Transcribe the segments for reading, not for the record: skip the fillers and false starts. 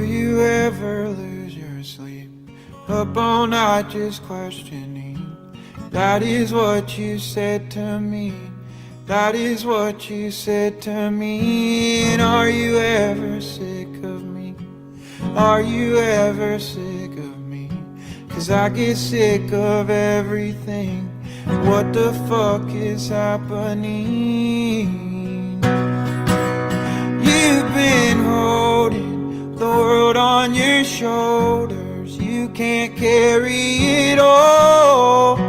you ever lose your sleep up all night just questioning? That is what you said to me. That is what you said to me. And are you ever sick of me? Are you ever sick of me? 'Cause I get sick of everything. What the fuck is happening? You've been holding the world on your shoulders. You can't carry it all.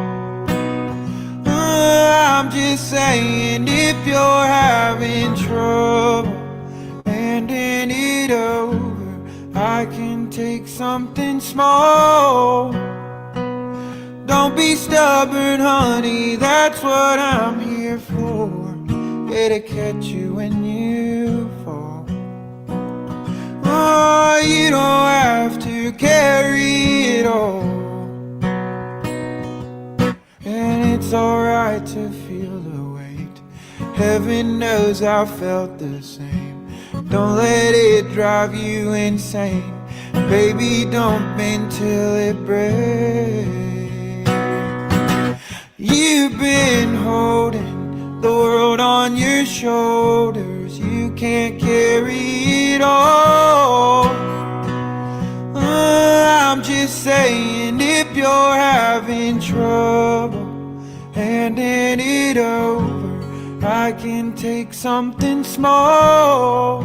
I'm just saying, if you're having trouble handing it over, I can take something small. Don't be stubborn, honey, that's what I'm here for. Yeah, to catch you when you fall. Oh, you don't have to carry it all. And it's alright to feel the weight. Heaven knows I felt the same. Don't let it drive you insane. Baby, don't bend till it breaks. You've been holding the world on your shoulders. You can't carry it all. I'm just saying, if you're having trouble handing it over, I can take something small.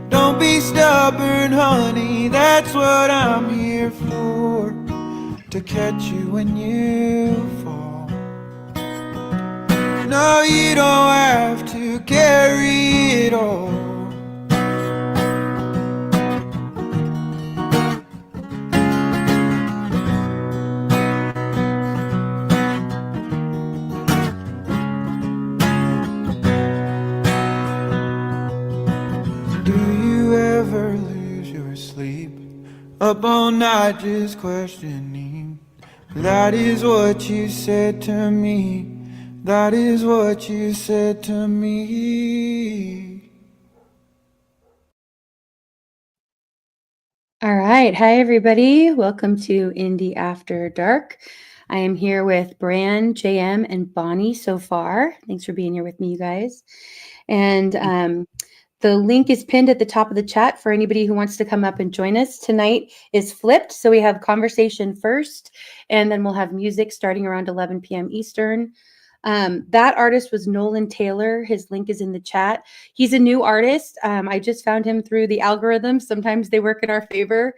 Don't be stubborn, honey, that's what I'm here for. To catch you when you fall. No, you don't have to carry it all. Do you ever lose your sleep up all night just questioning? That is what you said to me. That is what you said to me. All right. Hi, everybody. Welcome to Indy After Dark. I am here with Bran, JM, and Bonnie so far. Thanks for being here with me, you guys. And the link is pinned at the top of the chat for anybody who wants to come up and join us. Tonight is flipped, so we have conversation first, and then we'll have music starting around 11 p.m. Eastern. That artist was Nolan Taylor. His link is in the chat. He's a new artist. I just found him through the algorithms. Sometimes they work in our favor.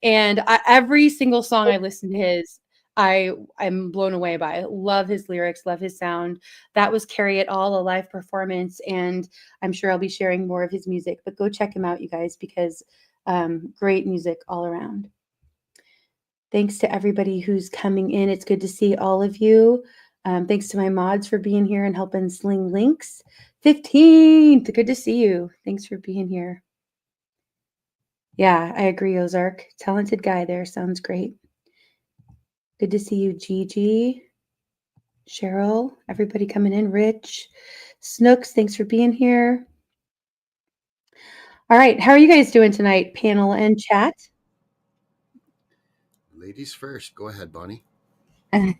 And every single song I listen to his, I'm blown away by. Love his lyrics, love his sound. That was Carry It All, a live performance. And I'm sure I'll be sharing more of his music. But go check him out, you guys, because great music all around. Thanks to everybody who's coming in. It's good to see all of you. Thanks to my mods for being here and helping sling links. 15th, good to see you. Thanks for being here. Yeah, I agree, Ozark. Talented guy there. Sounds great. Good to see you, Gigi, Cheryl, everybody coming in. Rich, Snooks, thanks for being here. All right, how are you guys doing tonight, panel and chat? Ladies first. Go ahead, Bonnie. I'm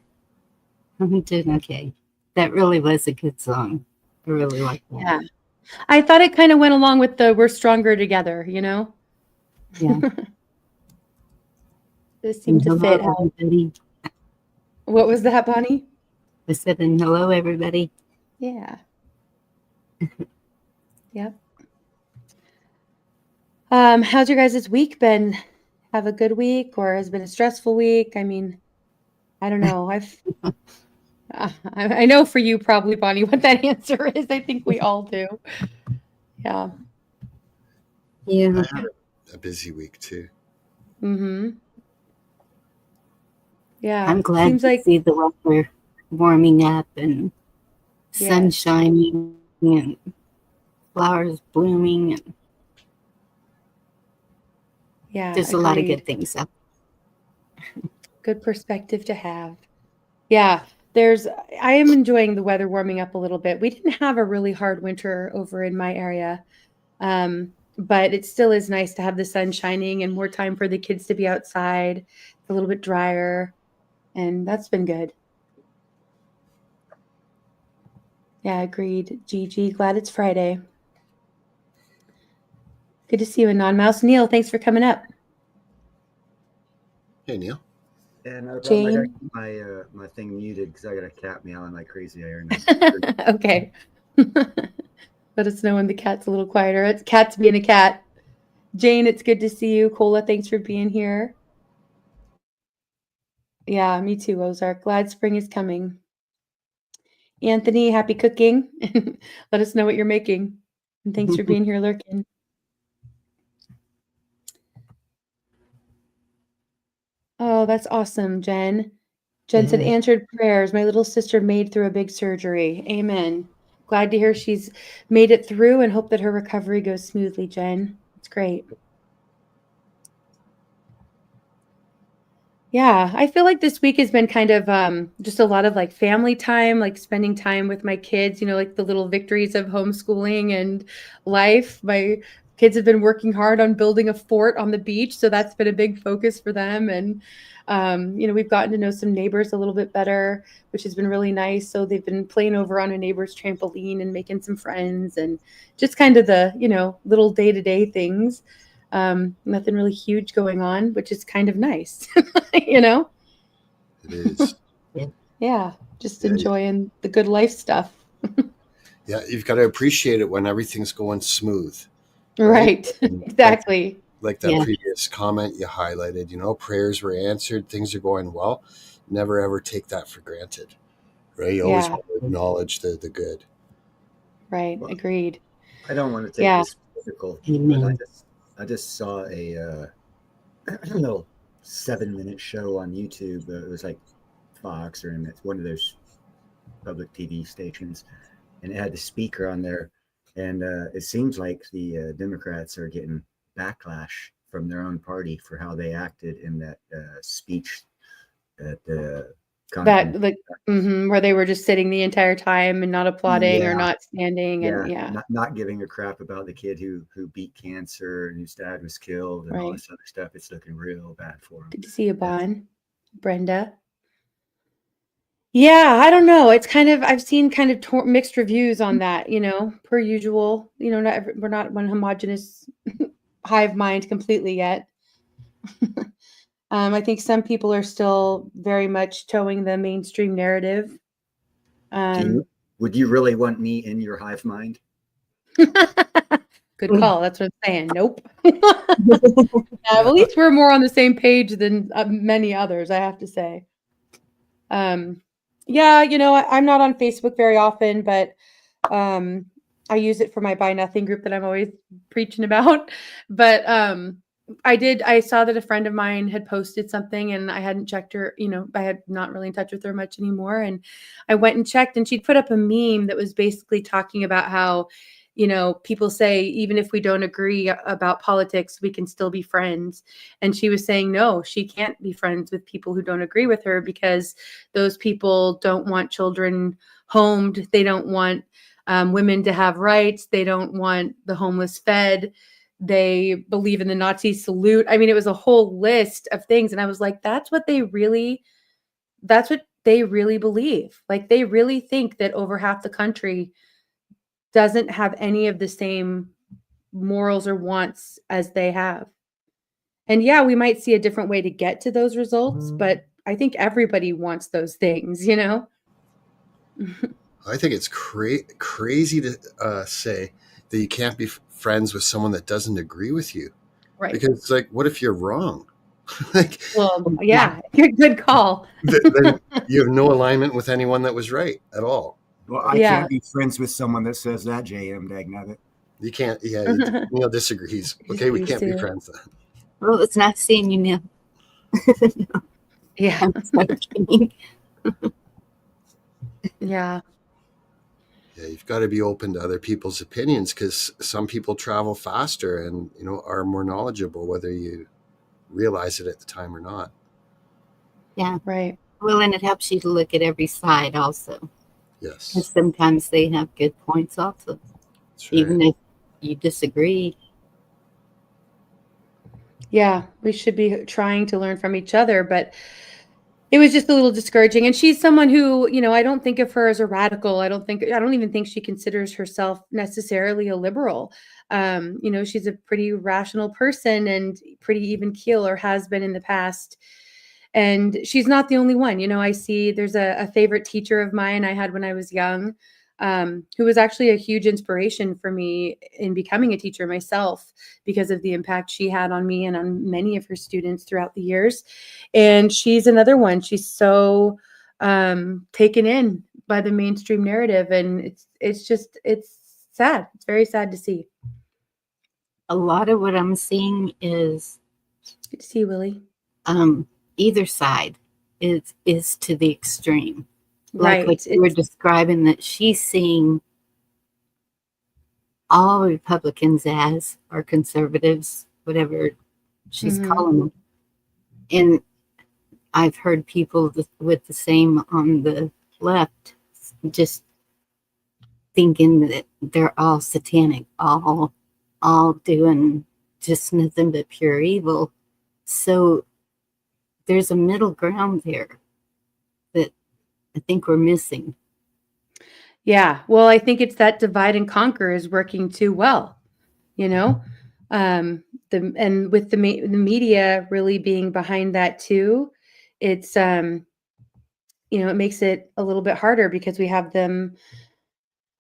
doing okay. That really was a good song. I really like that. Yeah. I thought it kind of went along with the We're Stronger Together, you know? Yeah. This seemed to fit. Everybody. What was that, Bonnie? I said, and hello, everybody. Yeah. Yep. How's your guys' week been? Have a good week, or has it been a stressful week? I mean, I don't know. I know for you probably, Bonnie, what that answer is. I think we all do. Yeah. Yeah. I had a busy week too. Mm-hmm. Yeah. I'm glad to see the weather warming up and sun shining and flowers blooming. And yeah. There's a lot of good things up. Good perspective to have. Yeah. I am enjoying the weather warming up a little bit. We didn't have a really hard winter over in my area. but it still is nice to have the sun shining and more time for the kids to be outside. It's a little bit drier, and that's been good. Yeah, agreed. Gigi, glad it's Friday. Good to see you, Anon Mouse. Neil, thanks for coming up. Hey, Neil. Yeah, no problem. Jane? I gotta keep my thing muted because I got a cat meowing like crazy here. And Okay. Let us know when the cat's a little quieter. It's cat's being a cat. Jane, it's good to see you. Cola, thanks for being here. Yeah, me too, Ozark. Glad spring is coming. Anthony, happy cooking. Let us know what you're making. And thanks for being here lurking. Oh, that's awesome, Jen. Jen said, answered prayers. My little sister made through a big surgery. Amen. Glad to hear she's made it through and hope that her recovery goes smoothly, Jen. It's great. Yeah, I feel like this week has been kind of just a lot of like family time, like spending time with my kids, like the little victories of homeschooling and life. My kids have been working hard on building a fort on the beach, so that's been a big focus for them. And, we've gotten to know some neighbors a little bit better, which has been really nice. So they've been playing over on a neighbor's trampoline and making some friends and just kind of the, little day-to-day things. Nothing really huge going on, which is kind of nice, It is. Yeah, just enjoying the good life stuff. Yeah, you've got to appreciate it when everything's going smooth. Right. Exactly. Like that previous comment you highlighted, prayers were answered, things are going well. Never ever take that for granted, right? You always want to acknowledge the good. Right. Well, agreed. I don't want to take this political, but I just saw a little 7-minute show on YouTube. It was like Fox or it's one of those public TV stations, and it had the speaker on there. And it seems like the Democrats are getting backlash from their own party for how they acted in that speech at the where they were just sitting the entire time and not applauding or not standing and not giving a crap about the kid who beat cancer and whose dad was killed and all this other stuff. It's looking real bad for him. Good to see you, Bon. Brenda. Yeah, I don't know. It's kind of, I've seen kind of mixed reviews on that, per usual. We're not one homogenous hive mind completely yet. I think some people are still very much towing the mainstream narrative. Would you really want me in your hive mind? Good call. That's what I'm saying. Nope. At least we're more on the same page than many others, I have to say. Yeah, I'm not on Facebook very often, but I use it for my Buy Nothing group that I'm always preaching about. But I saw that a friend of mine had posted something and I hadn't checked her, I had not really in touch with her much anymore. And I went and checked and she'd put up a meme that was basically talking about how, people say, even if we don't agree about politics, we can still be friends. And she was saying, no, she can't be friends with people who don't agree with her because those people don't want children homed. They don't want women to have rights. They don't want the homeless fed. They believe in the Nazi salute. I mean, it was a whole list of things. And I was like, that's what they really believe. Like, they really think that over half the country doesn't have any of the same morals or wants as they have. And yeah, we might see a different way to get to those results, but I think everybody wants those things, I think it's crazy to say that you can't be friends with someone that doesn't agree with you. Right. Because it's like, what if you're wrong? Good call. Then you have no alignment with anyone that was right at all. Well, I can't be friends with someone that says that, JM, dagnabbit. You can't. Yeah, Neil disagrees. Okay, we can't be friends then. Well, it's not seeing you, Neil. Yeah. Yeah. Yeah, you've got to be open to other people's opinions because some people travel faster and, are more knowledgeable, whether you realize it at the time or not. Yeah. Right. Well, and it helps you to look at every side also. Yes. And sometimes they have good points also. That's right. Even if you disagree, Yeah, we should be trying to learn from each other, but it was just a little discouraging. And she's someone who, I don't think of her as a radical. I don't even think she considers herself necessarily a liberal. She's a pretty rational person and pretty even keel, or has been in the past. And she's not the only one. I see there's a favorite teacher of mine I had when I was young, who was actually a huge inspiration for me in becoming a teacher myself because of the impact she had on me and on many of her students throughout the years. And she's another one. She's so taken in by the mainstream narrative, and it's sad. It's very sad to see. A lot of what I'm seeing is Good to see you, Willie. Either side is to the extreme. Right. Like you were describing, that she's seeing all Republicans as, or conservatives, whatever she's calling them. And I've heard people with the same on the left, just thinking that they're all satanic, all doing just nothing but pure evil. So there's a middle ground there that I think we're missing. Yeah. Well, I think it's that divide and conquer is working too well, and with the media really being behind that too, it's, it makes it a little bit harder because we have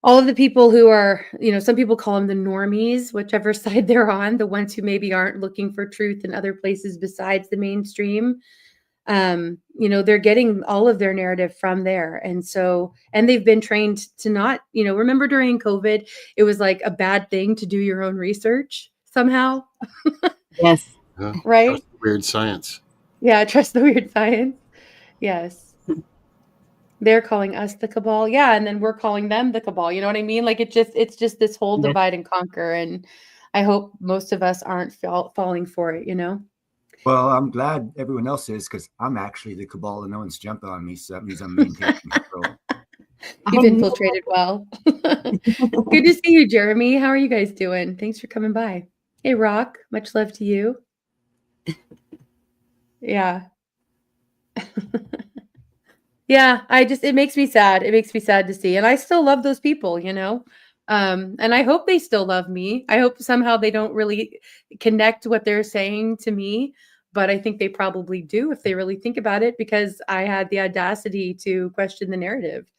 all of the people who are, some people call them the normies, whichever side they're on, the ones who maybe aren't looking for truth in other places besides the mainstream. They're getting all of their narrative from there. And they've been trained to not, remember during COVID, it was like a bad thing to do your own research somehow. Yes. Right. Trust the weird science. Yeah. Trust the weird science. Yes. They're calling us the cabal. Yeah. And then we're calling them the cabal. You know what I mean? Like it's just this whole divide and conquer. And I hope most of us aren't falling for it, Well, I'm glad everyone else is, because I'm actually the cabal and no one's jumping on me. So that means I'm maintaining control. You've infiltrated well. Good to see you, Jeremy. How are you guys doing? Thanks for coming by. Hey, Rock. Much love to you. Yeah. Yeah. It makes me sad. It makes me sad to see. And I still love those people, and I hope they still love me. I hope somehow they don't really connect what they're saying to me. But I think they probably do if they really think about it, because I had the audacity to question the narrative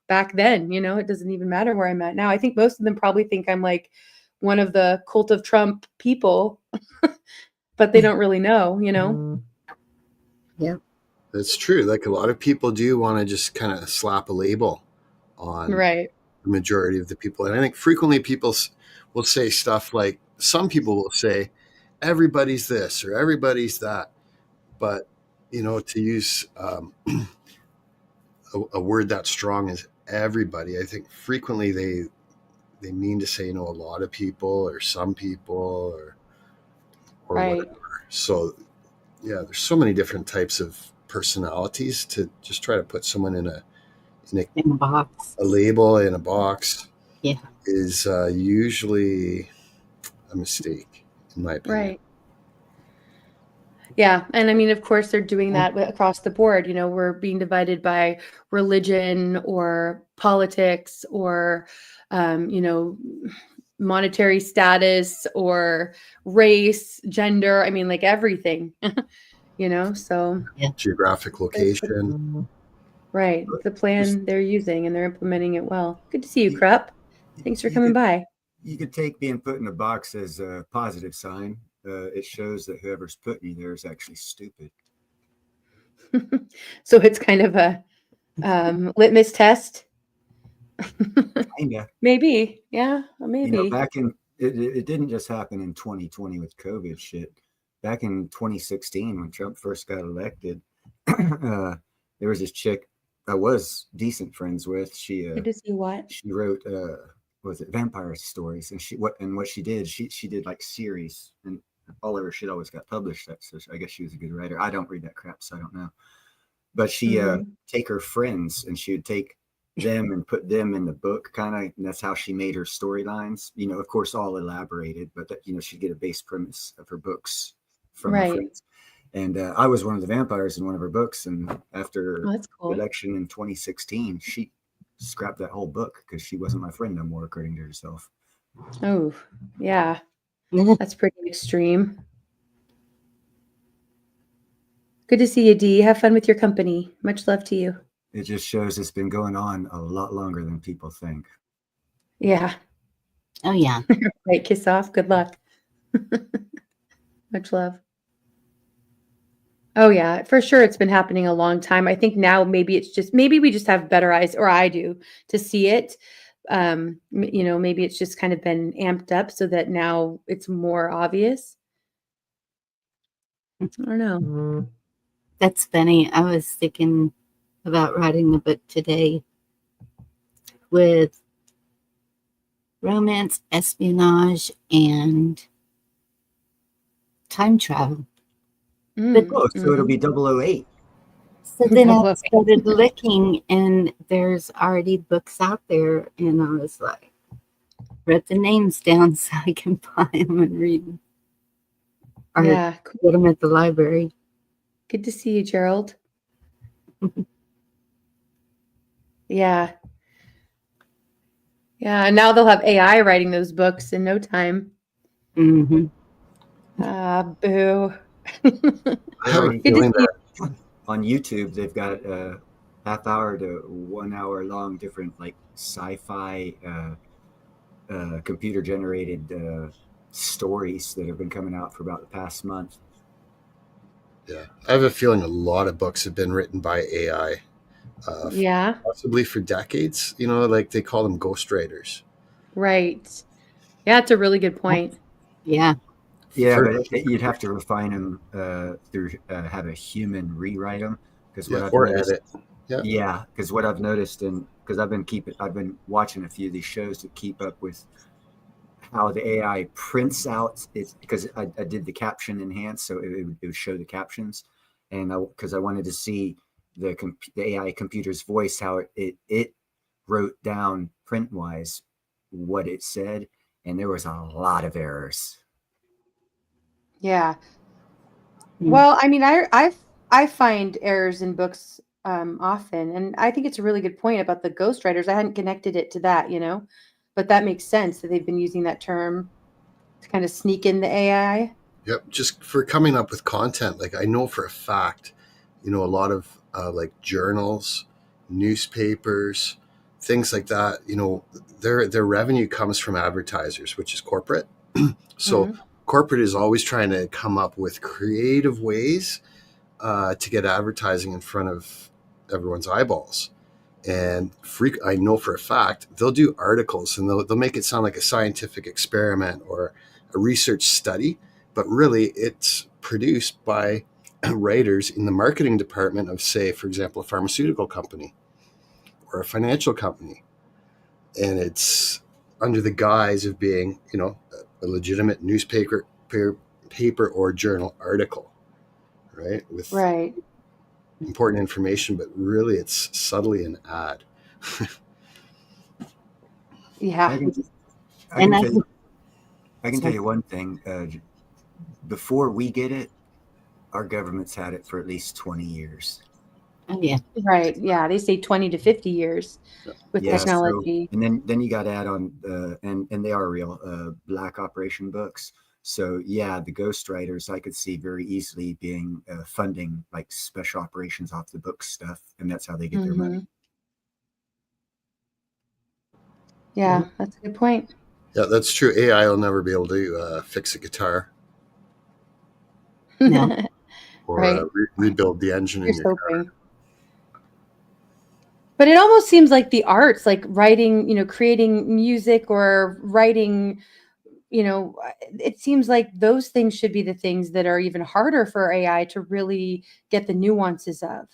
back then. It doesn't even matter where I'm at now. I think most of them probably think I'm like one of the cult of Trump people, but they don't really know, Yeah. That's true. Like a lot of people do want to just kind of slap a label on Right. the majority of the people. And I think frequently people will say stuff like, some people will say, everybody's this or everybody's that. But, to use a word that strong as everybody, I think frequently they mean to say, a lot of people or some people or Right. whatever. So, yeah, there's so many different types of personalities. To just try to put someone in a box, a label, in a box, yeah, is usually a mistake, in my opinion. Right. Yeah. And I mean, of course, they're doing that across the board. We're being divided by religion or politics or, monetary status or race, gender. I mean, like everything, so. Yeah. Geographic location. Right. The plan they're using, and they're implementing it well. Good to see you, Krupp. Thanks for coming by. You could take being put in a box as a positive sign. It shows that whoever's putting you there is actually stupid. So it's kind of a litmus test. Kinda. Maybe. Yeah, maybe. Back in it didn't just happen in 2020 with COVID shit. Back in 2016, when Trump first got elected, there was this chick I was decent friends with. She Good to see what? She wrote was it vampire stories, and what she did, she did like series, and all of her shit always got published. So I guess she was a good writer. I don't read that crap, so I don't know. But she take her friends, and she would take them and put them in the book, kind of, and that's how she made her storylines. Of course, all elaborated, but she'd get a base premise of her books from her Right. friends. And I was one of the vampires in one of her books. And after Oh, that's the cool. election in 2016, she scrapped that whole book because she wasn't my friend no more, according to herself. Oh, yeah. That's pretty extreme. Good to see you, Dee. Have fun with your company. Much love to you. It just shows it's been going on a lot longer than people think. Yeah. Oh, yeah. Right. Kiss off. Good luck. Much love. Oh, yeah. For sure. It's been happening a long time. I think now maybe we just have better eyes, or I do, to see it. Maybe it's just kind of been amped up so that now it's more obvious. I don't know. That's funny. I was thinking about writing a book today with romance, espionage, and time travel. Oh, so it'll be 008. So then I started looking, and there's already books out there, and I was like, wrote the names down so I can buy them and read them. Or Yeah. get them at the library. Good to see you, Gerald. Yeah. Yeah. And now they'll have AI writing those books in no time. Mm-hmm. Boo. I have a feeling that on YouTube they've got a half hour to 1 hour long different like sci-fi computer generated stories that have been coming out for about the past month. Yeah, I have a feeling a lot of books have been written by AI. Yeah. Possibly for decades. Like they call them ghostwriters. Right. Yeah, it's a really good point. Yeah. Yeah, but you'd have to refine them through have a human rewrite them because what I've noticed, edit. Yeah, because what I've noticed, and because I've been watching a few of these shows to keep up with how the AI prints out it, because I did the caption enhance, so it would show the captions, and because I wanted to see the AI computer's voice, how it wrote down print wise what it said, and there was a lot of errors. Yeah. Well, I mean, I find errors in books often, and I think it's a really good point about the ghostwriters. I hadn't connected it to that, but that makes sense that they've been using that term to kind of sneak in the AI. Yep, just for coming up with content. Like I know for a fact, a lot of like journals, newspapers, things like that. Their revenue comes from advertisers, which is corporate. So corporate is always trying to come up with creative ways to get advertising in front of everyone's eyeballs. And I know for a fact they'll do articles and they'll make it sound like a scientific experiment or a research study, but really it's produced by writers in the marketing department of, say, for example, a pharmaceutical company or a financial company. And it's under the guise of being, a legitimate newspaper paper or journal article, right? With important information, but really it's subtly an ad. Yeah. I can tell you one thing. Before we get it, our government's had it for at least 20 years. Oh, yeah. Right. Yeah. They say 20 to 50 years with technology. So, and then you got to add on, and they are real, black operation books. So yeah, the ghostwriters I could see very easily being funding like special operations off the book stuff, and that's how they get their money. Yeah, that's a good point. Yeah, that's true. AI will never be able to fix a guitar. No. Or rebuild the engine in your car. But it almost seems like the arts, like writing, creating music or writing, it seems like those things should be the things that are even harder for AI to really get the nuances of,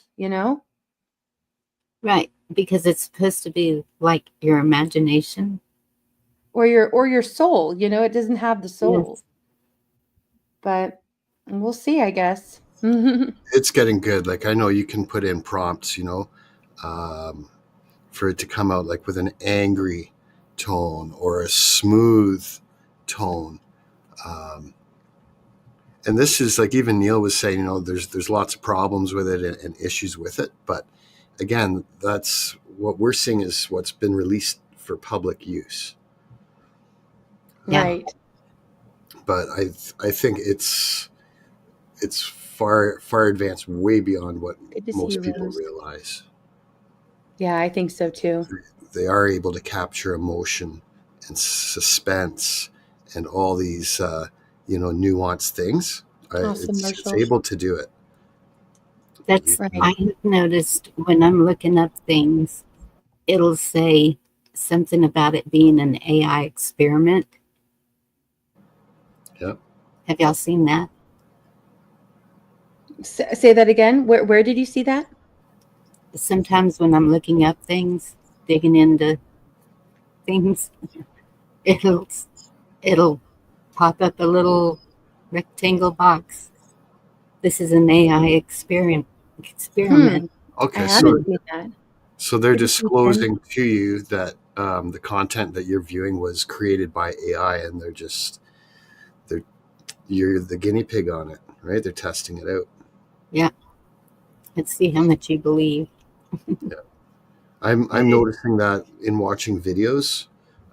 Right, because it's supposed to be like your imagination. Or your soul, it doesn't have the soul. Yes. But we'll see, I guess. It's getting good. Like I know you can put in prompts, for it to come out like with an angry tone or a smooth tone. And this is like, even Neil was saying, there's lots of problems with it and issues with it. But again, that's what we're seeing is what's been released for public use. Yeah. Right. But I think it's far advanced, way beyond what Good to see most you, people Rose. realize. Yeah, I think so too. They are able to capture emotion and suspense and all these nuanced things. Awesome, It's Marshall. able to do it. That's Right. I have noticed when I'm looking up things, it'll say something about it being an AI experiment. Yep. Have y'all seen that? Say that again. Where did you see that? Sometimes when I'm looking up things, digging into things, it'll pop up a little rectangle box. This is an AI experiment. Okay, I so haven't seen that. so they're Good to see you, disclosing to you that the content that you're viewing was created by AI, and you're the guinea pig on it, right? They're testing it out. Yeah. Let's see how much you believe. I'm noticing that in watching videos,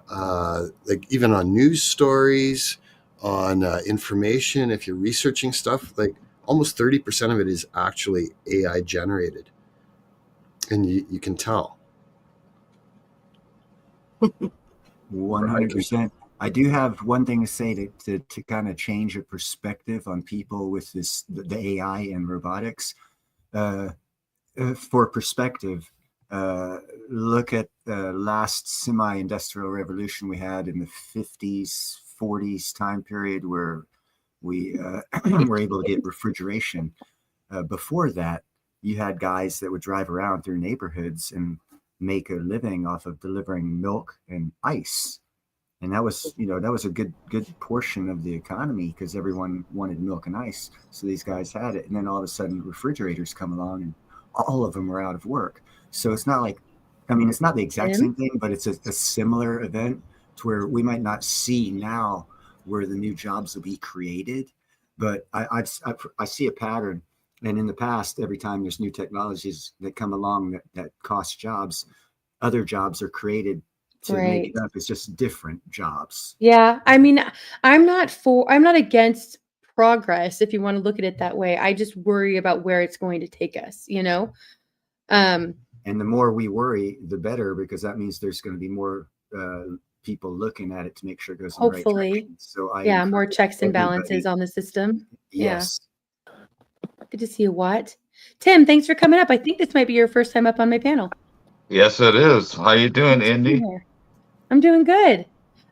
like even on news stories, on information. If you're researching stuff, like almost 30% of it is actually AI generated, and you can tell. 100%. I do have one thing to say to kind of change a perspective on people with the AI and robotics. For perspective, look at the last semi-industrial revolution we had in the 50s, 40s time period where we were able to get refrigeration. Before that, you had guys that would drive around through neighborhoods and make a living off of delivering milk and ice. And that was a good portion of the economy because everyone wanted milk and ice. So these guys had it. And then all of a sudden refrigerators come along and all of them are out of work. So it's not like, it's not the exact same thing, but it's a similar event to where we might not see now where the new jobs will be created. But I see a pattern. And in the past, every time there's new technologies that come along that cost jobs, other jobs are created to make it up. It's just different jobs. Yeah. I'm not against progress, if you want to look at it that way. I just worry about where it's going to take us, And the more we worry, the better, because that means there's going to be more people looking at it to make sure it goes in the right direction. So more checks and balances on the system. Yes. Yeah. Good to see you, Watt. Tim, thanks for coming up. I think this might be your first time up on my panel. Yes, it is. How you doing, Indy? I'm doing good.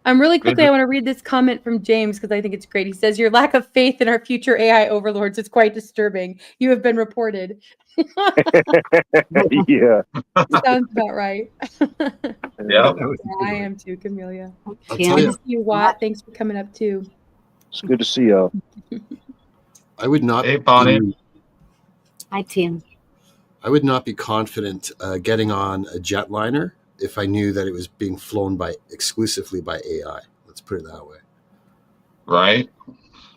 Really quickly, I want to read this comment from James because I think it's great. He says, "Your lack of faith in our future AI overlords is quite disturbing. You have been reported." Yeah. Sounds about right. Yeah. I am too, Camelia. I'll tell you, You, Watt. Thanks for coming up too. It's good to see y'all. I would not. Hey, Bonnie. Hi, Tim. I would not be confident getting on a jetliner if I knew that it was being flown exclusively by AI. Let's put it that way. Right.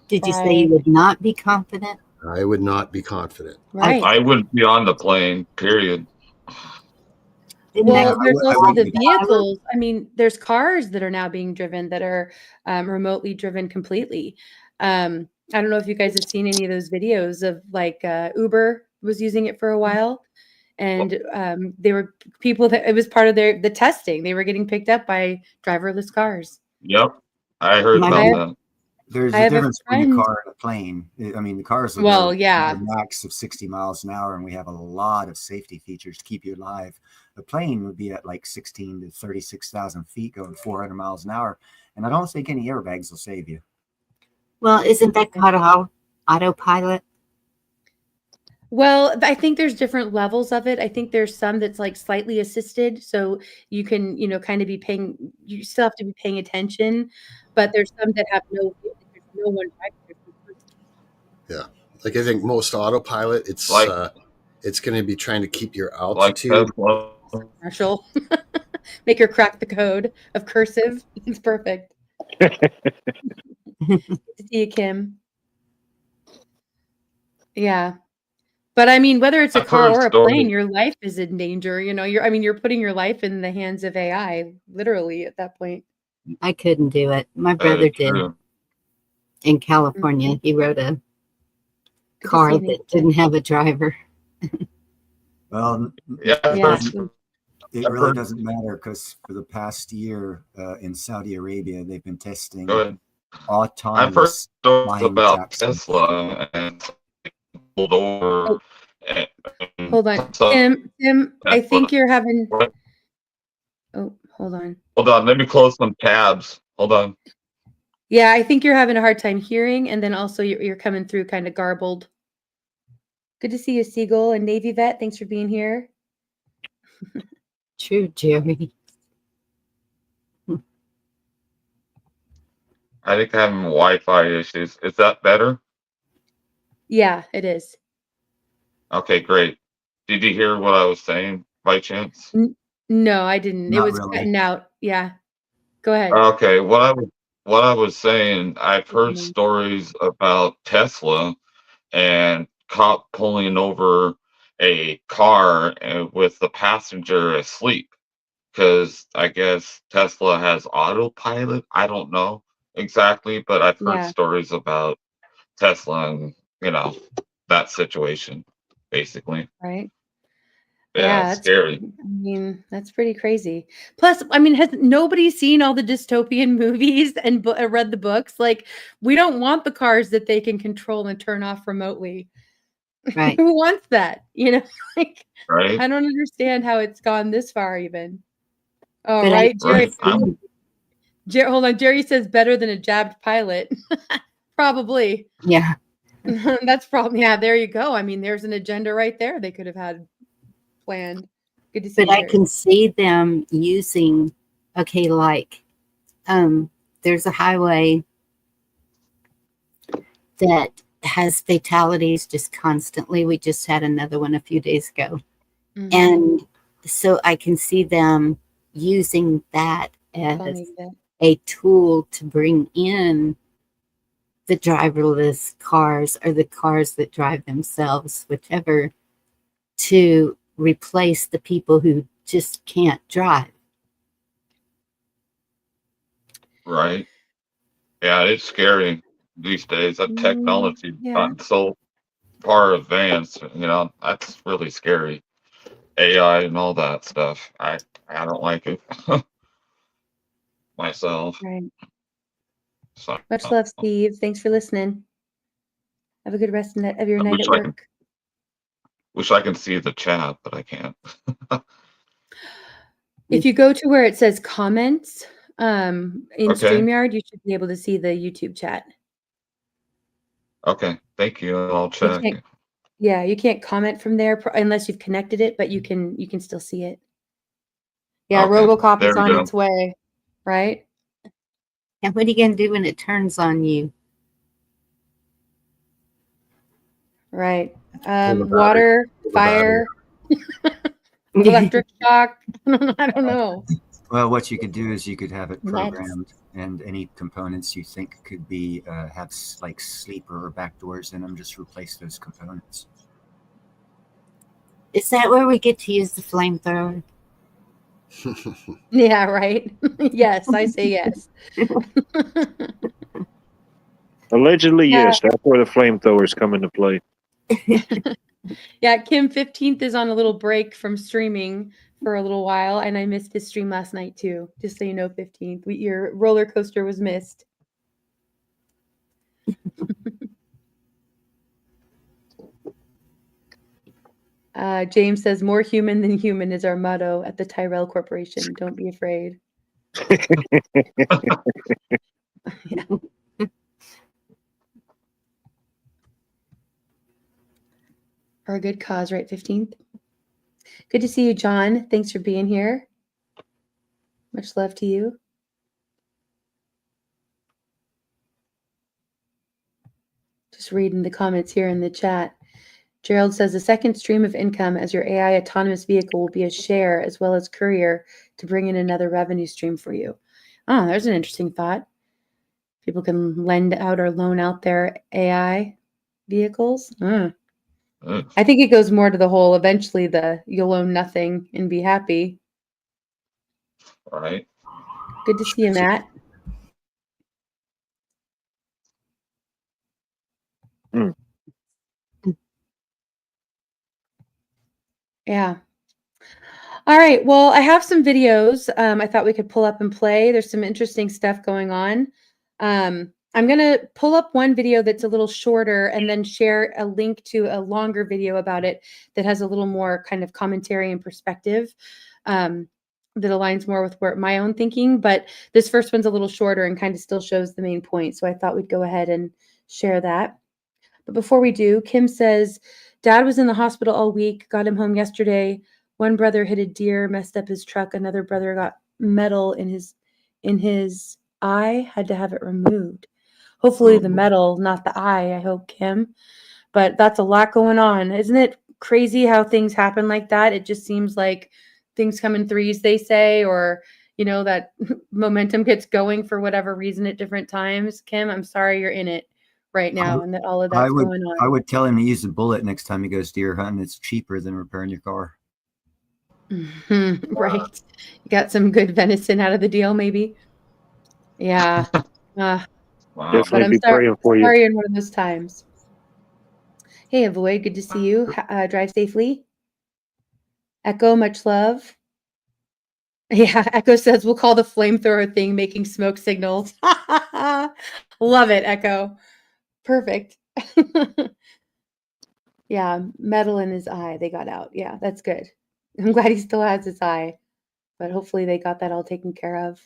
Did you say you would not be confident? I would not be confident. Right. I wouldn't be on the plane, period. Well, there's also the vehicles. There's cars that are now being driven that are remotely driven completely. I don't know if you guys have seen any of those videos of like Uber was using it for a while. And they were people that it was part of the testing. They were getting picked up by driverless cars. Yep. I heard about that. There's a difference between a car and a plane. The cars are a max of 60 miles an hour, and we have a lot of safety features to keep you alive. A plane would be at like 16 to 36,000 feet going 400 miles an hour. And I don't think any airbags will save you. Well, isn't that called autopilot? Well, I think there's different levels of it. I think there's some that's like slightly assisted. So you can, kind of you still have to be paying attention, but there's some that have no one driving. Yeah. Like I think most autopilot, it's going to be trying to keep your altitude. Marshall, make her crack the code of cursive. It's perfect. Good to see you, Kim. Yeah. But I mean, whether it's a I've car heard or a stories. plane, your life is in danger. You're putting your life in the hands of AI, literally at that point. I couldn't do it. My That brother is did true. in California. He rode a Good to car see you, that Nathan. didn't have a driver. Well, Yeah, I've Yeah. heard, it I've really heard. doesn't matter because for the past year in Saudi Arabia, they've been Go testing ahead. I've heard autonomous stories flying about taxis. Tesla and pulled over. Oh, And hold on. Tesla, Tim, I think Tesla. you're having, oh, hold on. Hold on, let me close some tabs. Hold on. Yeah, I think you're having a hard time hearing, and then also you're coming through kind of garbled. Good to see you, Seagull and Navy Vet. Thanks for being here. True, Jerry. I think I'm having Wi-Fi issues. Is that better? Yeah, it is. Okay, great. Did you hear what I was saying by chance? No, I didn't. It Not was really. cutting out. Yeah. Go ahead. Okay, what I was saying, I've heard stories about Tesla and cop pulling over a car with the passenger asleep because I guess Tesla has autopilot. I don't know exactly, but I've heard Yeah. stories about Tesla and that situation basically. Right. Yeah, Yeah, it's scary. I mean, that's pretty crazy. Plus, I mean, has nobody seen all the dystopian movies and read the books? Like, we don't want the cars that they can control and turn off remotely. Right. Who wants that? Like, Right? I don't understand how it's gone this far even. Oh, But right, Jerry. Right. Hold on. Jerry says better than a jabbed pilot. Probably. yeah. That's probably, yeah, there you go. I mean, there's an agenda right there they could have had planned. Good to see But you, I Jerry. can see them using, okay, like there's a highway that has fatalities just constantly. We just had another one a few days ago. Mhm. And so I can see them using that as a tool to bring in the driverless cars or the cars that drive themselves, whichever, to replace the people who just can't drive. Right. Yeah, it's scary these days. That technology Yeah. gotten so far advanced, that's really scary. AI and all that stuff. I don't like it myself. Right. So Much love, Steve. Thanks for listening. Have a good rest of your night at work. Wish I can see the chat, but I can't. If you go to where it says comments in Okay. StreamYard, you should be able to see the YouTube chat. Okay. Thank you. I'll check. You can't comment from there unless you've connected it, but you can still see it. Yeah, Okay, RoboCop there is we on go. its way, right? And what are you going to do when it turns on you? Right. Pull the Water, battery. fire, electric shock. I don't know. Well, what you could do is you could have it Meds. programmed, and any components you think could be have like sleeper or back doors in them, just replace those components. Is that where we get to use the flamethrower? Yeah, right. Yes, I say yes. Allegedly, yes. That's where the flamethrowers come into play. Yeah, Kim 15th is on a little break from streaming for a little while, and I missed his stream last night too. Just so you know, 15th, your roller coaster was missed. James says, "More human than human" is our motto at the Tyrell Corporation. Don't be afraid. Yeah. For a good cause, right? 15th. Good to see you, John. Thanks for being here. Much love to you. Just reading the comments here in the chat. Gerald says the second stream of income as your AI autonomous vehicle will be a share as well as courier to bring in another revenue stream for you. Oh, there's an interesting thought. People can lend out or loan out their AI vehicles. I think it goes more to the whole, eventually you'll own nothing and be happy. Right. Good to see you, Matt. Mm. Yeah. All right. Well, I have some videos I thought we could pull up and play. There's some interesting stuff going on. I'm going to pull up one video that's a little shorter and then share a link to a longer video about it that has a little more kind of commentary and perspective that aligns more with my own thinking. But this first one's a little shorter and kind of still shows the main point. So I thought we'd go ahead and share that. But before we do, Kim says, Dad was in the hospital all week, got him home yesterday. One brother hit a deer, messed up his truck. Another brother got metal in his eye, had to have it removed. Hopefully the metal, not the eye, I hope, Kim. But that's a lot going on. Isn't it crazy how things happen like that? It just seems like things come in threes, they say, or, that momentum gets going for whatever reason at different times. Kim, I'm sorry you're in it right now and that all of that's going on. I would tell him to use a bullet next time he goes deer hunting. It's cheaper than repairing your car. Right. You got some good venison out of the deal, maybe. Yeah. Wow. Definitely be praying for you. Sorry in one of those times. Hey, Avoid, good to see you. Drive safely. Echo, much love. Yeah, Echo says we'll call the flamethrower thing making smoke signals. Love it, Echo. Perfect. Yeah, metal in his eye. They got out. Yeah, that's good. I'm glad he still has his eye, but hopefully they got that all taken care of.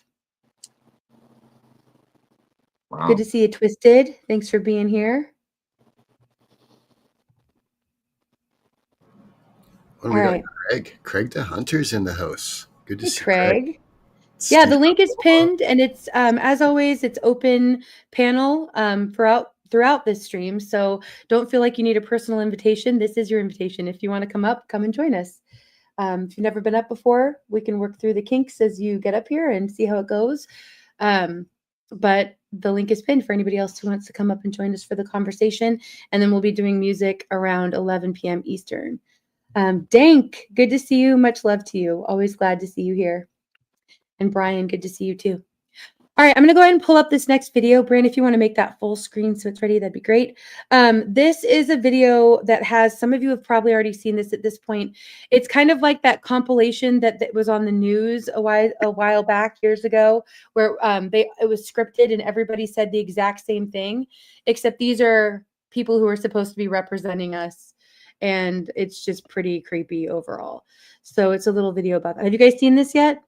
Wow. Good to see you, Twisted. Thanks for being here. Well, we got Craig the Hunter's in the house. Good to see Craig. Yeah, the link is pinned, and it's as always, it's open panel throughout this stream. So don't feel like you need a personal invitation. This is your invitation. If you want to come up, come and join us. If you've never been up before, we can work through the kinks as you get up here and see how it goes. But the link is pinned for anybody else who wants to come up and join us for the conversation. And then we'll be doing music around 11 p.m. Eastern. Dank, good to see you. Much love to you. Always glad to see you here. And Brian, good to see you too. All right, I'm going to go ahead and pull up this next video. Brand, if you want to make that full screen so it's ready, that'd be great. This is a video that has, some of you have probably already seen this at this point. It's kind of like that compilation that was on the news a while back, years ago, where it was scripted and everybody said the exact same thing, except these are people who are supposed to be representing us. And it's just pretty creepy overall. So it's a little video about that. Have you guys seen this yet?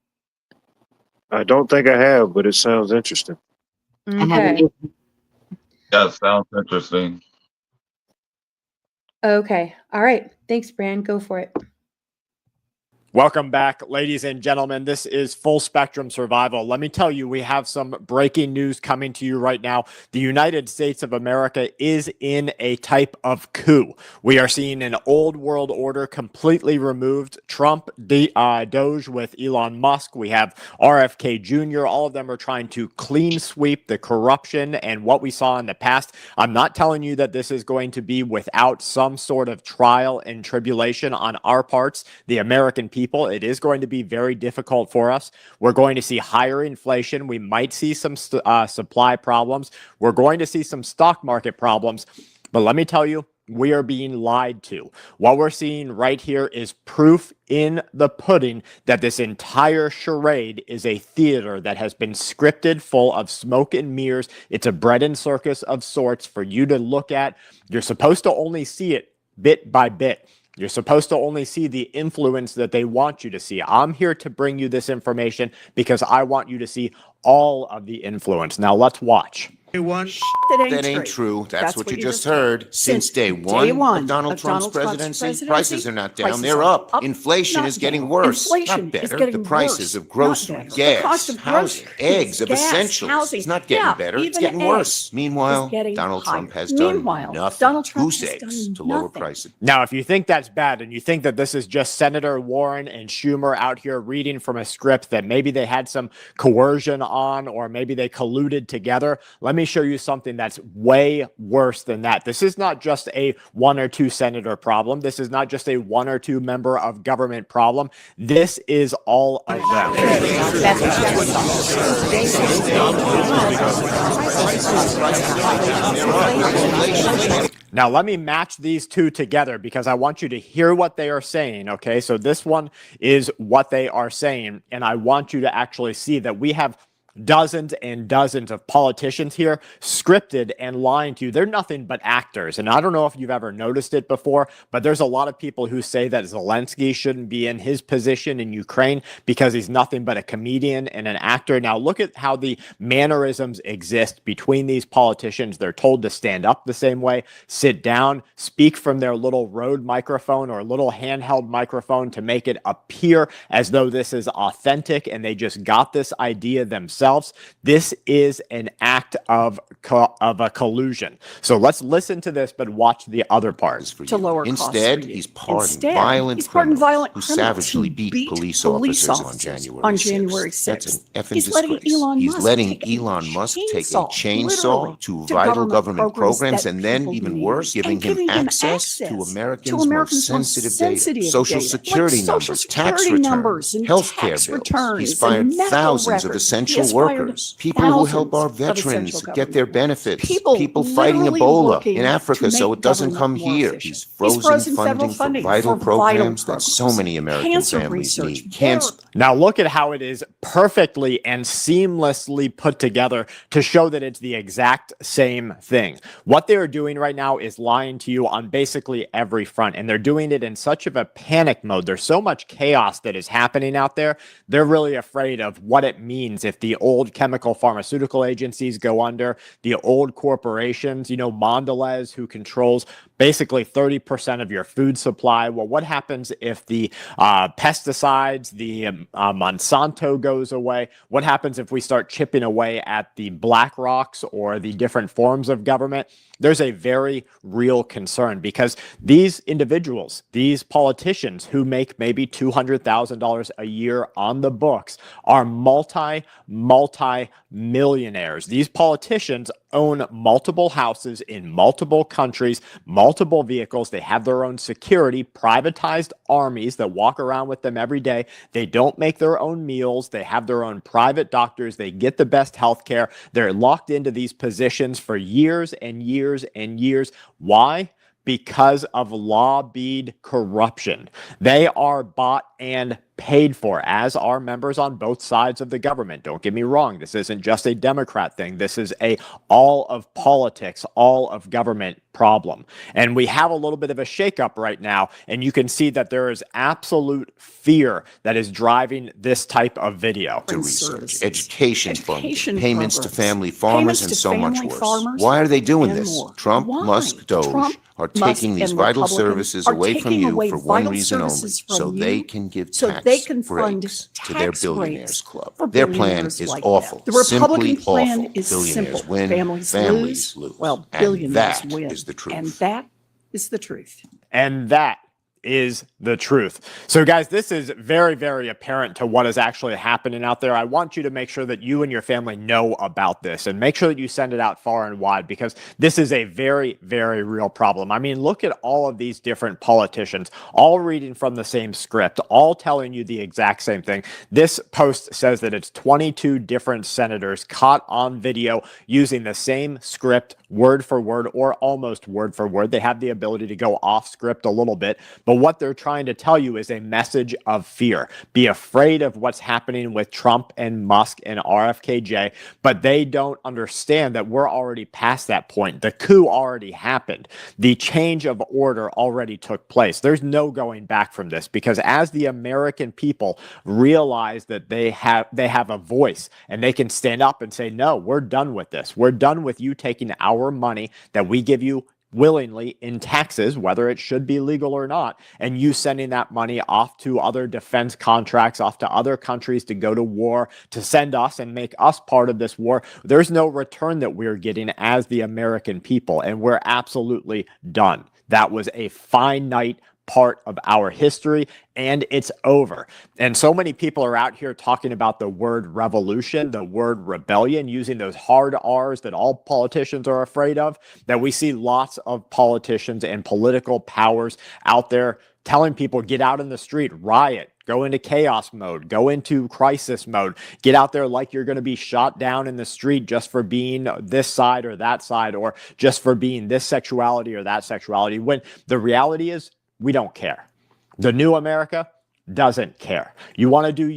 I don't think I have, but it sounds interesting. Okay. Yeah, sounds interesting. Okay. All right. Thanks, Bran. Go for it. Welcome back, ladies and gentlemen. This is Full Spectrum Survival. Let me tell you, we have some breaking news coming to you right now. The United States of America is in a type of coup. We are seeing an old world order completely removed. Trump, Doge with Elon Musk. We have RFK Jr. All of them are trying to clean sweep the corruption and what we saw in the past. I'm not telling you that this is going to be without some sort of trial and tribulation on our parts, the American people. It is going to be very difficult for us. We're going to see higher inflation. We might see some supply problems. We're going to see some stock market problems. But let me tell you, we are being lied to. What we're seeing right here is proof in the pudding that this entire charade is a theater that has been scripted full of smoke and mirrors. It's a bread and circus of sorts for you to look at. You're supposed to only see it bit by bit. You're supposed to only see the influence that they want you to see. I'm here to bring you this information because I want you to see all of the influence. Now let's watch. That ain't true. That's what you just heard. Since day one of Donald Trump's presidency, prices are not down, they're up. Inflation is getting worse, not better. The prices of groceries, gas, housing, eggs, of essentials, it's not getting better, it's getting worse. Meanwhile, Donald Trump has done nothing. Goose eggs to lower prices. Now, if you think that's bad and you think that this is just Senator Warren and Schumer out here reading from a script that maybe they had some coercion on or maybe they colluded together, let me show you something that's way worse than that. This is not just a 1 or 2 senator problem. This is not just a 1 or 2 member of government problem. This is all of them. Now, let me match these two together because I want you to hear what they are saying, okay? So this one is what they are saying, and I want you to actually see that we have dozens and dozens of politicians here scripted and lying to you. They're nothing but actors. And I don't know if you've ever noticed it before, but there's a lot of people who say that Zelensky shouldn't be in his position in Ukraine because he's nothing but a comedian and an actor. Now look at how the mannerisms exist between these politicians. They're told to stand up the same way, sit down, speak from their little Rode microphone or little handheld microphone to make it appear as though this is authentic and they just got this idea themselves. This is an act of a collusion. So let's listen to this, but watch the other parts. To lower Instead, he's pardoned violent criminals who savagely beat police officers on January 6th. That's an effing disgrace. He's letting Elon Musk take a chainsaw to vital government programs and then, even worse, giving him access to Americans' most sensitive data. Social security numbers, tax returns, healthcare bills. He's fired thousands of essential workers, people who help our veterans get their benefits, people fighting Ebola in Africa so it doesn't come here. He's frozen funding for vital programs that so many American families need. Now look at how it is perfectly and seamlessly put together to show that it's the exact same thing. What they are doing right now is lying to you on basically every front, and they're doing it in such of a panic mode. There's so much chaos that is happening out there. They're really afraid of what it means if the old chemical pharmaceutical agencies go under, the old corporations, Mondelez, who controls basically 30% of your food supply. Well, what happens if the pesticides, the Monsanto goes away? What happens if we start chipping away at the black rocks or the different forms of government? There's a very real concern because these individuals, these politicians who make maybe $200,000 a year on the books are multi-millionaires. These politicians own multiple houses in multiple countries, multiple vehicles. They have their own security, privatized armies that walk around with them every day. They don't make their own meals. They have their own private doctors. They get the best health care. They're locked into these positions for years and years and years. Why? Because of lobbied corruption. They are bought and paid for, as are members on both sides of the government. Don't get me wrong. This isn't just a Democrat thing. This is a all of politics, all of government problem. And we have a little bit of a shakeup right now. And you can see that there is absolute fear that is driving this type of video. To research, education funding, payments to family farmers, and so much worse. Why are they doing this? Trump, Musk, Doge are taking these vital services away from you for one reason only, so they can give tax breaks to their billionaires club. Their plan is awful. The Republican simply plan awful. is Billionaires simple. win, families lose. Well, And billionaires that win. is the truth. And that is the truth. And that is the truth. So guys, this is very, very apparent to what is actually happening out there. I want you to make sure that you and your family know about this and make sure that you send it out far and wide because this is a very, very real problem. I mean, look at all of these different politicians, all reading from the same script, all telling you the exact same thing. This post says that it's 22 different senators caught on video using the same script word for word or almost word for word. They have the ability to go off script a little bit, but what they're trying to tell you is a message of fear. Be afraid of what's happening with Trump and Musk and RFKJ, but they don't understand that we're already past that point. The coup already happened. The change of order already took place. There's no going back from this because as the American people realize that they have a voice and they can stand up and say, no, we're done with this. We're done with you taking our money that we give you willingly in taxes, whether it should be legal or not, and you sending that money off to other defense contracts, off to other countries to go to war, to send us and make us part of this war. There's no return that we're getting as the American people, and we're absolutely done. That was a finite part of our history, and it's over. And so many people are out here talking about the word revolution, the word rebellion, using those hard R's that all politicians are afraid of, that we see lots of politicians and political powers out there telling people, get out in the street, riot, go into chaos mode, go into crisis mode, get out there like you're going to be shot down in the street just for being this side or that side, or just for being this sexuality or that sexuality, when the reality is we don't care. The new America doesn't care. You want to do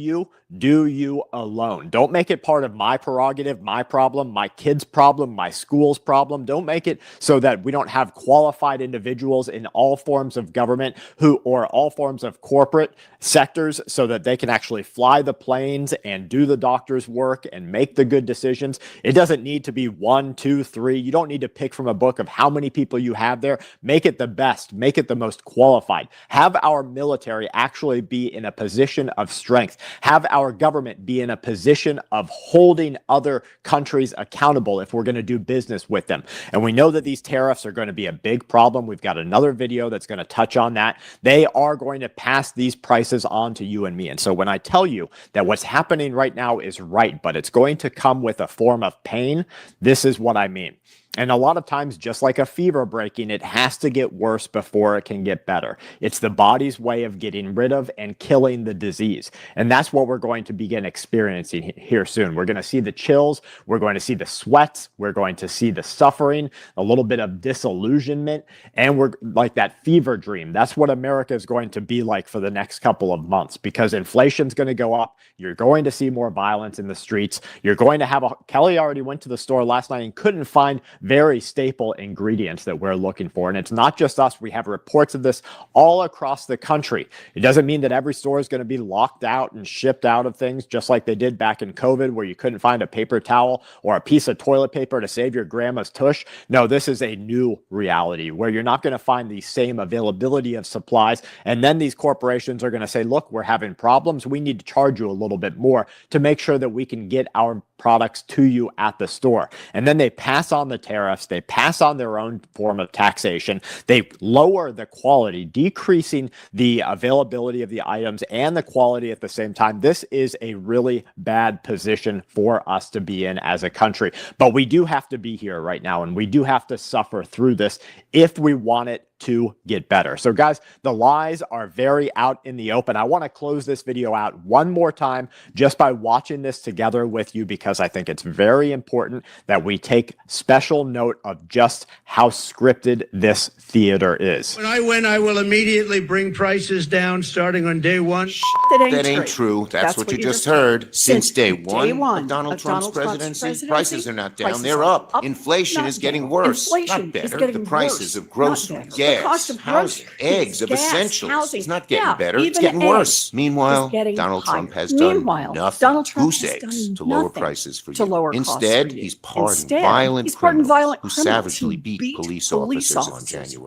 you alone. Don't make it part of my prerogative, my problem, my kid's problem, my school's problem. Don't make it so that we don't have qualified individuals in all forms of government or all forms of corporate sectors so that they can actually fly the planes and do the doctor's work and make the good decisions. It doesn't need to be 1, 2, 3. You don't need to pick from a book of how many people you have there. Make it the best. Make it the most qualified. Have our military actually be in a position of strength. Have our government be in a position of holding other countries accountable if we're going to do business with them. And we know that these tariffs are going to be a big problem. We've got another video that's going to touch on that. They are going to pass these prices on to you and me. And so when I tell you that what's happening right now is right, but it's going to come with a form of pain, this is what I mean. And a lot of times, just like a fever breaking, it has to get worse before it can get better. It's the body's way of getting rid of and killing the disease. And that's what we're going to begin experiencing here soon. We're going to see the chills. We're going to see the sweats. We're going to see the suffering, a little bit of disillusionment, and we're like that fever dream. That's what America is going to be like for the next couple of months, because inflation's going to go up. You're going to see more violence in the streets. You're going to have Kelly already went to the store last night and couldn't find very staple ingredients that we're looking for. And it's not just us. We have reports of this all across the country. It doesn't mean that every store is going to be locked out and shipped out of things, just like they did back in COVID, where you couldn't find a paper towel or a piece of toilet paper to save your grandma's tush. No, this is a new reality where you're not going to find the same availability of supplies. And then these corporations are going to say, look, we're having problems. We need to charge you a little bit more to make sure that we can get our products to you at the store. And then they pass on the tariffs. They pass on their own form of taxation. They lower the quality, decreasing the availability of the items and the quality at the same time. This is a really bad position for us to be in as a country. But we do have to be here right now, and we do have to suffer through this if we want it to get better. So guys, the lies are very out in the open. I want to close this video out one more time just by watching this together with you, because I think it's very important that we take special note of just how scripted this theater is. When I win, I will immediately bring prices down starting on day one. That ain't true. That's what you just heard. Since day one of Donald Trump's presidency, prices are not down, they're up. Inflation is getting worse, not better. The prices of groceries, gas, housing, eggs, of essentials. It's not getting better, it's getting worse. Meanwhile, Donald Trump has done nothing. Goose eggs to lower prices for you. Instead, he's pardoned violent criminals who savagely beat police officers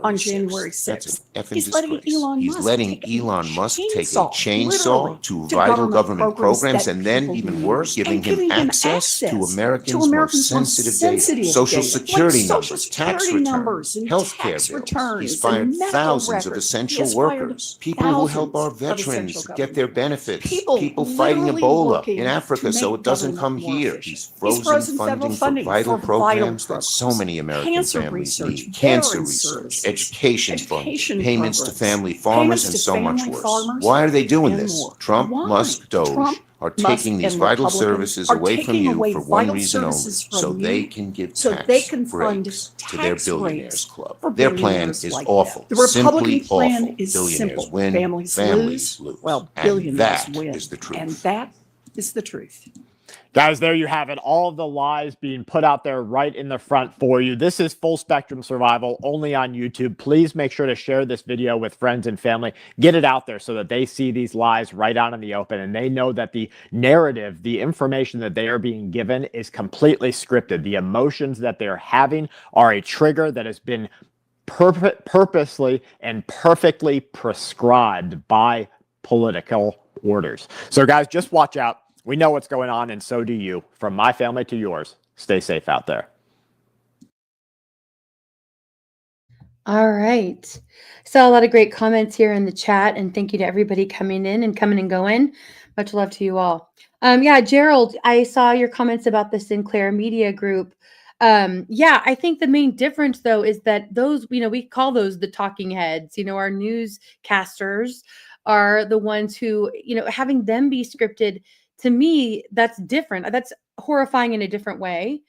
on January 6th. That's an effing disgrace. He's letting Elon Musk take a chainsaw to vital government programs, and then, even worse, giving him access to Americans' most sensitive data. Social Security numbers, tax returns, healthcare bills. He's fired thousands of essential workers, people who help our veterans get their benefits, people fighting Ebola in Africa so it doesn't come here. He's frozen funding for vital programs that so many American families need. Cancer research, education funds, payments to family farmers, and so much worse. Why are they doing this? Trump, Musk, Doge are taking these vital services away from you for one reason only, so they can give tax breaks to their billionaires club. Their plan is awful, simply awful. Billionaires win, families lose. Well, and billionaires that win. is the truth. And that is the truth. Guys, there you have it. All of the lies being put out there right in the front for you. This is Full Spectrum Survival only on YouTube. Please make sure to share this video with friends and family. Get it out there so that they see these lies right out in the open, and they know that the narrative, the information that they are being given is completely scripted. The emotions that they're having are a trigger that has been purposely and perfectly prescribed by political orders. So guys, just watch out. We know what's going on, and so do you. From my family to yours, stay safe out there. All right. Saw a lot of great comments here in the chat, and thank you to everybody coming in and coming and going. Much love to you all. Yeah, Gerald, I saw your comments about the Sinclair Media Group. Yeah, I think the main difference though is that those, we call those the talking heads. Our newscasters are the ones who, having them be scripted, to me, that's different. That's horrifying in a different way.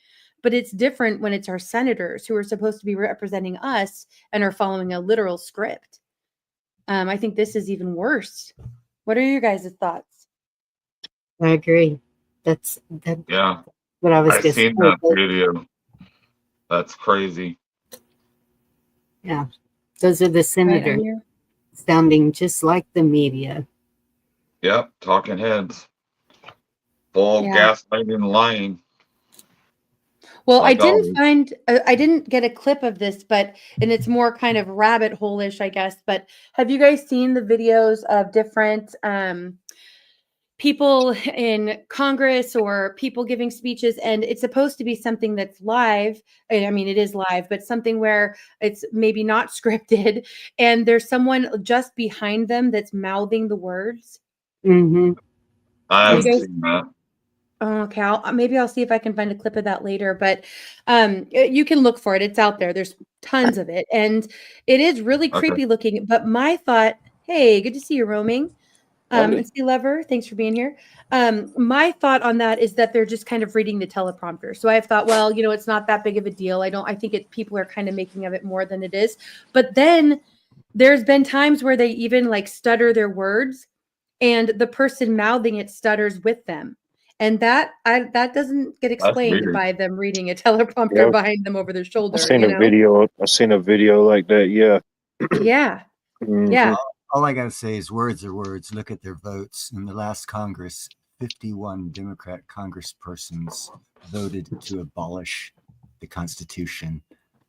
But it's different when it's our senators who are supposed to be representing us and are following a literal script. I think this is even worse. What are your guys' thoughts? I agree. That's Yeah, what I was I just seen that video. That's crazy. Yeah, those are the senators sounding just like the media. Yep, talking heads. Full gaslighting and lying. Well, like I didn't get a clip of this, and it's more kind of rabbit hole-ish, I guess, but have you guys seen the videos of different people in Congress or people giving speeches, and it's supposed to be something that's live. I mean, it is live, but something where it's maybe not scripted, and there's someone just behind them that's mouthing the words. Mm-hmm. I haven't seen that. Okay, maybe I'll see if I can find a clip of that later, but you can look for it. It's out there. There's tons of it, and it is really creepy looking. But my thought, hey, good to see you, Roaming. And see Lever, thanks for being here. My thought on that is that they're just kind of reading the teleprompter. So I've thought, well, it's not that big of a deal. I think people are kind of making of it more than it is. But then there's been times where they even like stutter their words, and the person mouthing it stutters with them. And that doesn't get explained by them reading a teleprompter behind them over their shoulder. I seen a video like that. Yeah. Yeah. Yeah. All I got to say is words are words. Look at their votes. In the last Congress, 51 Democrat congresspersons voted to abolish the Constitution.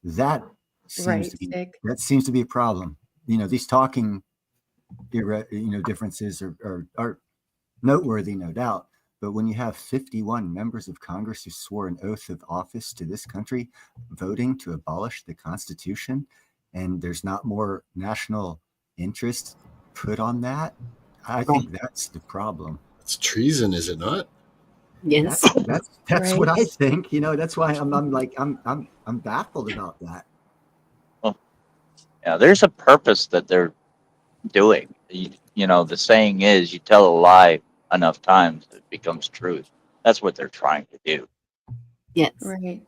That seems to be a problem. These talking differences are noteworthy, no doubt. But when you have 51 members of Congress who swore an oath of office to this country voting to abolish the Constitution, and there's not more national interest put on that, I think that's the problem. It's treason, is it not? Yes, that's what I think. That's why I'm baffled about that. Well, yeah, there's a purpose that they're doing. The saying is, you tell a lie enough times, it becomes truth. That's what they're trying to do. Yes. Right.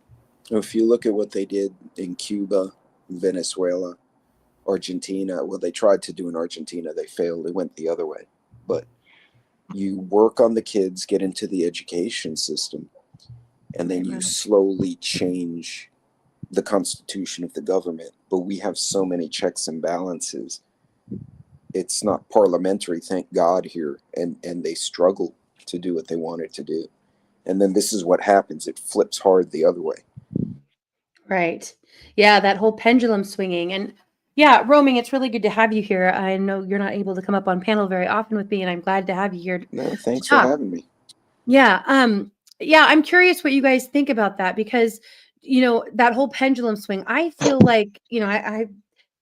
If you look at what they did in Cuba, Venezuela, Argentina, well, they tried to do in Argentina, they failed, they went the other way. But you work on the kids, get into the education system, and then you slowly change the constitution of the government. But we have so many checks and balances. It's not parliamentary, thank God, here, and they struggle to do what they wanted to do. And then this is what happens. It flips hard the other way. Right. Yeah, that whole pendulum swinging. And yeah, Roaming, it's really good to have you here. I know you're not able to come up on panel very often with me, and I'm glad to have you here. No, thanks for having me. Yeah. Yeah, I'm curious what you guys think about that, because, that whole pendulum swing, I feel like, I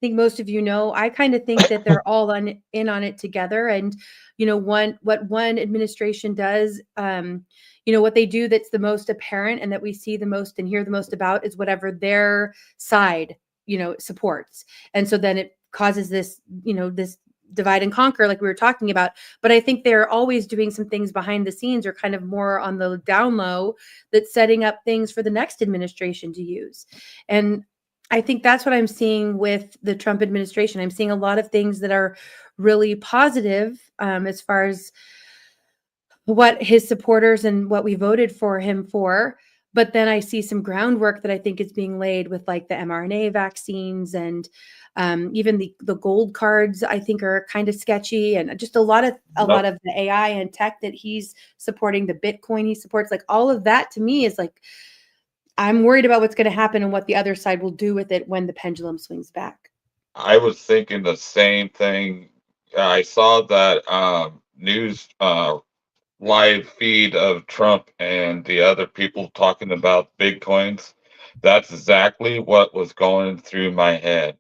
think most of I kind of think that they're all in on it together. And, what one administration does, what they do that's the most apparent and that we see the most and hear the most about is whatever their side, supports. And so then it causes this, this divide and conquer like we were talking about. But I think they're always doing some things behind the scenes or kind of more on the down low that's setting up things for the next administration to use. And I think that's what I'm seeing with the Trump administration. I'm seeing a lot of things that are really positive as far as what his supporters and what we voted for him for. But then I see some groundwork that I think is being laid with like the mRNA vaccines and even the gold cards, I think are kind of sketchy, and just a lot of the AI and tech that he's supporting, the Bitcoin he supports, like all of that to me is like, I'm worried about what's going to happen and what the other side will do with it when the pendulum swings back. I was thinking the same thing. I saw that news live feed of Trump and the other people talking about Bitcoins. That's exactly what was going through my head.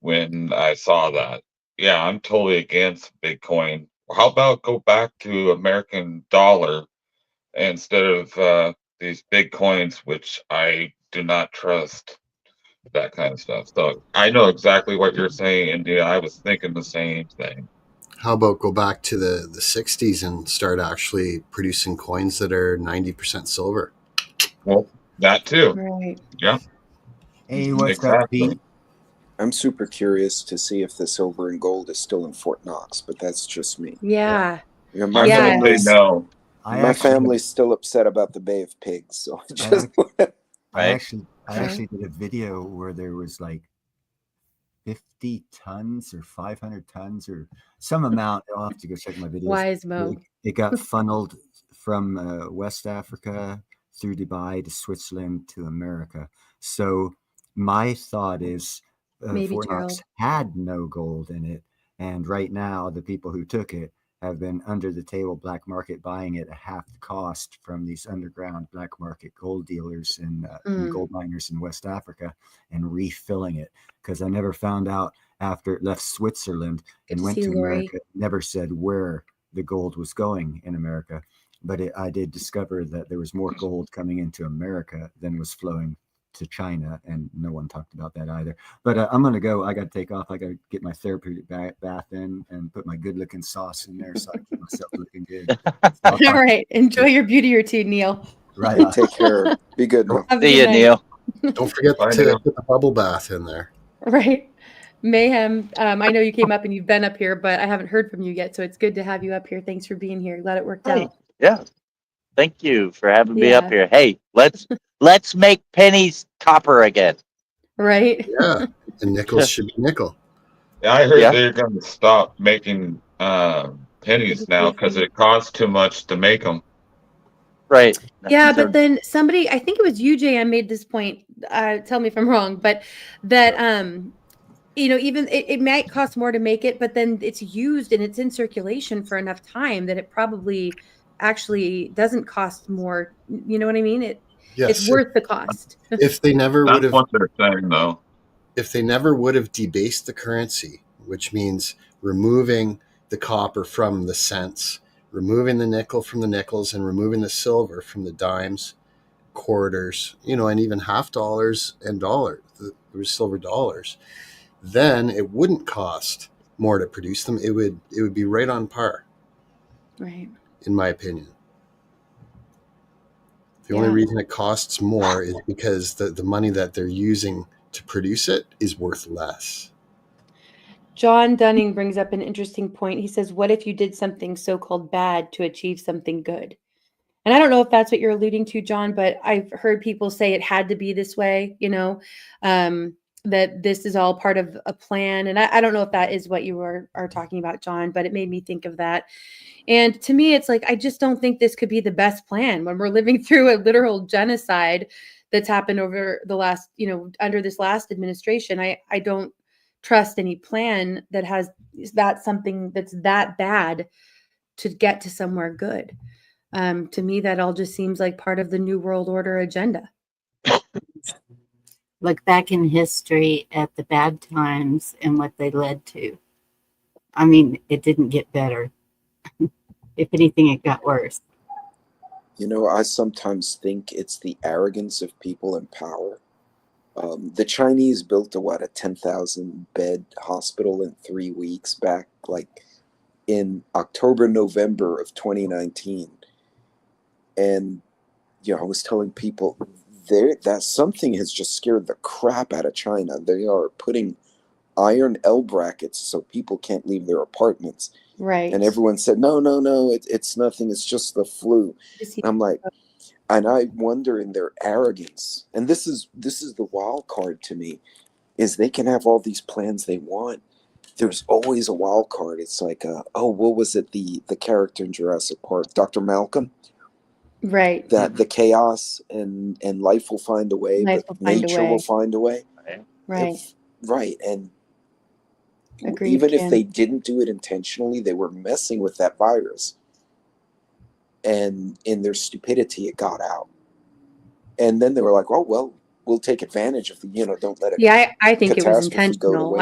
when I saw that. Yeah, I'm totally against Bitcoin. How about go back to American dollar instead of these big coins, which I do not trust, that kind of stuff. So I know exactly what you're saying, India. I was thinking the same thing. How about go back to the 60s and start actually producing coins that are 90% silver? Well, that too. Right. Yeah. Hey, what's up, Exactly. Pete? I'm super curious to see if the silver and gold is still in Fort Knox, but that's just me. Yeah. You know, I'm my gonna say no. my family's still upset about the Bay of Pigs, so I actually did a video where there was like 50 tons or 500 tons or some amount. I'll have to go check my videos. Wise Mo. It got funneled from West Africa through Dubai to Switzerland to America. So my thought is Fort Knox had no gold in it. And right now, the people who took it have been under the table black market buying it at half the cost from these underground black market gold dealers and gold miners in West Africa and refilling it. Because I never found out after it left Switzerland and went to America, never said where the gold was going in America. But I did discover that there was more gold coming into America than was flowing to China, and no one talked about that either. But I'm going to go. I got to take off. I got to get my therapeutic bath in and put my good-looking sauce in there so I keep myself looking good. All right. Enjoy your beauty routine, Neil. Right. Hey, take care. Be good, Neil. See you, Neil. Don't forget to put the bubble bath in there. Right. Mayhem. I know you came up and you've been up here, but I haven't heard from you yet. So it's good to have you up here. Thanks for being here. Glad it worked out. Yeah. Thank you for having me up here. Hey, let's make pennies copper again. Right. Yeah. And nickels should be nickel. Yeah, I heard they're going to stop making pennies now because it costs too much to make them. Right. Yeah, but then somebody, I think it was you, JM, made this point. Tell me if I'm wrong, but that even it might cost more to make it, but then it's used and it's in circulation for enough time that it probably actually doesn't cost more. You know what I mean? It's worth the cost. If they never would have, what they're saying, though. If they never would have debased the currency, which means removing the copper from the cents, removing the nickel from the nickels, and removing the silver from the dimes, quarters, and even half dollars and dollar, there was silver dollars, then it wouldn't cost more to produce them. It would be right on par. Right. In my opinion. The only reason it costs more is because the money that they're using to produce it is worth less. John Dunning brings up an interesting point. He says, what if you did something so-called bad to achieve something good? And I don't know if that's what you're alluding to, John, but I've heard people say it had to be this way, that this is all part of a plan. And I don't know if that is what you are talking about, John, but it made me think of that. And to me, it's like, I just don't think this could be the best plan when we're living through a literal genocide that's happened over the last, under this last administration. I don't trust any plan that has something that's that bad to get to somewhere good. To me, that all just seems like part of the New World Order agenda. Look back in history at the bad times and what they led to. I mean, it didn't get better. If anything, it got worse. I sometimes think it's the arrogance of people in power. The Chinese built a 10,000 bed hospital in 3 weeks back, in October, November of 2019. And, I was telling people that something has just scared the crap out of China. They are putting iron L brackets so people can't leave their apartments. Right. And everyone said, no, it's nothing. It's just the flu. And I'm like, and I wonder in their arrogance, and this is the wild card to me, is they can have all these plans they want. There's always a wild card. It's like, what was it? The character in Jurassic Park, Dr. Malcolm? Right. That the chaos and life will find a way, but nature will find a way. Right. Right. And agreed, even Jim. if they didn't do it intentionally, they were messing with that virus. And in their stupidity, it got out. And then they were like, oh, well, we'll take advantage of don't let it. Yeah, I think it was intentional.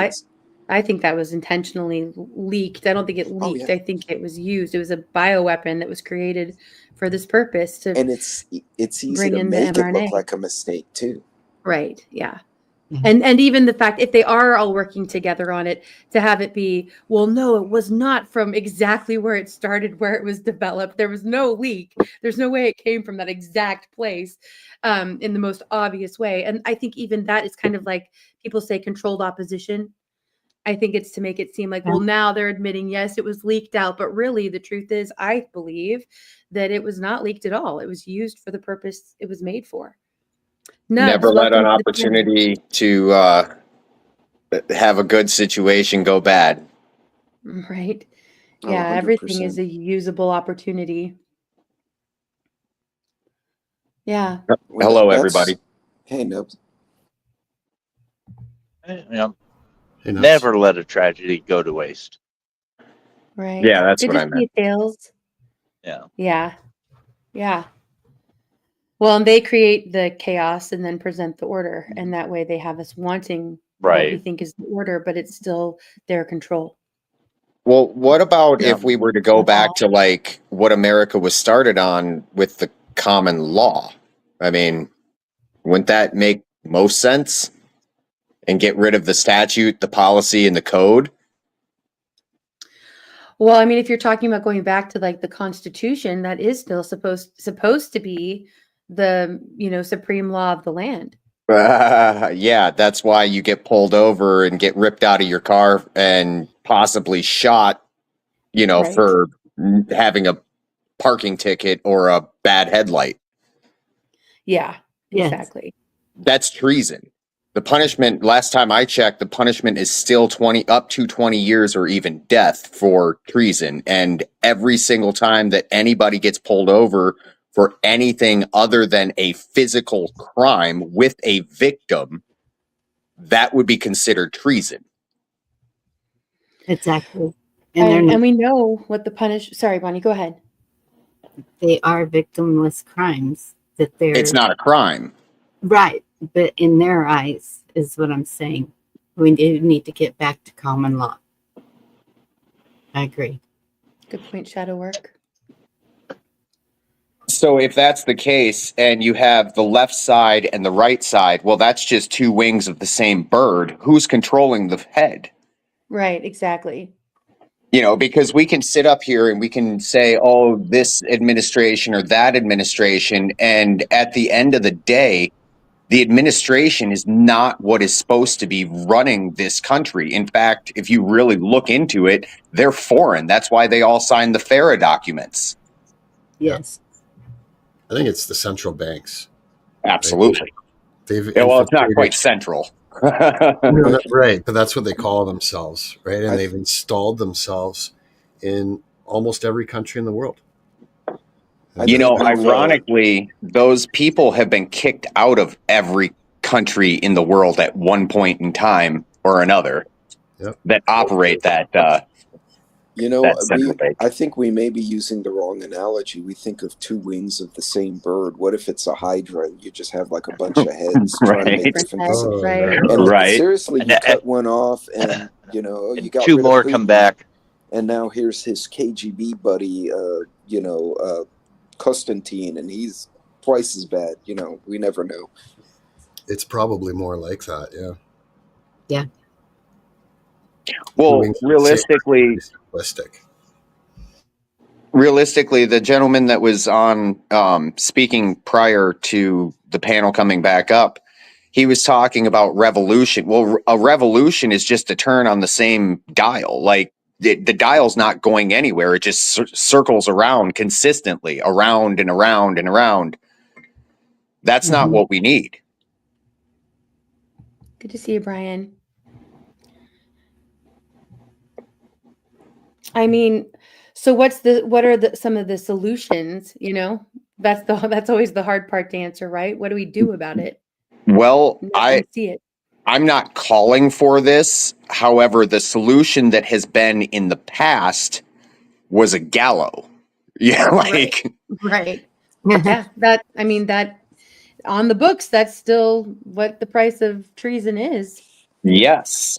I think that was intentionally leaked. I don't think it leaked. yeah. I think it was used. It was a bioweapon that was created for this purpose to And it's easy bring to in the make it look mRNA. like a mistake too. Right. Yeah. And even the fact, if they are all working together on it, to have it be, well, no, it was not from exactly where it started, where it was developed. There was no leak. There's no way it came from that exact place in the most obvious way. And I think even that is kind of like people say controlled opposition. I think it's to make it seem like, well, now they're admitting, yes, it was leaked out. But really, the truth is, I believe that it was not leaked at all. It was used for the purpose it was made for. Never let welcome an to the panel. opportunity to have a good situation go bad. Right. Oh, Yeah, everything 100%. is a usable opportunity. Yeah. Well, Hello, that's- everybody. Hey, Nubs. Never let a tragedy go to waste. Right. Yeah, that's Good what to I see meant. you, Tails. Yeah. Yeah. Yeah. Well, and they create the chaos and then present the order. And that way they have us wanting what we Right. think is the order, but it's still their control. Well, what about Yeah. if we were to go back to like what America was started on with the common law? I mean, wouldn't that make most sense? And get rid of the statute, the policy, and the code? Well, I mean, if you're talking about going back to like the Constitution, that is still supposed to be the, supreme law of the land. Yeah, that's why you get pulled over and get ripped out of your car and possibly shot, Right. for having a parking ticket or a bad headlight. Yeah, Yes. exactly. That's treason. The punishment, last time I checked, the punishment is still up to 20 years or even death for treason. And every single time that anybody gets pulled over for anything other than a physical crime with a victim, that would be considered treason. Exactly. And we know what the sorry, Bonnie, go ahead. They are victimless crimes that they're. It's not a crime. Right. But in their eyes is what I'm saying. We do need to get back to common law. I agree. Good point, Shadow Work. So if that's the case and you have the left side and the right side, well, that's just two wings of the same bird. Who's controlling the head? Right, exactly. Because we can sit up here and we can say, oh, this administration or that administration. And at the end of the day, the administration is not what is supposed to be running this country. In fact, if you really look into it, they're foreign. That's why they all signed the FARA documents. Yes. I think it's the central banks. Absolutely. Well, it's not quite central. Right, but that's what they call themselves, right? And they've installed themselves in almost every country in the world. Ironically, those people have been kicked out of every country in the world at one point in time or another that operate that. I think we may be using the wrong analogy. We think of two wings of the same bird. What if it's a hydra? You just have like a bunch of heads trying to make different decisions. And seriously, you cut one off, and you got two rid more of come back, and now here's his KGB buddy, Konstantin, and he's twice as bad. We never know. It's probably more like that. Yeah. Yeah. Well, realistically, the gentleman that was on speaking prior to the panel coming back up, he was talking about revolution. Well, a revolution is just a turn on the same dial. Like the dial's not going anywhere. It just circles around consistently, around and around and around. That's not what we need. Good to see you, Brian. I mean, so what are some of the solutions? That's always the hard part to answer, right? What do we do about it? Well, see it. I'm not calling for this. However, the solution that has been in the past was a gallows. Yeah, right. Yeah, that on the books, that's still what the price of treason is. Yes.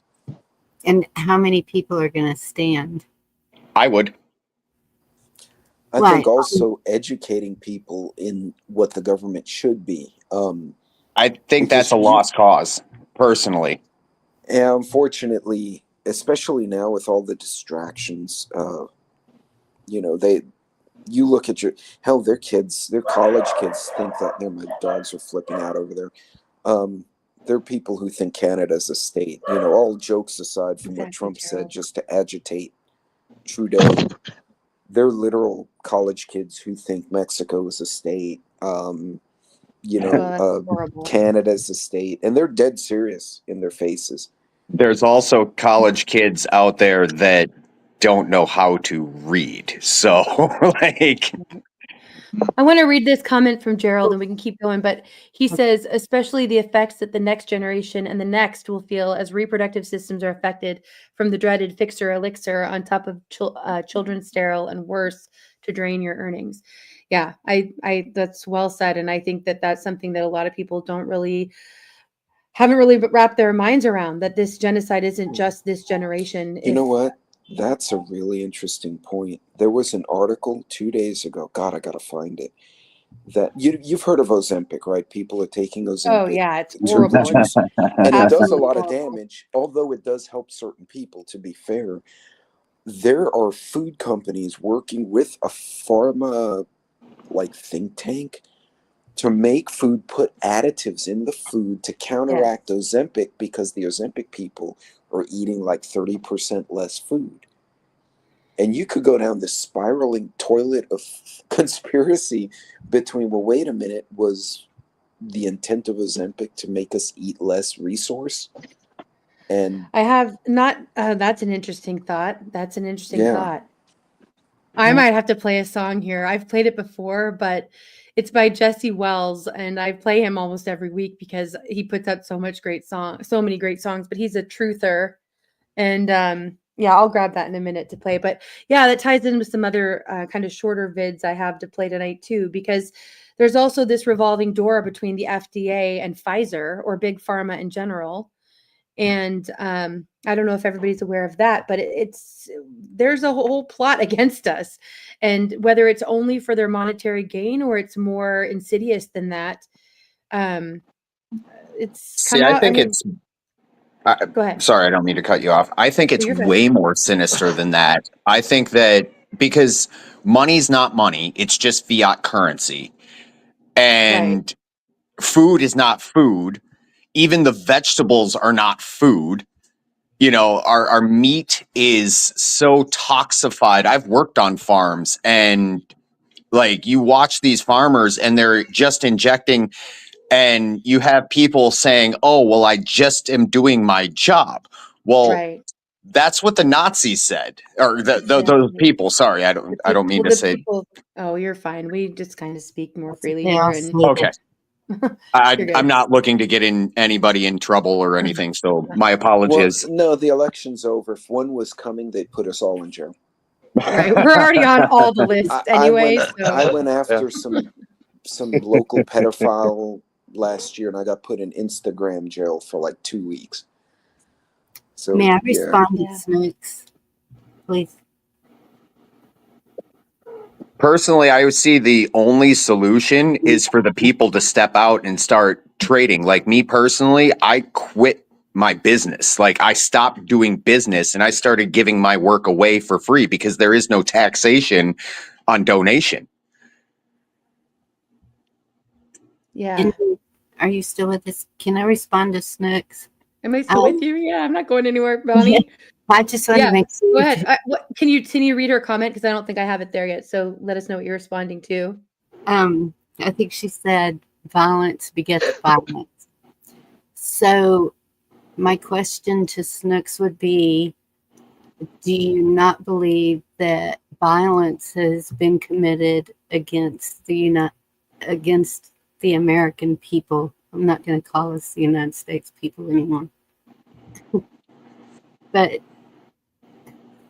And how many people are going to stand? I would. I think also educating people in what the government should be. I think that's a lost cause, personally. And unfortunately, especially now with all the distractions, you know, you look at their kids, their college kids think that my dogs are flipping out over there. There are people who think Canada's a state, you know, all jokes aside from what Trump said, just to agitate Trudeau. They're literal college kids who think Mexico is a state, you know, Canada's a state, and they're dead serious in their faces. There's also college kids out there that don't know how to read. So, like, I want to read this comment from Gerald and we can keep going, but he says, especially the effects that the next generation and the next will feel as reproductive systems are affected from the dreaded fixer elixir on top of children sterile and worse to drain your earnings. Yeah, I that's well said. And I think that that's something that a lot of people haven't really wrapped their minds around, that this genocide isn't just this generation. You know what? That's a really interesting point. There was an article 2 days ago. God, I gotta find it. That you've heard of Ozempic, right? People are taking Ozempic. Oh yeah, it's horrible. And it does a lot of damage, although it does help certain people, to be fair. There are food companies working with a pharma think tank to make food, put additives in the food to counteract Ozempic, because the Ozempic people are eating like 30% less food. And you could go down this spiraling toilet of conspiracy between, well, wait a minute, was the intent of Ozempic to make us eat less resource? And I have not, that's an interesting thought. That's an interesting thought. I might have to play a song here. I've played it before, but it's by Jesse Wells, and I play him almost every week because he puts out so many great songs, but he's a truther. And I'll grab that in a minute to play. But yeah, that ties in with some other kind of shorter vids I have to play tonight too, because there's also this revolving door between the FDA and Pfizer, or big pharma in general. And I don't know if everybody's aware of that, but there's a whole plot against us. And whether it's only for their monetary gain or it's more insidious than that, it's go ahead. Sorry, I don't mean to cut you off. I think it's way more sinister than that. I think that because money's not money, it's just fiat currency. And food is not food. Even the vegetables are not food. You know, our meat is so toxified. I've worked on farms, and like, you watch these farmers and they're just injecting, and you have people saying, oh, well, I just am doing my job. Well, that's what the Nazis said, or those people. Sorry, I don't mean to say. Oh, you're fine. We just kind of speak more freely here. Okay. I'm not looking to get anybody in trouble or anything, so my apologies. Well, no, the election's over. If one was coming, they'd put us all in jail. Right, we're already on all the lists anyway. I went after some local pedophile last year, and I got put in Instagram jail for like 2 weeks. So may I respond to Snooks, please? Personally, I would see the only solution is for the people to step out and start trading. Like me personally, I quit my business. Like, I stopped doing business and I started giving my work away for free because there is no taxation on donation. Yeah. And are you still with us? Can I respond to Snooks? Am I still with you? Yeah, I'm not going anywhere, Bonnie. Yeah. I just want to make sure. Go ahead. Can you read her comment? Because I don't think I have it there yet. So let us know what you're responding to. I think she said violence begets violence. So my question to Snooks would be, do you not believe that violence has been committed against the American people? I'm not going to call us the United States people anymore. But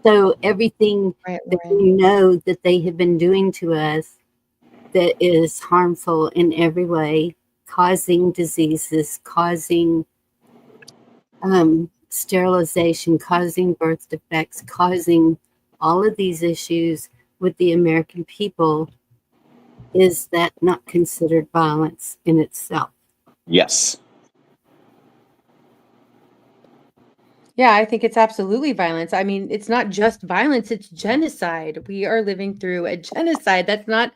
so everything that we know that they have been doing to us that is harmful in every way, causing diseases, causing sterilization, causing birth defects, causing all of these issues with the American people, is that not considered violence in itself? Yes. Yeah, I think it's absolutely violence. I mean, it's not just violence, it's genocide. We are living through a genocide. That's not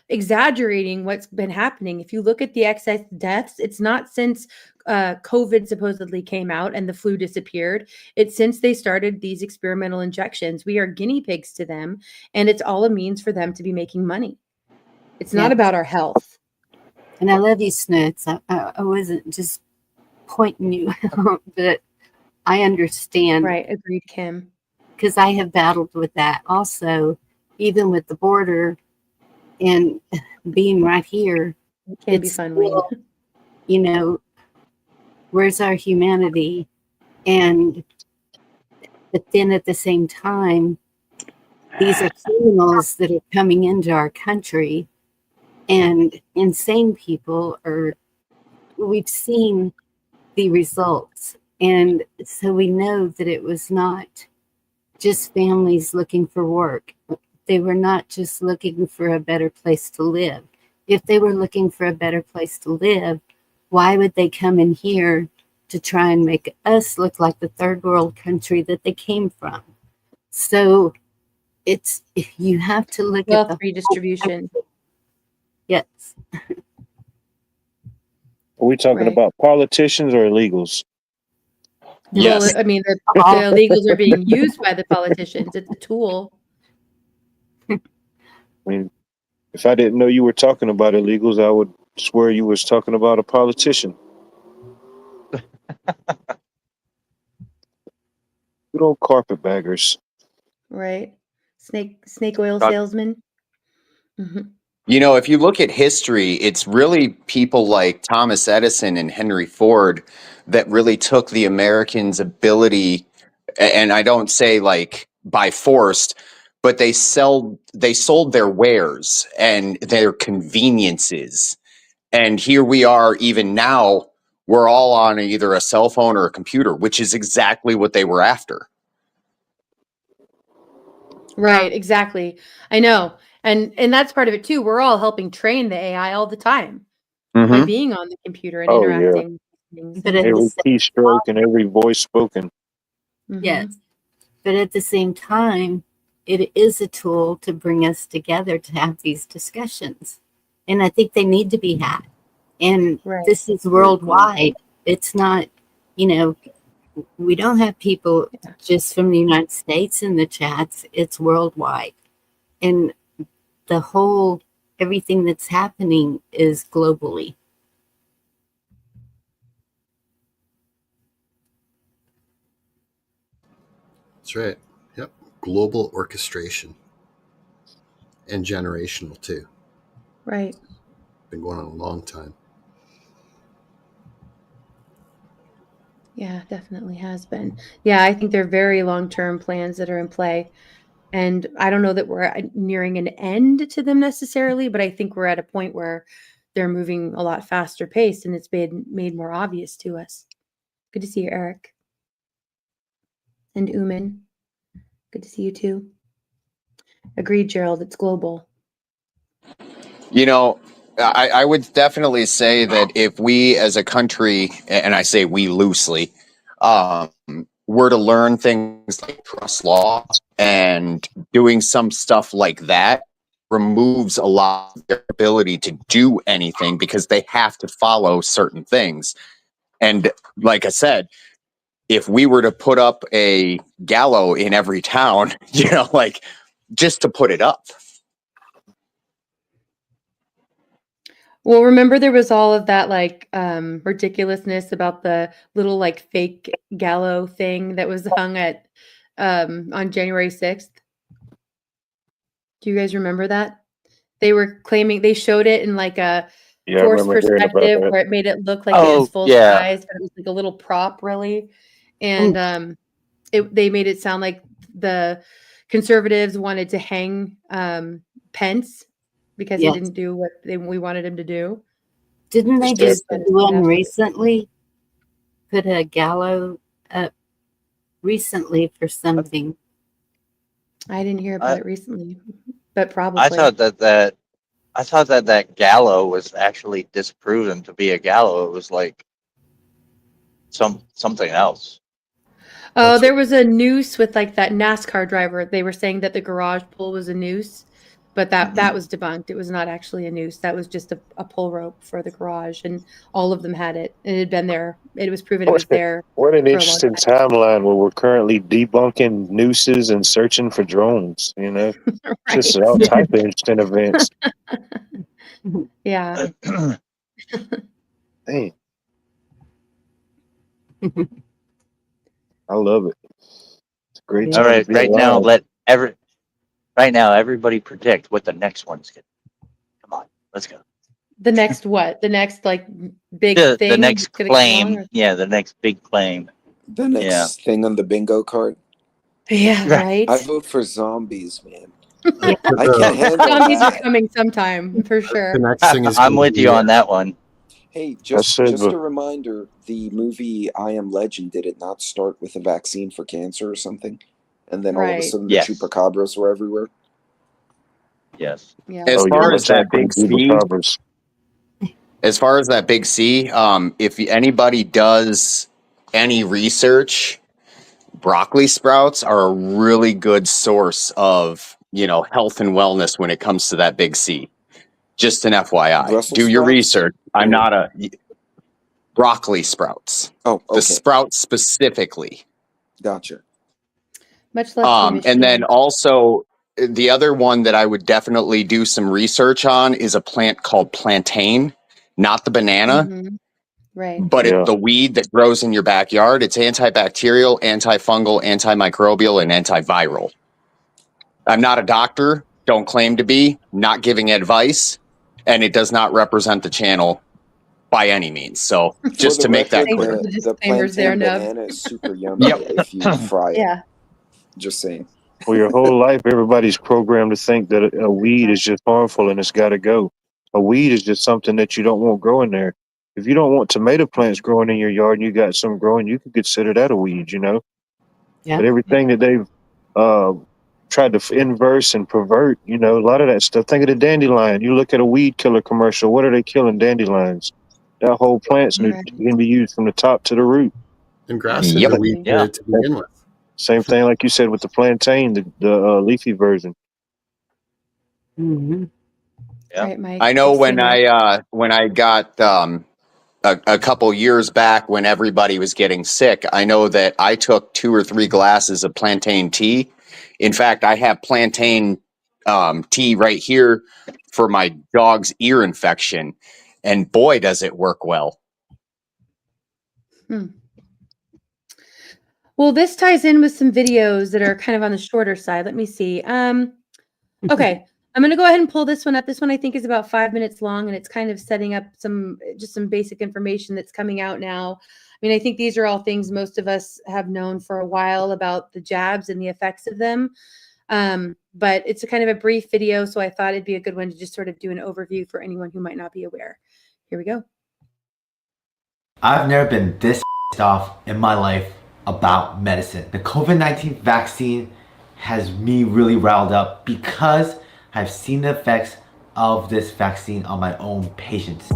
exaggerating what's been happening. If you look at the excess deaths, it's not since COVID supposedly came out and the flu disappeared. It's since they started these experimental injections. We are guinea pigs to them, and it's all a means for them to be making money. It's not about our health. And I love you, Snoots. I wasn't just pointing you out, but I understand. Right. Agreed, Kim. Because I have battled with that also, even with the border and being right here. It can be fun, Wayne. You know, where's our humanity? But then at the same time, these are criminals that are coming into our country, and insane people we've seen the results. And so we know that it was not just families looking for work. They were not just looking for a better place to live. If they were looking for a better place to live, why would they come in here to try and make us look like the third world country that they came from? So you have to look at the redistribution. Yes. Are we talking about politicians or illegals? Yes. Well, I mean, the illegals are being used by the politicians. It's a tool. I mean, if I didn't know you were talking about illegals, I would swear you was talking about a politician. Good old carpetbaggers. Right. Snake oil salesman. Mm-hmm. You know, if you look at history, it's really people like Thomas Edison and Henry Ford that really took the Americans' ability, and I don't say like by force, but they sold their wares and their conveniences. And here we are, even now, we're all on either a cell phone or a computer, which is exactly what they were after. Right, exactly. I know. And that's part of it too. We're all helping train the AI all the time by being on the computer and interacting with things. But every keystroke and every voice spoken. Mm-hmm. Yes. But at the same time, it is a tool to bring us together to have these discussions. And I think they need to be had. And this is worldwide. It's not, we don't have people just from the United States in the chats. It's worldwide. And everything that's happening is globally. That's right. Yep. Global orchestration. And generational too. Right. Been going on a long time. Yeah, definitely has been. Yeah, I think they're very long-term plans that are in play. And I don't know that we're nearing an end to them necessarily, but I think we're at a point where they're moving a lot faster paced and it's been made more obvious to us. Good to see you, Eric. And Uman. Good to see you too. Agreed, Gerald. It's global. You know, I would definitely say that if we as a country, and I say we loosely, were to learn things like trust law and doing some stuff like that, removes a lot of their ability to do anything because they have to follow certain things. And like I said, if we were to put up a gallows in every town, like just to put it up. Well, remember there was all of that ridiculousness about the little fake gallows thing that was hung at on January 6th. Do you guys remember that? They were claiming they showed it in a forced perspective where it made it look like it was full size, but it was like a little prop really. And they made it sound like the conservatives wanted to hang Pence because he didn't do what we wanted him to do. Didn't they just do one recently? Put a gallows up recently for something. I didn't hear about it recently, but probably. I thought that gallows was actually disproven to be a gallows. It was like something else. Oh, there was a noose with like that NASCAR driver. They were saying that the garage pull was a noose, but that was debunked. It was not actually a noose. That was just a pull rope for the garage, and all of them had it. It had been there. It was proven it was there. What an for a long interesting timeline where we're currently debunking nooses and searching for drones. You know, just all type of interesting events. Yeah. Dang. I love it. It's a great time All right, to be right alive. now, everybody predict what the next one's gonna be. Come on, let's go. The next what? The next like big thing? The next gonna come claim. along, or- Yeah, the next big claim. The next thing on the bingo card. Yeah, right. I vote for zombies, man. I can't handle Zombies that. are coming sometime for sure. The next thing is I'm with you on that one. Hey, just a reminder, the movie I Am Legend, did it not start with a vaccine for cancer or something? And then all of a Right. sudden the chupacabras were everywhere? Yes. Yeah. As far as that big C, chupacabras. as far as that big C, if anybody does any research, broccoli sprouts are a really good source of, health and wellness when it comes to that big C. Just an FYI. Brussels Do your sprouts? research. I'm not a broccoli sprouts. Oh, okay. The sprouts specifically. Gotcha. Much love to and then also the other one that I would definitely do some research on is a plant called plantain, not the banana, Right. but it's the weed that grows in your backyard. It's antibacterial, antifungal, antimicrobial, and antiviral. I'm not a doctor, don't claim to be, not giving advice, and it does not represent the channel by any means. So just to make that clear. The plantain banana is super yummy if you fry it. Yeah. Just saying. Well, your whole life, everybody's programmed to think that a weed is just harmful and it's got to go. A weed is just something that you don't want growing there. If you don't want tomato plants growing in your yard and you got some growing, you could consider that a weed, Yeah. But everything that they've tried to inverse and pervert, a lot of that stuff. Think of the dandelion. You look at a weed killer commercial. What are they killing? Dandelions. That whole plant's can be used from the top to the root. And grass is a weed to begin with. Same thing, like you said, with the plantain, the leafy version. Mm-hmm. Right, Mike. I know when I got a couple years back when everybody was getting sick, I know that I took 2 or 3 glasses of plantain tea. In fact, I have plantain tea right here for my dog's ear infection, and boy, does it work well. Well, this ties in with some videos that are kind of on the shorter side. Let me see. Okay, I'm going to go ahead and pull this one up. This one I think is about 5 minutes long, and it's kind of setting up some basic information that's coming out now. I mean, I think these are all things most of us have known for a while about the jabs and the effects of them. But it's a kind of a brief video, so I thought it'd be a good one to just sort of do an overview for anyone who might not be aware. Here we go. I've never been this off in my life about medicine. The COVID-19 vaccine has me really riled up because I've seen the effects of this vaccine on my own patients.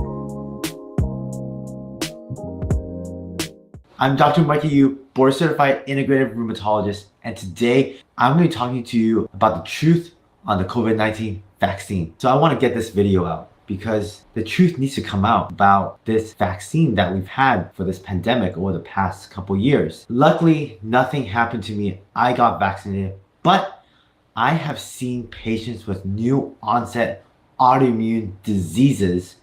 I'm Dr. Mikey Yu, board certified integrative rheumatologist, and today I'm going to be talking to you about the truth on the COVID-19 vaccine. So I want to get this video out because the truth needs to come out about this vaccine that we've had for this pandemic over the past couple years. Luckily, nothing happened to me. I got vaccinated, but I have seen patients with new onset autoimmune diseases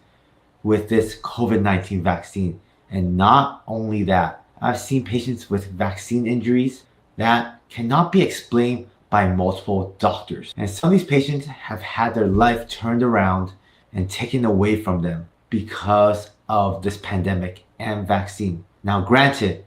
with this COVID-19 vaccine. And not only that, I've seen patients with vaccine injuries that cannot be explained by multiple doctors. And some of these patients have had their life turned around and taken away from them because of this pandemic and vaccine. Now, granted,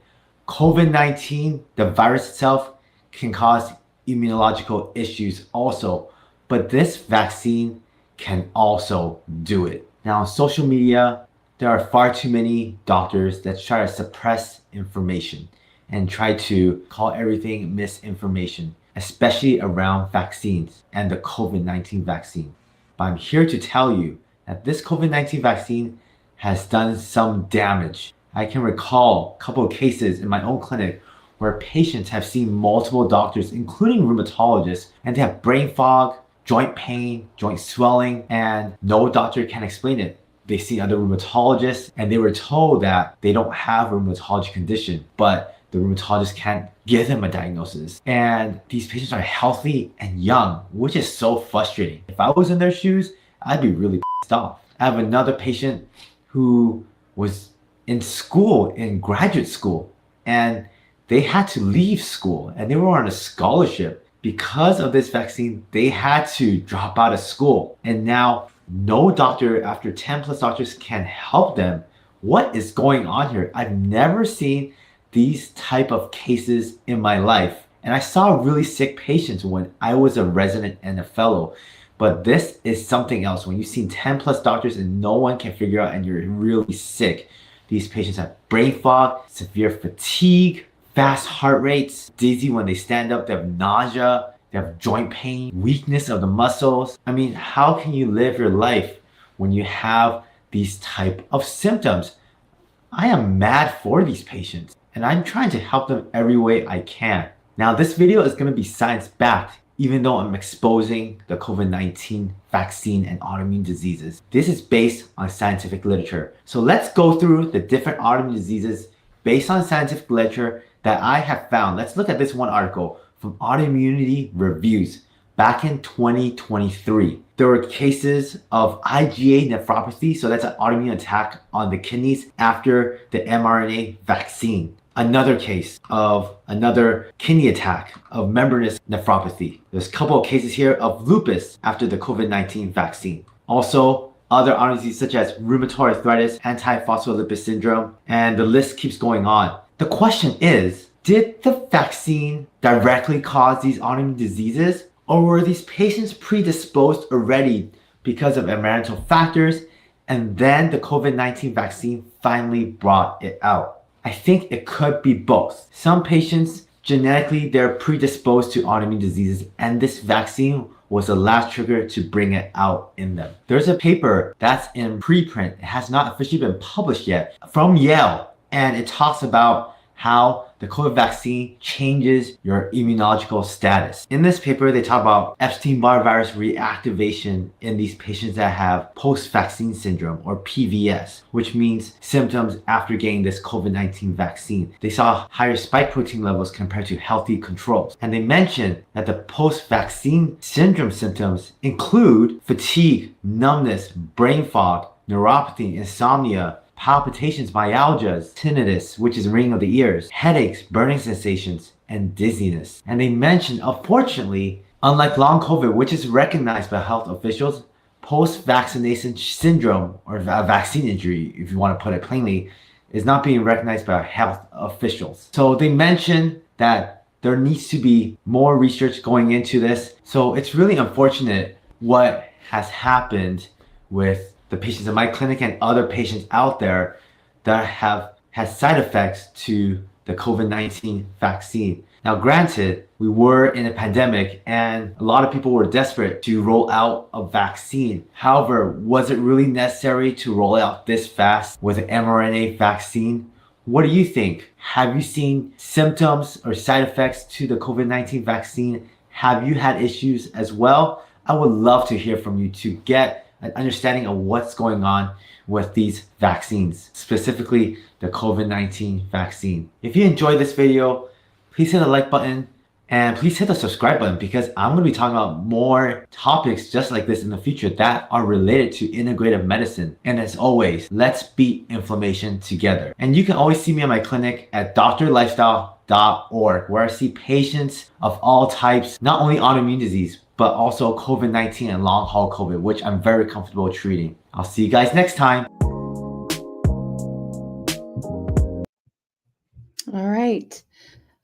COVID-19, the virus itself, can cause immunological issues also, but this vaccine can also do it. Now, on social media, there are far too many doctors that try to suppress information. and try to call everything misinformation, especially around vaccines and the COVID-19 vaccine. But I'm here to tell you that this COVID-19 vaccine has done some damage. I can recall a couple of cases in my own clinic where patients have seen multiple doctors, including rheumatologists, and they have brain fog, joint pain, joint swelling, and no doctor can explain it. They see other rheumatologists and they were told that they don't have a rheumatology condition, but the rheumatologist can't give them a diagnosis. And these patients are healthy and young, which is so frustrating. If I was in their shoes, I'd be really pissed off. I have another patient who was in school, in graduate school, and they had to leave school and they were on a scholarship. Because of this vaccine, they had to drop out of school. And now no doctor after 10 plus doctors can help them. What is going on here? I've never seen these type of cases in my life. And I saw really sick patients when I was a resident and a fellow. But this is something else. When you've seen 10 plus doctors and no one can figure out and you're really sick, these patients have brain fog, severe fatigue, fast heart rates, dizzy when they stand up, they have nausea, they have joint pain, weakness of the muscles. I mean, how can you live your life when you have these type of symptoms? I am mad for these patients and I'm trying to help them every way I can. Now, this video is going to be science-backed, even though I'm exposing the COVID-19 vaccine and autoimmune diseases. This is based on scientific literature. So let's go through the different autoimmune diseases based on scientific literature that I have found. Let's look at this one article from Autoimmunity Reviews back in 2023. There were cases of IgA nephropathy, so that's an autoimmune attack on the kidneys after the mRNA vaccine. Another case of another kidney attack of membranous nephropathy. There's a couple of cases here of lupus after the COVID-19 vaccine. Also, other autoimmune diseases such as rheumatoid arthritis, antiphospholipid syndrome, and the list keeps going on. The question is, did the vaccine directly cause these autoimmune diseases, or were these patients predisposed already because of environmental factors, and then the COVID-19 vaccine finally brought it out? I think it could be both. Some patients, genetically, they're predisposed to autoimmune diseases, and this vaccine was the last trigger to bring it out in them. There's a paper that's in preprint, it has not officially been published yet, from Yale, and it talks about how the COVID vaccine changes your immunological status. In this paper, they talk about Epstein-Barr virus reactivation in these patients that have post-vaccine syndrome, or PVS, which means symptoms after getting this COVID-19 vaccine. They saw higher spike protein levels compared to healthy controls. And they mentioned that the post-vaccine syndrome symptoms include fatigue, numbness, brain fog, neuropathy, insomnia, palpitations, myalgias, tinnitus, which is ringing of the ears, headaches, burning sensations, and dizziness. And they mentioned, unfortunately, unlike long COVID, which is recognized by health officials, post-vaccination syndrome, or vaccine injury, if you want to put it plainly, is not being recognized by health officials. So they mentioned that there needs to be more research going into this. So it's really unfortunate what has happened with the patients in my clinic and other patients out there that have had side effects to the COVID-19 vaccine. Now, granted, we were in a pandemic and a lot of people were desperate to roll out a vaccine. However, was it really necessary to roll out this fast with an mRNA vaccine? What do you think? Have you seen symptoms or side effects to the COVID-19 vaccine? Have you had issues as well? I would love to hear from you to get an understanding of what's going on with these vaccines, specifically the COVID-19 vaccine. If you enjoyed this video, please hit the like button and please hit the subscribe button, because I'm going to be talking about more topics just like this in the future that are related to integrative medicine. And as always, let's beat inflammation together. And you can always see me at my clinic at drlifestyle.org, where I see patients of all types, not only autoimmune disease, but also COVID-19 and long haul COVID, which I'm very comfortable treating. I'll see you guys next time. All right.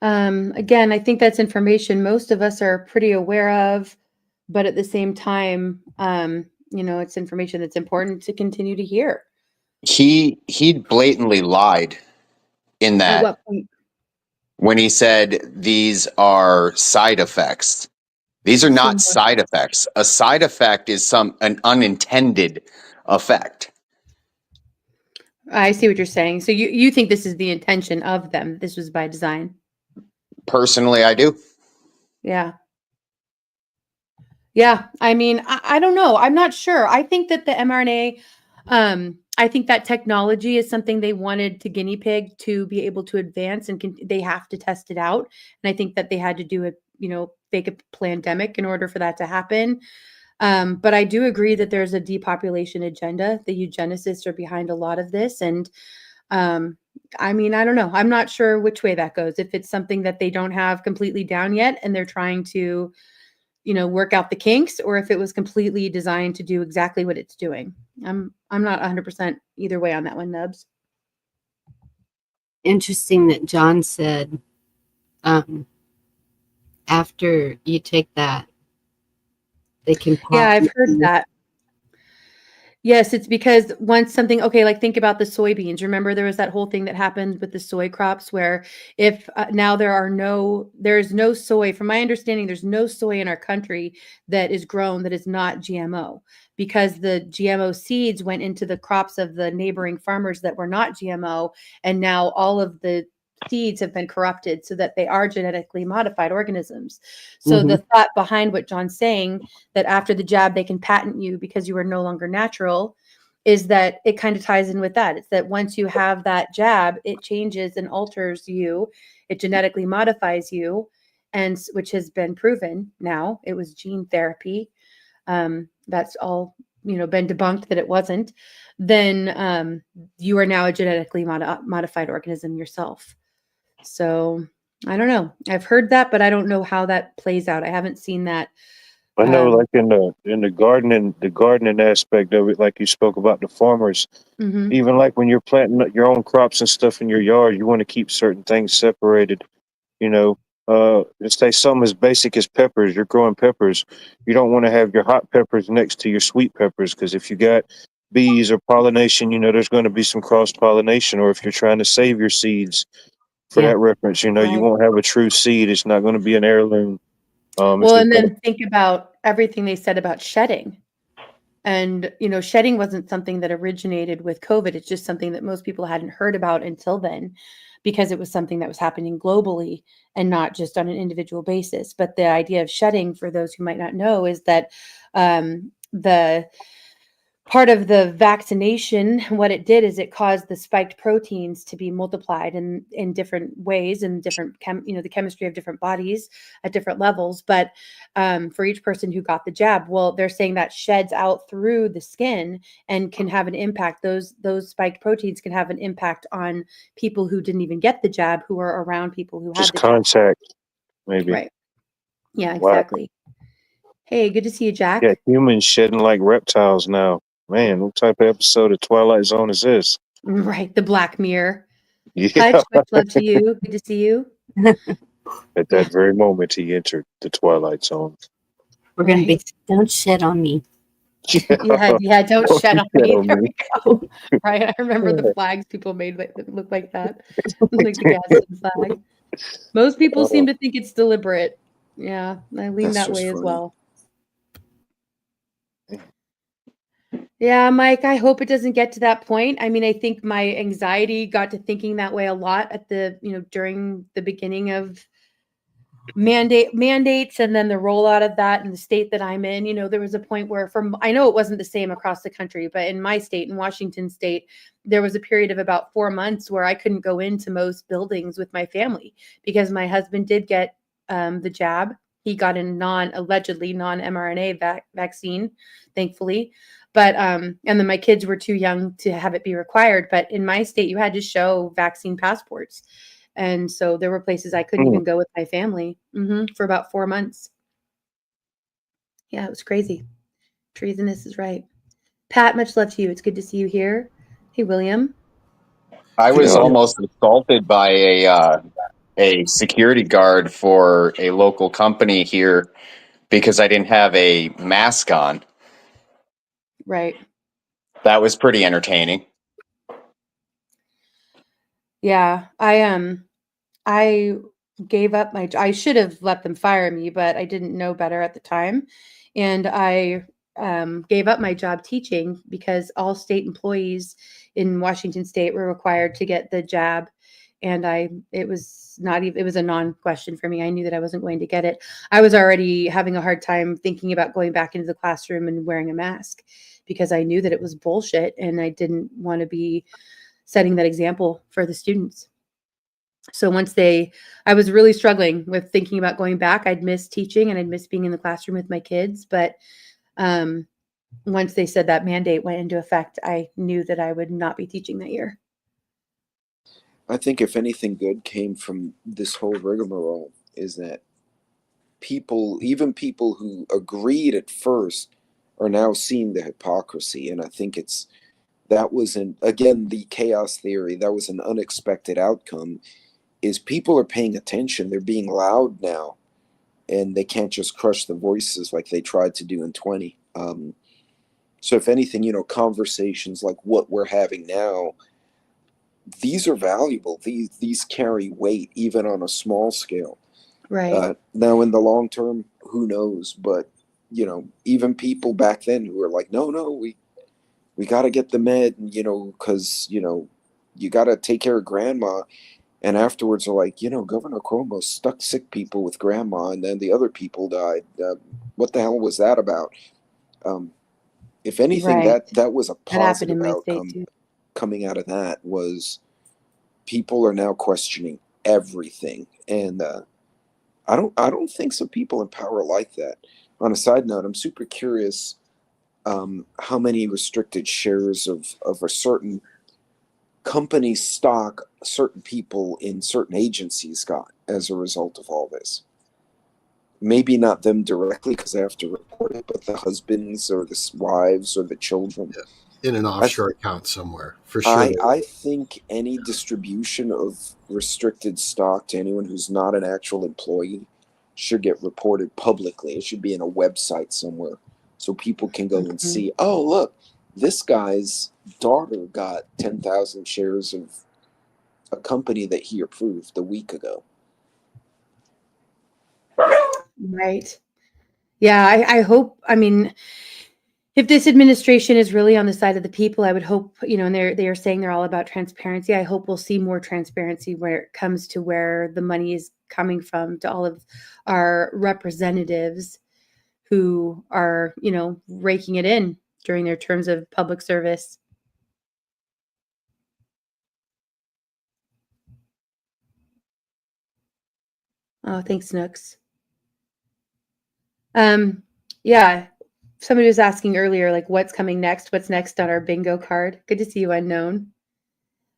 Again, I think that's information most of us are pretty aware of, but at the same time, it's information that's important to continue to hear. He blatantly lied in that. At what point? when he said these are side effects. These are not side effects. A side effect is an unintended effect. I see what you're saying. So you think this is the intention of them? This was by design? Personally, I do. Yeah. Yeah. I mean, I don't know. I'm not sure. I think that the mRNA, I think that technology is something they wanted to guinea pig to be able to advance, and they have to test it out. And I think that they had to do fake a pandemic in order for that to happen. But I do agree that there's a depopulation agenda. The eugenicists are behind a lot of this. And I mean, I don't know. I'm not sure which way that goes. If it's something that they don't have completely down yet and they're trying to, work out the kinks, or if it was completely designed to do exactly what it's doing. I'm not 100% either way on that one, Nubs. Interesting that John said, after you take that, they can. Yeah, I've heard that. Yes, it's because once something, okay, like think about the soybeans. Remember there was that whole thing that happened with the soy crops where if now there's no soy, from my understanding, there's no soy in our country that is grown that is not GMO, because the GMO seeds went into the crops of the neighboring farmers that were not GMO. And now all of the seeds have been corrupted so that they are genetically modified organisms. So the thought behind what John's saying, that after the jab they can patent you because you are no longer natural, is that it kind of ties in with that. It's that once you have that jab, it changes and alters you, it genetically modifies you, and which has been proven now. It was gene therapy. That's all been debunked that it wasn't. Then you are now a genetically modified organism yourself. So I don't know. I've heard that, but I don't know how that plays out. I haven't seen that. I know, like in the gardening aspect of it, like you spoke about the farmers, even like when you're planting your own crops and stuff in your yard, you want to keep certain things separated. Let's say something as basic as peppers. You're growing peppers. You don't want to have your hot peppers next to your sweet peppers, because if you got bees or pollination, there's going to be some cross pollination. Or if you're trying to save your seeds, for that reference, you won't have a true seed. It's not going to be an heirloom. Well, and then think about everything they said about shedding. And, shedding wasn't something that originated with COVID. It's just something that most people hadn't heard about until then, because it was something that was happening globally and not just on an individual basis. But the idea of shedding, for those who might not know, is that the part of the vaccination, what it did is it caused the spiked proteins to be multiplied in different ways, and different the chemistry of different bodies at different levels. But for each person who got the jab, well, they're saying that sheds out through the skin and can have an impact. Those spiked proteins can have an impact on people who didn't even get the jab, who are around people who just had the contact, maybe. Right. Yeah, Wow. exactly. Hey, good to see you, Jack. Yeah, humans shedding like reptiles now. Man, what type of episode of Twilight Zone is this? Right, the Black Mirror. Yeah. Hutch, much love to you. Good to see you. At that very moment, he entered the Twilight Zone. We're going to be, don't shed on me. Yeah, don't shed on me. On There me. we go. Right, I remember the flags people made that look like that, like the Gadsden flag. Most people seem to think it's deliberate. Yeah, I lean that way as well. Yeah, Mike, I hope it doesn't get to that point. I mean, I think my anxiety got to thinking that way a lot at during the beginning of mandates, and then the rollout of that in the state that I'm in. There was a point where, I know it wasn't the same across the country, but in my state, in Washington state, there was a period of about 4 months where I couldn't go into most buildings with my family because my husband did get the jab. He got a allegedly non-mRNA vaccine, thankfully. But and then my kids were too young to have it be required. But in my state, you had to show vaccine passports. And so there were places I couldn't even go with my family for about 4 months. Yeah, it was crazy. Treasonous is right. Pat, much love to you. It's good to see you here. Hey, William. I was almost assaulted by a security guard for a local company here because I didn't have a mask on. Right. That was pretty entertaining. Yeah, I gave up I should have let them fire me, but I didn't know better at the time. And I gave up my job teaching because all state employees in Washington state were required to get the jab. And it was a non-question for me. I knew that I wasn't going to get it. I was already having a hard time thinking about going back into the classroom and wearing a mask because I knew that it was bullshit and I didn't want to be setting that example for the students. So I was really struggling with thinking about going back. I'd miss teaching and I'd miss being in the classroom with my kids. But once they said that mandate went into effect, I knew that I would not be teaching that year. I think if anything good came from this whole rigmarole is that even people who agreed at first are now seeing the hypocrisy. And I think again, the chaos theory, that was an unexpected outcome, is people are paying attention. They're being loud now, and they can't just crush the voices like they tried to do in 20. So if anything, conversations like what we're having now, these are valuable. These carry weight even on a small scale. Right. Now in the long term, who knows? But even people back then who were like, no, we got to get the med, because you got to take care of grandma. And afterwards are like, Governor Cuomo stuck sick people with grandma, and then the other people died. What the hell was that about? If anything, Right. that was a That happened in positive my state outcome too. coming out of that. Was people are now questioning everything, and I don't think some people in power like that. On a side note, I'm super curious how many restricted shares of a certain company stock certain people in certain agencies got as a result of all this. Maybe not them directly because they have to report it, but the husbands or the wives or the children. In an offshore account somewhere, for sure. I think any distribution of restricted stock to anyone who's not an actual employee should get reported publicly. It should be in a website somewhere so people can go and see, oh, look, this guy's daughter got 10,000 shares of a company that he approved a week ago. Right. Yeah, I hope, if this administration is really on the side of the people, I would hope, and they are saying they're all about transparency. I hope we'll see more transparency where it comes to where the money is coming from to all of our representatives who are, raking it in during their terms of public service. Oh, thanks, Nooks. Yeah. Somebody was asking earlier, like, what's coming next? What's next on our bingo card? Good to see you, Unknown.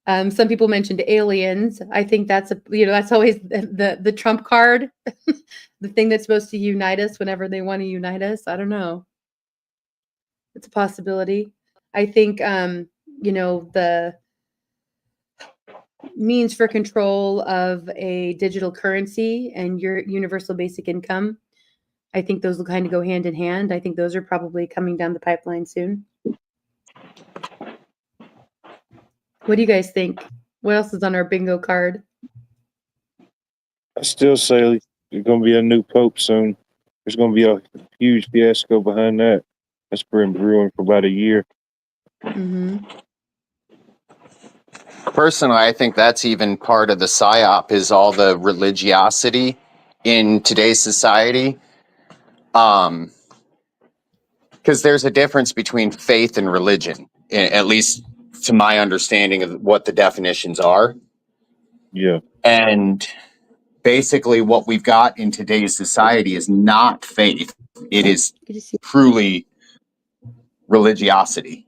Some people mentioned aliens. I think that's that's always the trump card, the thing that's supposed to unite us whenever they want to unite us. I don't know. It's a possibility. I think the means for control of a digital currency and your universal basic income, I think those will kind of go hand in hand. I think those are probably coming down the pipeline soon. What do you guys think? What else is on our bingo card? I still say there's going to be a new pope soon. There's going to be a huge fiasco behind that. That's been brewing for about a year. Mm-hmm. Personally, I think that's even part of the psyop is all the religiosity in today's society. Because there's a difference between faith and religion, at least to my understanding of what the definitions are. Yeah. And basically what we've got in today's society is not faith. It is truly religiosity.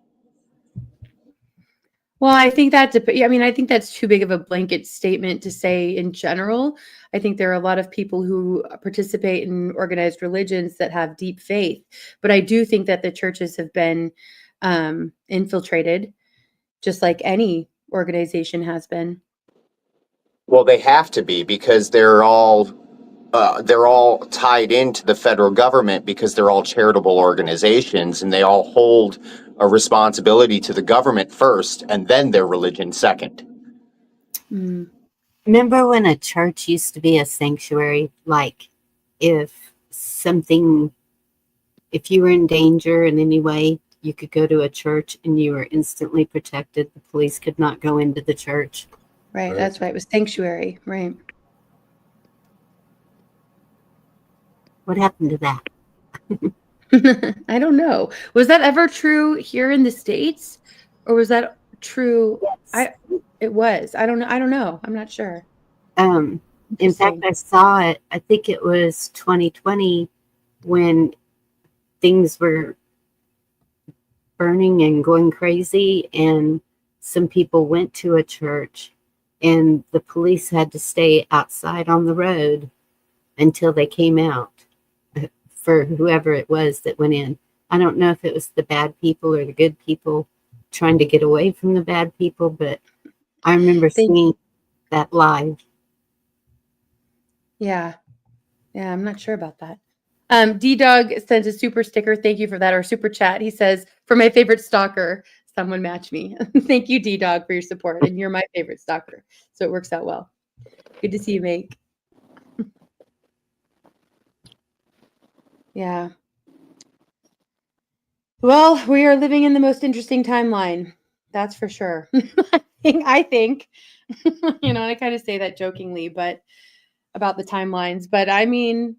Well, I think I think that's too big of a blanket statement to say in general. I think there are a lot of people who participate in organized religions that have deep faith, but I do think that the churches have been infiltrated, just like any organization has been. Well, they have to be because they're all tied into the federal government because they're all charitable organizations and they all hold a responsibility to the government first and then their religion second. Mm. Remember when a church used to be a sanctuary? Like if you were in danger in any way, you could go to a church and you were instantly protected. The police could not go into the church. Right. That's right. It was sanctuary. Right. What happened to that? I don't know. Was that ever true here in the States, or was that true? Yes. It was. I don't know. I don't know. I'm not sure. In fact, I saw it. I think it was 2020 when things were burning and going crazy, and some people went to a church, and the police had to stay outside on the road until they came out for whoever it was that went in. I don't know if it was the bad people or the good people trying to get away from the bad people, but I remember seeing that live. Yeah. Yeah, I'm not sure about that. D-Dog sends a super sticker. Thank you for that. Or super chat. He says, for my favorite stalker, someone match me. Thank you, D-Dog, for your support. And you're my favorite stalker. So it works out well. Good to see you, Make. Yeah. Well, we are living in the most interesting timeline. That's for sure. I think, I kind of say that jokingly, but about the timelines, but I mean,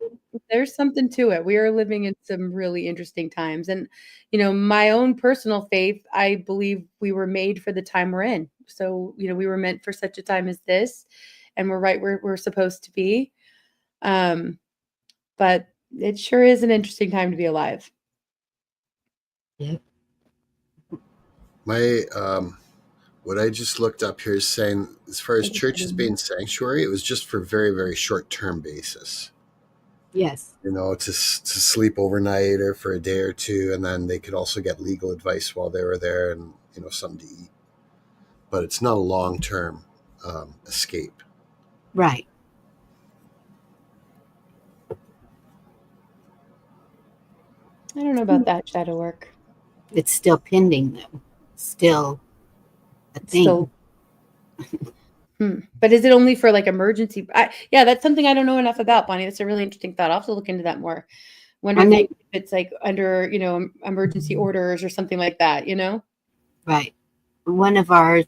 there's something to it. We are living in some really interesting times. And, my own personal faith, I believe we were made for the time we're in. So, we were meant for such a time as this, and we're right where we're supposed to be. But it sure is an interesting time to be alive. Yeah. My what I just looked up here is saying, as far as churches being sanctuary, it was just for very, very short-term basis. Yes. To sleep overnight or for a day or two, and then they could also get legal advice while they were there, and something to eat. But it's not a long-term escape. Right. I don't know about that shadow work. It's still pending, though. Still a thing. But is it only for like emergency? Yeah, that's something I don't know enough about, Bonnie. That's a really interesting thought. I'll have to look into that more. Wonder if it's like under, emergency orders or something like that, Right. One of our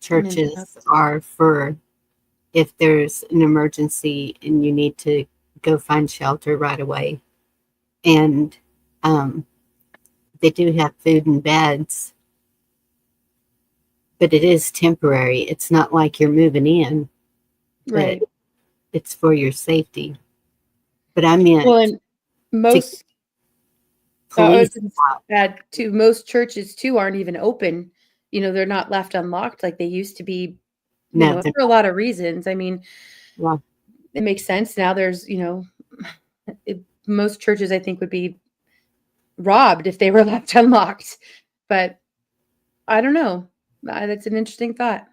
churches are for if there's an emergency and you need to go find shelter right away. And they do have food and beds, but it is temporary. It's not like you're moving in, right? But it's for your safety. But I meant and most most churches too aren't even open. They're not left unlocked like they used to be. For a lot of reasons. I mean, it makes sense now. There's, most churches I think would be robbed if they were left unlocked, but I don't know. That's an interesting thought.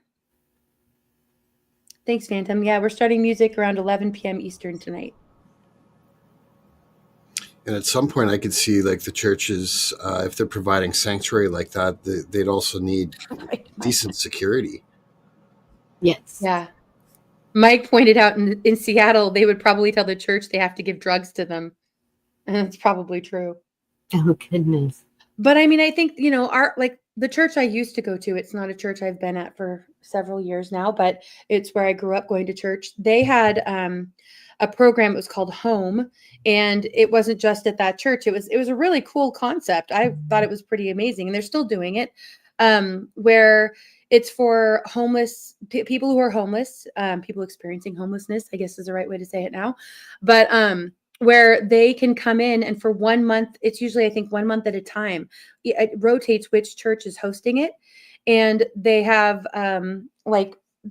Thanks, Phantom. Yeah, we're starting music around 11 p.m. Eastern tonight. And at some point I could see like the churches, if they're providing sanctuary like that, they'd also need decent security. Yes. Yeah. Mike pointed out in Seattle, they would probably tell the church they have to give drugs to them. And it's probably true. Oh, goodness. But I mean, I think, the church I used to go to, it's not a church I've been at for several years now, but it's where I grew up going to church. They had a program. It was called Home, and it wasn't just at that church. It was a really cool concept. I thought it was pretty amazing, and they're still doing it, where it's for homeless people who are homeless, people experiencing homelessness, I guess is the right way to say it now. But where they can come in, and for 1 month, it's usually, I think, 1 month at a time. It rotates which church is hosting it. And they have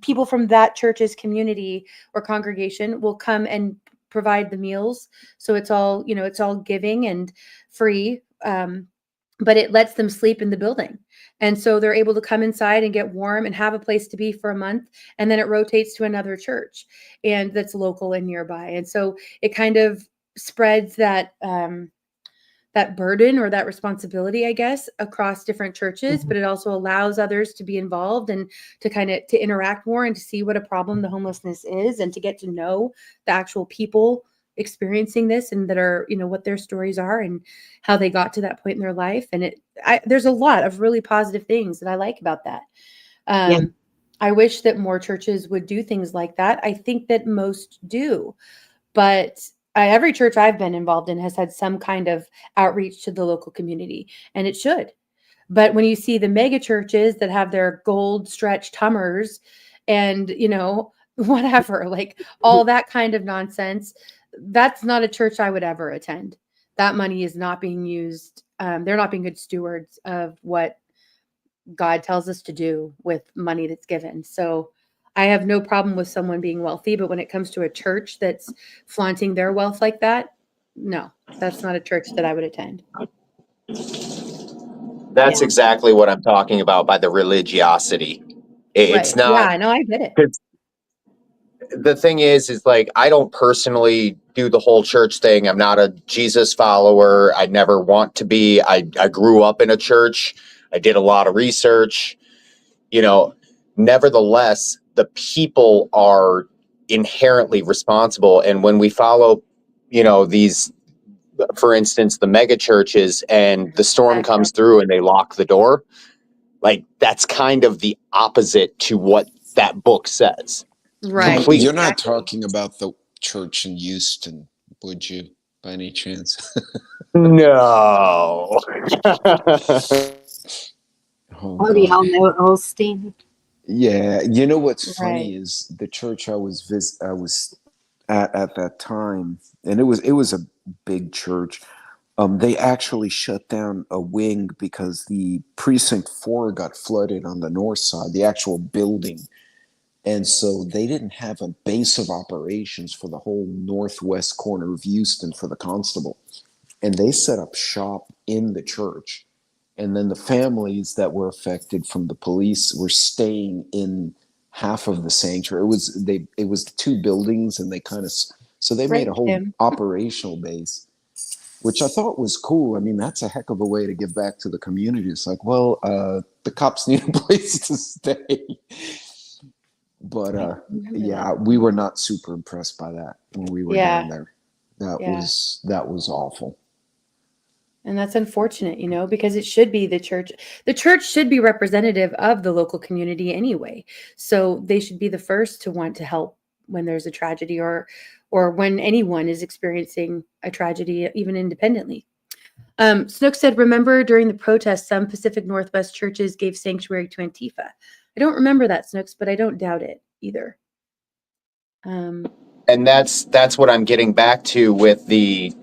people from that church's community or congregation will come and provide the meals. So it's all, it's all giving and free. But it lets them sleep in the building. And so they're able to come inside and get warm and have a place to be for a month. And then it rotates to another church and that's local and nearby. And so it kind of spreads that that burden or that responsibility, I guess, across different churches, but it also allows others to be involved and to kind of to interact more and to see what a problem the homelessness is and to get to know the actual people experiencing this and that are, you know, what their stories are and how they got to that point in their life. And there's a lot of really positive things that I like about that. I wish that more churches would do things like that. I think that most do, but every church I've been involved in has had some kind of outreach to the local community, and it should. But when you see the mega churches that have their gold stretched Hummers and, you know, whatever, like all that kind of nonsense, that's not a church I would ever attend. That money is not being used. They're not being good stewards of what God tells us to do with money that's given. So I have no problem with someone being wealthy, but when it comes to a church that's flaunting their wealth like that, no, that's not a church that I would attend. That's exactly what I'm talking about by the religiosity. It's Right. not. Yeah, no, I get it. The thing is like, I don't personally do the whole church thing. I'm not a Jesus follower. I never want to be. I grew up in a church. I did a lot of research, you know. Nevertheless, the people are inherently responsible. And when we follow, you know, these, for instance, the mega churches, and the storm comes through and they lock the door, like that's kind of the opposite to what that book says. Right. Completely. You're not talking about the church in Houston, would you, by any chance? No. Oh, do y'all know Osteen? Yeah, you know what's Right. funny is the church I was at that time, and it was a big church. They actually shut down a wing because the precinct 4 got flooded on the north side, the actual building. And so they didn't have a base of operations for the whole northwest corner of Houston for the constable. And they set up shop in the church. And then the families that were affected from the police were staying in half of the sanctuary. It was 2 buildings, and they kind of, so they made a whole operational base, which I thought was cool. I mean, that's a heck of a way to give back to the community. It's like, well, the cops need a place to stay. But yeah, we were not super impressed by that when we were down there. That was awful. And that's unfortunate, you know, because it should be the church. The church should be representative of the local community anyway. So they should be the first to want to help when there's a tragedy or when anyone is experiencing a tragedy, even independently. Snook said, remember during the protests, some Pacific Northwest churches gave sanctuary to Antifa. I don't remember that, Snooks, but I don't doubt it either. And that's what I'm getting back to with the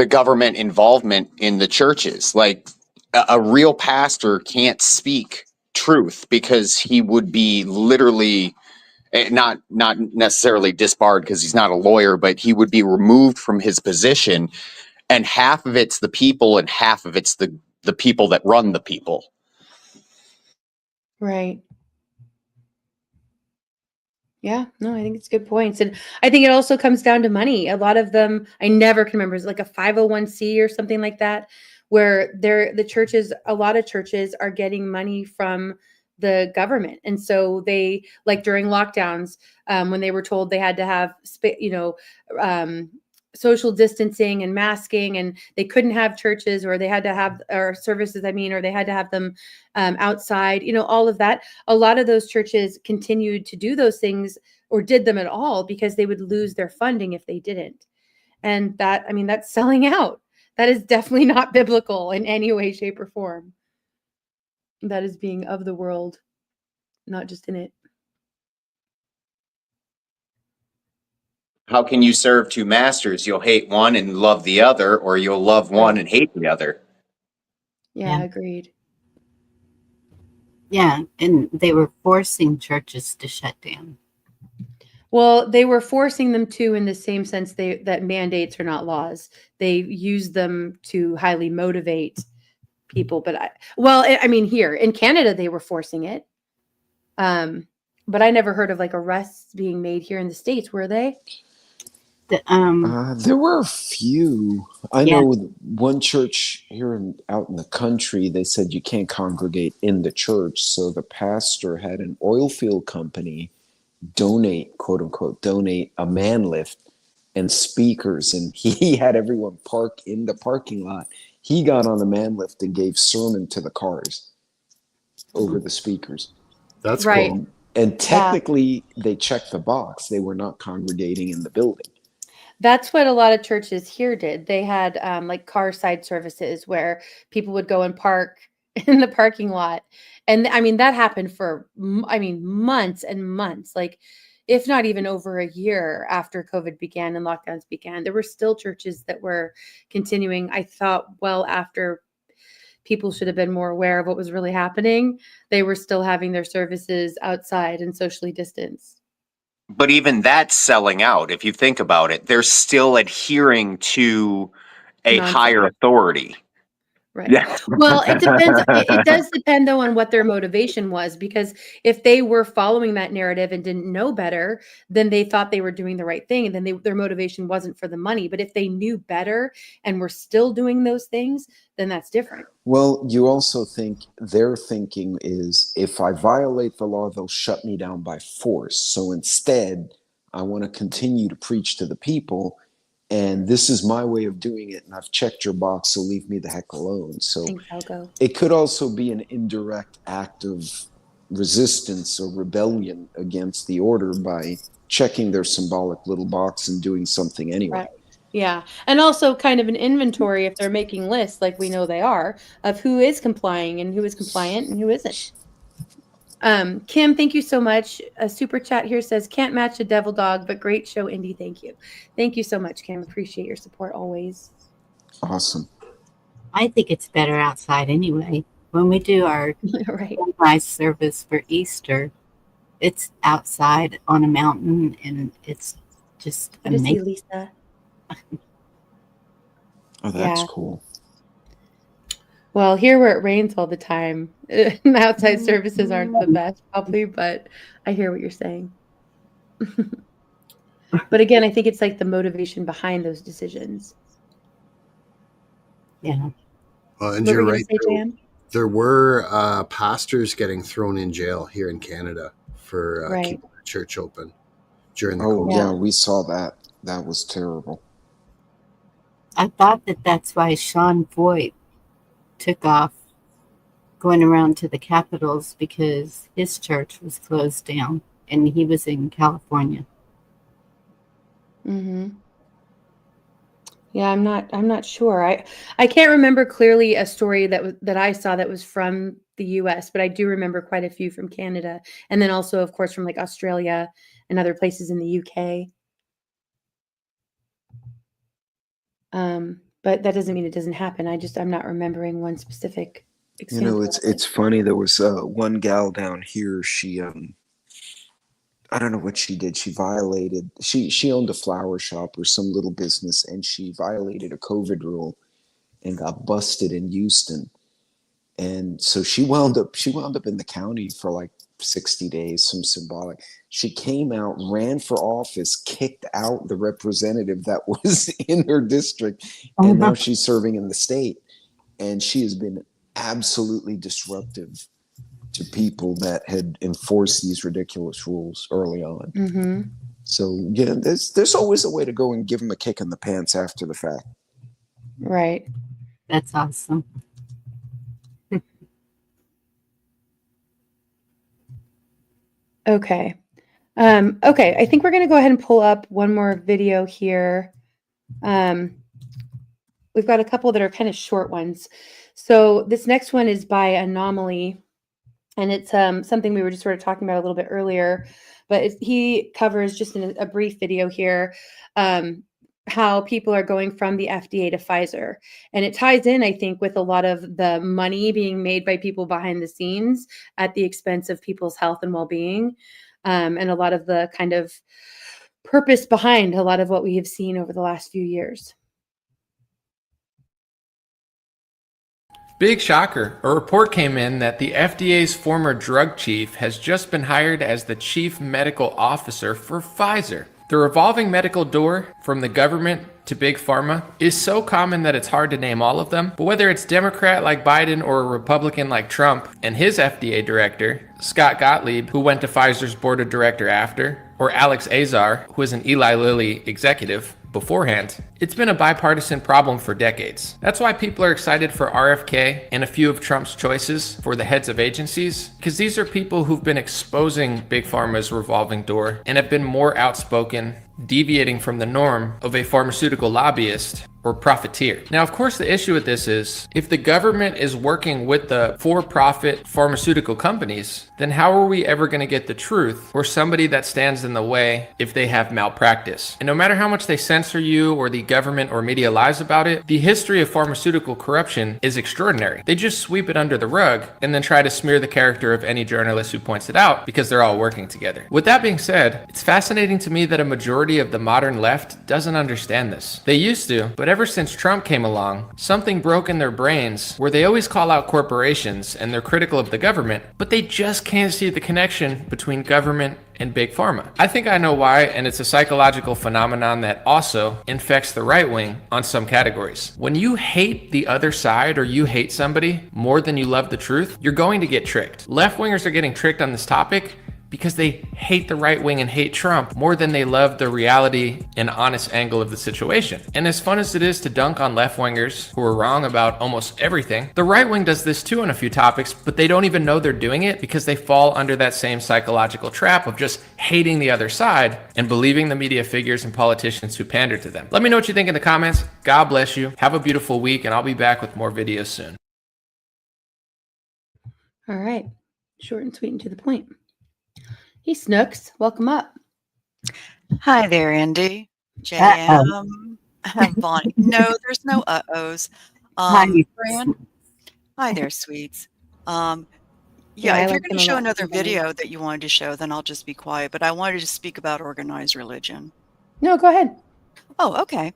government involvement in the churches. Like a real pastor can't speak truth because he would be literally not necessarily disbarred because he's not a lawyer, but he would be removed from his position. And half of it's the people and half of it's the people that run the people. Right. Yeah, no, I think it's good points. And I think it also comes down to money. A lot of them, I never can remember, it's like a 501c or something like that, where a lot of churches are getting money from the government. And so they, like during lockdowns, when they were told they had to have, social distancing and masking, and they couldn't have churches, or they had to have, or services, or they had to have them outside, all of that. A lot of those churches continued to do those things or did them at all because they would lose their funding if they didn't. And that's selling out. That is definitely not biblical in any way, shape, or form. That is being of the world, not just in it. How can you serve 2 masters? You'll hate one and love the other, or you'll love one and hate the other. Yeah, agreed. Yeah, and they were forcing churches to shut down. Well, they were forcing them to, in the same sense that mandates are not laws. They use them to highly motivate people. But here in Canada, they were forcing it. But I never heard of like arrests being made here in the States, were they? There were a few. I Yeah. know one church here out in the country, they said you can't congregate in the church. So the pastor had an oil field company donate, quote unquote, donate a man lift and speakers. And he had everyone park in the parking lot. He got on the man lift and gave sermon to the cars over the speakers. That's Right. cool. And technically, they checked the box. They were not congregating in the building. That's what a lot of churches here did. They had like car side services where people would go and park in the parking lot. And I mean, that happened for, months and months, like if not even over a year after COVID began and lockdowns began. There were still churches that were continuing, I thought, well, after people should have been more aware of what was really happening. They were still having their services outside and socially distanced. But even that's selling out. If you think about it, they're still adhering to a higher authority. Right. Yeah. Well, it depends. It does depend, though, on what their motivation was, because if they were following that narrative and didn't know better, then they thought they were doing the right thing. And then their motivation wasn't for the money. But if they knew better and were still doing those things, then that's different. Well, you also think their thinking is if I violate the law, they'll shut me down by force. So instead, I want to continue to preach to the people. And this is my way of doing it. And I've checked your box, so leave me the heck alone. So it could also be an indirect act of resistance or rebellion against the order by checking their symbolic little box and doing something anyway. Right. Yeah. And also kind of an inventory, if they're making lists, like we know they are, of who is complying and who is compliant and who isn't. Kim, thank you so much. A super chat here says, can't match a devil dog, but great show, Indy. Thank you. Thank you so much, Kim. Appreciate your support always. Awesome. I think it's better outside anyway. When we do our sunrise service for Easter, it's outside on a mountain, and it's just Good to see amazing. Lisa. Oh, that's cool. Well, here where it rains all the time, outside services aren't the best, probably, but I hear what you're saying. But again, I think it's like the motivation behind those decisions. Yeah. And you're right. There were pastors getting thrown in jail here in Canada for keeping the church open during the COVID. Yeah, we saw that. That was terrible. I thought that's why Sean Voigt took off going around to the capitals, because his church was closed down and he was in California. Mm-hmm. Yeah, I'm not sure. I can't remember clearly a story that I saw that was from the US, but I do remember quite a few from Canada, and then also, of course, from like Australia and other places in the UK. But that doesn't mean it doesn't happen. I'm not remembering one specific example. You know, it's funny. There was one gal down here. She I don't know what she did. She violated. She owned a flower shop or some little business, and she violated a COVID rule and got busted in Houston. And so she wound up in the county for like 60 days, some symbolic. She came out, ran for office, kicked out the representative that was in her district, and now she's serving in the state. And she has been absolutely disruptive to people that had enforced these ridiculous rules early on. Mm-hmm. So yeah, there's always a way to go and give them a kick in the pants after the fact. Right. That's awesome. Okay. Okay. I think we're going to go ahead and pull up one more video here. We've got a couple that are kind of short ones. So this next one is by Anomaly, and it's something we were just sort of talking about a little bit earlier, but he covers just in a brief video here how people are going from the FDA to Pfizer. And it ties in, I think, with a lot of the money being made by people behind the scenes at the expense of people's health and well-being, and a lot of the kind of purpose behind a lot of what we have seen over the last few years. Big shocker. A report came in that the FDA's former drug chief has just been hired as the chief medical officer for Pfizer. The revolving medical door from the government to big pharma is so common that it's hard to name all of them. But whether it's Democrat like Biden or a Republican like Trump and his FDA director, Scott Gottlieb, who went to Pfizer's board of director after, or Alex Azar, who was an Eli Lilly executive beforehand, it's been a bipartisan problem for decades. That's why people are excited for RFK and a few of Trump's choices for the heads of agencies, because these are people who've been exposing Big Pharma's revolving door and have been more outspoken, deviating from the norm of a pharmaceutical lobbyist or profiteer. Now, of course, the issue with this is if the government is working with the for-profit pharmaceutical companies, then how are we ever going to get the truth or somebody that stands in the way if they have malpractice? And no matter how much they censor you or the government or media lies about it, the history of pharmaceutical corruption is extraordinary. They just sweep it under the rug and then try to smear the character of any journalist who points it out because they're all working together. With that being said, it's fascinating to me that a majority of the modern left doesn't understand this. They used to, but ever since Trump came along, something broke in their brains where they always call out corporations and they're critical of the government, but they just can't see the connection between government and big pharma. I think I know why, and it's a psychological phenomenon that also infects the right wing on some categories. When you hate the other side or you hate somebody more than you love the truth, you're going to get tricked. Left wingers are getting tricked on this topic because they hate the right wing and hate Trump more than they love the reality and honest angle of the situation. And as fun as it is to dunk on left wingers who are wrong about almost everything, the right wing does this too on a few topics, but they don't even know they're doing it because they fall under that same psychological trap of just hating the other side and believing the media figures and politicians who pander to them. Let me know what you think in the comments. God bless you. Have a beautiful week, and I'll be back with more videos soon. All right. Short and sweet and to the point. Hey, Snooks, welcome up. Hi there, Indy. JM. Bonnie. No, there's no uh-ohs. Fran. Hi there, sweets. Yeah, if you're going to show another video that you wanted to show, then I'll just be quiet. But I wanted to speak about organized religion. No, go ahead. Oh, okay.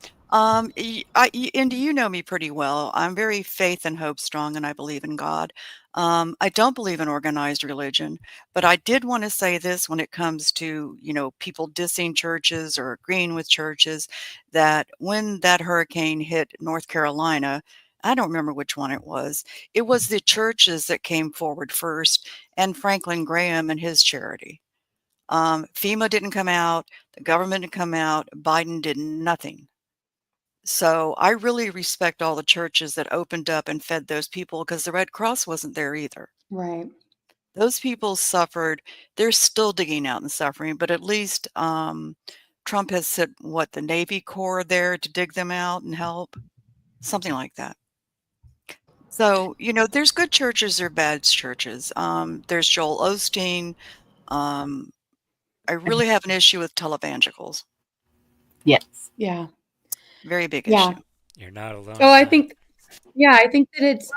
Indy, you know me pretty well. I'm very faith and hope strong, and I believe in God. I don't believe in organized religion, but I did want to say this when it comes to, people dissing churches or agreeing with churches, that when that hurricane hit North Carolina, I don't remember which one it was the churches that came forward first, and Franklin Graham and his charity. FEMA didn't come out, the government didn't come out, Biden did nothing. So I really respect all the churches that opened up and fed those people, because the Red Cross wasn't there either. Right. Those people suffered. They're still digging out and suffering, but at least Trump has sent the Navy Corps there to dig them out and help, something like that. So, there's good churches or bad churches. There's Joel Osteen. I really have an issue with televangelicals. Yes. Yeah. Very big issue. You're not alone. Oh, I think that it's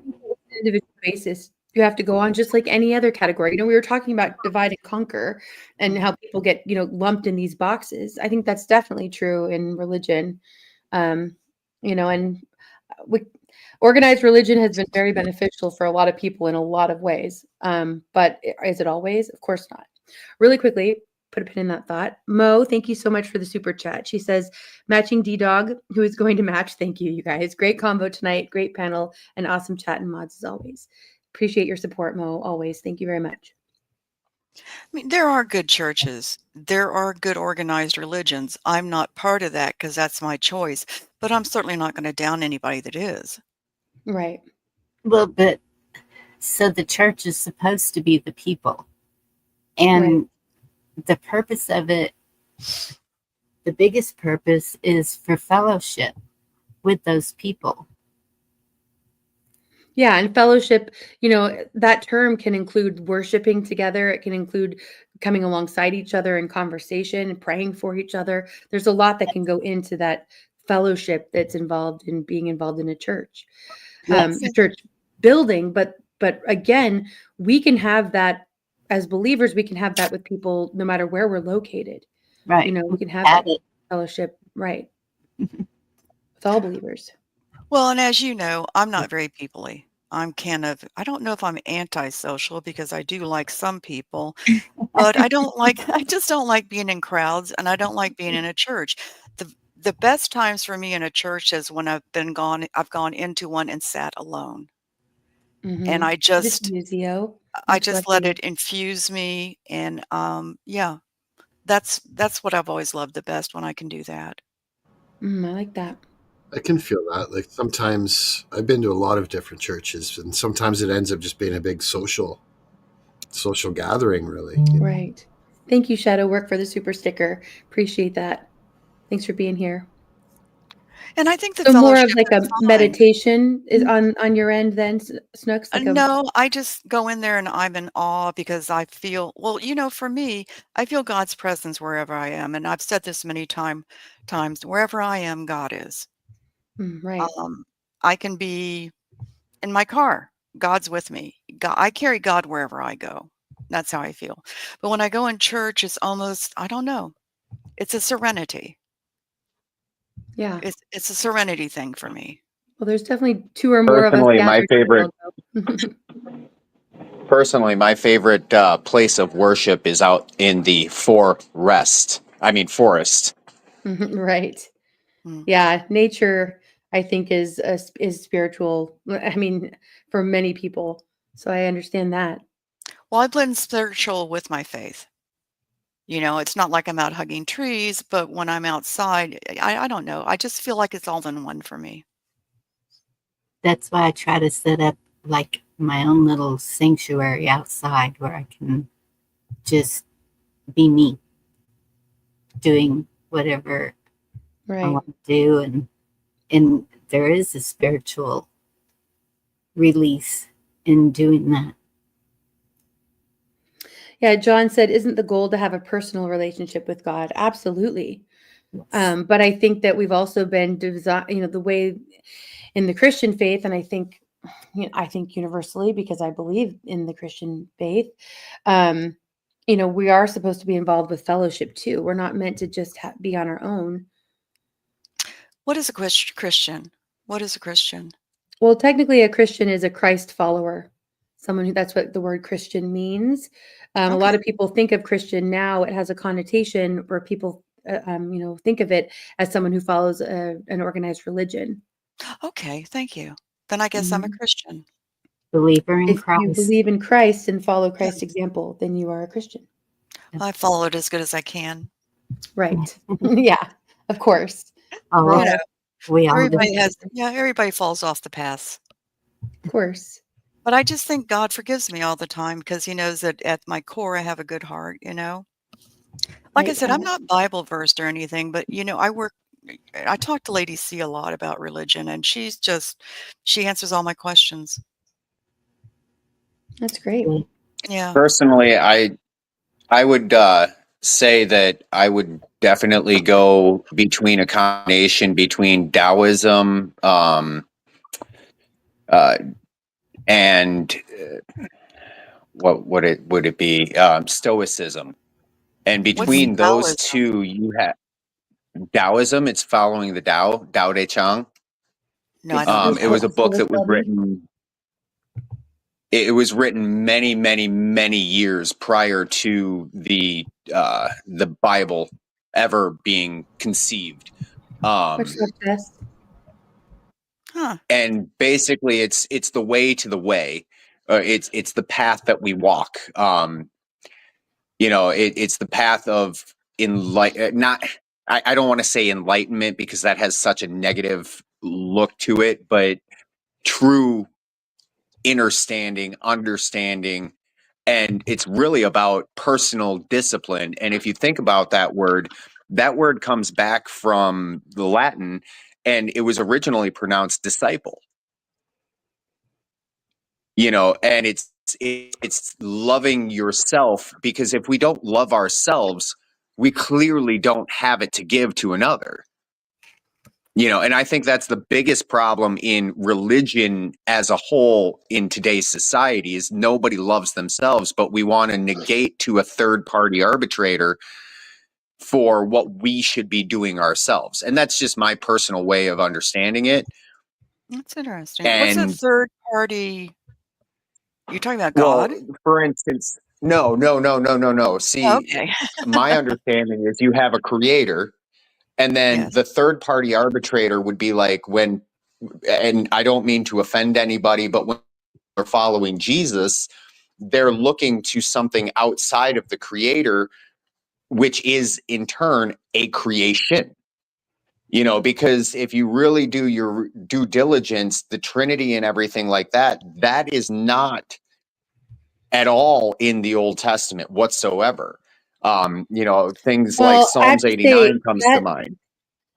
an individual basis. You have to go on just like any other category. We were talking about divide and conquer and how people get, lumped in these boxes. I think that's definitely true in religion. And organized religion has been very beneficial for a lot of people in a lot of ways. But is it always? Of course not. Really quickly, put a pin in that thought. Mo, thank you so much for the super chat. She says, matching D-Dog, who is going to match. Thank you, you guys. Great combo tonight. Great panel and awesome chat and mods as always. Appreciate your support, Mo, always. Thank you very much. I mean, there are good churches. There are good organized religions. I'm not part of that because that's my choice, but I'm certainly not going to down anybody that is. Right. Well, but so the church is supposed to be the people. And the purpose of it, the biggest purpose is for fellowship with those people. Yeah, and fellowship, that term can include worshiping together. It can include coming alongside each other in conversation and praying for each other. There's a lot that can go into that fellowship that's involved in being involved in a church, a church building. But again, we can have that as believers. We can have that with people no matter where we're located. Right. We can have that fellowship, right, with all believers. Well, and as you know, I'm not very people-y. I don't know if I'm antisocial because I do like some people, but I just don't like being in crowds, and I don't like being in a church. The best times for me in a church is when I've gone into one and sat alone. And I This just is Zio. I just let it infuse me, and yeah, that's what I've always loved the best, when I can do that. I like that. I can feel that. Like sometimes I've been to a lot of different churches, and sometimes it ends up just being a big social gathering, really. Right. Thank you, Shadow Work, for the super sticker. Appreciate that. Thanks for being here. And I think the So more of fellowship like a is fine. meditation is on your end then, Snooks? Like No, I just go in there and I'm in awe because I feel, well, for me, I feel God's presence wherever I am. And I've said this many times, wherever I am, God is. Right. I can be in my car. God's with me. I carry God wherever I go. That's how I feel. But when I go in church, it's almost, I don't know. It's a serenity. Yeah. It's a serenity thing for me. Well, there's definitely two or more of us Personally, gathered. my favorite place of worship is out in the forest. Right. Yeah, nature, I think, is spiritual. I mean, for many people. So I understand that. Well, I blend spiritual with my faith. It's not like I'm out hugging trees, but when I'm outside, I don't know. I just feel like it's all in one for me. That's why I try to set up like my own little sanctuary outside where I can just be me, doing whatever I want to do, and there is a spiritual release in doing that. Yeah, John said, isn't the goal to have a personal relationship with God? Absolutely. Yes. But I think that we've also been the way in the Christian faith, and I think universally, because I believe in the Christian faith, we are supposed to be involved with fellowship too. We're not meant to just be on our own. What is a Christian? What is a Christian? Well, technically, a Christian is a Christ follower. Someone that's what the word Christian means. A lot of people think of Christian now. It has a connotation where people, think of it as someone who follows an organized religion. Okay, thank you. Then I guess I'm a Christian. Believer in If Christ. you believe in Christ and follow Christ's example, then you are a Christian. I follow it as good as I can. Right. Yeah, of course. Everybody falls off the path. Of course. But I just think God forgives me all the time because he knows that at my core, I have a good heart, Like I said, I'm not Bible versed or anything, but, I talk to Lady C a lot about religion, and she answers all my questions. That's great. Yeah. Personally, I would say that I would definitely go between a combination between Taoism and what would it be? Stoicism. And between those two, you have Taoism. It's following the Tao Te Ching. No, I don't. It was a book that was written. It was written many, many, many years prior to the Bible ever being conceived. And basically, it's the way to the way. It's the path that we walk. It's the path of I don't want to say enlightenment because that has such a negative look to it, but true understanding, and it's really about personal discipline. And if you think about that word comes back from the Latin, and it was originally pronounced disciple. And it's loving yourself, because if we don't love ourselves, we clearly don't have it to give to another. And I think that's the biggest problem in religion as a whole in today's society is nobody loves themselves, but we want to negate to a third party arbitrator for what we should be doing ourselves. And that's just my personal way of understanding it. That's interesting. What's a third party? You're talking about Well, God? for instance, no. See, Okay. my understanding is you have a creator, and then Yes. the third party arbitrator would be like when, and I don't mean to offend anybody, but when they're following Jesus, they're looking to something outside of the creator, which is in turn a creation. Because if you really do your due diligence, the Trinity and everything like that, that is not at all in the Old Testament whatsoever. Things like Well, I have Psalms to say 89 comes to that mind.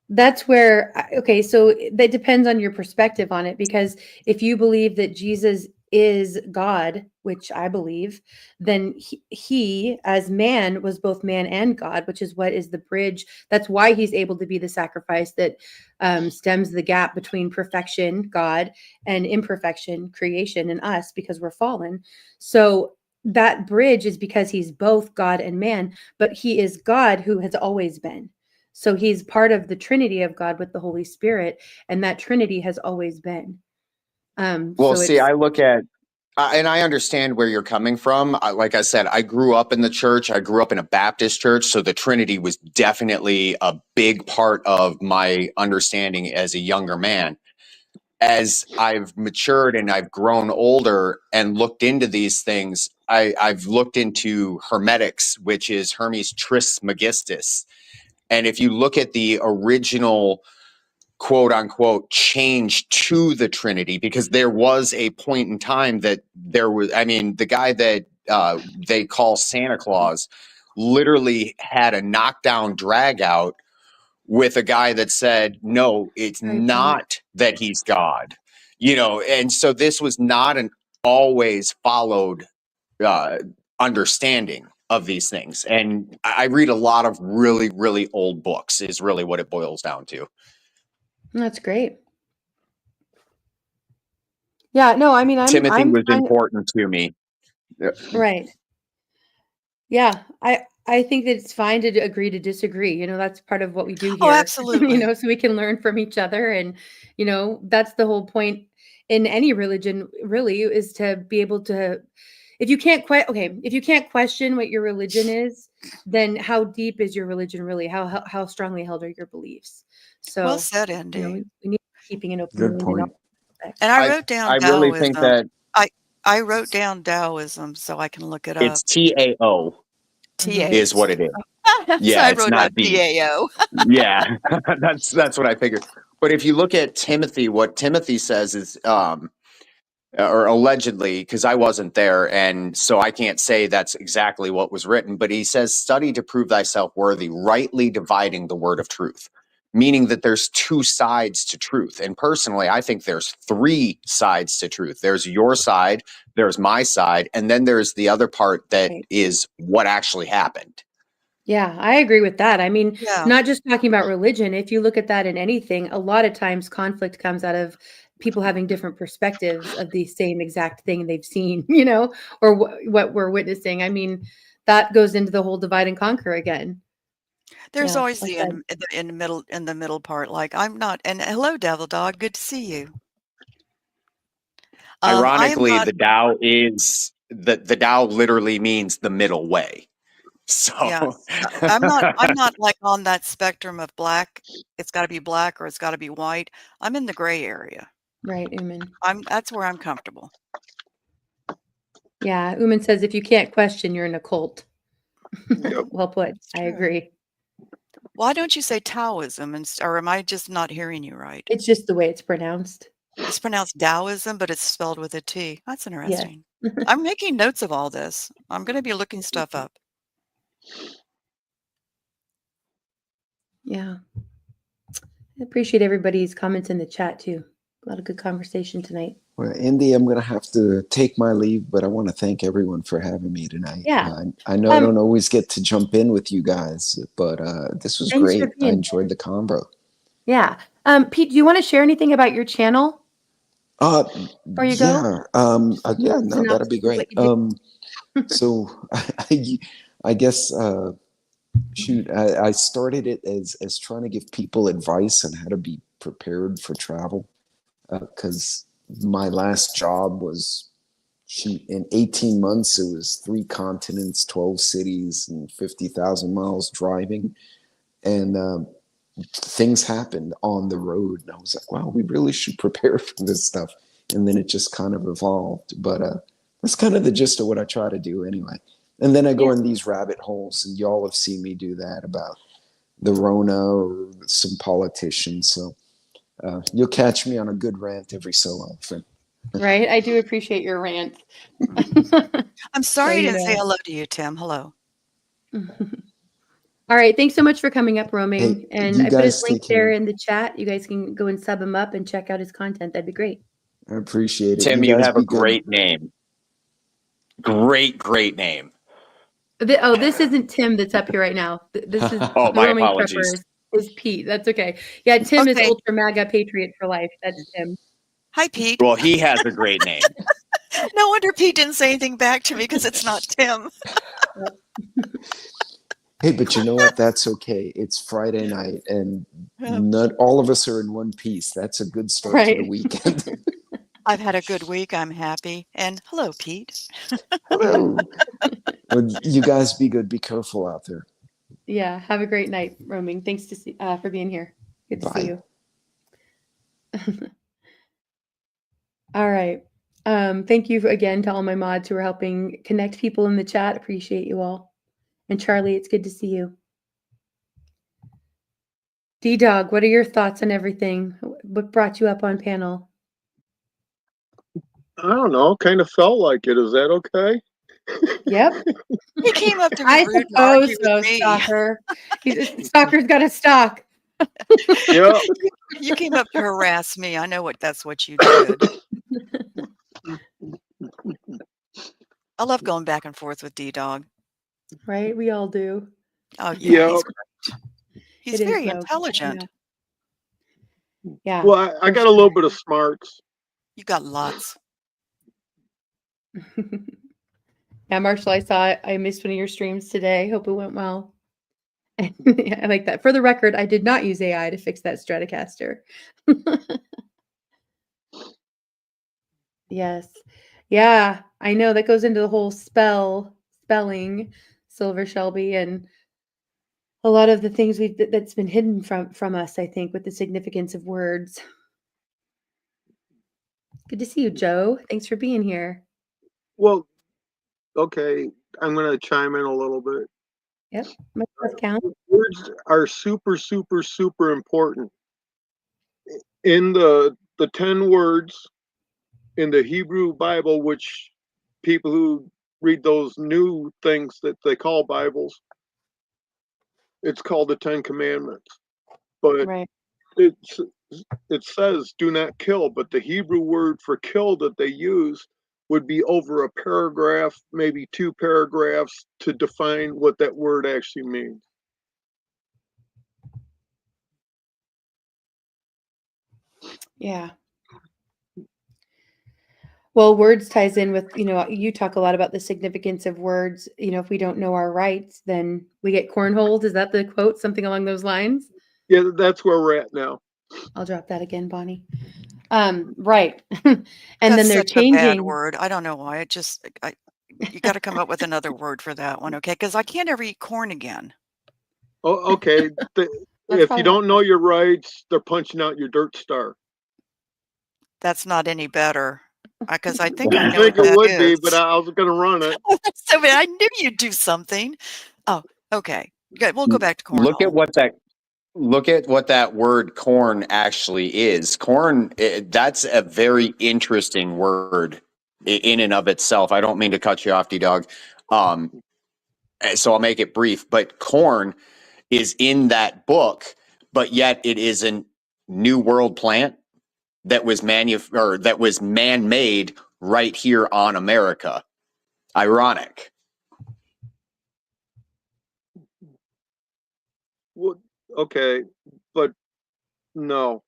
that's where, okay, so that depends on your perspective on it, because if you believe that Jesus is God, which I believe, then he as man was both man and God, which is what is the bridge. That's why he's able to be the sacrifice that stems the gap between perfection, God, and imperfection, creation, and us, because we're fallen. So that bridge is because he's both God and man, but he is God who has always been. So he's part of the Trinity of God with the Holy Spirit, and that Trinity has always been. Well, So see, it's I look at, and I understand where you're coming from. Like I said, I grew up in the church. I grew up in a Baptist church. So the Trinity was definitely a big part of my understanding as a younger man. As I've matured and I've grown older and looked into these things, I've looked into Hermetics, which is Hermes Trismegistus. And if you look at the original quote unquote change to the Trinity, because there was a point in time that there was, the guy that they call Santa Claus literally had a knockdown drag out with a guy that said, no, it's not that he's God, and so this was not an always followed understanding of these things. And I read a lot of really, really old books is really what it boils down to. that's great. Yeah, no, Timothy I'm was fine. important to me. Right. Yeah, I think that it's fine to agree to disagree. That's part of what we do Oh, here. absolutely. So we can learn from each other, and that's the whole point in any religion, really, is to be able to. If you can't if you can't question what your religion is, then how deep is your religion really? How strongly held are your beliefs? Well So, said, Indy. we need keeping an open Good mind in all point. aspects. And I wrote down I really think Taoism. that I wrote down Taoism so I can look it up. it's TAO is what it is. So Yeah, I it's wrote out not D. DAO. Yeah, that's what I figured. But if you look at Timothy, what Timothy says is, or allegedly, because I wasn't there, and so I can't say that's exactly what was written, but he says, study to prove thyself worthy, rightly dividing the word of truth, meaning that there's two sides to truth. And personally, I think there's three sides to truth. There's your side, there's my side, and then there's the other part that is what actually happened. Yeah, I agree with that. Yeah. Not just talking about religion. If you look at that in anything, a lot of times conflict comes out of people having different perspectives of the same exact thing they've seen, or what we're witnessing. That goes into the whole divide and conquer again. There's Yeah, always well the said. in the middle part. Like I'm not. And hello, Devil Dog. Good to see you. I am Ironically, not. the Tao is the Tao literally means the middle way. So Yes, I'm not. I'm not like on that spectrum of black. It's got to be black or it's got to be white. I'm in the gray area. Right, Uman. That's where I'm comfortable. Yeah, Uman says if you can't question, you're in a cult. Yep. Well put. I agree. Why don't you say Taoism, or am I just not hearing you right? It's just the way it's pronounced. It's pronounced Taoism, but it's spelled with a T. That's Yeah. interesting. I'm making notes of all this. I'm going to be looking stuff up. Yeah. I appreciate everybody's comments in the chat too. A lot of good conversation tonight. Well, Indy, I'm going to have to take my leave, but I want to thank everyone for having me tonight. Yeah. I know I don't always get to jump in with you guys, but this was Thanks for great. I being enjoyed the convo. Yeah. Pete, do you want to share anything about your channel before you go? Yeah, no, that'd be Synopsis of great. what you do. So I guess, shoot, I started it as trying to give people advice on how to be prepared for travel. Because my last job was, in 18 months, it was 3 continents, 12 cities, and 50,000 miles driving. And things happened on the road. And I was like, wow, we really should prepare for this stuff. And then it just kind of evolved. But that's kind of the gist of what I try to do anyway. And then I go in these rabbit holes, and y'all have seen me do that about the Rona or some politicians. So you'll catch me on a good rant every so often. Right? I do appreciate your rant. I'm sorry So, I you didn't say know. hello to you, Tim. Hello. All right. Thanks so much for coming up, Roaming. Hey, And you I put his guys link take there care. in the chat. You guys can go and sub him up and check out his content. That'd be great. I appreciate it. Tim, You you guys have a be good. great name. Great name. This isn't Tim that's up here right now. This is Oh, the my Roaming apologies. Preppers is Pete. That's okay. Yeah, Tim is Okay. Ultra MAGA Patriot for life. That's Tim. Hi, Pete. Well, he has a great name. No wonder Pete didn't say anything back to me because it's not Tim. Hey, but you know what? That's okay. It's Friday night, and not all of us are in one piece. That's a good start to the Right. weekend. I've had a good week. I'm happy. And hello, Pete. Hello. Well, you guys be good. Be careful out there. Yeah. Have a great night, Roaming. Thanks for being here. Good to see you. All right. Thank you again to all my mods who are helping connect people in the chat. Appreciate you all. And Charlie, it's good to see you. D-Dog, what are your thoughts on everything? What brought you up on panel? I don't know. Kind of felt like it. Is that okay? Yep. He came up to be I rude and argue suppose so, with me. Stalker. Stalker's got a stock. Yeah. You came up to harass me. I know that's what you did. I love going back and forth with D-Dog. Right? We all do. Oh, yeah. He's great. He's It is, very though. intelligent. Yeah. Well, I for got a little bit of smarts. You got lots. Yeah, Marshall, I missed one of your streams today. Hope it went well. I like that. For the record, I did not use AI to fix that Stratocaster. Yes. Yeah, I know that goes into the whole spelling, Silver Shelby, and a lot of the things that's been hidden from us, I think, with the significance of words. Good to see you, Joe. Thanks for being here. Well, okay. I'm going to chime in a little bit. Yep. My count. Words are super, super, super important. In the 10 words in the Hebrew Bible, which people who read those new things that they call Bibles, it's called the 10 Commandments. But right. It says do not kill, but the Hebrew word for kill that they use would be over a paragraph, maybe 2 paragraphs, to define what that word actually means. Yeah. Well, words ties in with, you talk a lot about the significance of words. If we don't know our rights, then we get cornholed. Is that the quote? Something along those lines? Yeah, that's where we're at now. I'll drop that again, Bonnie. Right. And that's then they're such changing. a bad word. I don't know why. You got to come up with another word for that one, okay? Because I can't ever eat corn again. Oh, okay. If you don't know your rights, they're punching out your dirt star. That's not any better. Because I think I I know think what it that would be, is. but I was going to run it. So I knew you'd do something. Oh, okay. Good. We'll go back to corn. Look at what that word corn actually is. Corn, that's a very interesting word in and of itself. I don't mean to cut you off, D-Dog. So I'll make it brief, but corn is in that book, but yet it is a new world plant that was man-made right here on America. Ironic. Well, okay, but no.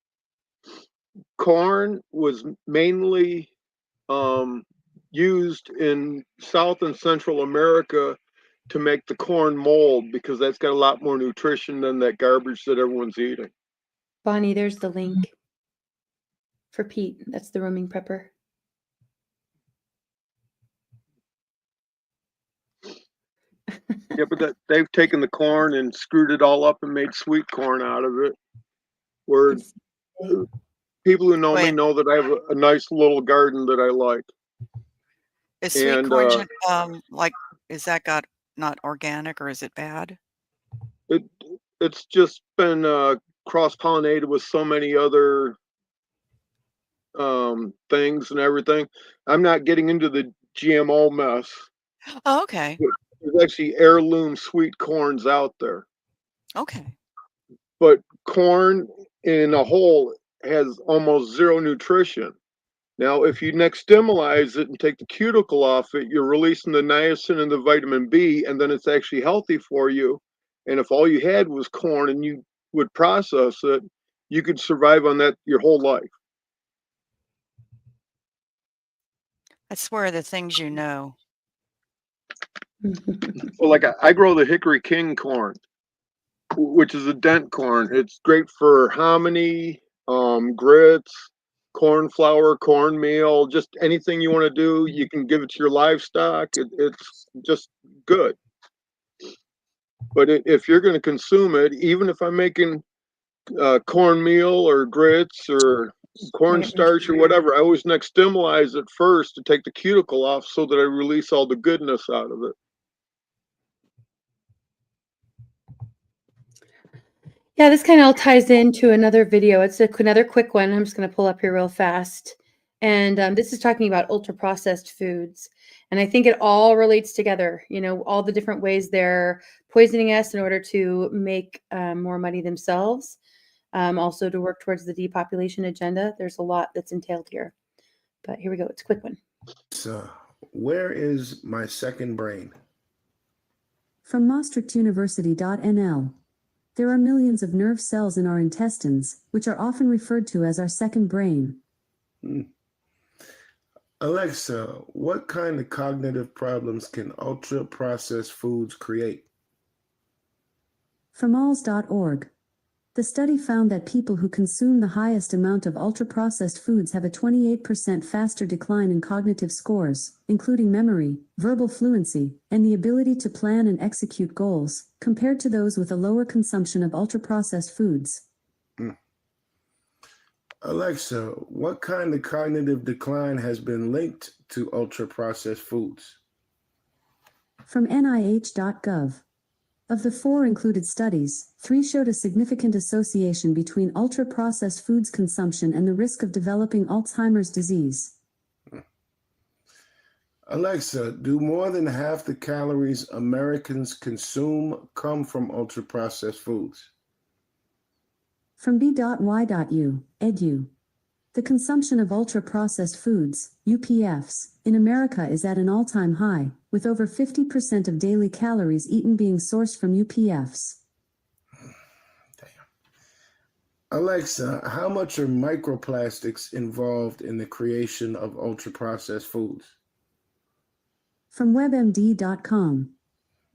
Corn was mainly used in South and Central America to make the corn mold, because that's got a lot more nutrition than that garbage that everyone's eating. Bonnie, there's the link. For Pete, that's the roaming prepper. Yeah, but they've taken the corn and screwed it all up and made sweet corn out of it. Where people who know me know that I have a nice little garden that I like. Is sweet corn like, is that got not organic or is it bad? It's just been cross-pollinated with so many other things and everything. I'm not getting into the GMO mess. Oh, okay. There's actually heirloom sweet corns out there. Okay. But corn in a whole has almost zero nutrition. Now, if you nixtamalize it and take the cuticle off it, you're releasing the niacin and the vitamin B, and then it's actually healthy for you. And if all you had was corn and you would process it, you could survive on that your whole life. I swear the things you know. Well, like I grow the Hickory King corn, which is a dent corn. It's great for hominy, grits, corn flour, cornmeal, just anything you want to do. You can give it to your livestock. It's just good. But if you're going to consume it, even if I'm making cornmeal or grits or cornstarch or whatever, I always nixtamalize it first to take the cuticle off so that I release all the goodness out of it. Yeah, this kind of all ties into another video. It's another quick one. I'm just going to pull up here real fast. And this is talking about ultra processed foods. And I think it all relates together, you know, all the different ways they're poisoning us in order to make more money themselves. Also to work towards the depopulation agenda. There's a lot that's entailed here. But here we go. It's a quick one. So, where is my second brain? From maastrichtuniversity.nl. There are millions of nerve cells in our intestines, which are often referred to as our second brain. Alexa, what kind of cognitive problems can ultra-processed foods create? From alls.org. The study found that people who consume the highest amount of ultra-processed foods have a 28% faster decline in cognitive scores, including memory, verbal fluency, and the ability to plan and execute goals, compared to those with a lower consumption of ultra-processed foods. Alexa, what kind of cognitive decline has been linked to ultra-processed foods? From nih.gov. Of the 4 included studies, 3 showed a significant association between ultra-processed foods consumption and the risk of developing Alzheimer's disease. Alexa, do more than half the calories Americans consume come from ultra-processed foods? From b.y.u, edu. The consumption of ultra-processed foods, UPFs, in America is at an all-time high, with over 50% of daily calories eaten being sourced from UPFs. Alexa, how much are microplastics involved in the creation of ultra-processed foods? From webmd.com.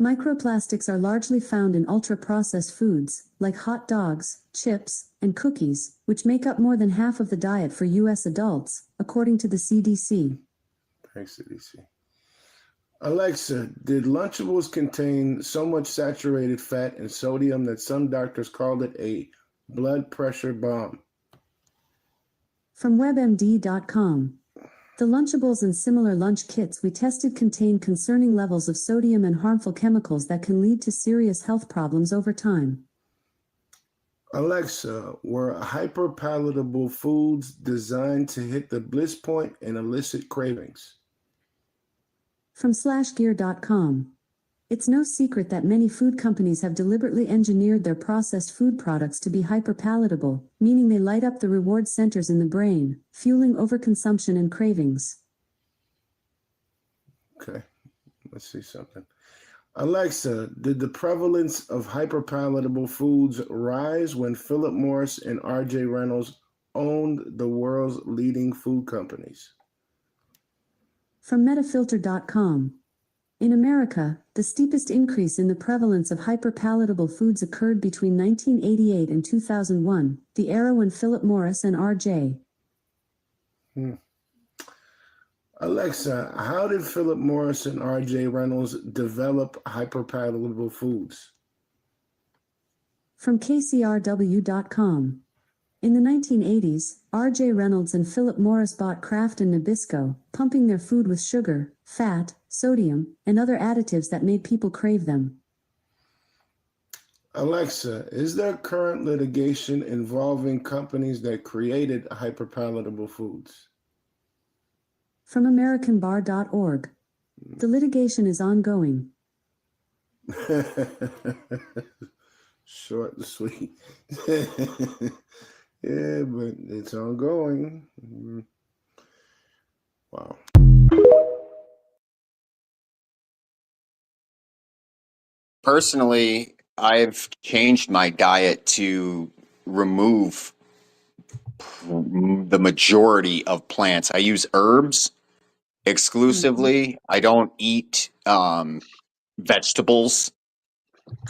Microplastics are largely found in ultra-processed foods, like hot dogs, chips, and cookies, which make up more than half of the diet for U.S. adults, according to the CDC. Thanks, CDC. Alexa, did Lunchables contain so much saturated fat and sodium that some doctors called it a blood pressure bomb? From webmd.com. The Lunchables and similar lunch kits we tested contain concerning levels of sodium and harmful chemicals that can lead to serious health problems over time. Alexa, were hyperpalatable foods designed to hit the bliss point and elicit cravings? From slashgear.com. It's no secret that many food companies have deliberately engineered their processed food products to be hyperpalatable, meaning they light up the reward centers in the brain, fueling overconsumption and cravings. Okay, let's see something. Alexa, did the prevalence of hyperpalatable foods rise when Philip Morris and R.J. Reynolds owned the world's leading food companies? From metafilter.com. In America, the steepest increase in the prevalence of hyperpalatable foods occurred between 1988 and 2001, the era when Philip Morris and R.J. Alexa, how did Philip Morris and R.J. Reynolds develop hyperpalatable foods? From KCRW.com. In the 1980s, R.J. Reynolds and Philip Morris bought Kraft and Nabisco, pumping their food with sugar, fat, sodium, and other additives that made people crave them. Alexa, is there current litigation involving companies that created hyperpalatable foods? From AmericanBar.org. The litigation is ongoing. Short and sweet. Yeah, but it's ongoing. Wow. Personally, I've changed my diet to remove the majority of plants. I use herbs exclusively. I don't eat vegetables.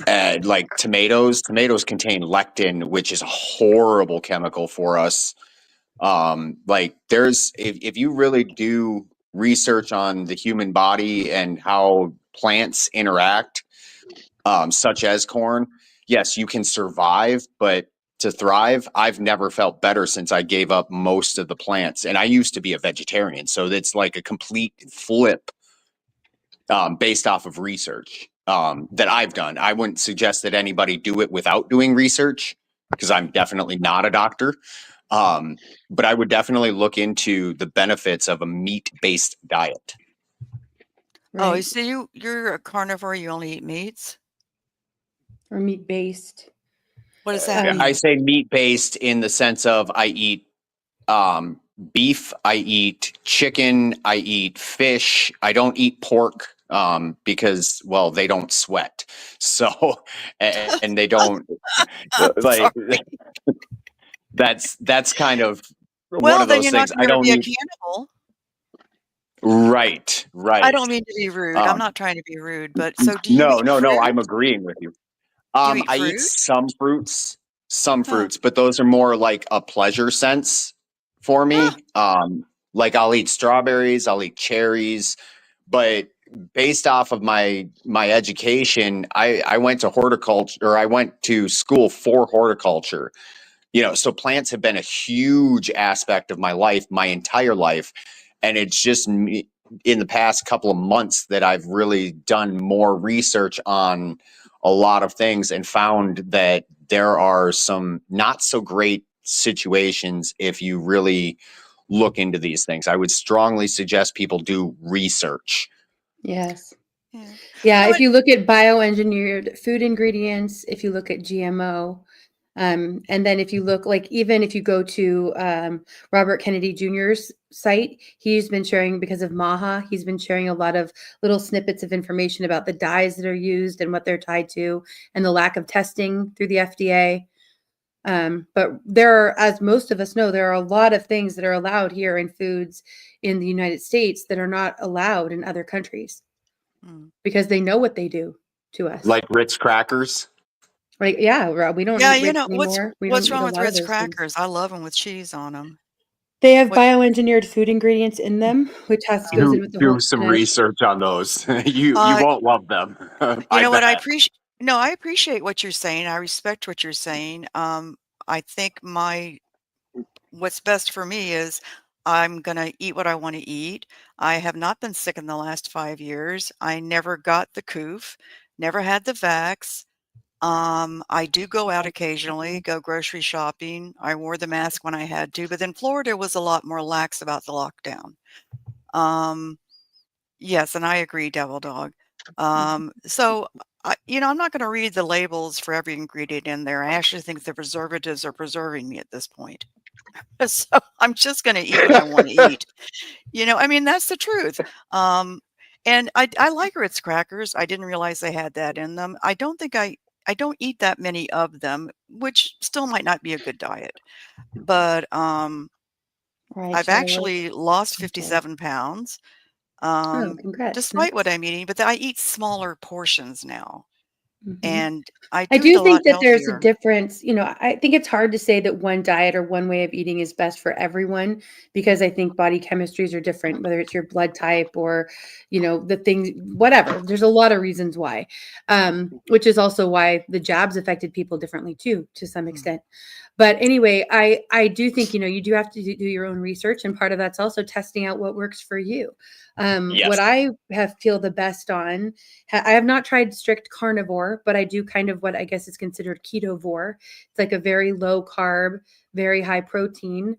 Like tomatoes. Tomatoes contain lectin, which is a horrible chemical for us. Like there's if you really do research on the human body and how plants interact, such as corn, yes, you can survive, but to thrive, I've never felt better since I gave up most of the plants. And I used to be a vegetarian, so it's like a complete flip based off of research that I've done. I wouldn't suggest that anybody do it without doing research because I'm definitely not a doctor. But I would definitely look into the benefits of a meat-based diet. Oh, so you're a carnivore, you only eat meats? Or meat-based. What does that mean? I say meat-based in the sense of I eat beef, I eat chicken, I eat fish. I don't eat pork because, well, they don't sweat. So, and they don't like, that's kind of one of Then those you're not things. I going to don't be a eat. cannibal. Right. I don't mean to be rude. I'm not trying to be rude, but so do you No, eat no, fruit? I'm agreeing with you. Do you eat I eat fruit? some fruits, but those are more like a pleasure sense for me. Like I'll eat strawberries, I'll eat cherries, but based off of my education, I went to horticulture, or I went to school for horticulture. So plants have been a huge aspect of my life, my entire life, and it's just in the past couple of months that I've really done more research on a lot of things and found that there are some not so great situations if you really look into these things. I would strongly suggest people do research. Yes. Yeah, if you look at bioengineered food ingredients, if you look at GMO, and then if you look, like, even if you go to Robert Kennedy Jr.'s site, he's been sharing, because of MAHA, he's been sharing a lot of little snippets of information about the dyes that are used and what they're tied to, and the lack of testing through the FDA. But there are, as most of us know, there are a lot of things that are allowed here in foods in the United States that are not allowed in other countries because they know what they do to us. Like Ritz crackers. Like, yeah, we don't eat Ritz anymore. What's wrong with Ritz crackers? I love them with cheese on them. They have bioengineered food ingredients in them, which goes in with the whole Do some research on those. You won't love them. You know what? I appreciate what you're saying. I respect what you're saying. I think what's best for me is I'm going to eat what I want to eat. I have not been sick in the last 5 years. I never got the coof, never had the vax. I do go out occasionally, go grocery shopping. I wore the mask when I had to, but then Florida was a lot more lax about the lockdown. Yes, and I agree, Devil Dog. So, I'm not going to read the labels for every ingredient in there. I actually think the preservatives are preserving me at this point. So I'm just going to eat what I want to eat. I mean, that's the truth. And I like Ritz crackers. I didn't realize they had that in them. I don't eat that many of them, which still might not be a good diet. But I've actually lost 57 pounds. Congrats. Despite what I'm eating, but I eat smaller portions now. And I I do eat do a lot think that there's a healthier. difference. I think it's hard to say that one diet or one way of eating is best for everyone because I think body chemistries are different, whether it's your blood type or, the things, whatever. There's a lot of reasons why, which is also why the jabs affected people differently too, to some extent. But anyway, I do think, you do have to do your own research. And part of that's also testing out what works for you. What I feel the best on, I have not tried strict carnivore, but I do kind of what I guess is considered ketovore. It's like a very low carb, very high protein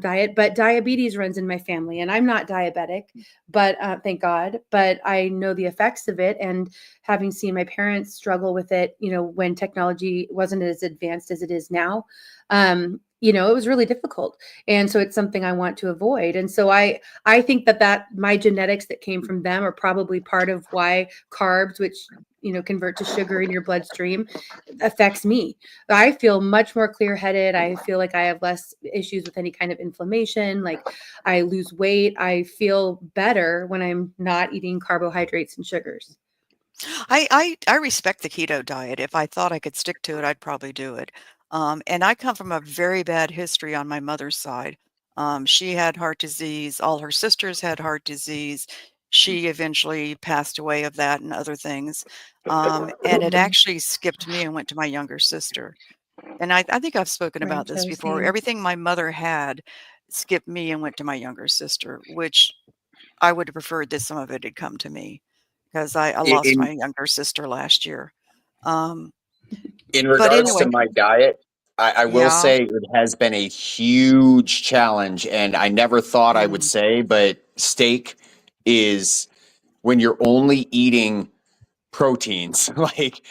diet, but diabetes runs in my family and I'm not diabetic, but thank God, but I know the effects of it. And having seen my parents struggle with it, when technology wasn't as advanced as it is now, it was really difficult. And so it's something I want to avoid. And so I think that my genetics that came from them are probably part of why carbs, which convert to sugar in your bloodstream, affects me. I feel much more clear-headed. I feel like I have less issues with any kind of inflammation. Like I lose weight. I feel better when I'm not eating carbohydrates and sugars. I respect the keto diet. If I thought I could stick to it, I'd probably do it. And I come from a very bad history on my mother's side. She had heart disease. All her sisters had heart disease. She eventually passed away of that and other things. And it actually skipped me and went to my younger sister. And I think I've spoken Right. about this So before. same. Everything my mother had skipped me and went to my younger sister, which I would have preferred that some of it had come to me because I lost In my younger sister last year. Um, in but regards to anyway, my diet, I will yeah. say it has been a huge challenge, and I never thought I would Mm. say, but steak is when you're only eating proteins, like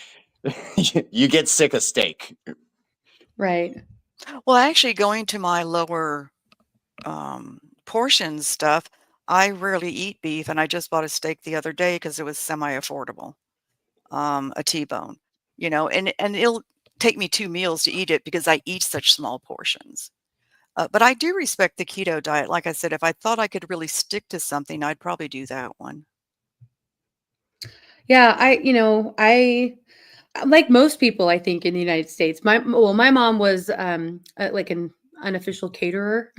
you get sick of steak. Right. Well, actually, going to my lower portion stuff, I rarely eat beef, and I just bought a steak the other day because it was semi-affordable, a T-bone, and it'll take me 2 meals to eat it because I eat such small portions. But I do respect the keto diet. Like I said, if I thought I could really stick to something, I'd probably do that one. Yeah. I like most people, I think, in the United States, my mom was like an unofficial caterer,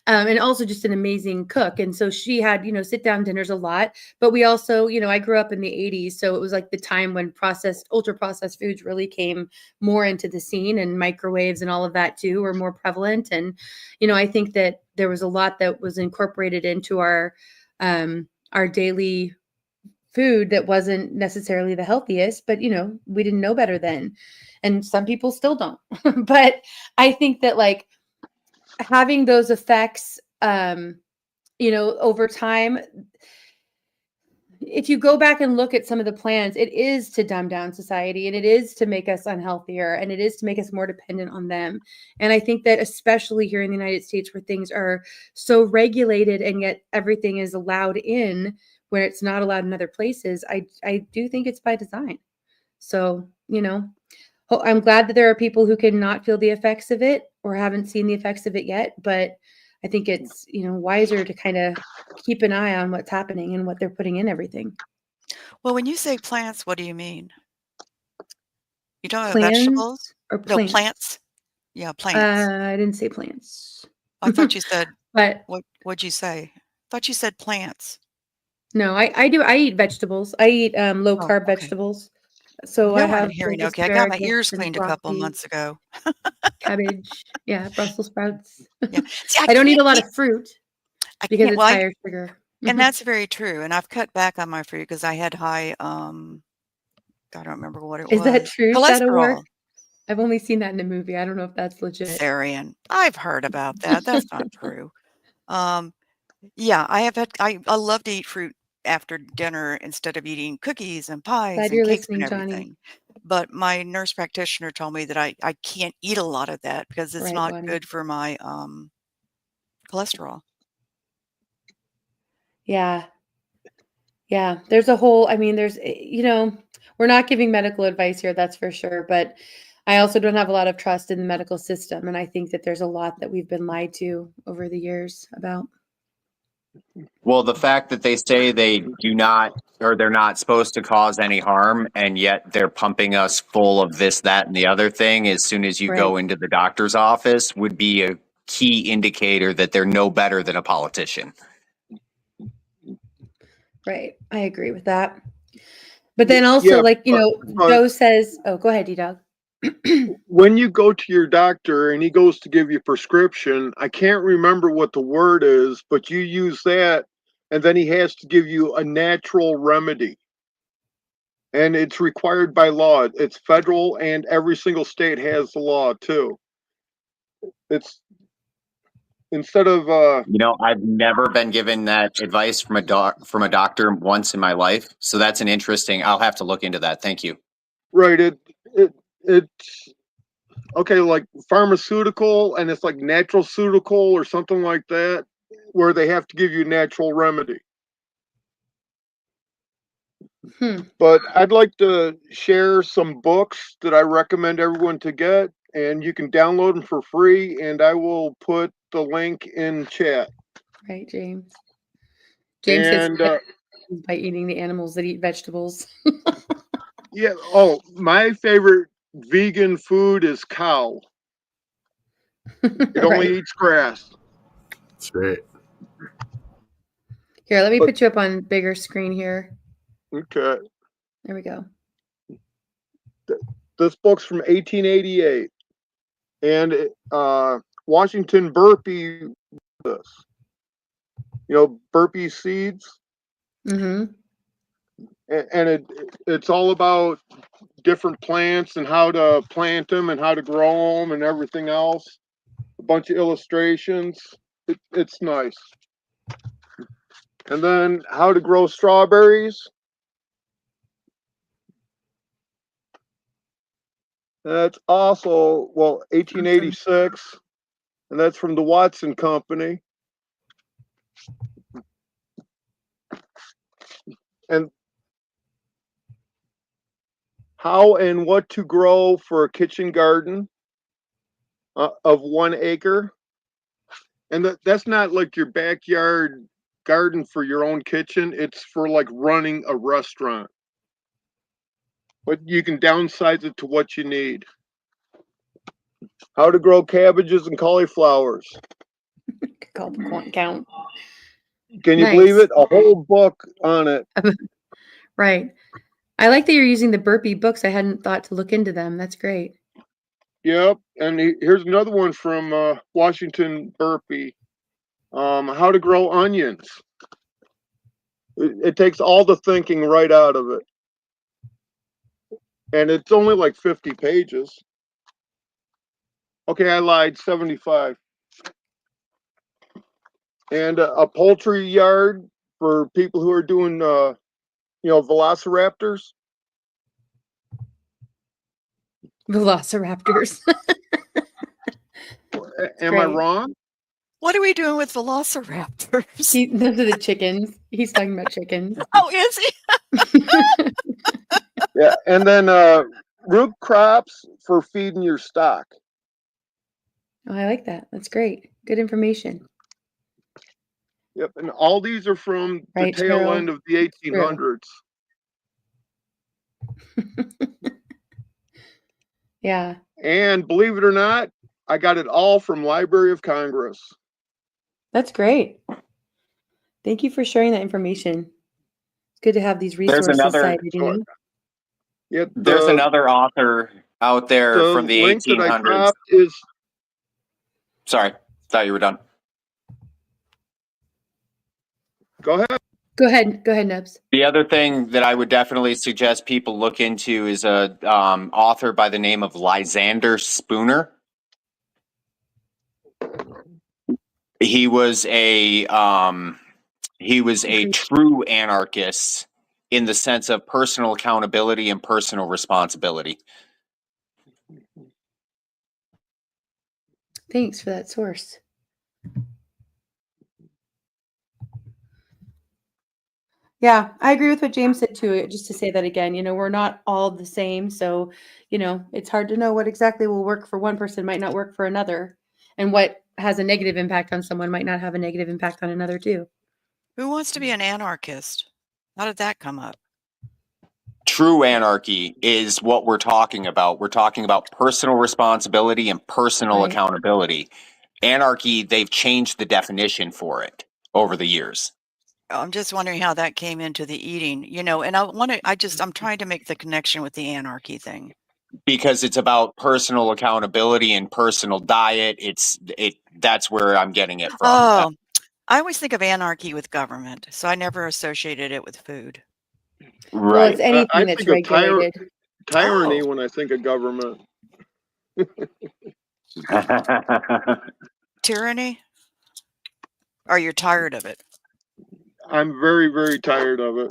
and also just an amazing cook. And so she had, sit down dinners a lot. But we also, I grew up in the '80s, so it was like the time when ultra processed foods really came more into the scene, and microwaves and all of that too were more prevalent. And I think that there was a lot that was incorporated into our daily food that wasn't necessarily the healthiest, but we didn't know better then. And some people still don't. But I think that like having those effects over time, if you go back and look at some of the plans, it is to dumb down society and it is to make us unhealthier and it is to make us more dependent on them. And I think that especially here in the United States where things are so regulated and yet everything is allowed in where it's not allowed in other places, I do think it's by design. So, I'm glad that there are people who can not feel the effects of it or haven't seen the effects of it yet, but I think it's, wiser to kind of keep an eye on what's happening and what they're putting in everything. Well, when you say plants, what do you mean? You talking about Plans vegetables? or No, plants? plants. Yeah, plants. I didn't say plants. I thought you said But what'd you say? I thought you said plants. no, I eat vegetables. I eat low Oh, carb okay. vegetables. So I No, I'm have hearing like okay. I got my asparagus ears and cleaned a couple broccoli, months ago. cabbage, yeah, Brussels sprouts. Yeah. See, I I don't eat can't a lot eat of fruit I because can't it's well, higher sugar. and that's very true, and I've cut back on my fruit because I had high, I don't remember what it Is that was. true? Is that a word? Cholesterol. I've only seen that in a movie. I don't know if that's legit. Therian. I've heard about that. That's not true. Um, yeah, I love to eat fruit after dinner instead of eating cookies and pies Glad and you're cakes and listening, Johnny. everything. But my nurse practitioner told me that I can't eat a lot of that because it's Right, not Bonnie. good for my cholesterol. Yeah. Yeah. There's a whole, I mean, we're not giving medical advice here, that's for sure. But I also don't have a lot of trust in the medical system. And I think that there's a lot that we've been lied to over the years about. Well, the fact that they say they do not, or they're not supposed to cause any harm, and yet they're pumping us full of this, that, and the other thing as soon as you go into the doctor's office would be a key indicator that they're no better than a politician. Right. I agree with that. But then also, like, you know, Joe says, oh, go ahead, D-Dog. When you go to your doctor and he goes to give you a prescription, I can't remember what the word is, but you use that, and then he has to give you a natural remedy. And it's required by law. It's federal, and every single state has the law too. It's instead of you know, I've never been given that advice from a doctor once in my life. So that's an interesting, I'll have to look into that. Thank you. right. It's okay, like pharmaceutical, and it's like natural ceutical or something like that, where they have to give you natural remedy. But I'd like to share some books that I recommend everyone to get, and you can download them for free, and I will put the link in chat. Right, James. James gets by eating the animals that eat vegetables. Yeah. Oh, my favorite vegan food is cow. It only eats grass. That's great. Here, let me put you up on bigger screen here. Okay. There we go. This book's from 1888, and Washington Burpee. This, you know, burpee seeds. Mm-hmm. And it's all about different plants and how to plant them and how to grow them and everything else. A bunch of illustrations. It's nice. And then how to grow strawberries. That's also, 1886, and that's from the Watson Company. And how and what to grow for a kitchen garden of 1 acre. And that's not like your backyard garden for your own kitchen. It's for like running a restaurant. But you can downsize it to what you need. How to grow cabbages and cauliflowers. Call the quant count. Can you believe it? A whole book on it. Right. I like that you're using the burpee books. I hadn't thought to look into them. That's great. Yep. And here's another one from Washington Burpee. How to grow onions. It takes all the thinking right out of it. And it's only like 50 pages. Okay, I lied, 75. And a poultry yard for people who are doing, velociraptors. Velociraptors. Am I wrong? What are we doing with velociraptors? Those are the chickens. He's talking about chickens. Oh, is he? Yeah, and then root crops for feeding your stock. Oh, I like that. That's great. Good information. Yep, and all these are from the tail end of the 1800s. Yeah. And believe it or not, I got it all from Library of Congress. That's great. Thank you for sharing that information. It's good to have these resources cited, you know? Yeah, There's another author out there from the link 1800s. that I dropped is. Sorry, thought you were done. Go ahead. Go ahead, Nubs. The other thing that I would definitely suggest people look into is a author by the name of Lysander Spooner. He was a true anarchist in the sense of personal accountability and personal responsibility. Thanks for that source. Yeah, I agree with what James said too. Just to say that again, you know, we're not all the same. So, you know, it's hard to know what exactly will work for one person might not work for another. And what has a negative impact on someone might not have a negative impact on another too. Who wants to be an anarchist? How did that come up? True anarchy is what we're talking about. We're talking about personal responsibility and personal accountability. Anarchy, they've changed the definition for it over the years. I'm just wondering how that came into the eating, and I'm trying to make the connection with the anarchy thing. Because it's about personal accountability and personal diet. That's where I'm getting it from. Oh, I always think of anarchy with government, so I never associated it with food. Right. Well, it's anything I that's think of regulated. tyranny when I think of government. Tyranny? Or you're tired of it? I'm very, very tired of it.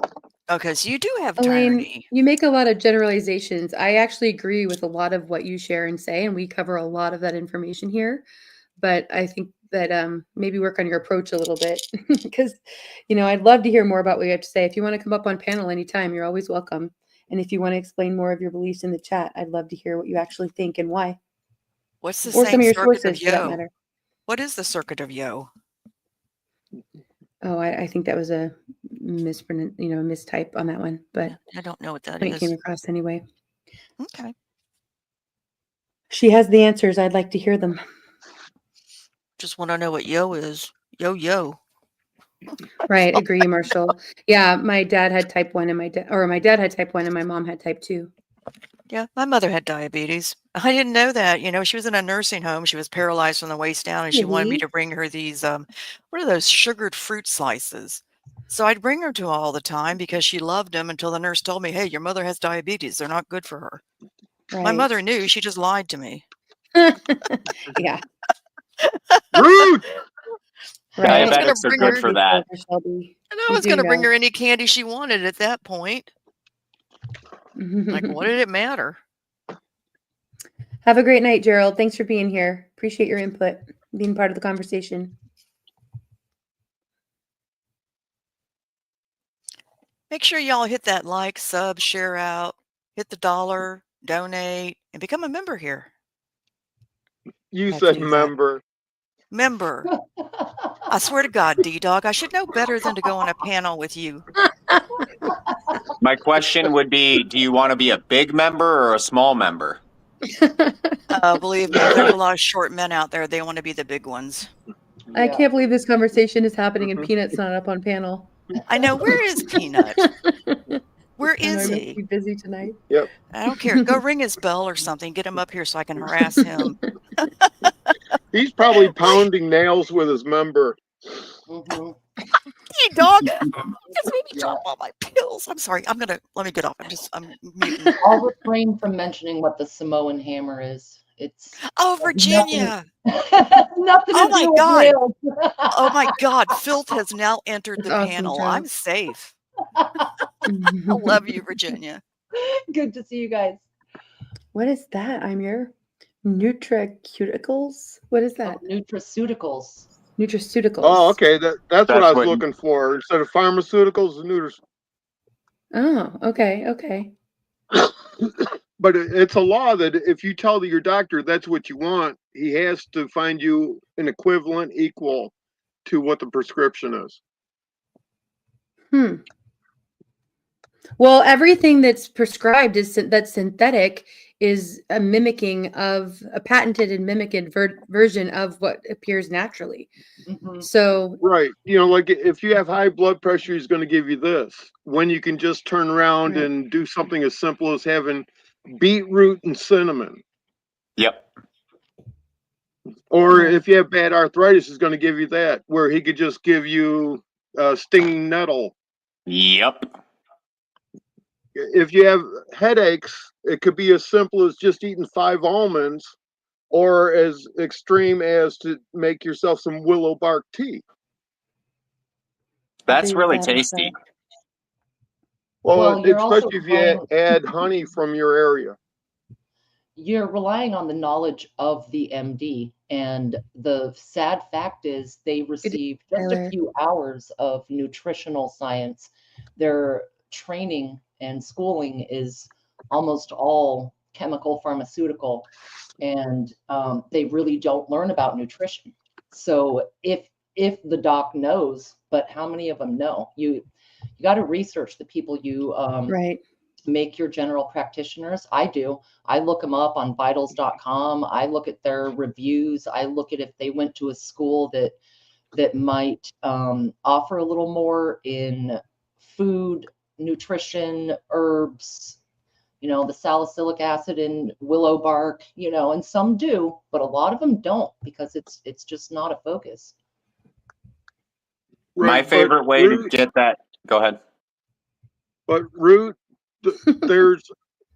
Okay, so you do have Elaine, tyranny. you make a lot of generalizations. I actually agree with a lot of what you share and say, and we cover a lot of that information here. But I think that maybe work on your approach a little bit because, I'd love to hear more about what you have to say. If you want to come up on panel anytime, you're always welcome. And if you want to explain more of your beliefs in the chat, I'd love to hear what you actually think and why. What's the or same some of your circuit sources of for that Yo? matter. What is the circuit of Yo? Oh, I think that was a mistype on that one, but I don't know what that when is. it came across anyway. Okay. She has the answers. I'd like to hear them. Just want to know what Yo is. Yo. Right. Agree, Marshall. Yeah, my dad had type 1 and my dad had type 1 and my mom had type 2. Yeah, my mother had diabetes. I didn't know that. She was in a nursing home. She was paralyzed from the waist down, and she wanted me to bring her these, what are those, sugared fruit slices. So I'd bring her to all the time because she loved them until the nurse told me, hey, your mother has diabetes. They're not good for her. Right. My mother knew. She just lied to me. Yeah. Rude! Right. Diabetics are good for that. And I was going to bring her any candy she wanted at that point. Like, what did it matter? Have a great night, Gerald. Thanks for being here. Appreciate your input, being part of the conversation. Make sure y'all hit that like, sub, share out, hit the $1, donate, and become a member here. You said member. Member. I swear to God, D-Dog, I should know better than to go on a panel with you. My question would be, do you want to be a big member or a small member? Believe me, there's a lot of short men out there. They want to be the big ones. I can't believe this conversation is happening and Peanut's not up on panel. I know. Where is Peanut? Where is he? he? Be busy tonight. Yep. I don't care. Go ring his bell or something. Get him up here so I can harass him. He's probably pounding nails with his member. Hey, dog. Just made me drop all my pills. I'm sorry. Let me get off. I'm muting. I'll refrain from mentioning what the Samoan hammer is. It's Virginia. Nothing Oh to my do God. with nails. Oh my God. Filth has now entered the Awesome panel. job. I'm safe. I love you, Virginia. Good to see you guys. What is that? I'm your nutraceuticals. What is that? Nutraceuticals. Nutraceuticals. Oh, okay. That's what I was looking for. Instead of pharmaceuticals, neuters. Oh, okay. But it's a law that if you tell your doctor that's what you want, he has to find you an equivalent equal to what the prescription is. Well, everything that's prescribed that's synthetic is a mimicking of a patented and mimicked version of what appears naturally. So right, like if you have high blood pressure, he's going to give you this. When you can just turn around and do something as simple as having beetroot and cinnamon. Yep. Or if you have bad arthritis, he's going to give you that. Where he could just give you stinging nettle. Yep. If you have headaches, it could be as simple as just eating 5 almonds, or as extreme as to make yourself some willow bark tea. That's really tasty. Well, you're especially if you add honey from your area. You're relying on the knowledge of the MD. And the sad fact is they receive just a few hours of nutritional science. Their training and schooling is almost all chemical pharmaceutical, and they really don't learn about nutrition. So if if the doc knows, but how many of them know? You got to research the people you right. make your general practitioners. I do. I look them up on vitals.com. I look at their reviews. I look at if they went to a school that might offer a little more in food, nutrition, herbs, the salicylic acid in willow bark, and some do, but a lot of them don't because it's just not a focus. My Right, favorite way to get that. Go ahead. But Root, there's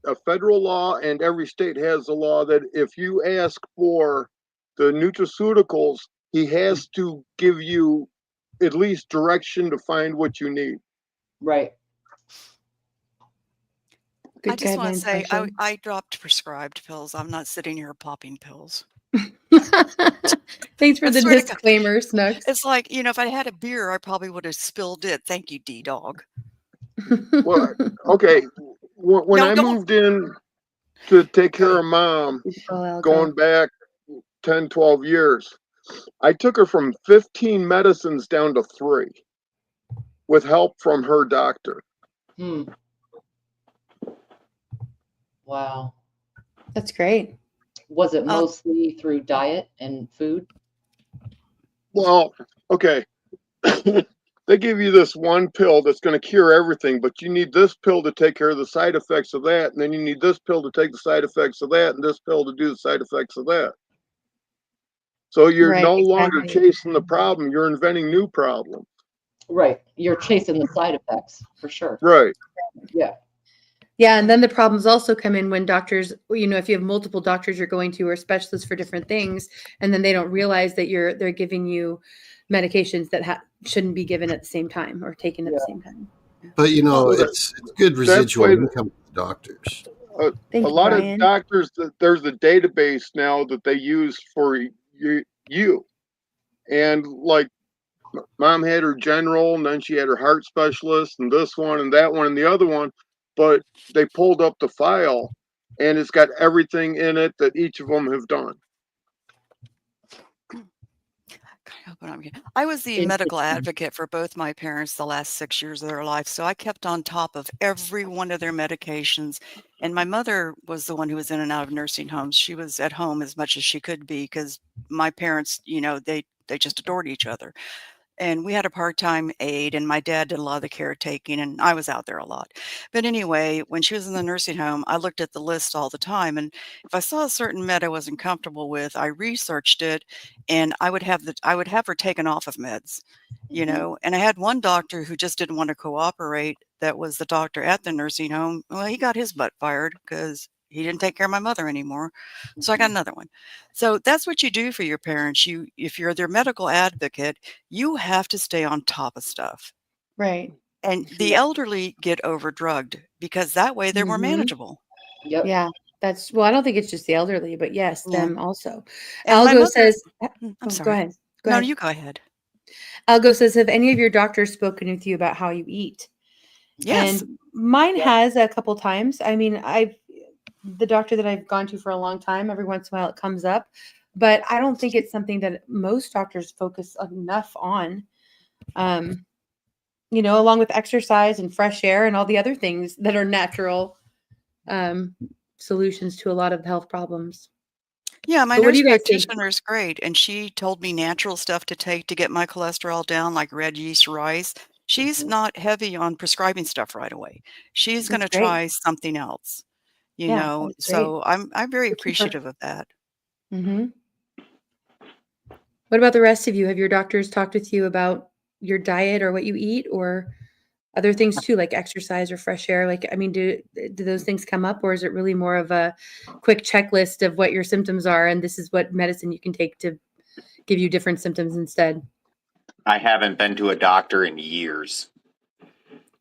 a federal law, and every state has a law that if you ask for the nutraceuticals, he has to give you at least direction to find what you need. Right. Good I just want to guidelines, say Marshall. I dropped prescribed pills. I'm not sitting here popping pills. Thanks for I the swear to God. disclaimer, Snooks. It's like, if I had a beer, I probably would have spilled it. Thank you, D-Dog. Well, okay. When No, I don't. moved in to take care of Mom, going back 10, 12 years, I took her from 15 medicines down to 3 with help from her doctor. Wow. That's great. Was it mostly through diet and food? Well, okay. They give you this one pill that's going to cure everything, but you need this pill to take care of the side effects of that, and then you need this pill to take the side effects of that, and this pill to do the side effects of that. So you're no longer chasing the problem, you're inventing new problems. Right. You're chasing the side effects, for sure. Right. Yeah. Yeah, and then the problems also come in when doctors, if you have multiple doctors you're going to or specialists for different things, and then they don't realize that they're giving you medications that shouldn't be given at the same time or taken at the same time. But it's good residual income for the doctors. A lot of doctors, there's a database now that they use for you. And like Mom had her general, and then she had her heart specialist, and this one and that one and the other one. But they pulled up the file, and it's got everything in it that each of them have done. I was the medical advocate for both my parents the last 6 years of their life, so I kept on top of every one of their medications. And my mother was the one who was in and out of nursing homes. She was at home as much as she could be because my parents, they just adored each other. And we had a part-time aide, and my dad did a lot of the caretaking, and I was out there a lot. But anyway, when she was in the nursing home, I looked at the list all the time, and if I saw a certain med I wasn't comfortable with, I researched it, and I would have her taken off of meds, And I had one doctor who just didn't want to cooperate. That was the doctor at the nursing home. Well, he got his butt fired because he didn't take care of my mother anymore. So I got another one. So that's what you do for your parents. If you're their medical advocate, you have to stay on top of stuff. Right. And the elderly get overdrugged because that way they're more manageable. Yep. Yeah. I don't think it's just the elderly, but yes, them also. And Algo says, I'm sorry. Go ahead. No, you go ahead. Algo says, have any of your doctors spoken with you about how you eat? Yes. And mine has a couple times. I mean, the doctor that I've gone to for a long time, every once in a while it comes up, but I don't think it's something that most doctors focus enough on. Along with exercise and fresh air and all the other things that are natural solutions to a lot of health problems. Yeah, my nurse practitioner is great, and she told me natural stuff to take to get my cholesterol down, like red yeast rice. She's not heavy on prescribing stuff right away. She's going to try something else, So I'm very appreciative of that. Mm-hmm. What about the rest of you? Have your doctors talked with you about your diet or what you eat, or other things too, like exercise or fresh air? Do those things come up, or is it really more of a quick checklist of what your symptoms are and this is what medicine you can take to give you different symptoms instead? I haven't been to a doctor in years.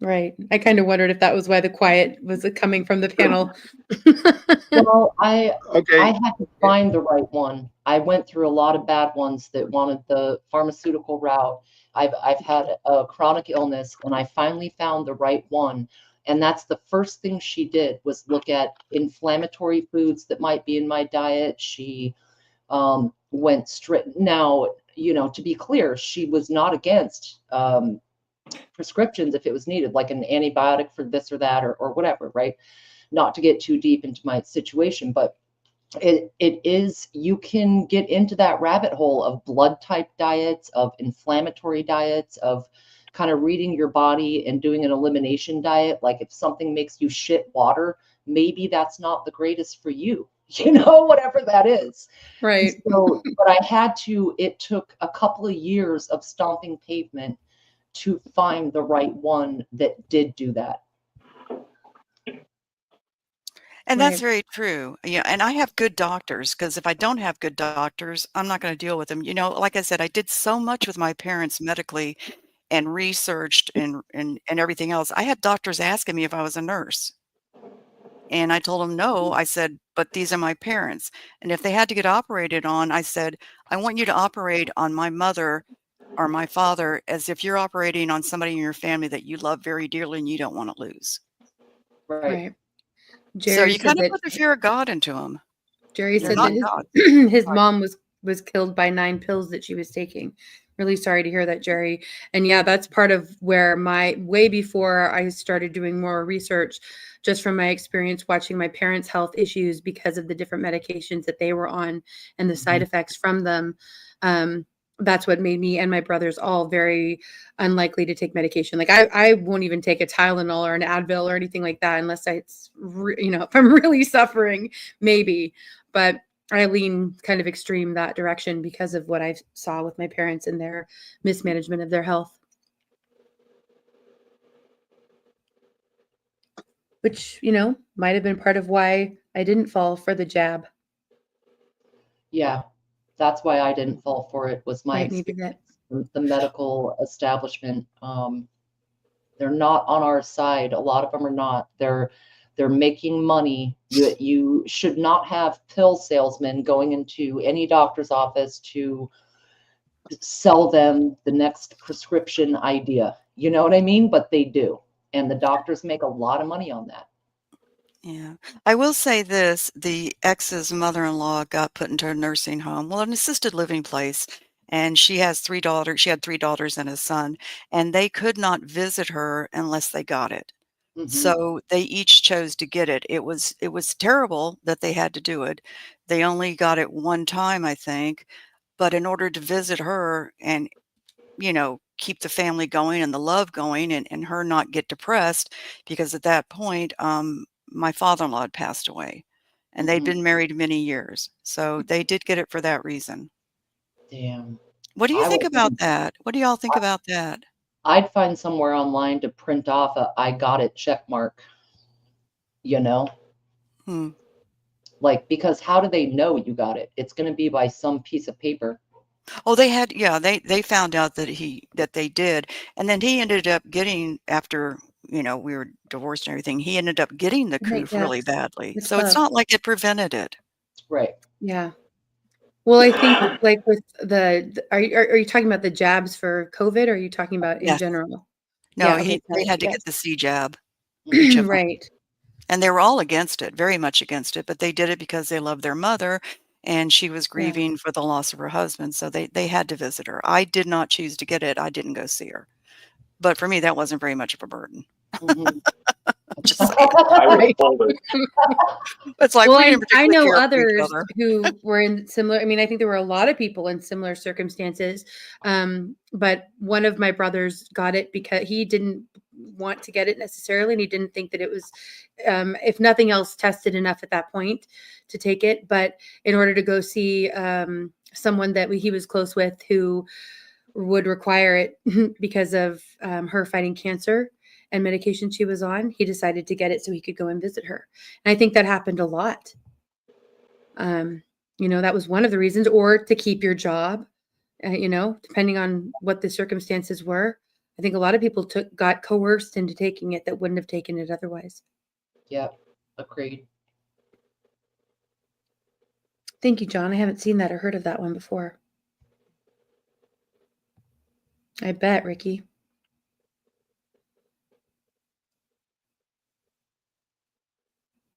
Right. I kind of wondered if that was why the quiet was coming from the panel. Well, I had to find the right one. I went through a lot of bad ones that wanted the pharmaceutical route. I've had a chronic illness, and I finally found the right one. And that's the first thing she did was look at inflammatory foods that might be in my diet. She went straight. Now, to be clear, she was not against prescriptions if it was needed, like an antibiotic for this or that or whatever, right? Not to get too deep into my situation, but it is, you can get into that rabbit hole of blood type diets, of inflammatory diets, of kind of reading your body and doing an elimination diet. Like if something makes you shit water, maybe that's not the greatest for you, whatever that is. Right. So, but it took a couple of years of stomping pavement to find the right one that did do that. And that's very true. Yeah, and I have good doctors, because if I don't have good doctors, I'm not going to deal with them. Like I said, I did so much with my parents medically and researched and everything else. I had doctors asking me if I was a nurse. And I told them no. I said, but these are my parents. And if they had to get operated on, I said, I want you to operate on my mother or my father as if you're operating on somebody in your family that you love very dearly and you don't want to lose. Right. So Jerry you said kind of that put the fear of God into them. Jerry They're said not that God. his mom was killed by 9 pills that she was taking. Really sorry to hear that, Jerry. And yeah, that's part of where way before I started doing more research, just from my experience watching my parents' health issues because of the different medications that they were on and the side effects from them. That's what made me and my brothers all very unlikely to take medication. Like I won't even take a Tylenol or an Advil or anything like that unless if I'm really suffering, maybe. But I lean kind of extreme that direction because of what I saw with my parents and their mismanagement of their health. Which, might have been part of why I didn't fall for the jab. Yeah, that's why I didn't fall for it, was my experience with the medical establishment. They're not on our side. A lot of them are not. They're making money. You should not have pill salesmen going into any doctor's office to sell them the next prescription idea. You know what I mean? But they do. And the doctors make a lot of money on that. Yeah. I will say this, the ex's mother-in-law got put into a nursing home, well, an assisted living place, and she has 3 daughters. She had 3 daughters and a son, and they could not visit her unless they got it. So they each chose to get it. It was terrible that they had to do it. They only got it one time, I think, but in order to visit her and, keep the family going and the love going and her not get depressed, because at that point, my father-in-law had passed away, and they'd been married many years. So they did get it for that reason. Damn. What do you think about that? What do y'all think about that? I'd find somewhere online to print off a "I got it" check mark. Like, because how do they know you got it? It's going to be by some piece of paper. Oh, they found out that they did. And then he ended up getting, after, we were divorced and everything, he ended up getting the Right, coof really yes. badly. It's So it's love. not like it prevented it. Right. Yeah. Well, I think like with are you talking about the jabs for COVID, or are you talking about in Yes. general? No, Yeah, okay, they sorry. had to Yes. get the C jab. Each of 'em. Right. And they were all against it, very much against it, but they did it because they loved their mother, and she was Yeah. grieving for the loss of her husband, so they had to visit her. I did not choose to get it. I didn't go see her. But for me, that wasn't very much of a burden. Just saying. I would have pulled it. It's like Well, we didn't I particularly know care for each others other. who were in similar. I mean, I think there were a lot of people in similar circumstances. But one of my brothers got it because he didn't want to get it necessarily, and he didn't think that it was, if nothing else, tested enough at that point to take it. But in order to go see someone that he was close with who would require it because of her fighting cancer and medication she was on, he decided to get it so he could go and visit her. And I think that happened a lot. That was one of the reasons, or to keep your job, depending on what the circumstances were. I think a lot of people got coerced into taking it that wouldn't have taken it otherwise. Yep, agreed. Thank you, John. I haven't seen that or heard of that one before. I bet, Ricky.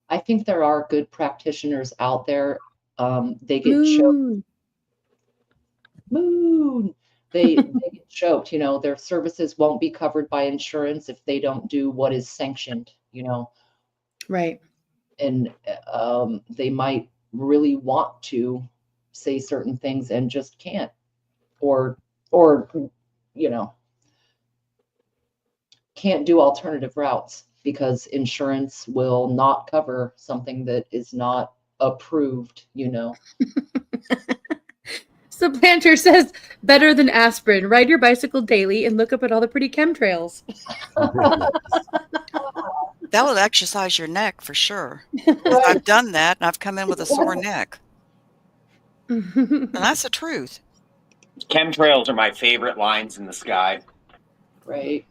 I think there are good practitioners out there. They get choked. They get choked. Their services won't be covered by insurance if they don't do what is sanctioned. Right. And they might really want to say certain things and just can't, or can't do alternative routes because insurance will not cover something that is not approved. Supplanter says, better than aspirin. Ride your bicycle daily and look up at all the pretty chemtrails. That will exercise your neck for sure. I've done that, and I've come in with a sore neck. And that's the truth. Chemtrails are my favorite lines in the sky. Right.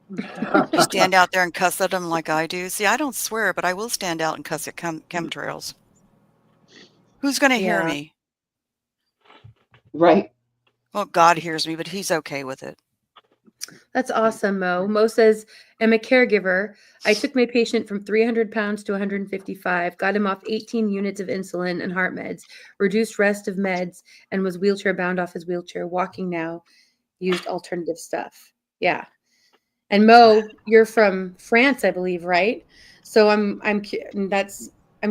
You stand out there and cuss at them like I do. See, I don't swear, but I will stand out and cuss at chemtrails. Who's going to hear me? Right. Well, God hears me, but he's okay with it. That's awesome, Mo. Mo says, I'm a caregiver. I took my patient from 300 pounds to 155, got him off 18 units of insulin and heart meds, reduced rest of meds, and was wheelchair bound off his wheelchair, walking now, used alternative stuff. Yeah. And Mo, you're from France, I believe, right? So I'm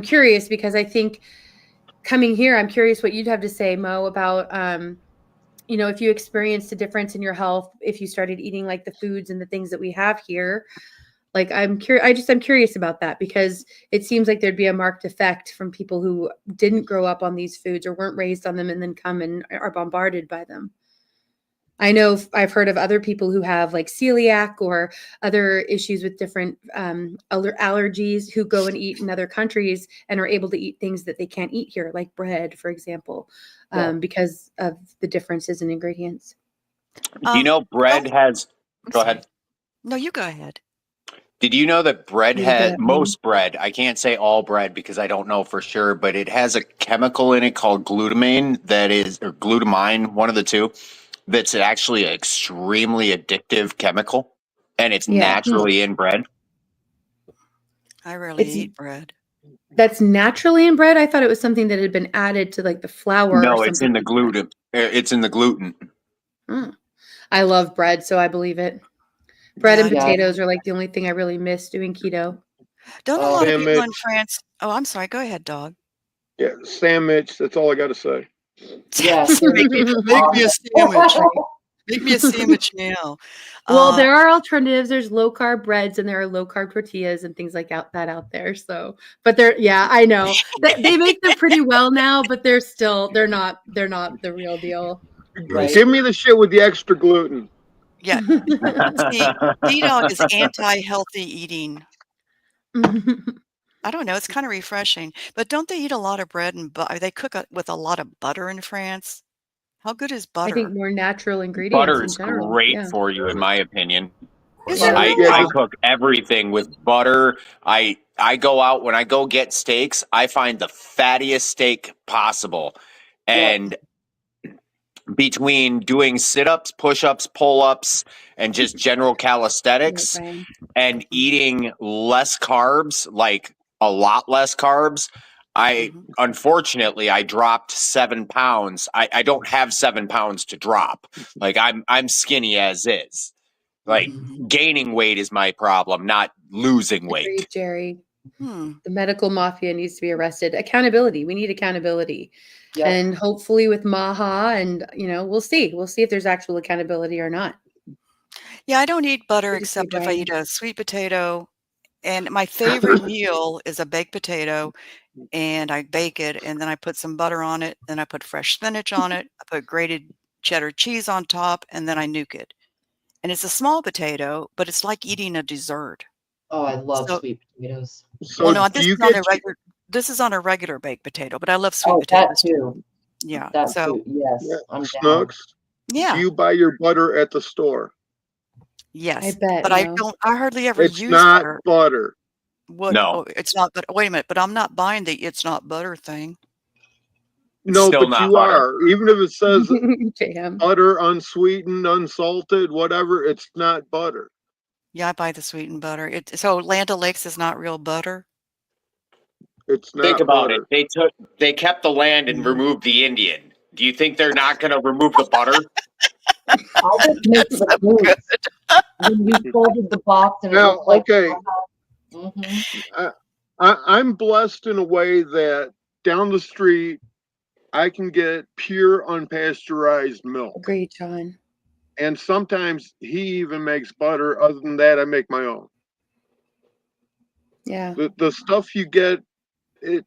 curious because I think coming here, I'm curious what you'd have to say, Mo, about if you experienced a difference in your health, if you started eating like the foods and the things that we have here. Like I'm curious about that because it seems like there'd be a marked effect from people who didn't grow up on these foods or weren't raised on them and then come and are bombarded by them. I know I've heard of other people who have like celiac or other issues with different allergies who go and eat in other countries and are able to eat things that they can't eat here, like bread, for example, because of the differences in ingredients. Bread has... Go ahead. No, you go ahead. Did you know that bread has... Most bread, I can't say all bread because I don't know for sure, but it has a chemical in it called glutamine or glutamine, one of the two. That's actually an extremely addictive chemical, and it's naturally in bread. I rarely eat bread. That's naturally in bread? I thought it was something that had been added to like the flour. No, or it's in the gluten. It's in the gluten. I love bread, so I believe it. Bread and potatoes are like the only thing I really miss doing keto. Don't a lot of people in France... Oh, I'm sorry. Go ahead, dog. Yeah, sandwich. That's all I got to say. Yeah, make me a sandwich. Make me a sandwich now. Well, there are alternatives. There's low carb breads and there are low carb tortillas and things like that out there. So, but I know they make them pretty well now, but they're not the real deal. Right. Give me the shit with the extra gluten. Yeah. See, D-Dog is anti-healthy eating. I don't know. It's kind of refreshing. But don't they eat a lot of bread and butter? They cook with a lot of butter in France. How good is butter? I think more natural ingredients. Butter is great for you, in my opinion. Yeah. I cook everything with butter. I go out when I go get steaks. I find the fattiest steak possible, and between doing sit-ups, push-ups, pull-ups, and just general calisthenics, and eating less carbs, like a lot less carbs, unfortunately I dropped 7 pounds. I don't have 7 pounds to drop. Like I'm skinny as is. Like gaining weight is my problem, not losing weight. Agreed, Jerry. The medical mafia needs to be arrested. Accountability. We need accountability. Yep. And hopefully with Maha and, we'll see. We'll see if there's actual accountability or not. Yeah, I don't eat butter except if I eat a sweet potato. And my favorite meal is a baked potato. And I bake it, and then I put some butter on it. Then I put fresh spinach on it. I put grated cheddar cheese on top, and then I nuke it. And it's a small potato, but it's like eating a dessert. Oh, I love sweet potatoes. So no, this is on a regular baked potato, but I love sweet potatoes too. Yeah. That too. Yes. I'm Snooks. Yeah. Do you buy your butter at the store? Yes. I bet. But I hardly ever use not butter. Butter. What? No. Oh, it's not. But wait a minute. But I'm not buying the "it's not butter" thing. No, Still but not you butter. are. Even if it says Jam. butter, unsweetened, unsalted, whatever, it's not butter. Yeah, I buy the sweetened butter. So Land O'Lakes is not real butter. It's not Think about butter. it. They kept the land and removed the Indian. Do you think they're not going to remove the butter? I just miss the boots when you folded the box and it Now, looked like okay, mm-hmm. I'm blessed in a way that down the street I can get pure unpasteurized milk. Agreed, John. And sometimes he even makes butter. Other than that, I make my own. Yeah. The stuff you get, the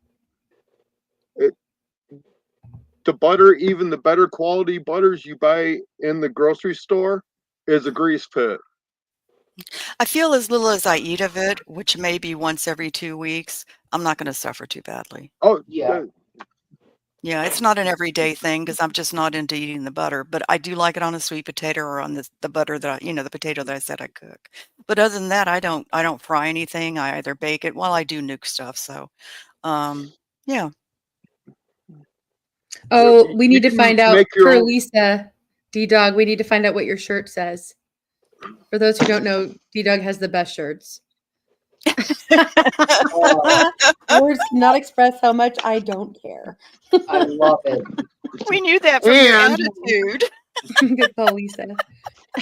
butter, even the better quality butters you buy in the grocery store, is a grease pit. I feel as little as I eat of it, which may be once every 2 weeks, I'm not going to suffer too badly. Oh, yeah. Yeah, it's not an everyday thing because I'm just not into eating the butter, but I do like it on a sweet potato or on the butter that the potato that I said I cook. But other than that, I don't fry anything. I either bake it. Well, I do nuke stuff. So, yeah. Oh, we need to find out make your for own. Lisa, D-Dog, we need to find out what your shirt says. For those who don't know, D-Dog has the best shirts. Words cannot express how much I don't care. I love it. We knew that from your attitude. Good call, Lisa.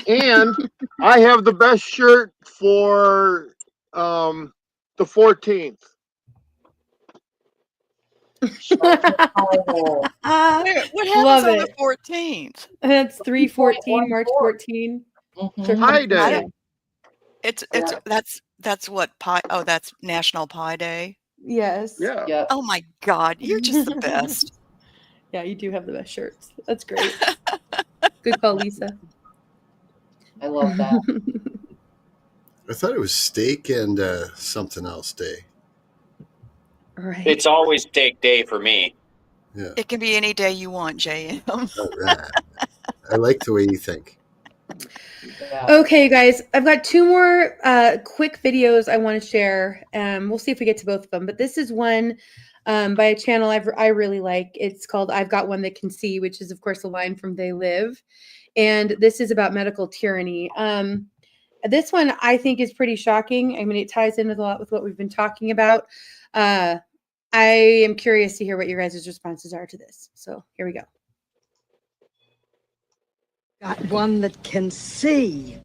And I have the best shirt for the 14th. What happens on the 14th? That's 3/14, March 14. Pi Day. That's what pie. Oh, that's National Pie Day. Yes. Yeah. Oh my God, you're just the best. Yeah, you do have the best shirts. That's great. Good call, Lisa. I love that. I thought it was steak and something else day. Right. It's always steak day for me. Yeah. It can be any day you want, JM. All right. I like the way you think. Yeah. Okay, guys, I've got two more quick videos I want to share. We'll see if we get to both of them. But this is one by a channel I really like. It's called I've Got One That Can See, which is, of course, a line from They Live. And this is about medical tyranny. This one I think is pretty shocking. I mean, it ties in with a lot with what we've been talking about. I am curious to hear what your guys' responses are to this. So here we go. Got one that can see.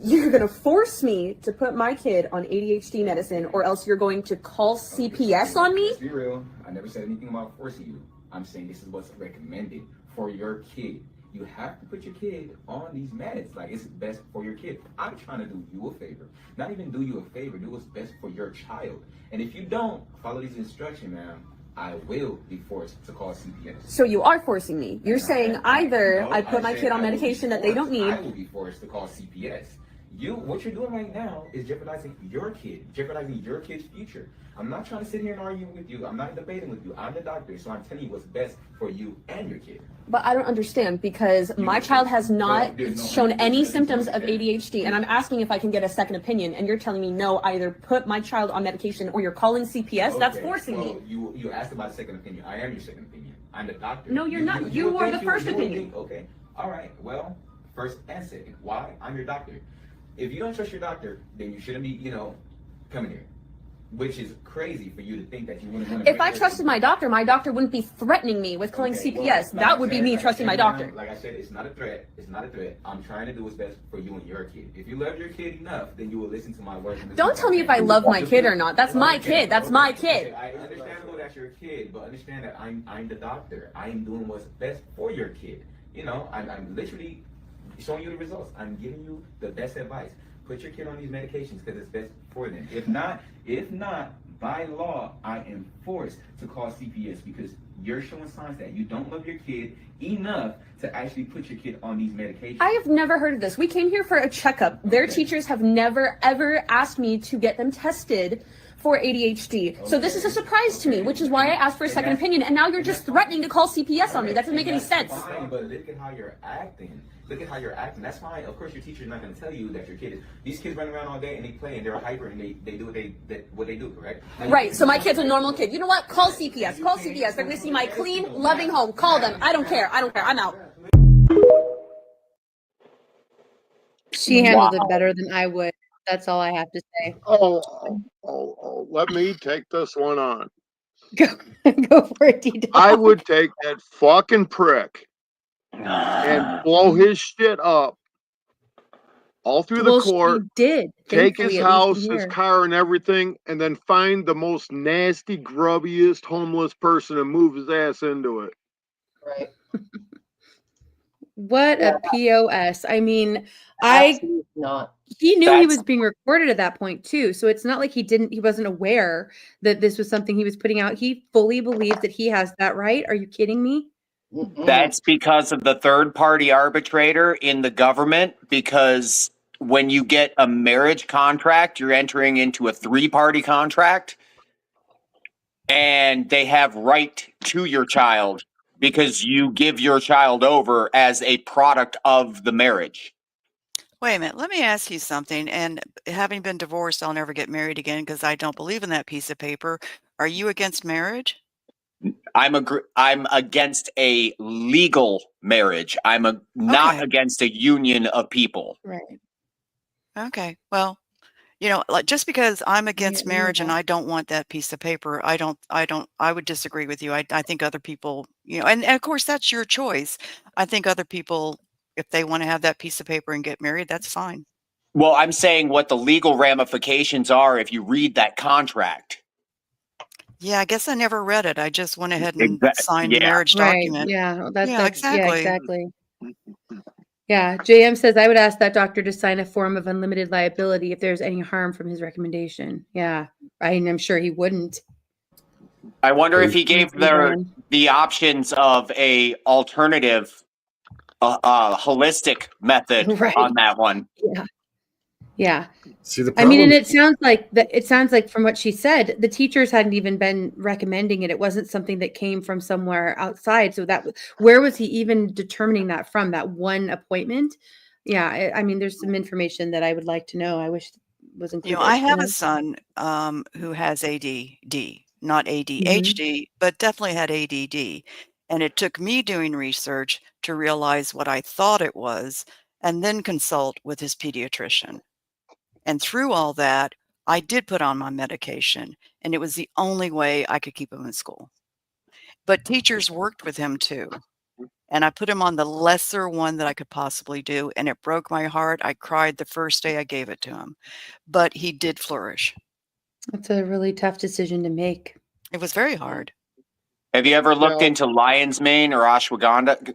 You're going to force me to put my kid on ADHD medicine, or else you're going to call CPS on me? Let's be real. I never said anything about forcing you. I'm saying this is what's recommended for your kid. You have to put your kid on these meds. Like, it's best for your kid. I'm trying to do you a favor. Not even do you a favor. Do what's best for your child. And if you don't follow these instructions, ma'am, I will be forced to call CPS. So you are forcing me. You're saying either I put my kid on medication that they don't need. I will be forced to call CPS. What you're doing right now is jeopardizing your kid, jeopardizing your kid's future. I'm not trying to sit here and argue with you. I'm not debating with you. I'm the doctor, so I'm telling you what's best for you and your kid. But I don't understand, because my child has not shown any symptoms of ADHD, and I'm asking if I can get a second opinion, and you're telling me no, either put my child on medication or you're calling CPS. Okay, That's forcing me. You asked about a second opinion. I am your second opinion. I'm the doctor. No, you're not. You are the first opinion. Okay. All right. Well, first and second. Why? I'm your doctor. If you don't trust your doctor, then you shouldn't be, coming here. Which is crazy for you to think that you wouldn't want to. If I trusted my doctor wouldn't be threatening me with calling CPS. Well, that would be me trusting my doctor. Like I said, it's not a threat. It's not a threat. I'm trying to do what's best for you and your kid. If you love your kid enough, then you will listen to my words. Don't tell me if I love my kid or not. That's my kid. That's my kid. I understand that's your kid, but understand that I'm the doctor. I'm doing what's best for your kid. I'm literally showing you the results. I'm giving you the best advice. Put your kid on these medications because it's best for them. If not, by law, I am forced to call CPS because you're showing signs that you don't love your kid enough to actually put your kid on these medications. I have never heard of this. We came here for a checkup. Their teachers have never, ever asked me to get them tested for ADHD. So this is a surprise to me, which is why I asked for a second opinion. And now you're just threatening to call CPS on me. That doesn't make any sense. Fine, but look at how you're acting. That's fine. Of course, your teacher's not going to tell you that your kid is. These kids run around all day and they play and they're hyper and they do what they do, correct? Right. So my kid's a normal kid. You know what? Call CPS. Call CPS. They're going to see my clean, loving home. Call them. I don't care. I'm out. She handled it better than I would. That's all I have to say. Let me take this one on. Go for it, D-Dog. I would take that fucking prick and blow his shit up all through the court. She did. Take Thankfully, his at least in house, his here. car, and everything, and then find the most nasty, grubbiest homeless person and move his ass into it. Right. What a POS. I mean, Absolutely not. He knew he was being recorded at that point too. So it's not like he wasn't aware that this was something he was putting out. He fully believes that he has that right. Are you kidding me? That's because of the third party arbitrator in the government, because when you get a marriage contract, you're entering into a 3-party contract, and they have right to your child because you give your child over as a product of the marriage. Wait a minute. Let me ask you something. And having been divorced, I'll never get married again because I don't believe in that piece of paper. Are you against marriage? I'm against a legal marriage. Not against a union of people. Right. Okay. Well, like just because I'm against marriage and I don't want that piece of paper, I would disagree with you. I think other people, and of course that's your choice. I think other people, if they want to have that piece of paper and get married, that's fine. Well, I'm saying what the legal ramifications are if you read that contract. Yeah, I guess I never read it. I just went ahead and signed the marriage Right. document. Yeah. Yeah, exactly. Exactly. Yeah. JM says, I would ask that doctor to sign a form of unlimited liability if there's any harm from his recommendation. Yeah. I'm sure he wouldn't. I wonder if he gave the options of a alternative, holistic method on that one. Yeah. Yeah. See, the I mean, and problem- it sounds like from what she said, the teachers hadn't even been recommending it. It wasn't something that came from somewhere outside. So where was he even determining that from? That one appointment? Yeah. I mean, there's some information that I would like to know. I wish it was included. I have a son who has ADD, not ADHD, but definitely had ADD. And it took me doing research to realize what I thought it was and then consult with his pediatrician. And through all that, I did put on my medication, and it was the only way I could keep him in school. But teachers worked with him too. And I put him on the lesser one that I could possibly do, and it broke my heart. I cried the first day I gave it to him, but he did flourish. That's a really tough decision to make. It was very hard. Have you ever looked into lion's mane or ashwagandha?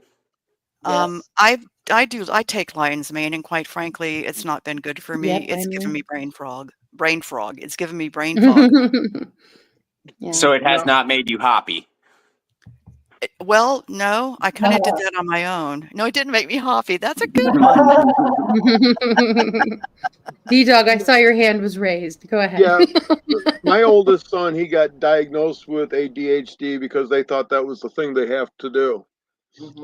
I take lion's mane, and quite frankly, it's not been good for me. Yep, It's I given know. me brain frog. It's given me brain fog. So it has not made you hoppy. Well, no, I kind of did that on my own. No, it didn't make me hoppy. That's a good one. D-Dog, I saw your hand was raised. Go ahead. Yeah, my oldest son, he got diagnosed with ADHD because they thought that was the thing they have to do.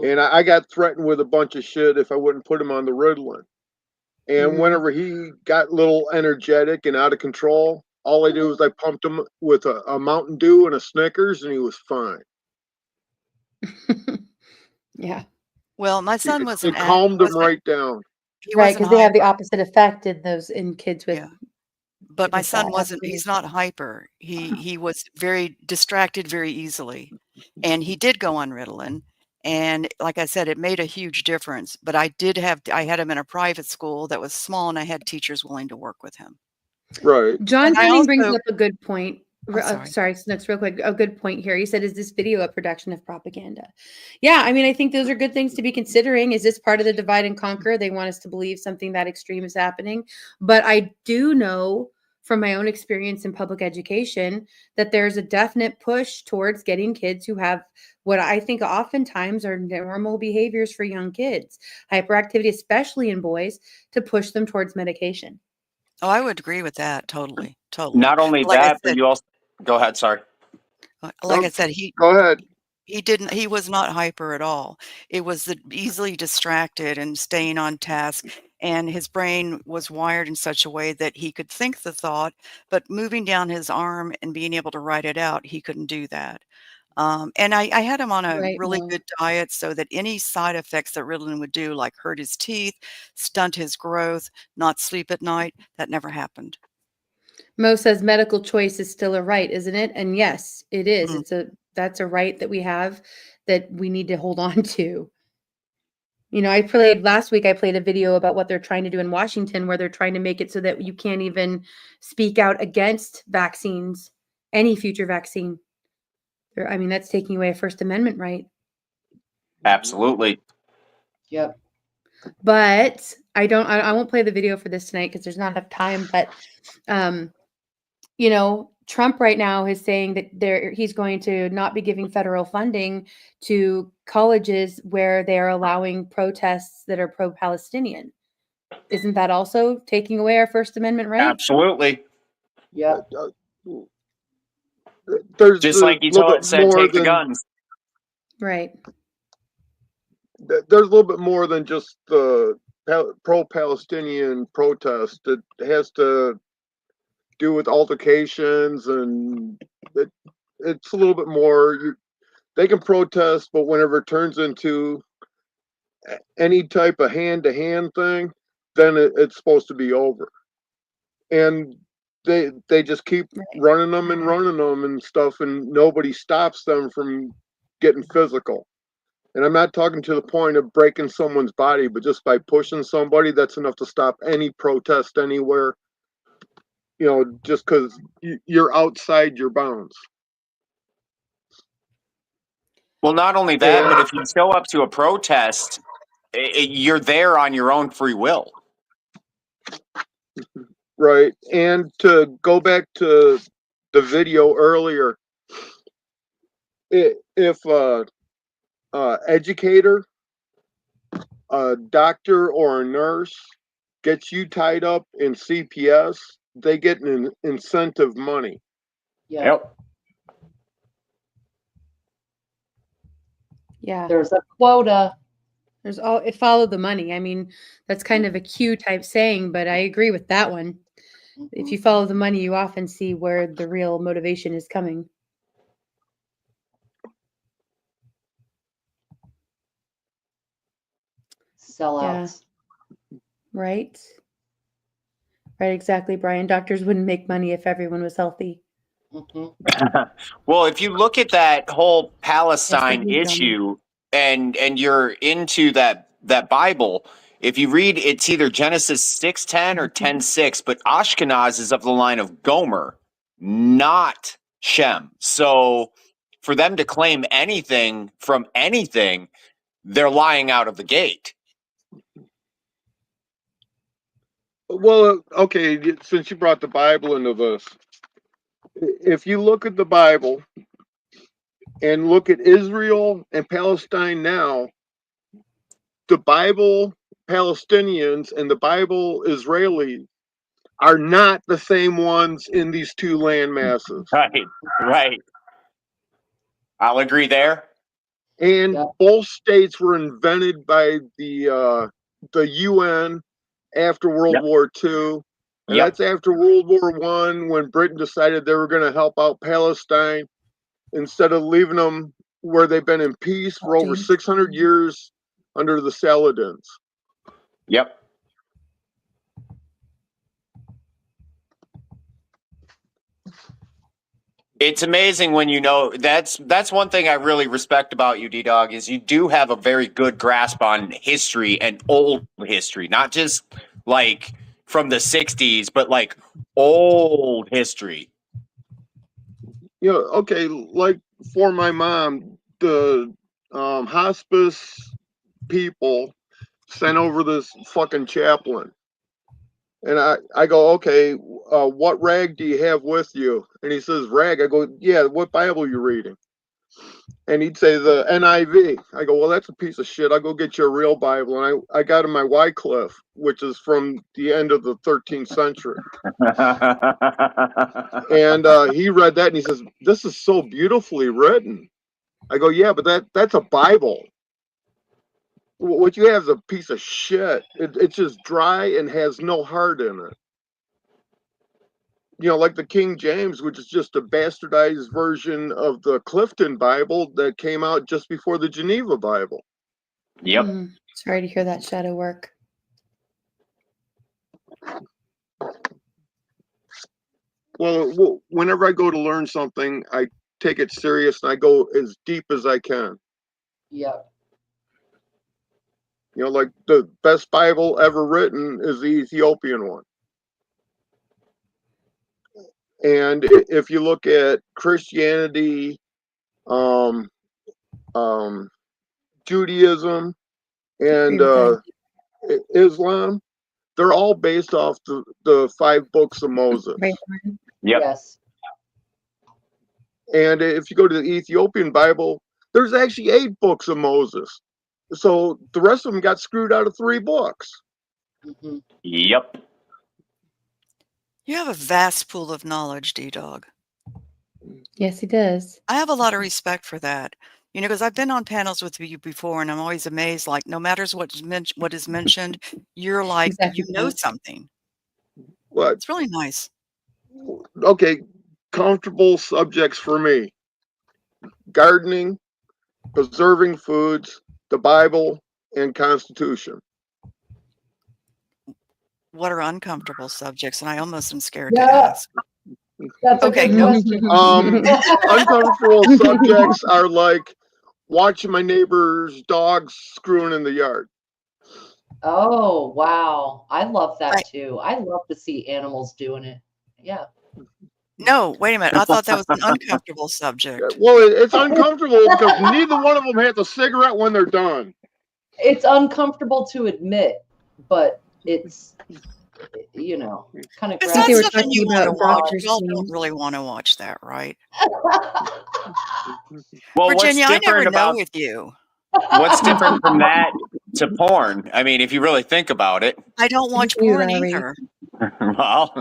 And I got threatened with a bunch of shit if I wouldn't put him on the Ritalin. And whenever he got a little energetic and out of control, all I did was I pumped him with a Mountain Dew and a Snickers, and he was fine. Yeah. Well, my son It calmed him right down. Right, because they have the opposite effect in kids with. But my son he's not hyper. He was very distracted very easily. And he did go on Ritalin. And like I said, it made a huge difference. But I had him in a private school that was small, and I had teachers willing to work with him. Right. John And I Fleming brings also- up a good point. I'm Sorry, Snooks, real quick. A good point here. He said, is this video a production of propaganda? Yeah, I mean, I think those are good things to be considering. Is this part of the divide and conquer? They want us to believe something that extreme is happening. But I do know from my own experience in public education that there's a definite push towards getting kids who have what I think oftentimes are normal behaviors for young kids, hyperactivity, especially in boys, to push them towards medication. Oh, I would agree with that. Totally. Totally. Not only Like I that, but said- you also go ahead. Sorry. Like I said, go ahead. He was not hyper at all. It was the easily distracted and staying on task. And his brain was wired in such a way that he could think the thought, but moving down his arm and being able to write it out, he couldn't do that. And I had him on a Right, really Mo. good diet so that any side effects that Ritalin would do, like hurt his teeth, stunt his growth, not sleep at night, that never happened. Mo says medical choice is still a right, isn't it? And yes, it is. Mm. That's a right that we have that we need to hold on to. You know, I played last week, I played a video about what they're trying to do in Washington, where they're trying to make it so that you can't even speak out against vaccines, any future vaccine. I mean, that's taking away a First Amendment right. Absolutely. Yep. But I won't play the video for this tonight because there's not enough time. But you know, Trump right now is saying that he's going to not be giving federal funding to colleges where they are allowing protests that are pro-Palestinian. Isn't that also taking away our First Amendment right? Absolutely. Yeah. There's Just like you said, take the guns. Right. There's a little bit more than just the pro-Palestinian protest. It has to do with altercations, and it's a little bit more. They can protest, but whenever it turns into any type of hand-to-hand thing, then it's supposed to be over. And they just keep running them and stuff, and nobody stops them from getting physical. And I'm not talking to the point of breaking someone's body, but just by pushing somebody, that's enough to stop any protest anywhere. You know, just because you're outside your bounds. Well, not only that, but if you show up to a protest, you're there on your own free will. Right. And to go back to the video earlier, if educator, a doctor, or a nurse gets you tied up in CPS, they get an incentive money. Yep. Yeah. There's a quota. It followed the money. I mean, that's kind of a Q type saying, but I agree with that one. If you follow the money, you often see where the real motivation is coming. Sellouts. Yeah. Right. Right, exactly, Brian. Doctors wouldn't make money if everyone was healthy. Well, if you look at that whole Palestine Yes, issue and you're into that Bible, if you read, it's either Genesis 6:10 or 10:6, but Ashkenaz is of the line of Gomer, not Shem. So for them to claim anything from anything, they're lying out of the gate. Well, okay, since you brought the Bible into this, if you look at the Bible and look at Israel and Palestine now, the Bible Palestinians and the Bible Israelis are not the same ones in these two land masses. Right. I'll agree there. And both states were invented by the UN after World War II. And that's after World War I, when Britain decided they were going to help out Palestine instead of leaving them where they've been in peace for over 600 years under the Saladins. Yep. It's amazing when you know that's one thing I really respect about you, D-Dog, is you do have a very good grasp on history and old history, not just like from the 60s, but like old history. You know, okay, like for my mom, the hospice people sent over this fucking chaplain. And I go, okay, what rag do you have with you? And he says, rag. I go, yeah, what Bible are you reading? And he'd say the NIV. I go, well, that's a piece of shit. I'll go get you a real Bible. And I got him my Wycliffe, which is from the end of the 13th century. And he read that and he says, this is so beautifully written. I go, yeah, but that's a Bible. What you have is a piece of shit. It's just dry and has no heart in it. like the King James, which is just a bastardized version of the Clifton Bible that came out just before the Geneva Bible. Yep. Sorry to hear that shadow work. Well, whenever I go to learn something, I take it serious and I go as deep as I can. Yep. Like the best Bible ever written is the Ethiopian one. And if you look at Christianity, Judaism, and Islam, they're all based off the 5 books of Moses. Right. Yep. Yes. And if you go to the Ethiopian Bible, there's actually 8 books of Moses. So the rest of them got screwed out of 3 books. Mm-hmm. Yep. You have a vast pool of knowledge, D-Dog. Yes, he does. I have a lot of respect for that. Because I've been on panels with you before, and I'm always amazed. Like, no matter what is mentioned, you're like, Exactly. you know something. What? It's really nice. Okay, comfortable subjects for me: gardening, preserving foods, the Bible, and Constitution. What are uncomfortable subjects? And I almost am scared to Yeah, ask. that's a Okay, good no. question. Uncomfortable subjects are like watching my neighbor's dogs screwing in the yard. Oh, wow. I love that too. I love to see animals doing it. Yeah. No, wait a minute. I thought that was an uncomfortable subject. Well, it's uncomfortable because neither one of them has a cigarette when they're done. It's uncomfortable to admit, but it's, kind of It's I think not they were something talking you want to about watch. doctor Y'all don't scenes. really want to watch that, right? Well, Virginia, what's I never different know about with you. what's different from that to porn? I mean, if you really think about it. I don't watch You, porn Larry. either. Well.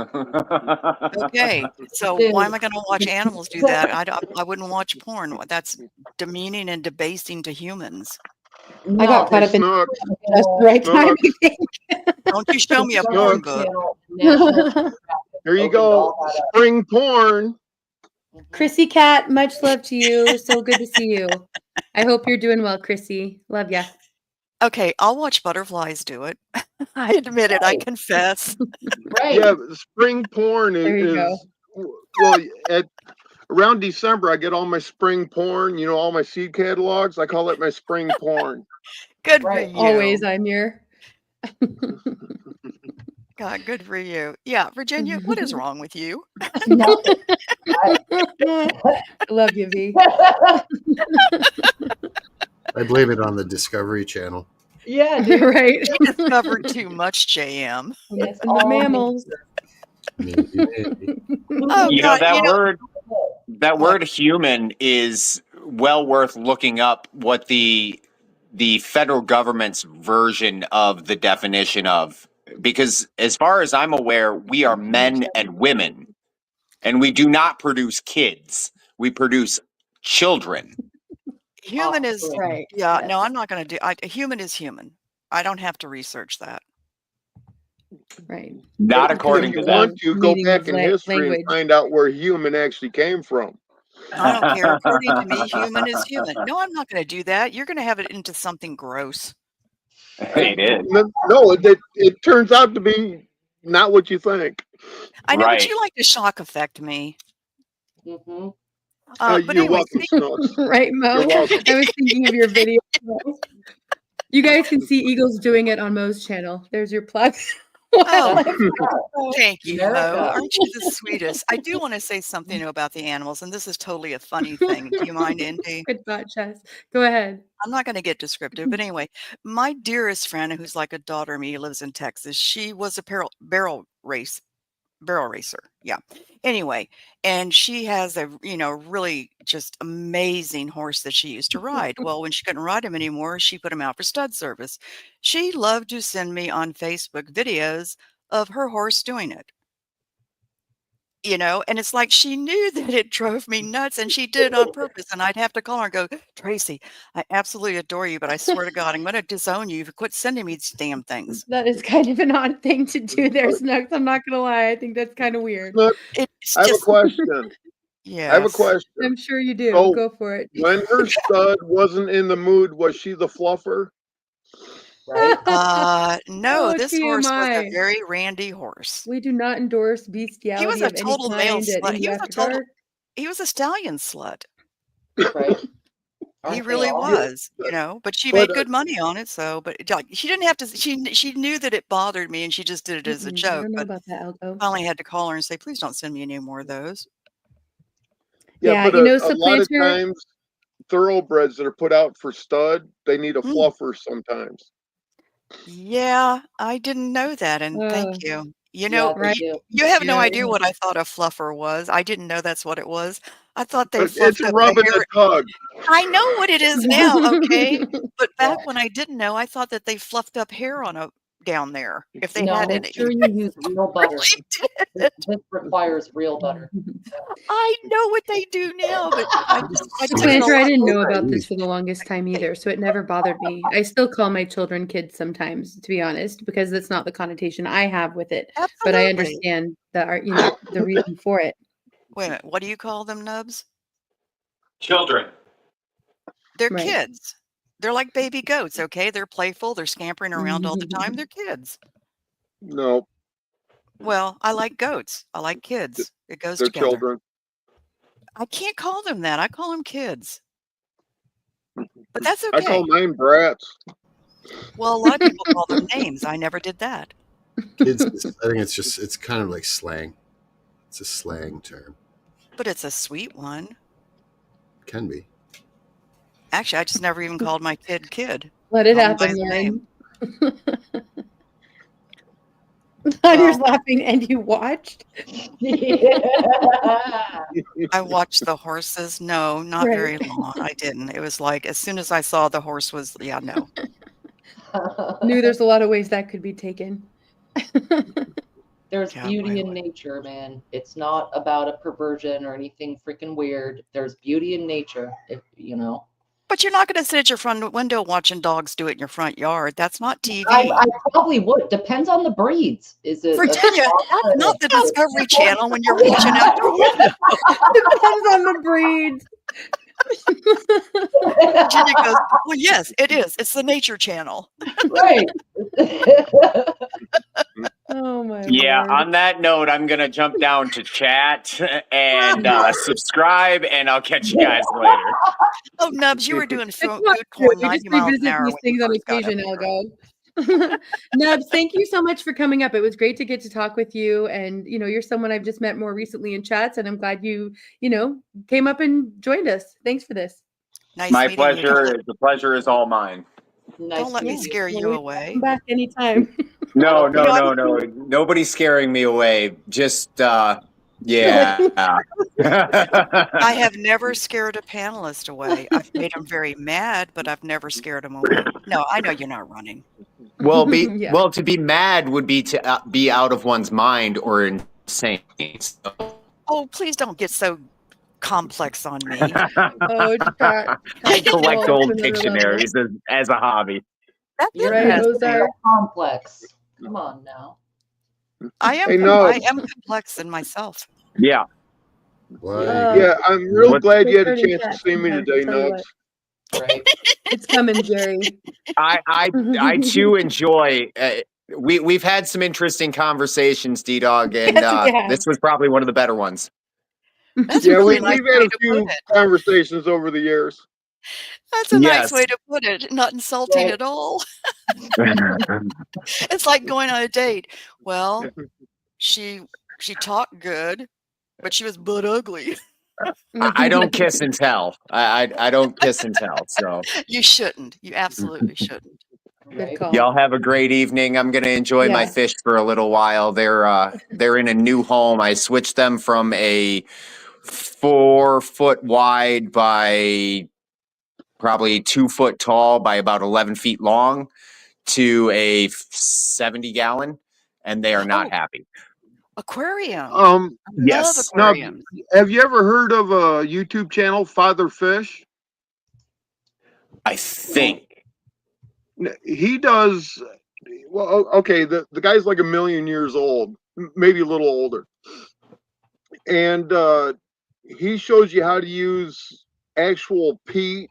Okay, so why am I going to watch animals do that? I wouldn't watch porn. That's demeaning and debasing to humans. I got caught up in Snook. just the right time, I think. Don't you show me a porn book. Here you go. Spring porn. Chrissy Cat, much love to you. So good to see you. I hope you're doing well, Chrissy. Love ya. Okay, I'll watch butterflies do it. I admit it. I confess. Right. Yeah, spring porn There you is well at around December I get all my spring porn, all my seed catalogs. I call it my spring porn. Good for Right. you. Always, I'm here. God, good for you. Yeah, Virginia, what is wrong with you? Nothing. Love you, V. I blame it on the Discovery Channel. Yeah, dude. Right. You discovered too much, JM. It's The all mammals. Maybe, maybe. Oh, You know, God, that word human is well worth looking up what the federal government's version of the definition of, because as far as I'm aware, we are men and women, and we do not produce kids. We produce children. human is, Right. yeah, Yes. no, I'm not going to do, human is human. I don't have to research that. Right. Not If according you to want them. to, go Meaning back of in history language. and find out where human actually came from. I don't care. According to me, human is human. No, I'm not going to do that. You're going to have it into something gross. It is. No, it turns out to be not what you think. I know, but Right. you like to shock effect me. Mm-hmm. But You're anyway, welcome, Snooks. Right, Mo? You're welcome. I was thinking of your video. You guys can see Eagles doing it on Mo's channel. There's your plug. Oh, thank you, Mo. America. Aren't you the sweetest? I do want to say something about the animals, and this is totally a funny thing. Do you mind, Indy? Good thought, Chess. Go ahead. I'm not going to get descriptive, but anyway, my dearest friend, who's like a daughter to me, lives in Texas. She was a barrel racer. Yeah. Anyway, and she has a, really just amazing horse that she used to ride. Well, when she couldn't ride him anymore, she put him out for stud service. She loved to send me on Facebook videos of her horse doing it. And it's like she knew that it drove me nuts, and she did it on purpose, and I'd have to call her and go, "Tracy, I absolutely adore you, but I swear to God, I'm gonna disown you if you quit sending me these damn things." That is kind of an odd thing to do there, Snooks. I'm not gonna lie. I think that's kind of weird. Look, It's I have a just question. I have a Yes. question. I'm sure you do. So, Go for it. when her stud wasn't in the mood, was she the fluffer? Right? No, Oh, this horse was a TMI. very randy horse. We do not endorse He was bestiality a of any total male kind at slut. Indy After Dark. He was a stallion slut. Right. He Aren't they really all? was, but she But, made good money on it, but like, she didn't have to. She knew that it bothered me, and she just did it as a I joke. don't know But about that, Algo. finally had to call her and say, "Please don't send me any more of those." Yeah, but you know, a lot of Supplanter. times, thoroughbreds that are put out for stud, they need a fluffer sometimes. Yeah, I didn't know that, and thank you. Yeah, they Right? do. You have no Yeah, idea what I thought a fluffer was. I didn't know that's what it was. I thought they It's fluffed a up rub the and a hair. tug. I know what it is now, okay? But Yeah. back when I didn't know, I thought that they fluffed up hair down there, if they No, had make any. sure you use real butter. Really This, did. this requires real butter. I know what they do now, but I took it a Supplanter, I lot didn't know longer. about this for the longest time either, so it never bothered me. I still call my children kids sometimes, to be honest, because that's not the connotation I have with it. But I Absolutely. understand the reason for it. Wait a minute, what do you call them, Nubs? Children. They're Right. kids. They're like baby goats, okay? They're playful, they're scampering around all the time, they're kids. No, Well, I like goats. I like kids. It goes they're together. children. I can't call them that. I call them kids. But that's I call okay. mine brats. Well, a lot of people call them names. I never did that. Kids, I think it's kind of like slang. It's a slang term. But it's a sweet one. Can be. Actually, I just never even called my kid. Let it Called him by happen, his Lauren. name. Tanya's laughing, and you watched? I watched the horses. No, not Right. very long. I didn't. It was like, as soon as I saw the horse was, yeah, no. Knew there's a lot of ways that could be taken. There's Yeah, beauty in nature, man. It's not about a perversion or anything freaking weird. There's beauty in nature, if you know. But you're not going to sit at your front window watching dogs do it in your front yard. That's not TV. I probably would. Depends on the breeds. Is it Virginia, that's not the Discovery Channel when you're watching out your window. Depends on the breed. Virginia goes, well, yes, it is. It's the Nature Channel. Right. Oh my Yeah, Lord. on that note, I'm going to jump down to chat and subscribe, and I'll catch you guys later. Oh, Nubs, you were doing food We porn just 90 miles an revisit hour these when you things on first got up occasion, here. Algo. Nubs, thank you so much for coming up. It was great to get to talk with you. And, you're someone I've just met more recently in chats, and I'm glad you came up and joined us. Thanks for this. Nice My meeting you. pleasure. The pleasure is all mine. Don't let me scare you away. Come back anytime. No, You know, no. Nobody's scaring me away. Just, yeah. I have never scared a panelist away. I've made them very mad, but I've never scared them away. No, I know you're not running. Well, Yeah. well, to be mad would be to be out of one's mind or insane. So. Oh, please don't get so complex on me. Oh, chat. I collect to old another dictionaries as a hobby. That's You're Right, right. those are- complex. Come on now. I am. Hey, no. I am complex in myself. Yeah. Yeah, I'm real What- glad you had a Flirting chance to chat see me sometimes, today, I'll tell you Nubs. Right. It's coming, Jerry. I too enjoy. We've had some interesting conversations, D-Dog, and Yes, we have. this was probably one of the better ones. That's Yeah, a really nice we've had way a to few put it. conversations over the years. That's a nice Yes. way to put it. Not insulting Right. at all. It's like going on a date. Well, she talked good, but she was butt ugly. I don't kiss and tell. I don't kiss and tell. So You shouldn't. You absolutely shouldn't. Good call. y'all have a great evening. I'm gonna enjoy my Yeah. fish for a little while. They're in a new home. I switched them from a 4 foot wide by probably 2 foot tall by about 11 feet long to a 70 gallon, and they are not happy. Aquariums. I love Yes. Now, aquariums. have you ever heard of a YouTube channel, Father Fish? I think. He does. Well, okay. The guy's like 1,000,000 years old, maybe a little older, and he shows you how to use actual peat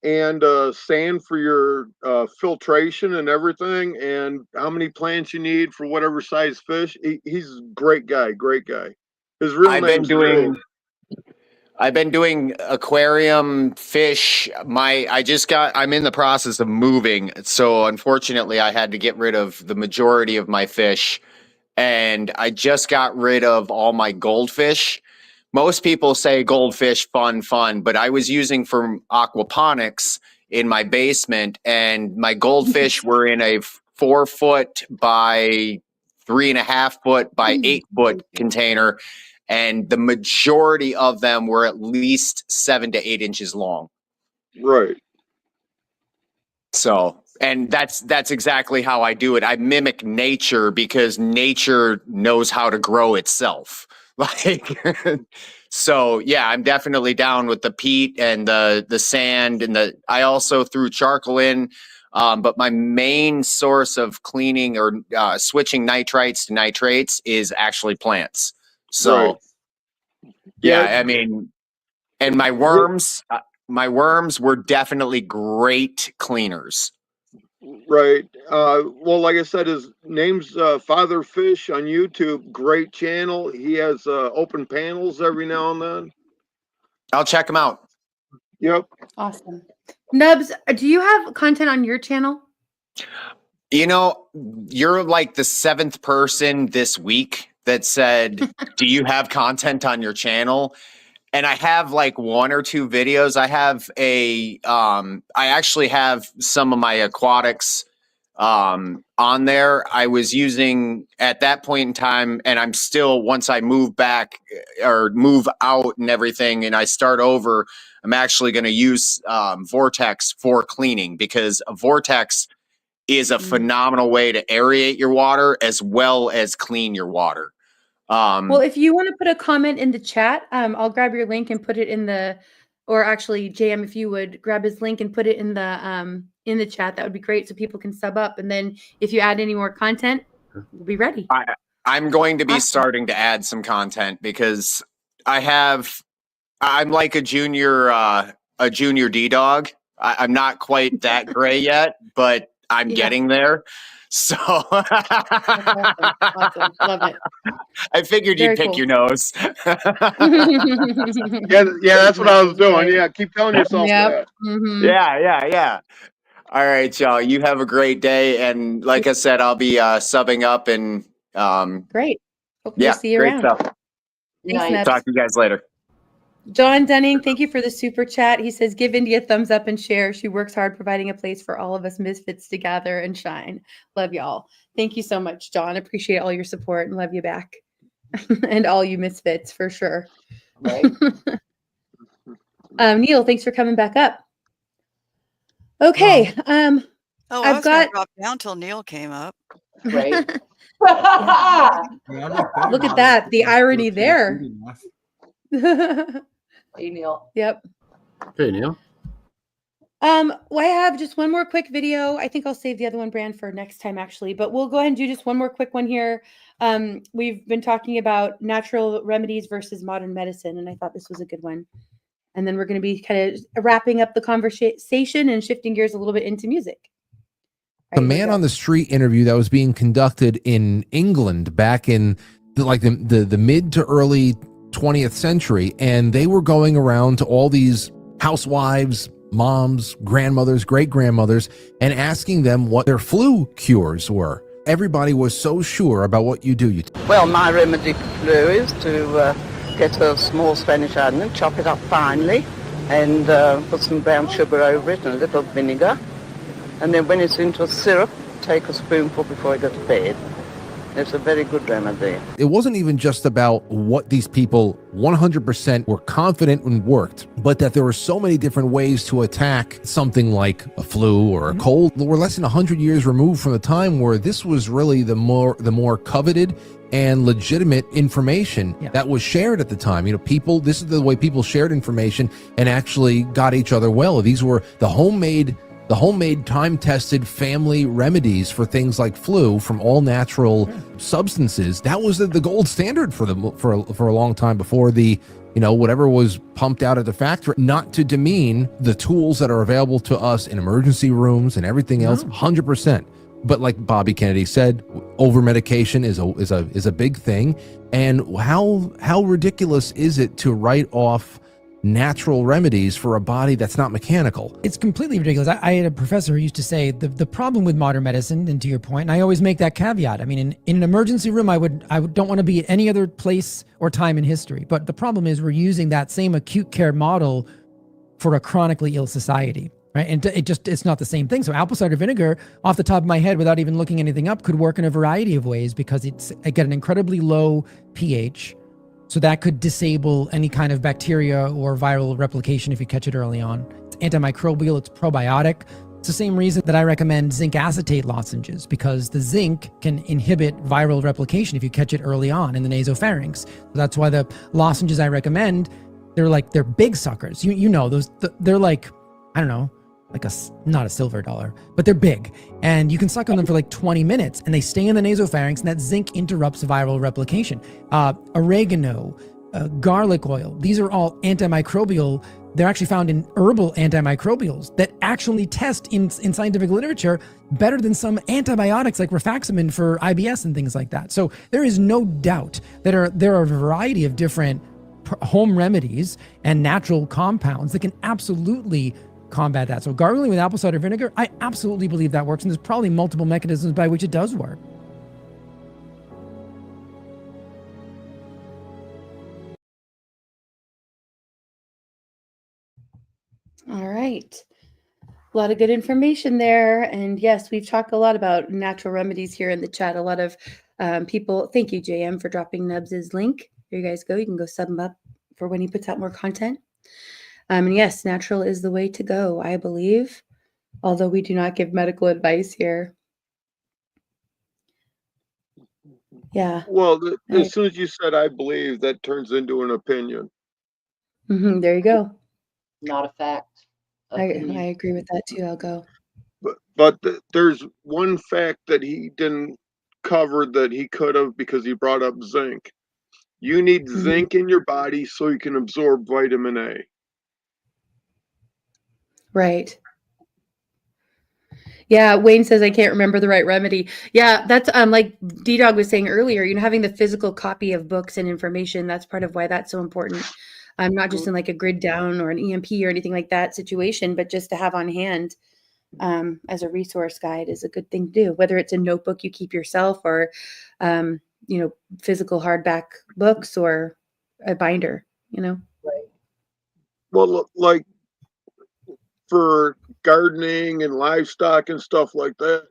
and sand for your filtration and everything, and how many plants you need for whatever size fish. He's a great guy. Great guy. His real name's Phil. I've been doing aquarium fish. I'm in the process of moving. So unfortunately I had to get rid of the majority of my fish, and I just got rid of all my goldfish. Most people say goldfish fun, but I was using for aquaponics in my basement, and my goldfish were in a 4-foot by 3.5-foot by 8-foot container, and the majority of them were at least 7 to 8 inches long. Right. So, and that's exactly how I do it. I mimic nature because nature knows how to grow itself. Like, so yeah, I'm definitely down with the peat and the sand, and I also threw charcoal in. But my main source of cleaning or switching nitrites to nitrates is actually plants. So, Right. yeah, I mean, and my worms were definitely great cleaners. Right. Well, like I said, his name's Father Fish on YouTube. Great channel. He has open panels every now and then. I'll check him out. Yep. Awesome. Nubs, do you have content on your channel? You know, you're like the 7th person this week that said, do you have content on your channel? And I have like 1 or 2 videos. I have I actually have some of my aquatics on there. I was using at that point in time, and I'm still, once I move back or move out and everything, and I start over, I'm actually going to use Vortex for cleaning, because a Vortex is a phenomenal way to aerate your water as well as clean your water. Well, if you want to put a comment in the chat, I'll grab your link and put it in the, or actually, JM, if you would grab his link and put it in the chat, that would be great, so people can sub up. And then if you add any more content, we'll be ready. I'm going to be starting to add some content, because I'm like a junior D dog. I'm not quite that gray yet, but I'm getting there. So Awesome. Love it. I figured Very you'd pick cool. your nose. Yeah, that's what I was doing. Yeah, keep telling yourself that. Yeah. All right, y'all. You have a great day, and like I said, I'll be subbing up and great. Hope yeah, we'll see you great around. stuff. Thanks, Nubs. Talk to you guys later. John Dunning, thank you for the super chat. He says, give Indy a thumbs up and share. She works hard providing a place for all of us misfits to gather and shine. Love y'all. Thank you so much, John. Appreciate all your support and love you back. And all you misfits, for sure. Right. Neil, thanks for coming back up. Okay. I I've was gonna got drop down till Neil came up. Right. Look at that. The irony there. Hey, Neil. Yep. Hey, Neil. Well, I have just one more quick video. I think I'll save the other one, Brand, for next time, actually. But we'll go ahead and do just one more quick one here. We've been talking about natural remedies versus modern medicine, and I thought this was a good one. And then we're going to be kind of wrapping up the conversation and shifting gears a little bit into music. The man on the street interview that was being conducted in England back in the mid to early 20th century, and they were going around to all these housewives, moms, grandmothers, great-grandmothers, and asking them what their flu cures were. Everybody was so sure about what you do. Well, my remedy for flu is to get a small Spanish onion, chop it up finely, and put some brown sugar over it and a little vinegar. And then when it's into a syrup, take a spoonful before you go to bed. It's a very good remedy. It wasn't even just about what these people 100% were confident and worked, but that there were so many different ways to attack something like a flu or a cold. We're less than 100 years removed from the time where this was really the more coveted and legitimate information that was shared at the time. You know, people, this is the way people shared information and actually got each other well. These were the homemade time-tested family remedies for things like flu from all natural substances. That was the gold standard for a long time before the, you know, whatever was pumped out at the factory. Not to demean the tools that are available to us in emergency rooms and everything else, 100%. But like Bobby Kennedy said, over medication is a big thing. And how ridiculous is it to write off natural remedies for a body that's not mechanical? It's completely ridiculous. I had a professor who used to say the problem with modern medicine, and to your point, and I always make that caveat. I mean, in an emergency room, I don't want to be at any other place or time in history. But the problem is we're using that same acute care model for a chronically ill society, right? And it's not the same thing. So apple cider vinegar, off the top of my head, without even looking anything up, could work in a variety of ways because it got an incredibly low pH. So that could disable any kind of bacteria or viral replication if you catch it early on. It's antimicrobial, it's probiotic. It's the same reason that I recommend zinc acetate lozenges, because the zinc can inhibit viral replication if you catch it early on in the nasopharynx. So that's why the lozenges I recommend, they're big suckers. You know, they're like, I don't know, like not a silver dollar, but they're big. And you can suck on them for like 20 minutes and they stay in the nasopharynx, and that zinc interrupts viral replication. Oregano, garlic oil, these are all antimicrobial. They're actually found in herbal antimicrobials that actually test in scientific literature better than some antibiotics like rifaximin for IBS and things like that. So there is no doubt that there are a variety of different home remedies and natural compounds that can absolutely combat that. So gargling with apple cider vinegar, I absolutely believe that works, and there's probably multiple mechanisms by which it does work. All right. A lot of good information there. And yes, we've talked a lot about natural remedies here in the chat. A lot of people, thank you, JM, for dropping Nubs' link. Here you guys go. You can go sub him up for when he puts out more content. And yes, natural is the way to go, I believe, although we do not give medical advice here. Yeah. Well, as soon as you said "I believe," that turns into an opinion. There you go. Not a fact. I agree with that too. I'll go. But there's one fact that he didn't cover that he could have, because he brought up zinc. You need zinc in your body so you can absorb vitamin A. Right. Yeah, Wayne says I can't remember the right remedy. Yeah, that's like D-Dog was saying earlier, you know, having the physical copy of books and information, that's part of why that's so important. Not just in like a grid down or an EMP or anything like that situation, but just to have on hand as a resource guide is a good thing to do, whether it's a notebook you keep yourself or, you know, physical hardback books or a binder, you know? Right. Well, like for gardening and livestock and stuff like that,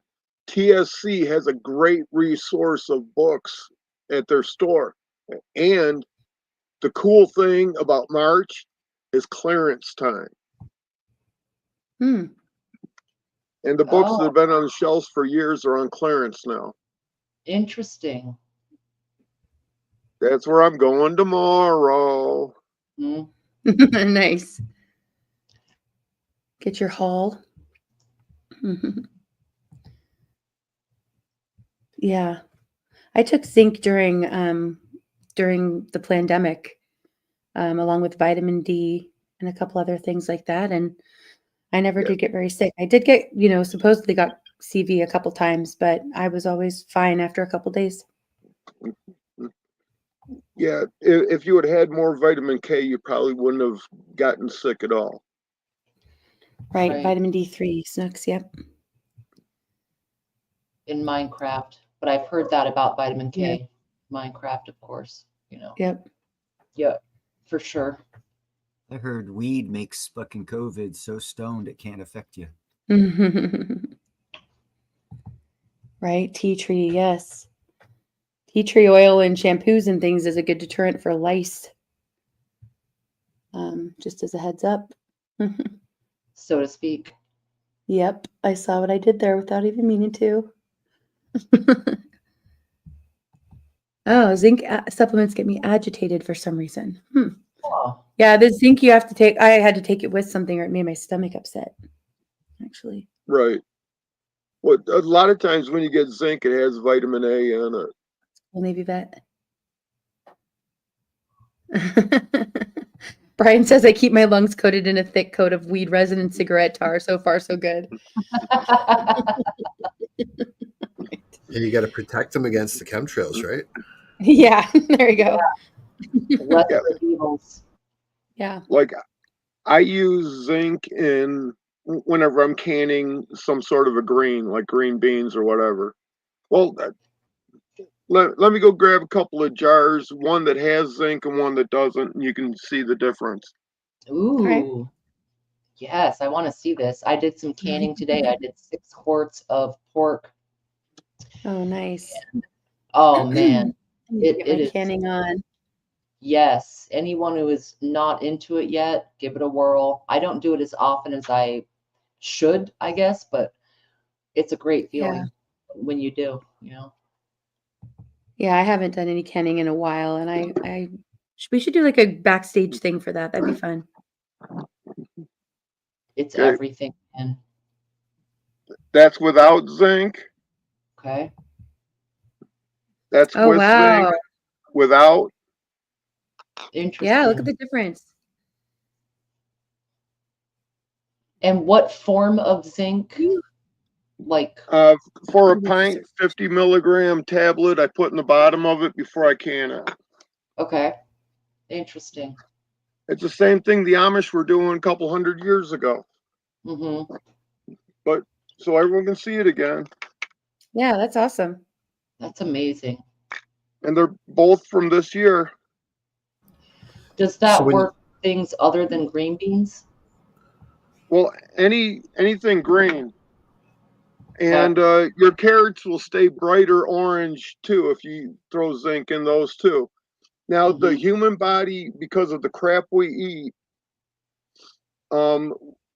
TSC has a great resource of books at their store. And the cool thing about March is clearance time. And the books that have been on the shelves for years are on clearance now. Interesting. That's where I'm going tomorrow. Nice. Get your haul. Yeah. I took zinc during the pandemic, along with vitamin D and a couple other things like that. And I never did get very sick. I did get, you know, supposedly got CV a couple times, but I was always fine after a couple days. Yeah, if you had had more vitamin K, you probably wouldn't have gotten sick at all. Right. Vitamin D3 snooks. Yep. In Minecraft, but I've heard that about vitamin K. Yeah. Minecraft, of course, you know. Yep. Yep, for sure. I heard weed makes fucking COVID so stoned it can't affect you. Right. Tea tree. Yes. Tea tree oil and shampoos and things is a good deterrent for lice. Just as a heads up. So to speak. Yep, I saw what I did there without even meaning to. Oh, zinc supplements get me agitated for some reason. Oh. Yeah, the zinc you have to take. I had to take it with something, or it made my stomach upset. Actually, Right. Well, a lot of times when you get zinc, it has vitamin A in it. well, Navy vet. Brian says I keep my lungs coated in a thick coat of weed resin and cigarette tar. So far, so good. Yeah, you got to protect them against the chemtrails, right? Yeah, there you go. Lesser evils. Yeah. Like I use zinc in whenever I'm canning some sort of a green, like green beans or whatever. Well, let me go grab a couple of jars, one that has zinc and one that doesn't, and you can see the difference. Ooh. Okay. Yes, I want to see this. I did some canning today. I did 6 quarts of pork. Oh, nice. And, oh man, I need to get my it is. canning on. Yes, anyone who is not into it yet, give it a whirl. I don't do it as often as I should, I guess, but it's a great feeling when you do, you know. Yeah, I haven't done any canning in a while, and we should do like a backstage thing for that. That'd be fun. It's Okay. everything, and That's without zinc. okay. That's Oh, with wow. zinc. Without. Interesting. Yeah, look at the difference. And what form of zinc? Like For a pint, 50 milligram tablet, I put in the bottom of it before I can it. Okay. Interesting. It's the same thing the Amish were doing a couple hundred years ago. Mm-hmm. But so everyone can see it again. Yeah, that's awesome. That's amazing. And they're both from this year. Does that work things other than green beans? Well, anything green. And your carrots will stay brighter orange too if you throw zinc in those too. Now the human body, because of the crap we eat,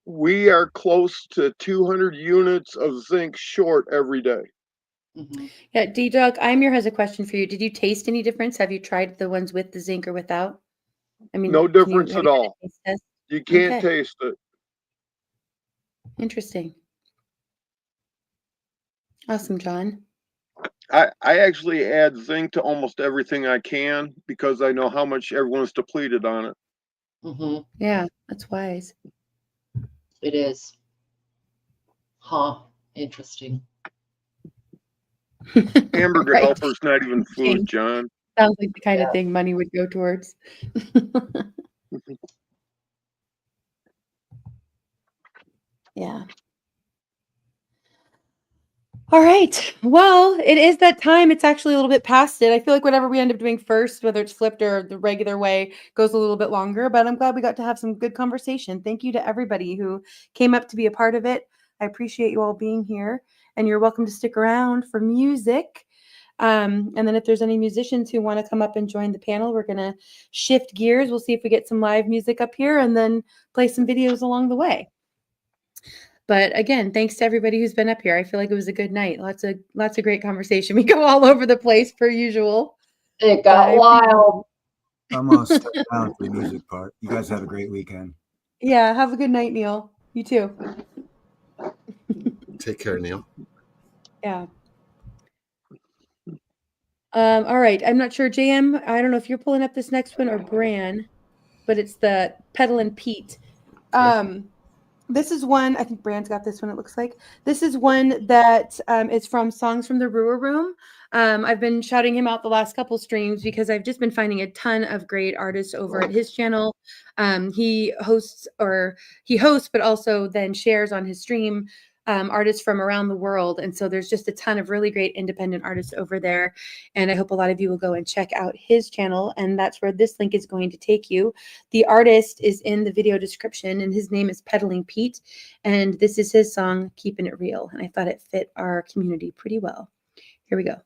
we are close to 200 units of zinc short every day. Yeah, D-Dog, Imir has a question for you. Did you taste any difference? Have you tried the ones with the zinc or without? I mean, No difference have at you had all. a taste test? You can't Okay. taste it. Interesting. Awesome, John. I actually add zinc to almost everything I can because I know how much everyone's depleted on it. Mm-hmm. Yeah, that's wise. It is. Huh. Interesting. Hamburger Right. helper's not even food, John. Sounds like the kind of thing money would go towards. Yeah. All right. Well, it is that time. It's actually a little bit past it. I feel like whatever we end up doing first, whether it's flipped or the regular way, goes a little bit longer, but I'm glad we got to have some good conversation. Thank you to everybody who came up to be a part of it. I appreciate you all being here, and you're welcome to stick around for music. And then if there's any musicians who want to come up and join the panel, we're going to shift gears. We'll see if we get some live music up here and then play some videos along the way. But again, thanks to everybody who's been up here. I feel like it was a good night. Lots of great conversation. We go all over the place per usual. It got wild. I'm gonna step down for the music part. You guys have a great weekend. Yeah, have a good night, Neil. You too. Take care, Neil. Yeah. All right. I'm not sure, JM. I don't know if you're pulling up this next one or Bran, but it's the Pedal and Pete. This is one, I think Bran's got this one, it looks like. This is one that is from Songs from the Brewer Room. I've been shouting him out the last couple streams because I've just been finding a ton of great artists over at his channel. He hosts, but also then shares on his stream artists from around the world. And so there's just a ton of really great independent artists over there. And I hope a lot of you will go and check out his channel. And that's where this link is going to take you. The artist is in the video description, and his name is Pedaling Pete. And this is his song, Keeping It Real. And I thought it fit our community pretty well. Here we go.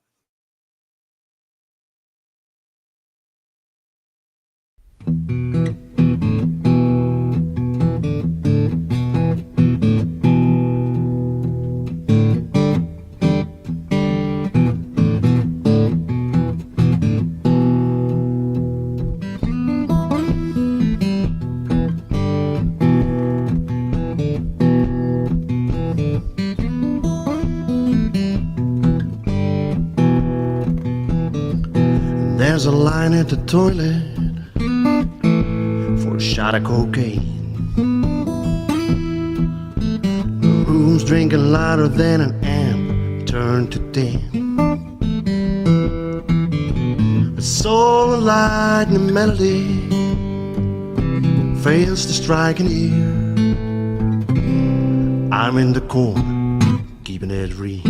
There's a line at the toilet for a shot of cocaine. The room's drinking louder than an amp turned to 10. But so the lightning melody fails to strike an ear. I'm in the corner, keeping it real.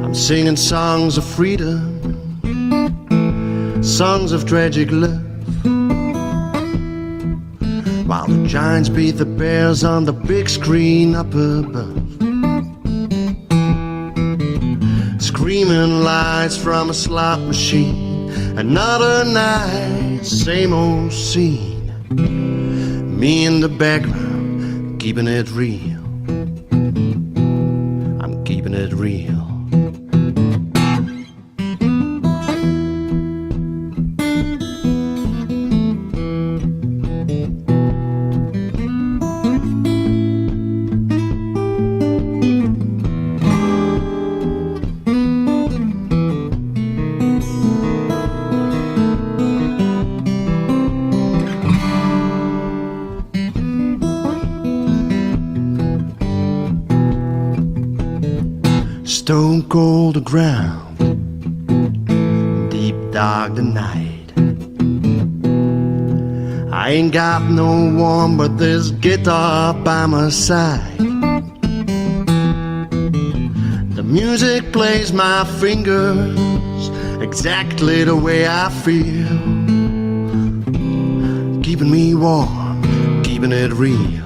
I'm singing songs of freedom, songs of tragic love, while the giants beat the bears on the big screen up above. Screaming lights from a slot machine, another night, same old scene. Me in the background, keeping it real. I'm keeping it real. Stone cold the ground, deep dark the night. I ain't got no one but this guitar by my side. The music plays my fingers exactly the way I feel, keeping me warm, keeping it real.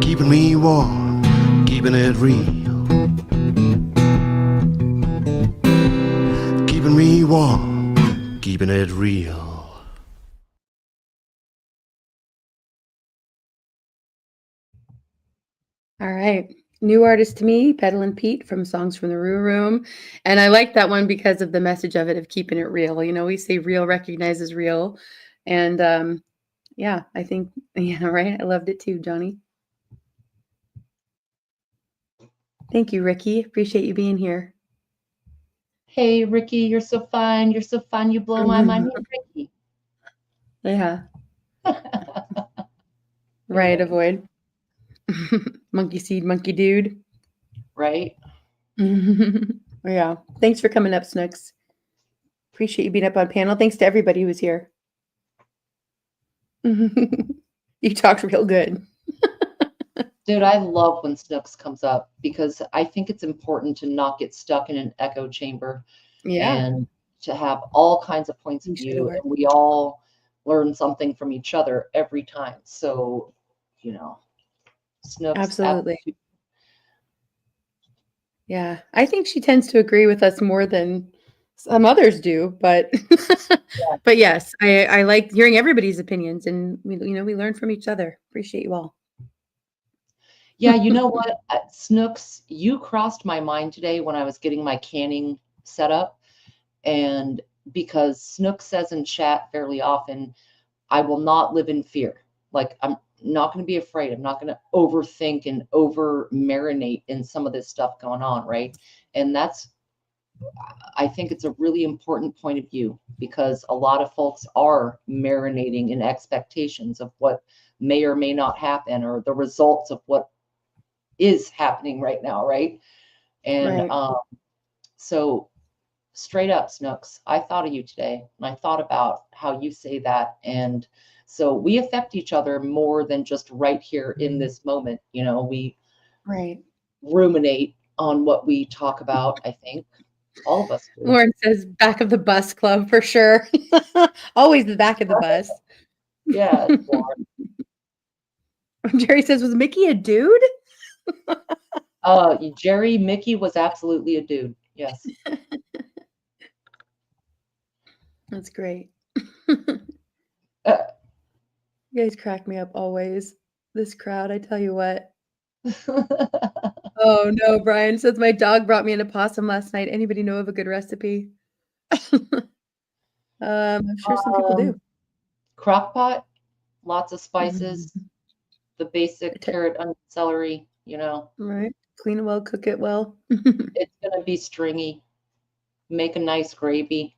Keeping me warm, keeping it real. Keeping me warm, keeping it real. All right. New artist to me, Peddlin' Pete from Songs from the Roo Room. And I like that one because of the message of it, of keeping it real. You know, we say real recognizes real. And yeah, I think, yeah, right. I loved it too, Johnny. Thank you, Ricky. Appreciate you being here. Hey, Ricky, you're so fun. You're so fun. You blow my mind. Hey, Ricky. Yeah. Right, avoid. Monkey seed, monkey dude. Right? Yeah. Thanks for coming up, Snooks. Appreciate you being up on panel. Thanks to everybody who was here. You talked real good. Dude, I love when Snooks comes up because I think it's important to not get stuck in an echo chamber. Yeah. And to have all kinds of points of view, and we all learn something from each other every time. So, you know, Snooks. Absolutely. Yeah. I think she tends to agree with us more than some others do, but but yes, I like hearing everybody's opinions, and we learn from each other. Appreciate you all. Yeah, you know what, Snooks, you crossed my mind today when I was getting my canning set up. And because Snooks says in chat fairly often, I will not live in fear. Like, I'm not going to be afraid. I'm not going to overthink and over marinate in some of this stuff going on, right? And I think it's a really important point of view, because a lot of folks are marinating in expectations of what may or may not happen, or the results of what is happening right now, right? And Right. So straight up, Snooks, I thought of you today, and I thought about how you say that. And so we affect each other more than just right here in this moment. You know, we Right. ruminate on what we talk about, I think. All of us do. Lauren says back of the bus club for sure. Always the back of the bus. Yeah, Lauren. Jerry says, was Mickey a dude? Jerry, Mickey was absolutely a dude. Yes. That's great. You guys crack me up always. This crowd, I tell you what. Oh no, Brian says my dog brought me an opossum last night. Anybody know of a good recipe? I'm sure some people do. Crock pot, lots of Mhm. spices, the basic carrot, onion, celery, Right. Clean it well, cook it well. It's gonna be stringy. Make a nice gravy.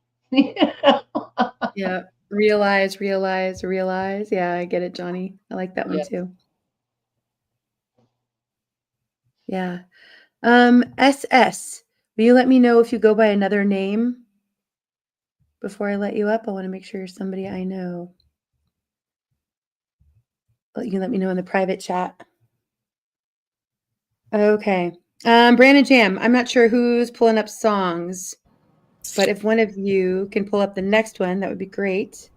Yeah. Realize. Yeah, I get it, Johnny. I like that one Yeah. too. Yeah. SS. Will you let me know if you go by another name before I let you up? I want to make sure you're somebody I know. But you can let me know in the private chat. Okay. Brandon Jam, I'm not sure who's pulling up songs, but if one of you can pull up the next one, that would be great.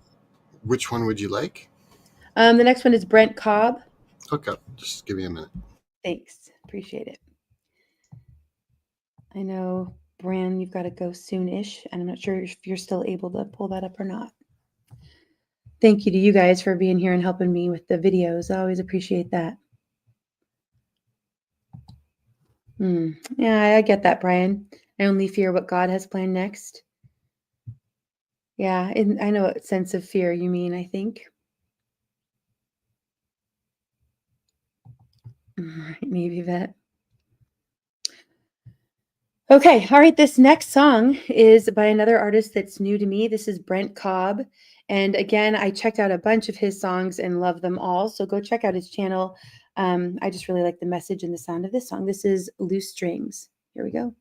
Which one would you like? The next one is Brent Cobb. Okay, just give me a minute. Thanks. Appreciate it. I know, Bran, you've got to go soon-ish, and I'm not sure if you're still able to pull that up or not. Thank you to you guys for being here and helping me with the videos. I always appreciate that. Yeah, I get that, Brian. I only fear what God has planned next. Yeah, and I know what sense of fear you mean, I think. Right, maybe that. Okay, all right, this next song is by another artist that's new to me. This is Brent Cobb. And again, I checked out a bunch of his songs and love them all. So go check out his channel. I just really like the message and the sound of this song. This is Loose Strings. Here we go.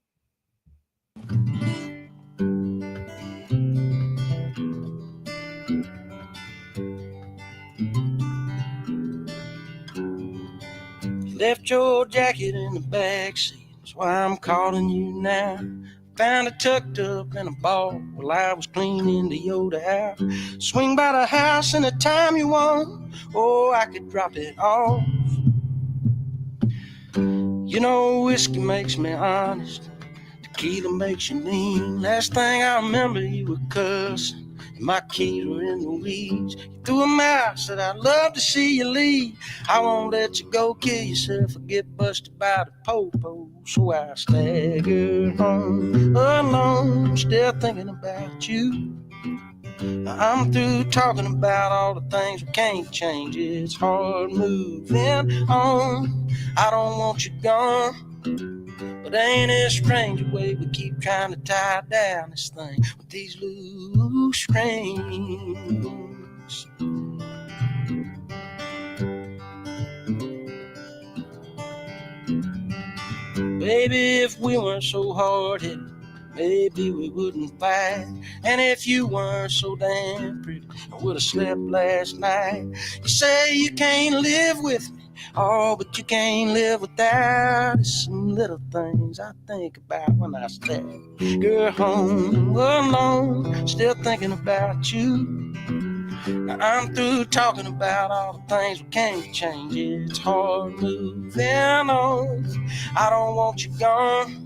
Left your jacket in the backseat. That's why I'm calling you now. Found it tucked up in a ball while I was cleaning the Yoda house. Swing by the house anytime you want. Oh, I could drop it off. You know, whiskey makes me honest. Tequila makes you mean. Last thing I remember, you were cussing. My keys were in the weeds. You threw 'em out, said I'd love to see you leave. I won't let you go kill yourself or get busted by the popo. So I staggered home alone, still thinking about you. I'm through talking about all the things we can't change. It's hard moving on. I don't want you gone. But ain't it strange the way we keep trying to tie down this thing with these loose strings? Baby, if we weren't so hard-headed, maybe we wouldn't fight. And if you weren't so damn pretty, I would have slept last night. You say you can't live with me, oh, but you can't live without it. Some little things I think about when I stagger home alone, still thinking about you. Now I'm through talking about all the things we can't change. It's hard moving on. I don't want you gone.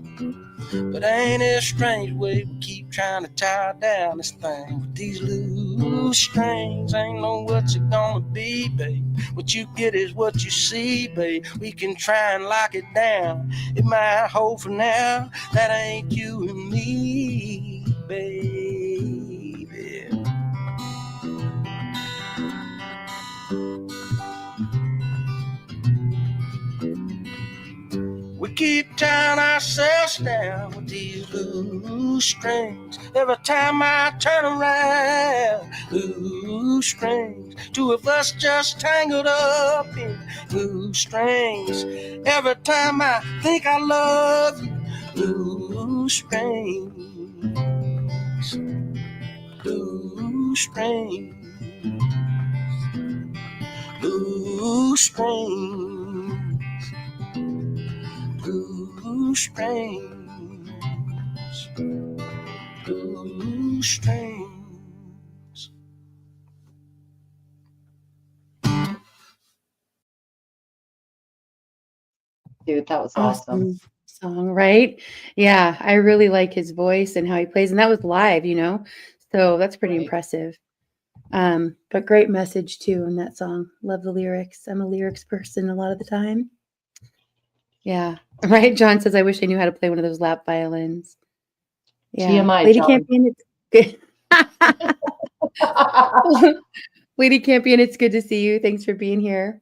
But ain't it a strange way we keep trying to tie down this thing with these loose strings? Ain't know what's it gonna be, babe. What you get is what you see, babe. We can try and lock it down. It might hold for now. That ain't you and me, baby. We keep tying ourselves down with these loose strings. Every time I turn around, loose strings. Two of us just tangled up in loose strings. Every time I think I love you, loose strings. Loose strings. Loose strings. Loose strings. Loose strings. Dude, that was Awesome song, right? Yeah, I really like his voice and how he plays, and that was live, so that's pretty impressive. But great message too in that song. Love the lyrics. I'm a lyrics person a lot of the time. Yeah, right. John says, "I wish I knew how to play one of those lap violins." Yeah, TMI, Lady John. Campaign. It's good. Lady Campion, it's good to see you. Thanks for being here.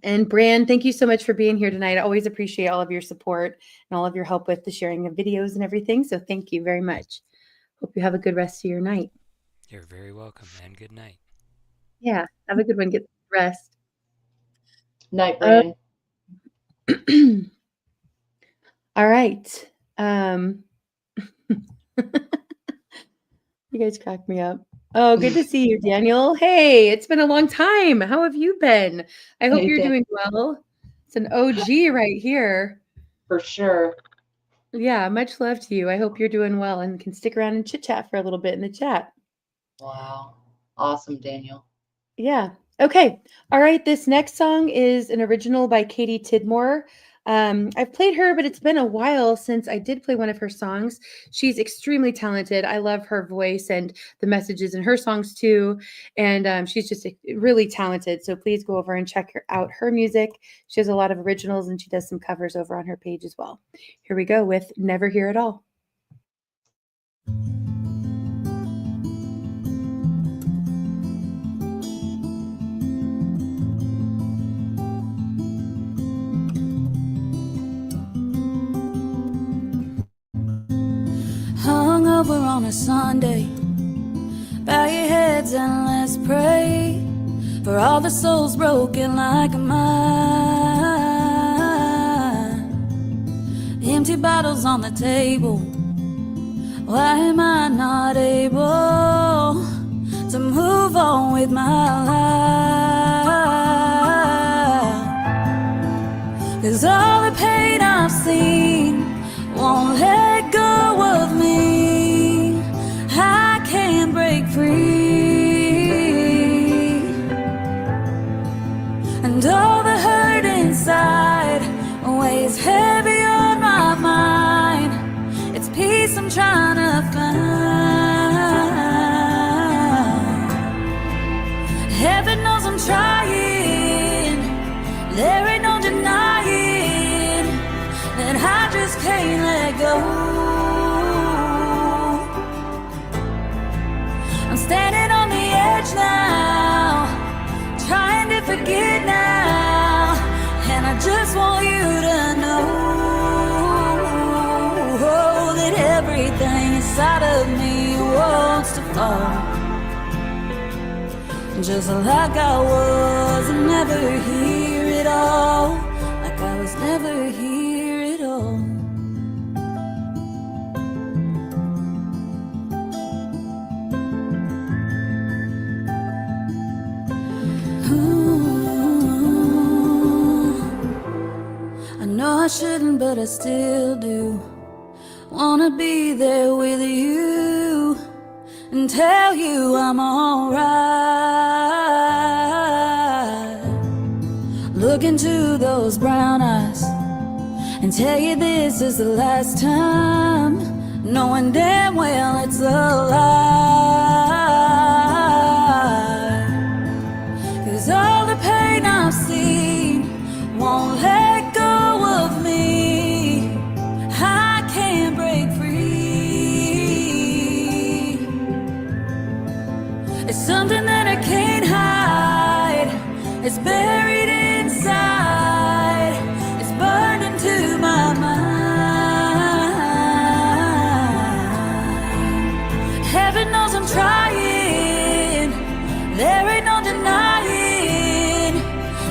And Bran, thank you so much for being here tonight. I always appreciate all of your support and all of your help with the sharing of videos and everything. So thank you very much. Hope you have a good rest of your night. You're very welcome, and good night. Yeah, have a good one. Get rest. Night, Bran. All right. You guys crack me up. Oh, good to see you, Daniel. Hey, it's been a long time. How have you been? I hope you're doing well. It's an OG right here. For sure. Yeah, much love to you. I hope you're doing well and can stick around and chit chat for a little bit in the chat. Wow. Awesome, Daniel. Yeah. Okay. All right. This next song is an original by Katie Tidmore. I've played her, but it's been a while since I did play one of her songs. She's extremely talented. I love her voice and the messages in her songs too. And she's just really talented. So please go over and check out her music. She has a lot of originals and she does some covers over on her page as well. Here we go with Never Hear It All. Hung over on a Sunday, bow your heads and let's pray for all the souls broken like mine. Empty bottles on the table, why am I not able to move on with my life? 'Cause all the pain I've seen won't let go of me. I can't break free, and all the hurt inside weighs heavy on my mind. It's peace I'm trying to find. Heaven knows I'm trying. There ain't no denying that I just can't let go. I'm standing on the edge now, trying to forget now, and I just want you to know that everything inside of me wants to fall, just like I was never here at all, like I was never here at all. I know I shouldn't, but I still do. Wanna be there with you and tell you I'm alright. Look into those brown eyes and tell you this is the last time, knowing damn well it's a lie. 'Cause all the pain I've seen won't let go of me. I can't break free. It's something that I can't hide. It's buried inside. It's burned into my mind. Heaven knows I'm trying. There ain't no denying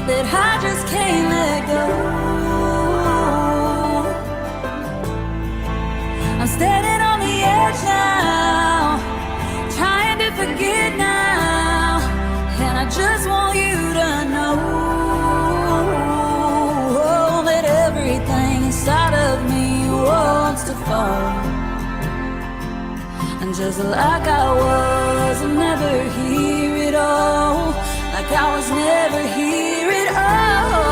that I just can't let go. I'm standing on the edge now, trying to forget now, and I just want you to know that everything inside of me wants to fall, and just like I was never here at all, like I was never here at all.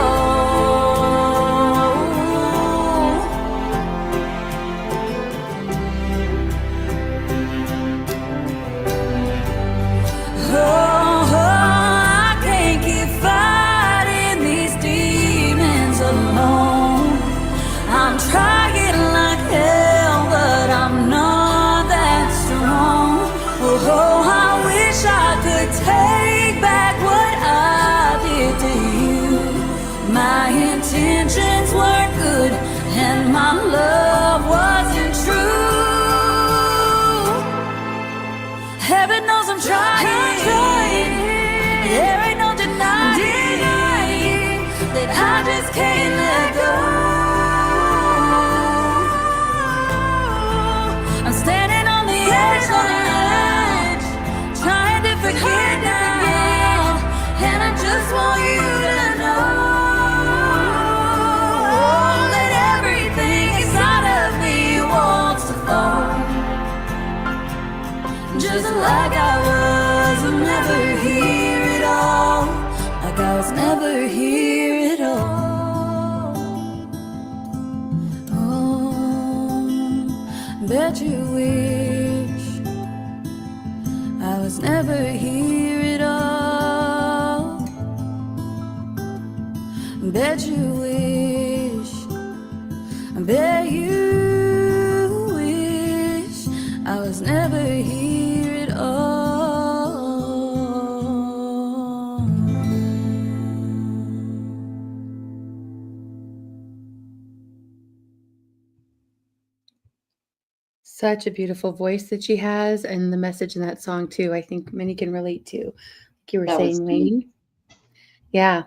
Oh, I can't keep fighting these demons alone. I'm trying like hell, but I'm not that strong. like I was never here at all, like I was never here at all. Oh, bet you wish I was never here at all. Bet you wish, bet you wish I was never here at all. Such a beautiful voice that she has, and the message in that song too, I think many can relate to. Like you were That was saying, deep. Wayne. Yeah.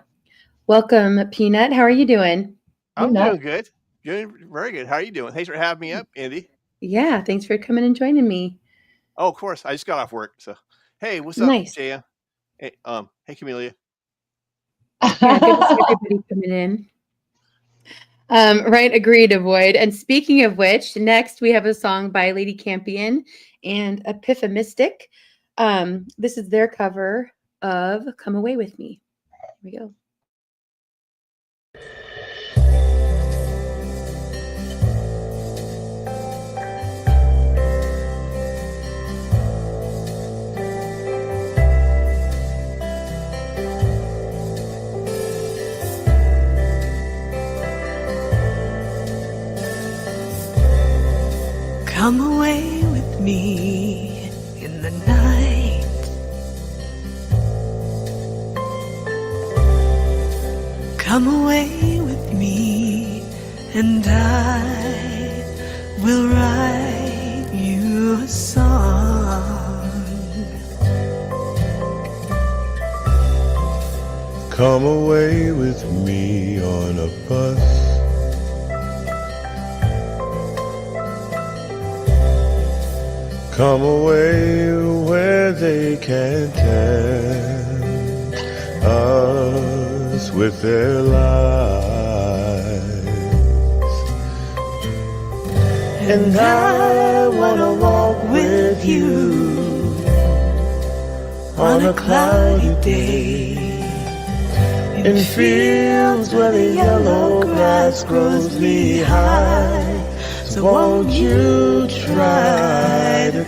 Welcome, Peanut. How are you doing? I'm doing good. Doing very good. How are you doing? Thanks for having me up, Indy. Yeah, thanks for coming and joining me. Oh, of course. I just got off work. So, hey, what's up, Nice. Jaya? Hey, Camellia. Yeah, good to see everybody coming in. Right, agreed, Avoid. And speaking of which, next we have a song by Lady Campion and Epiphemistic. This is their cover of Come Away With Me. Here we go. Come away with me in the night. Come away with me, and I will write you a song. Come away with me on a bus. Come away where they can't tempt us with their lies. And I wanna walk with you on a cloudy day, in fields where the yellow grass grows knee high. So won't you try to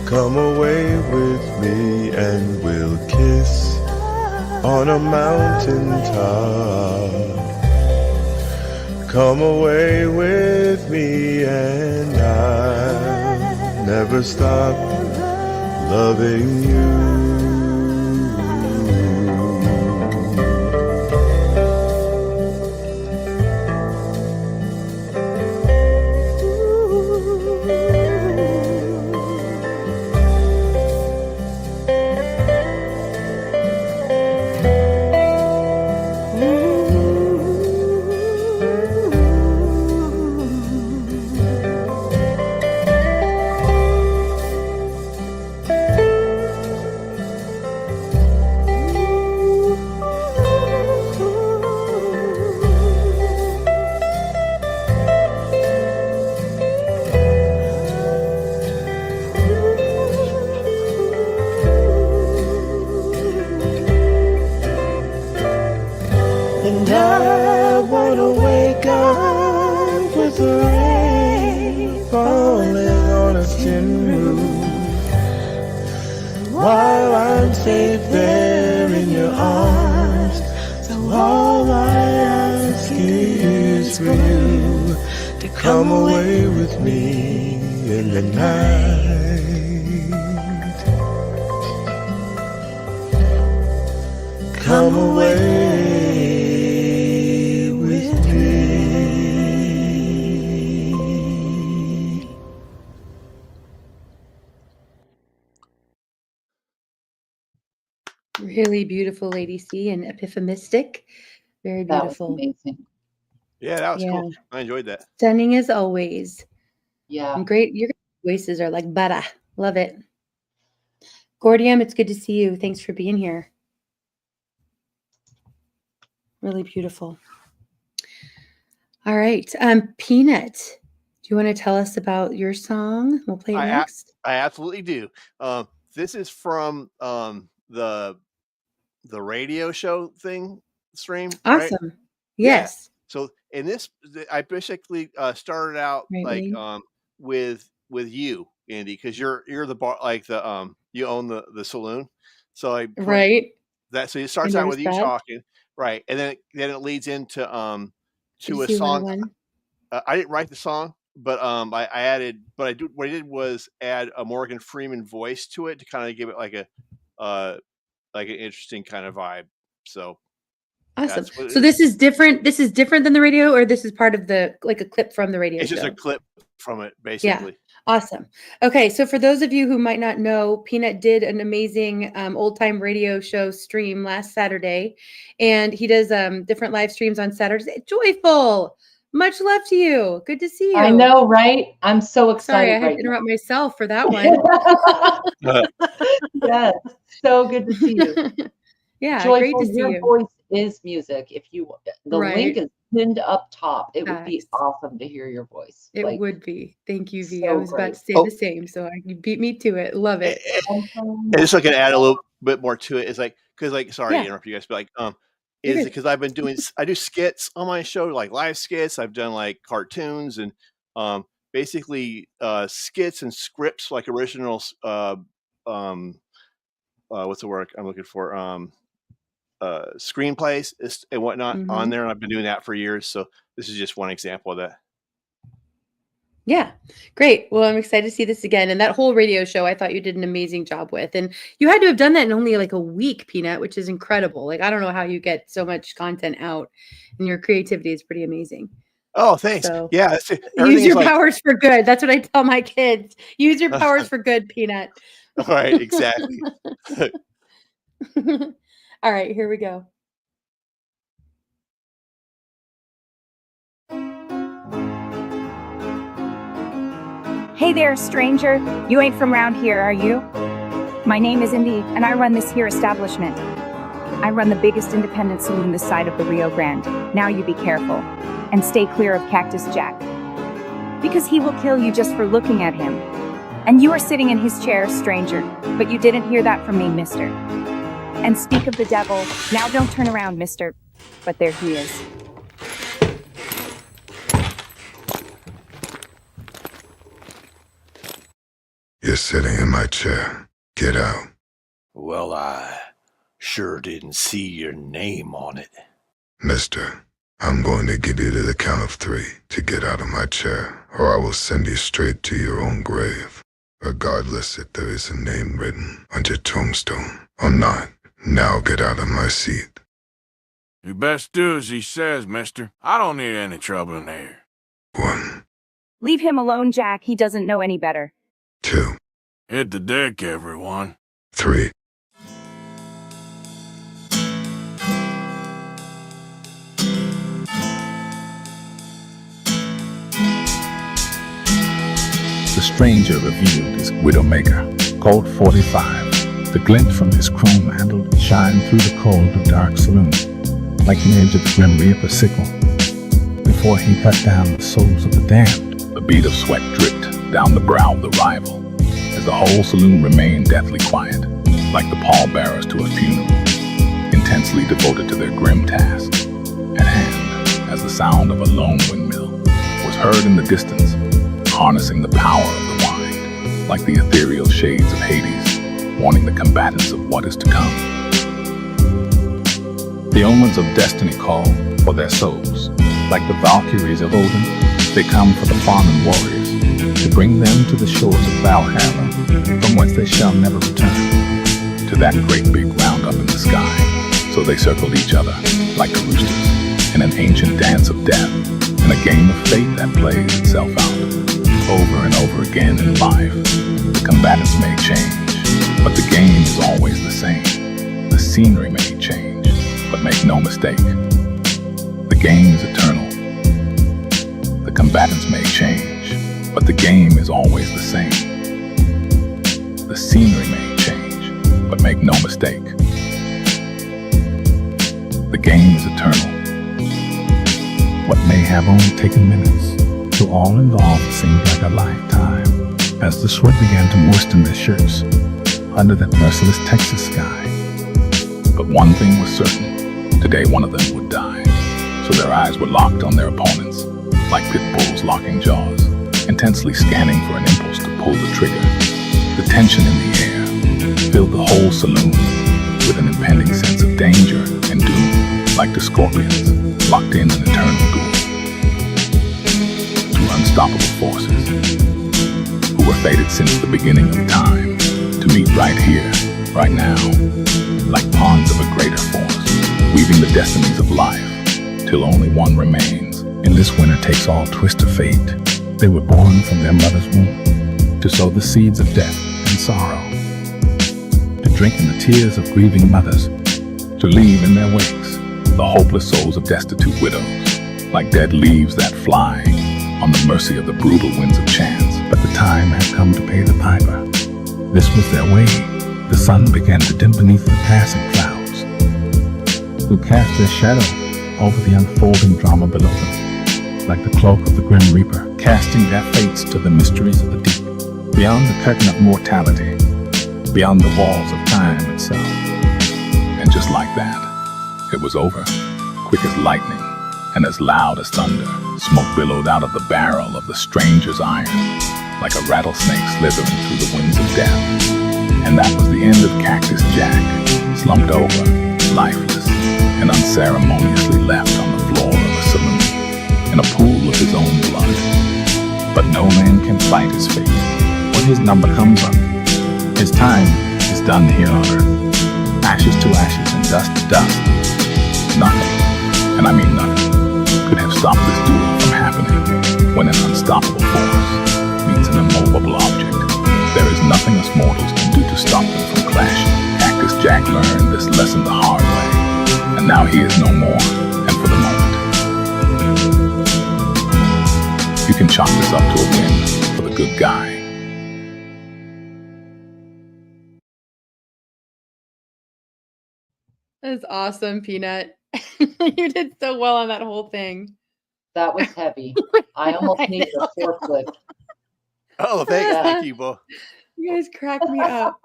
come away with me and we'll kiss on a mountain top. Come away with me and I'll never stop loving you. And I wanna wake up with the rain falling on a tin roof, while I'm safe there in your arms. So all I ask is for you to come away with me in the night. Come away with me. Really beautiful, Lady C, and Epiphemistic. Very That was beautiful. amazing. Yeah, that was Yeah. cool. I enjoyed that. Stunning as always. Yeah. And great. Your voices are like butter. Love it. Gordium, it's good to see you. Thanks for being here. Really beautiful. All right. Peanut, you want to tell us about your song? We'll play it next. I absolutely do. This is from the radio show stream. Awesome. Right? Yes. Yeah. So in this, I basically started out with you, Indy, because you're the bar, like the you own the saloon. So I put that. So it starts out with you talking, right, and then it leads into to a song. I didn't write the song, but I added. But what I did was add a Morgan Freeman voice to it to kind of give it like an interesting kind of vibe. So awesome. So this is different. This is different than the radio, or this is part of the a clip from the radio. It's just a clip from it, basically. Yeah. Awesome. Okay, so for those of you who might not know, Peanut did an amazing old time radio show stream last Saturday, and he does different live streams on Saturdays. Joyful. Much love to you. Good to see you. I know, right? I'm so excited. Sorry, I had to interrupt myself for that one. Yes, so good to see you. Yeah, Joyful, great to see your you. voice is music. If you the link is pinned up top, it would be Facts. awesome to hear your voice. It would be. Thank you, V. so I was about great. to say the same, so you beat me to it. Love it. And just so I can add a little bit more to it, is because sorry to interrupt you guys, but is because I do skits on my show, like live skits. I've done like cartoons and basically skits and scripts, like original what's the word I'm looking for? Screenplays and whatnot on there, and I've been doing that for years. So this is just one example of that. Yeah, great. Well, I'm excited to see this again. And that whole radio show, I thought you did an amazing job with. And you had to have done that in only like a week, Peanut, which is incredible. Like, I don't know how you get so much content out, and your creativity is pretty amazing. Oh, thanks. So, yeah. Use your powers for good. That's what I tell my kids. Use your powers for good, Peanut. All right, exactly. All right, here we go. Hey there, stranger. You ain't from round here, are you? My name is Indy, and I run this here establishment. I run the biggest independent saloon this side of the Rio Grande. Now you be careful, and stay clear of Cactus Jack. Because he will kill you just for looking at him. And you are sitting in his chair, stranger, but you didn't hear that from me, mister. And speak of the devil, now don't turn around, mister. But there he is. You're sitting in my chair. Get out. Well, I sure didn't see your name on it. Mister, I'm going to get you to the count of 3 to get out of my chair, or I will send you straight to your own grave, regardless if there is a name written on your tombstone or not. Now get out of my seat. You best do as he says, mister. I don't need any trouble in here. 1. Leave him alone, Jack. He doesn't know any better. 2. Hit the deck, everyone. 3. The stranger revealed his widowmaker, Colt 45. The glint from his chrome handle shined through the cold of dark saloon, like the edge of the grim reaper sickle. Before he cut down the souls of the damned, a bead of sweat dripped down the brow of the rival, as the whole saloon remained deathly quiet, like the pallbearers to a funeral, intensely devoted to their grim task. At hand, as the sound of a lone windmill was heard in the distance, harnessing the power of the wind, like the ethereal shades of Hades, warning the combatants of what is to come. The omens of destiny call for their souls, like the Valkyries of Odin. They come for the fallen warriors, to bring them to the shores of Valhalla, from whence they shall never return, to that great big round up in the sky. So they circled each other, like the roosters, in an ancient dance of death, in a game of fate that plays itself out. Over and over again in life, the combatants may change, but the game is always the same. The scenery may change, but make no mistake, the game is eternal. The combatants may change, but the game is always the same. The scenery may change, but make no mistake, the game is eternal. What may have only taken minutes To all involved, it seemed like a lifetime as the sweat began to moisten their shirts under that merciless Texas sky. But one thing was certain. Today one of them would die. So their eyes were locked on their opponents, like pit bulls locking jaws, intensely scanning for an impulse to pull the trigger. The tension in the air filled the whole saloon with an impending sense of danger and doom, like the scorpions locked in an eternal duel. Two unstoppable forces who were fated since the beginning of time to meet right here, right now, like pawns of a greater force, weaving the destinies of life till only one remains. In this winner takes all twist of fate, they were born from their mother's womb to sow the seeds of death and sorrow, to drink in the tears of grieving mothers, to leave in their wakes the hopeless souls of destitute widows, like dead leaves that fly on the mercy of the brutal winds of chance. But the time had come to pay the piper. This was their way. The sun began to dim beneath the passing clouds, who cast their shadow over the unfolding drama below them, like the cloak of the grim reaper, casting their fates to the mysteries of the deep, beyond the curtain of mortality, beyond the walls of time itself. And just like that, it was over, quick as lightning and as loud as thunder. Smoke billowed out of the barrel of the stranger's iron, like a rattlesnake slithering through the winds of death. And that was the end of Cactus Jack, slumped over, lifeless, and unceremoniously left on the floor of a saloon, in a pool of his own blood. But no man can fight his fate. When his number comes up, his time is done here on earth. Ashes to ashes and dust to dust. Nothing, and I mean nothing, could have stopped this duel from happening. When an unstoppable force meets an immovable object, there is nothing us mortals can do to stop them from clashing. Cactus Jack learned this lesson the hard way, and now he is no more, and for the moment, you can chalk this up to a win for the good guy. That's awesome, Peanut. You did so well on that whole thing. That was heavy. I almost needed a forklift. Oh, thank you, Bo. You guys cracked me up.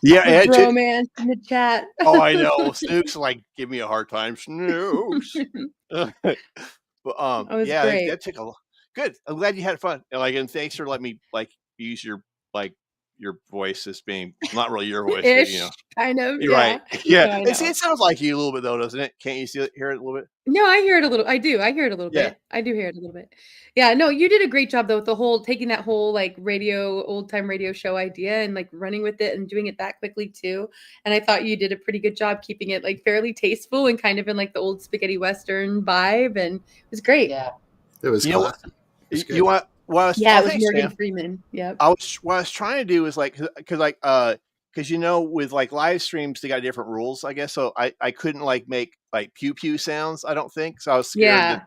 Yeah, romance in the chat. Oh, I know. Snooks like give me a hard time. Snooks. But yeah, great. that took a good. I'm glad you had fun. And thanks for letting me use your your voice as being not really your voice, but, kind of. You're right. Yeah, it sounds like you a little bit though, doesn't it? Can't you hear it a little bit? No, I hear it a little. I do. I hear it a little bit. I do hear it a little bit. Yeah. No, you did a great job though with the whole taking that whole old time radio show idea and running with it and doing it that quickly too. And I thought you did a pretty good job keeping it fairly tasteful and kind of in the old spaghetti western vibe, and it was great. Yeah, it was. You want? Well, it was Morgan Freeman. Yeah. What I was trying to do is because with live streams they got different rules, I guess. So I couldn't make pew pew sounds. I don't think so. I was scared.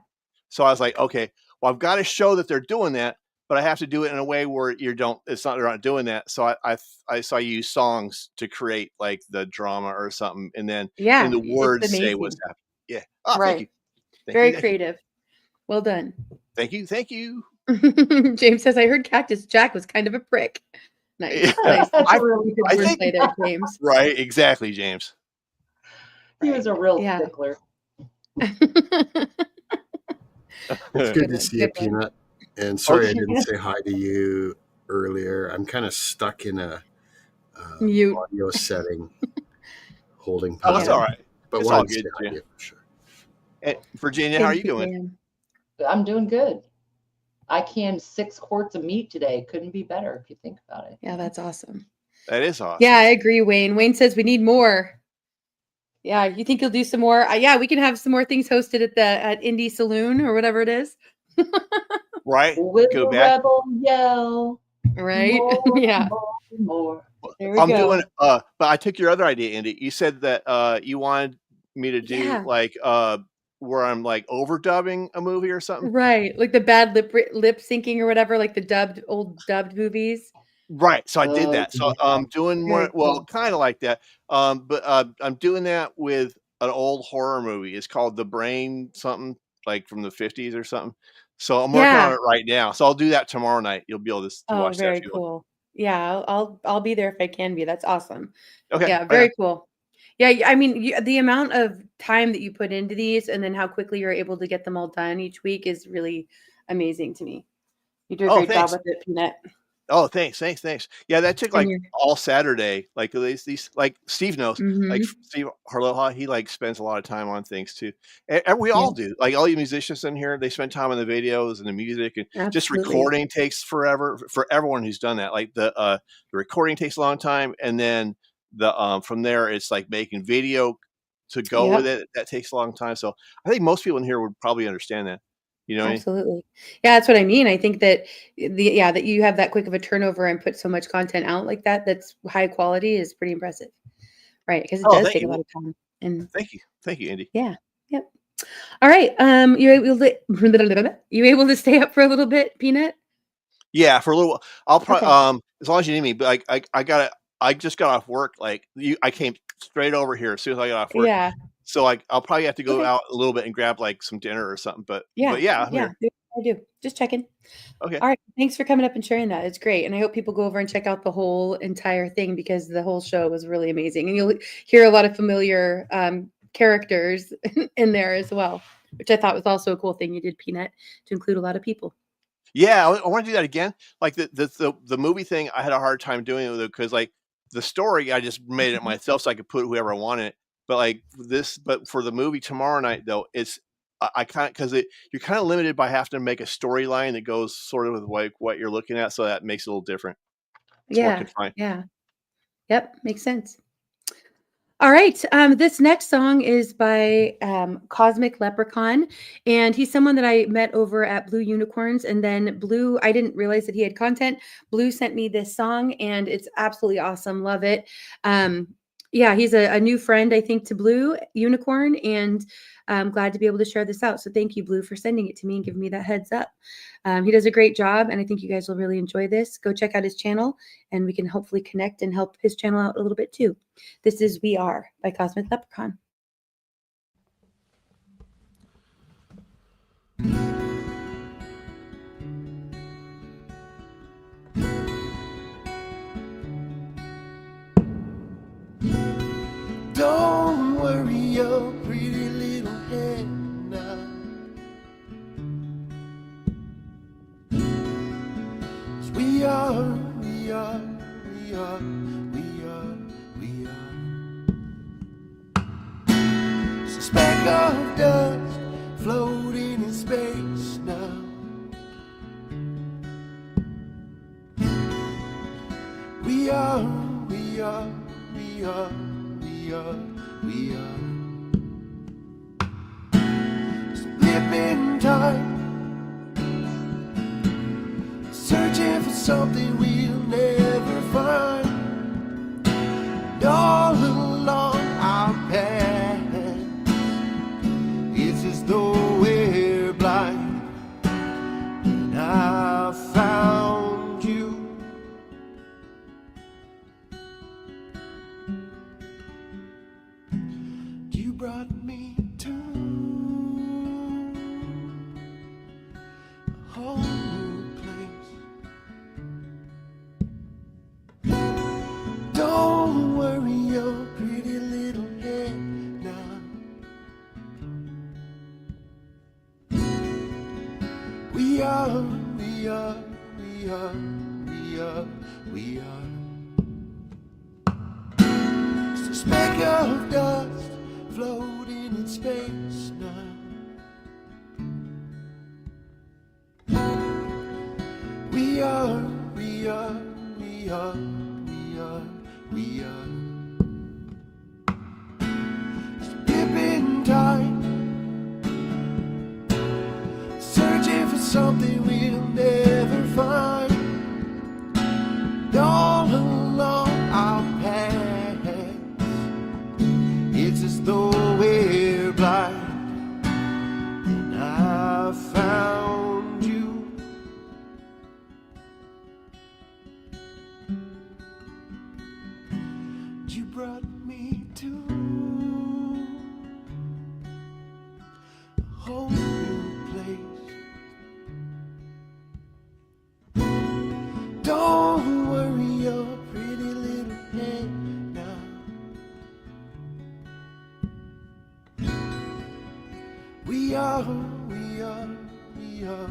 So I was like, okay, well I've got to show that they're doing that, but I have to do it in a way where they're not doing that. So I use songs to create the drama or something, and then in the words say what's happening. Yeah. Oh, right. Very creative. Well done. Thank you. James says, I heard Cactus Jack was kind of a prick. Nice. Yeah. Nice. That's a really good wordplay there, James. Right, exactly, James. He was a real stickler. It's good to see you, Peanut. And sorry I didn't say hi to you earlier. I'm kind of stuck in a audio setting holding pattern. Oh, that's all right. But it's all good, for sure. And Virginia, how are you doing? I'm doing good. I canned 6 quarts of meat today. Couldn't be better if you think about it. Yeah, that's awesome. That is awesome. Yeah, I agree, Wayne. Wayne says we need more. Yeah, you think you'll do some more? Yeah, we can have some more things hosted at Indy Saloon or whatever it is. Right. With go the back. rebel yell. Right. More, yeah. More. There we go. Doing. But I took your other idea, Indy. You said that you wanted me to do where I'm overdubbing a movie or something. Right. Like the bad lip syncing or whatever, like the old dubbed movies. Right. So I did that. So I'm doing more, kind of like that. But I'm doing that with an old horror movie. It's called The Brain something. like from the 50s or something. So I'm working on it right now. So I'll do that tomorrow night. You'll be able to Oh, watch that if very you want. cool. Yeah, I'll be there if I can be. That's awesome. Okay. Yeah, very cool. Yeah, I mean, the amount of time that you put into these and then how quickly you're able to get them all done each week is really amazing to me. You do a great job with it, Peanut. Oh, thanks. Yeah, that took And like you're all Saturday. Like these like Steve knows, like Mhm. Steve Harloha, he like spends a lot of time on things too. And we Yeah. all do. Like all you musicians in here, they spend time on the videos and the music, and just Absolutely. recording takes forever for everyone who's done that. Like the recording takes a long time, and then the from there it's like making video to go with Yep. it. That takes a long time. So I think most people in here would probably understand that. You know what I mean? Absolutely. Yeah, that's what I mean. I think that that you have that quick of a turnover and put so much content out like that that's high quality is pretty impressive. Right, because it Oh, does thank take a you. lot of time. And Thank you, Indy. yeah. Yep. All right. You able to you able to stay up for a little bit, Peanut? Yeah, for a little. I'll probably Okay. as long as you need me. But I got I just got off work. Like I came straight over here as soon as I got off work. Yeah. So I'll probably have to go Okay. out a little bit and grab like some dinner or something. But Yeah. yeah, I'm Yeah. here. I do. Just checking. Okay. All right. Thanks for coming up and sharing that. It's great. And I hope people go over and check out the whole entire thing because the whole show was really amazing. And you'll hear a lot of familiar characters in there as well, which I thought was also a cool thing you did, Peanut, to include a lot of people. Yeah, I want to do that again. Like the movie thing, I had a hard time doing it because like the story, I just made it myself so I could put whoever I wanted. But like but for the movie tomorrow night though, it's I can't because you're kind of limited by having to make a storyline that goes sort of with what you're looking at, so that makes it a little different. It's more Yeah. confined. Yeah. Yep. Makes sense. All right. This next song is by Cosmic Leprechaun, and he's someone that I met over at Blue Unicorns. And then Blue, I didn't realize that he had content. Blue sent me this song, and it's absolutely awesome. Love it. Yeah, he's a new friend, I think, to Blue Unicorn, and I'm glad to be able to share this out. So thank you, Blue, for sending it to me and giving me that heads up. He does a great job, and I think you guys will really enjoy this. Go check out his channel, and we can hopefully connect and help his channel out a little bit too. This is We Are by Cosmic Leprechaun. Don't worry your pretty little head now. 'Cause we are. It's a speck of dust floating in space now. We are. Slipping time, searching for something we'll never find. And all along our path, it's as though we're blind. And I found you. You brought me to a whole new place. Don't worry your pretty little head now. We are. Just a speck of dust floating in space now. We are. Skipping time, searching for something we'll never find. And all along our path, it's as though we're blind. And I found you. are,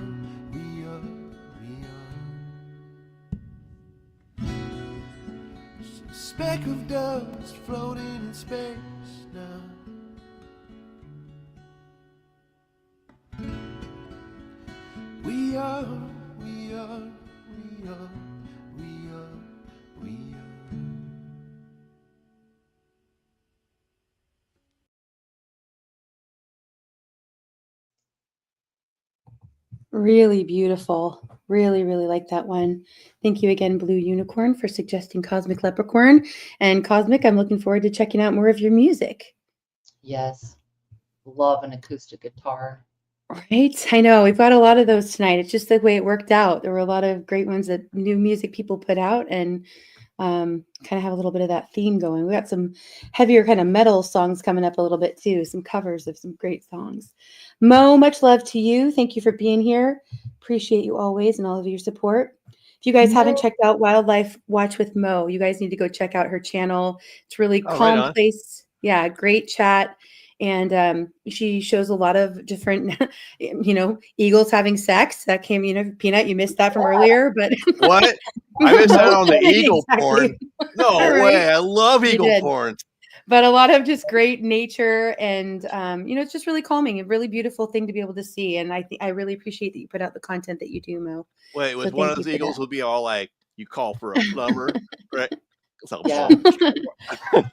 we are, we are. Just a speck of dust floating in space now. We are, we are, we are, we are, we are. Really beautiful. Really, really like that one. Thank you again, Blue Unicorn, for suggesting Cosmic Leprechaun. And Cosmic, I'm looking forward to checking out more of your music. Yes. Love an acoustic guitar. Right? I know. We've got a lot of those tonight. It's just the way it worked out. There were a lot of great ones that new music people put out, and kind of have a little bit of that theme going. We got some heavier kind of metal songs coming up a little bit too, some covers of some great songs. Mo, much love to you. Thank you for being here. Appreciate you always and all of your support. If you guys haven't checked out Wildlife Watch with Mo, you guys need to go check out her channel. It's really calm right place. Yeah, great chat. And she shows a lot of different, eagles having sex. That came, Peanut, you missed that from earlier, but what? I missed out on the eagle porn. No Right. way. I love You eagle did. porn. But a lot of just great nature, and it's just really calming, a really beautiful thing to be able to see. And I really appreciate that you put out the content that you do, Mo. Wait, was So one thank of you those for eagles that. would be all like, you call for a plumber, right? So, Yeah.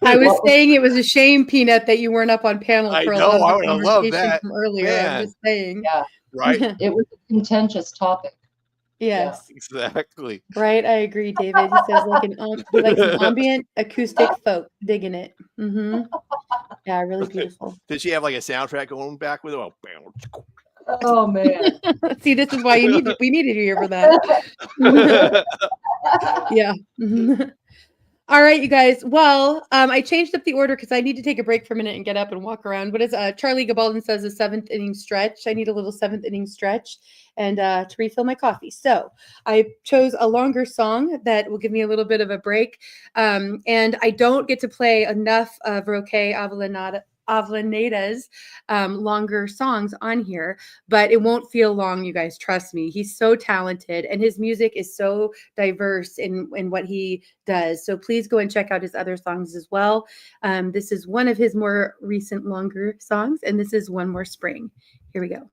I was saying it was a shame, Peanut, that you weren't up on panel I for a know, lot of I the would have loved conversation that. from earlier. I'm Man. just saying. Yeah. Right? It was a contentious topic. Yes. Exactly. Right, I agree, David. He says he likes an ambient acoustic folk. Digging it. Yeah, really beautiful. Did she have like a soundtrack going back with it? Oh, Oh man. See, this is why we needed you here for that. Yeah. All right, you guys. Well, I changed up the order because I need to take a break for a minute and get up and walk around. What is Charlie Gabaldon says, a 7th inning stretch? I need a little 7th inning stretch and to refill my coffee. So I chose a longer song that will give me a little bit of a break. And I don't get to play enough of Roque Avellaneda's longer songs on here, but it won't feel long, you guys. Trust me. He's so talented, and his music is so diverse in what he does. So please go and check out his other songs as well. This is one of his more recent longer songs, and this is One More Spring. Here we go.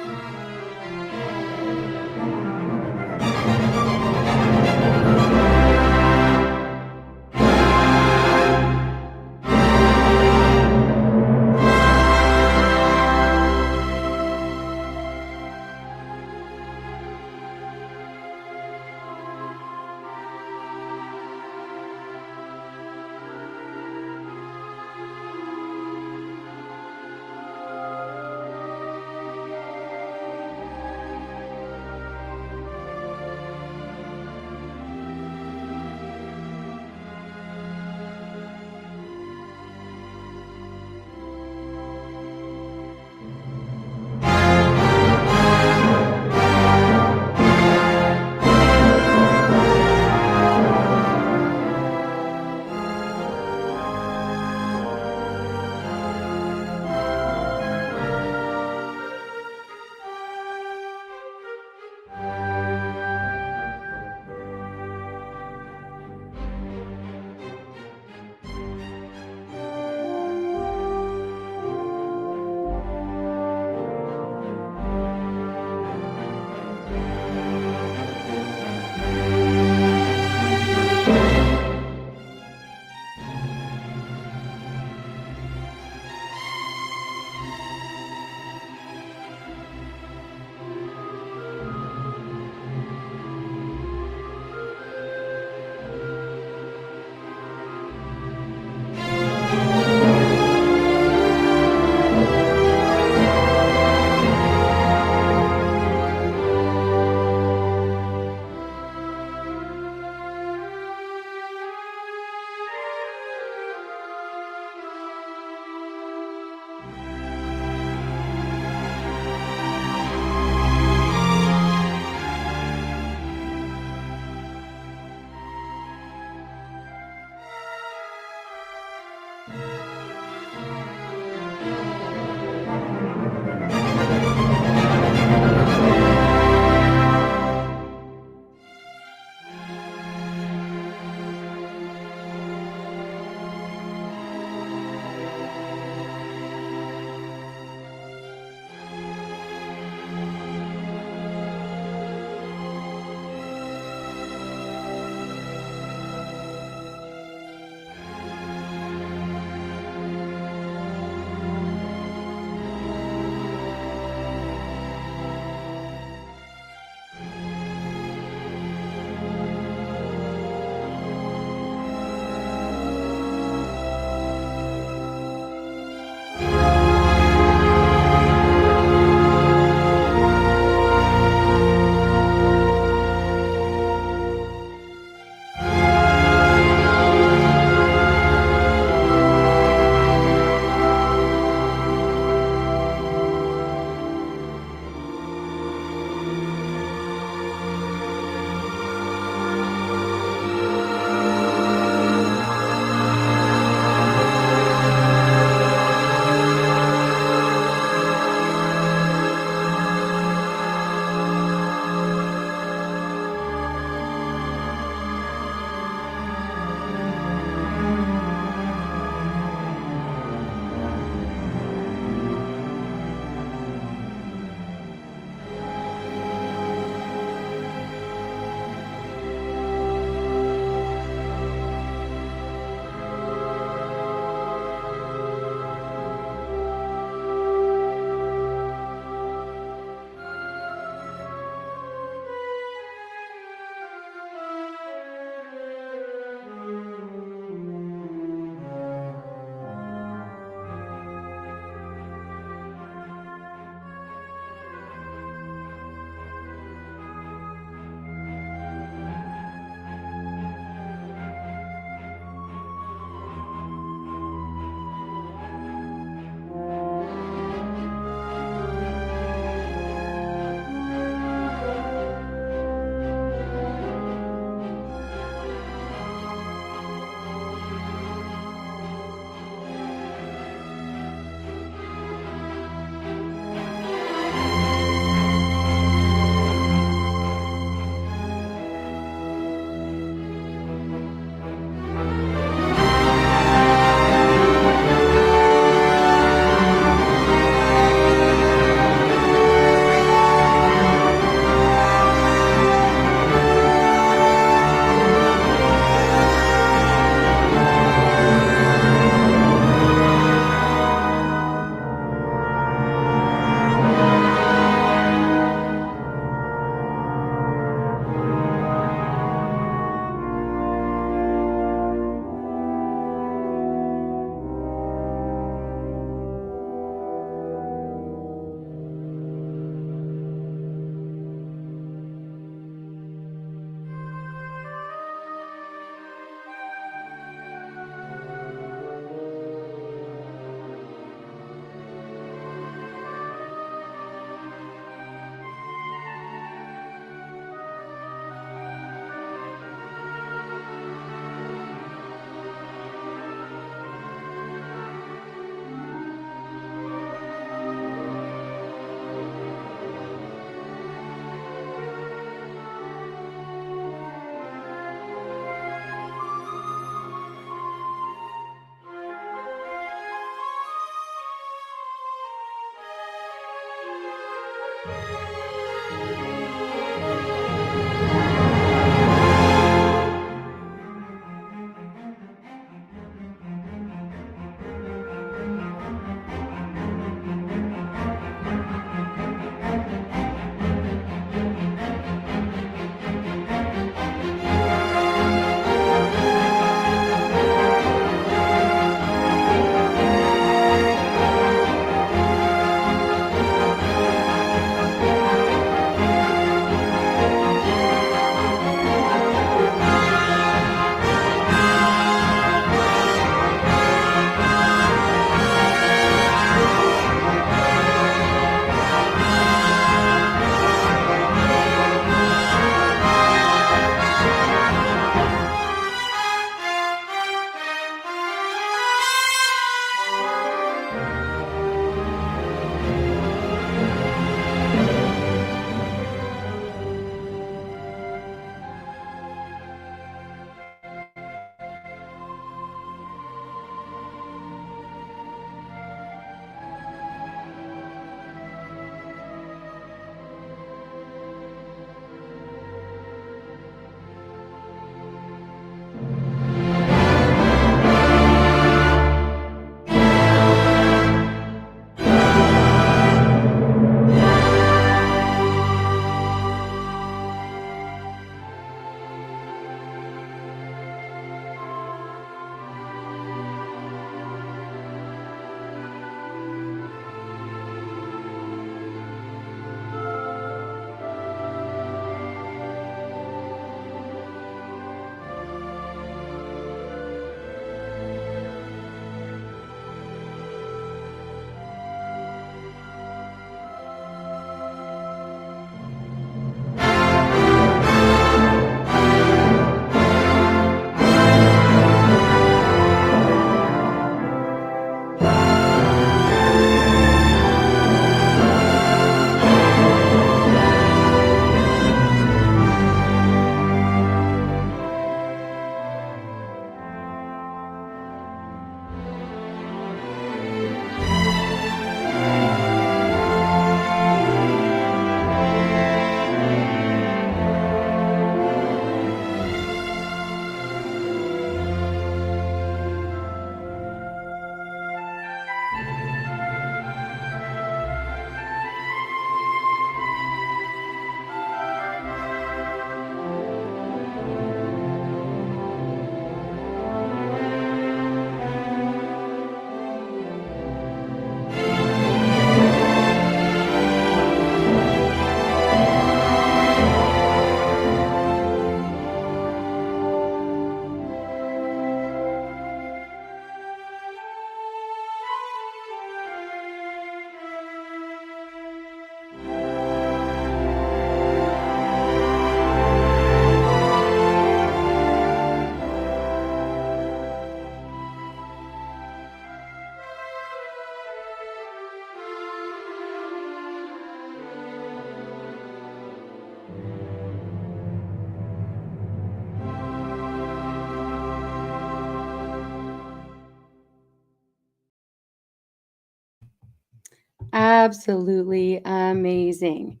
Absolutely amazing.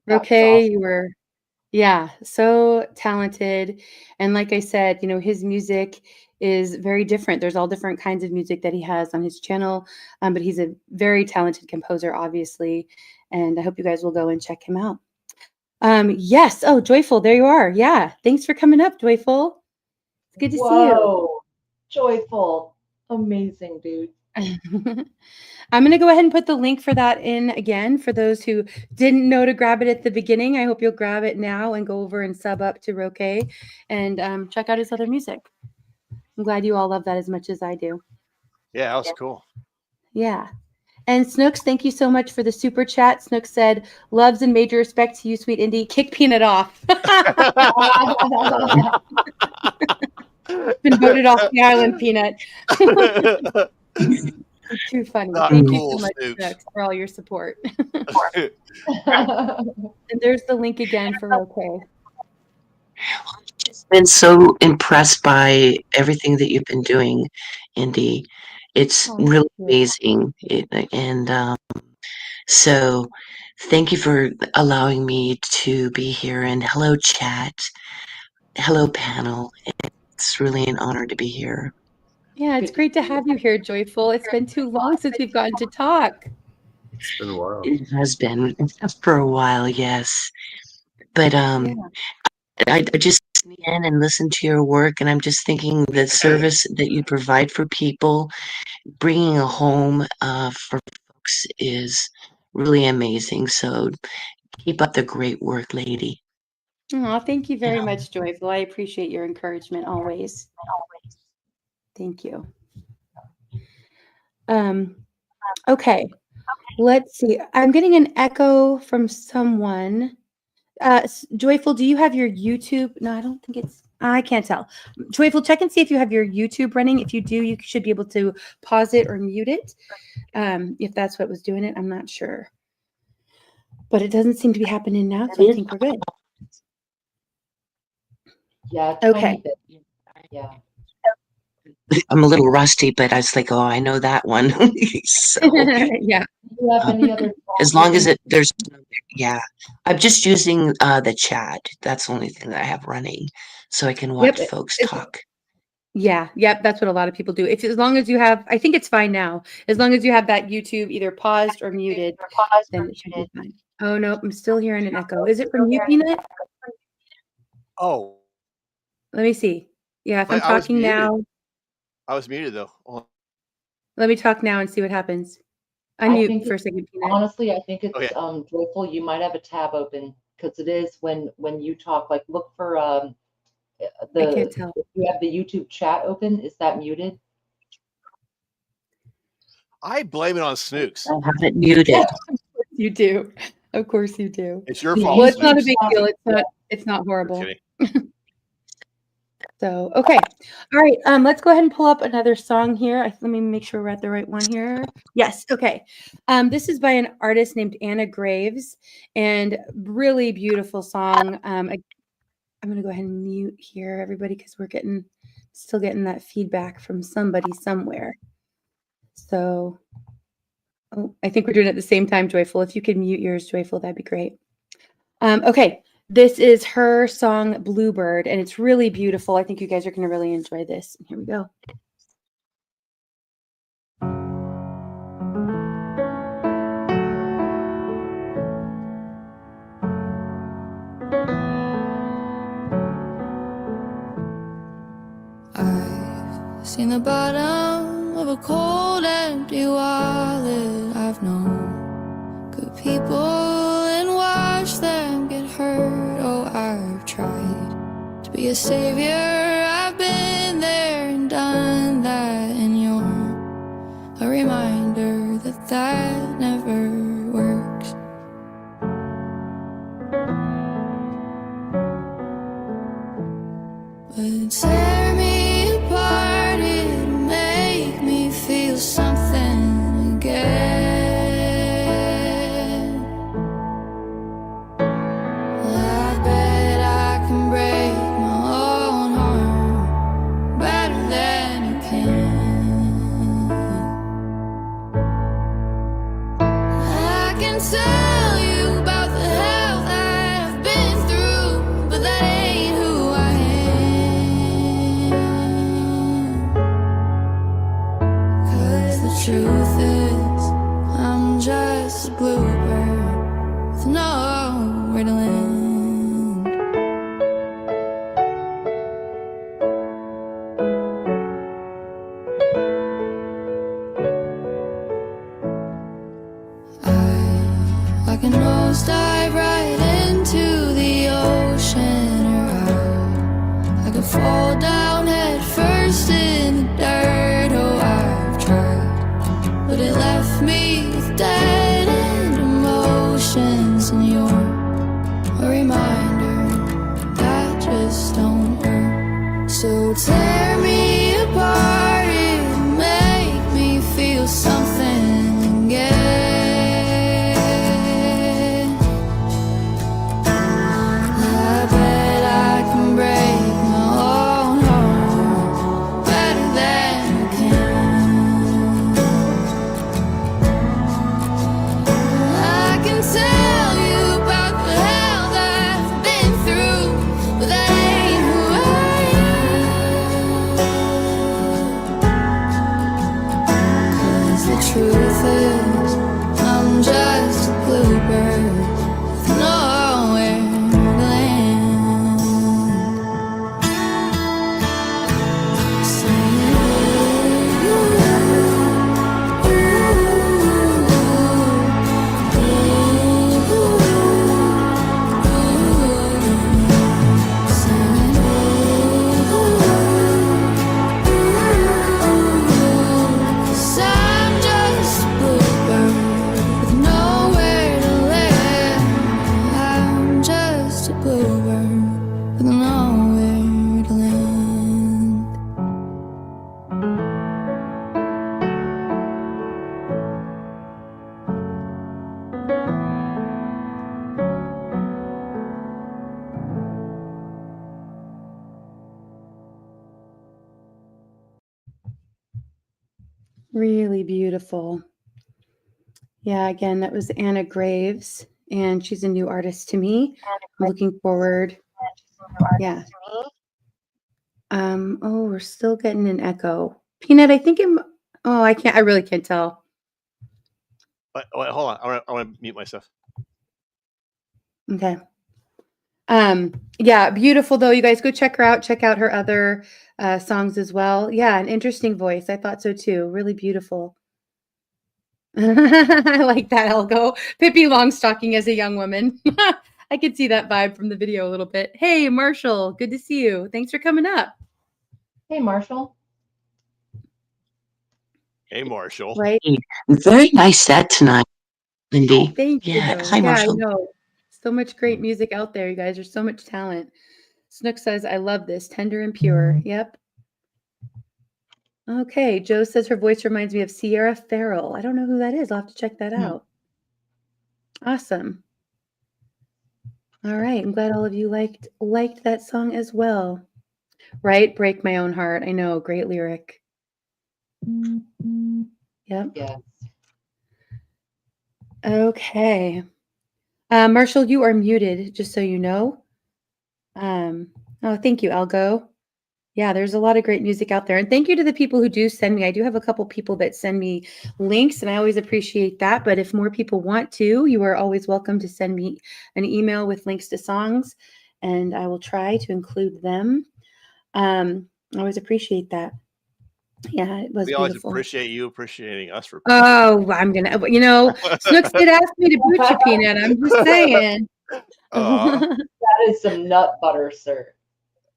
That was Okay, awesome. you were, yeah, so talented. And like I said, you know, his music is very different. There's all different kinds of music that he has on his channel, but he's a very talented composer, obviously. And I hope you guys will go and check him out. Yes. Oh, Joyful, there you are. Yeah. Thanks for coming up, Joyful. It's good to see you. Whoa, Joyful. Amazing, dude. I'm going to go ahead and put the link for that in again for those who didn't know to grab it at the beginning. I hope you'll grab it now and go over and sub up to Roque and check out his other music. I'm glad you all love that as much as I do. Yeah, that was cool. Yeah. And Snooks, thank you so much for the super chat. Snooks said, loves and major respect to you, sweet Indy. Kick Peanut off. Been voted off the island, Peanut. Too funny. Not Thank cool, you so much, Snooks. Snooks, for all your support. And there's the link again for Roque. Been so impressed by everything that you've been doing, Indy. It's really amazing. So thank you for allowing me to be here. And hello, chat. Hello, panel. It's really an honor to be here. Yeah, it's great to have you here, Joyful. It's been too long since we've gotten to talk. It's been a while. It has been for a while, yes. But I just listen in and listen to your work, and I'm just thinking the service that you provide for people, bringing a home for folks is really amazing. So keep up the great work, lady. Oh, thank you very much, Joyful. I appreciate your encouragement always. Thank you. Okay, let's see. I'm getting an echo from someone. Joyful, do you have your YouTube? No, I don't think it's, I can't tell. Joyful, check and see if you have your YouTube running. If you do, you should be able to pause it or mute it. If that's what was doing it, I'm not sure. But it doesn't seem to be happening now, so I think we're good. Yeah, okay. Yeah. I'm a little rusty, but I was like, oh, I know that one. So, yeah. Do you have any other as long as yeah. I'm just using the chat. That's the only thing that I have running, so I can watch folks talk. Yeah, yep, that's what a lot of people do. As long as you have, I think it's fine now. As long as you have that YouTube either paused or muted, then it should be fine. Oh no, I'm still hearing an echo. Is it from you, Peanut? Oh. Let me see. Yeah, if I'm talking now. I was muted though. Let me talk now and see what happens. Unmute for a second, Peanut. Honestly, I think it's Joyful. You might have a tab open because it is when you talk. Like, look for I can't tell. If you have the YouTube chat open, is that muted? I blame it on Snooks. I have it muted. You do. Of course you do. It's your fault. Well, it's not a big deal. It's not horrible. So, okay. All right. Let's go ahead and pull up another song here. Let me make sure we're at the right one here. Yes. Okay. This is by an artist named Anna Graves, and really beautiful song. I'm going to go ahead and mute here, everybody, because we're still getting that feedback from somebody somewhere. So, I think we're doing it at the same time, Joyful. If you could mute yours, Joyful, that'd be great. Okay. This is her song Bluebird, and it's really beautiful. I think you guys are going to really enjoy this. Here we go. I've seen the bottom of a cold, empty wallet. I've known good people and watched them get hurt. Oh, I've tried to be a savior. I've been there and done that, and you're a reminder that that never works. But tear me apart, it'll make me feel something again. I bet I can break my own heart better than you can. fall down head first in the dirt. Oh, I've tried, but it left me with dead end emotions, and you're a reminder that just don't work. So tear me apart and make me feel something again. I bet I can break my own heart better than you can. I can tell you about the hell that I've been through, but that ain't who I am. 'Cause the truth is, I'm just a bluebird with nowhere to land. Singing, "'Cause I'm just a bluebird with nowhere to land. I'm just a bluebird with nowhere to land." Really beautiful. Yeah, again, that was Anna Graves, and she's a new artist to me. I'm looking forward. Yeah. Oh, we're still getting an echo. Peanut, I think I really can't tell. Wait, hold on. I want to mute myself. Okay. Yeah, beautiful though. You guys go check her out. Check out her other songs as well. Yeah, an interesting voice. I thought so too. Really beautiful. I like that, Elgo. Pippi Longstocking as a young woman. I could see that vibe from the video a little bit. Hey, Marshall, good to see you. Thanks for coming up. Hey, Marshall. Hey, Marshall. Right. Very nice set tonight, Indy. Thank you. Yeah. Hi, Yeah, I Marshall. know. So much great music out there, you guys. There's so much talent. Snook says, I love this. Tender and pure. Yep. Okay. Joe says her voice reminds me of Sierra Farrell. I don't know who that is. I'll have to check that out. Awesome. All right. I'm glad all of you liked that song as well. Right? Break My Own Heart. I know. Great lyric. Yep. Yes. Okay. Marshall, you are muted, just so you know. Oh, thank you, Algo. Yeah, there's a lot of great music out there. And thank you to the people who do send me. I do have a couple people that send me links, and I always appreciate that. But if more people want to, you are always welcome to send me an email with links to songs, and I will try to include them. I always appreciate that. Yeah, it was We always beautiful. appreciate you appreciating us for. Oh, I'm gonna, Snooks did ask me to boot you, Peanut. I'm just saying. That is some nut butter, sir.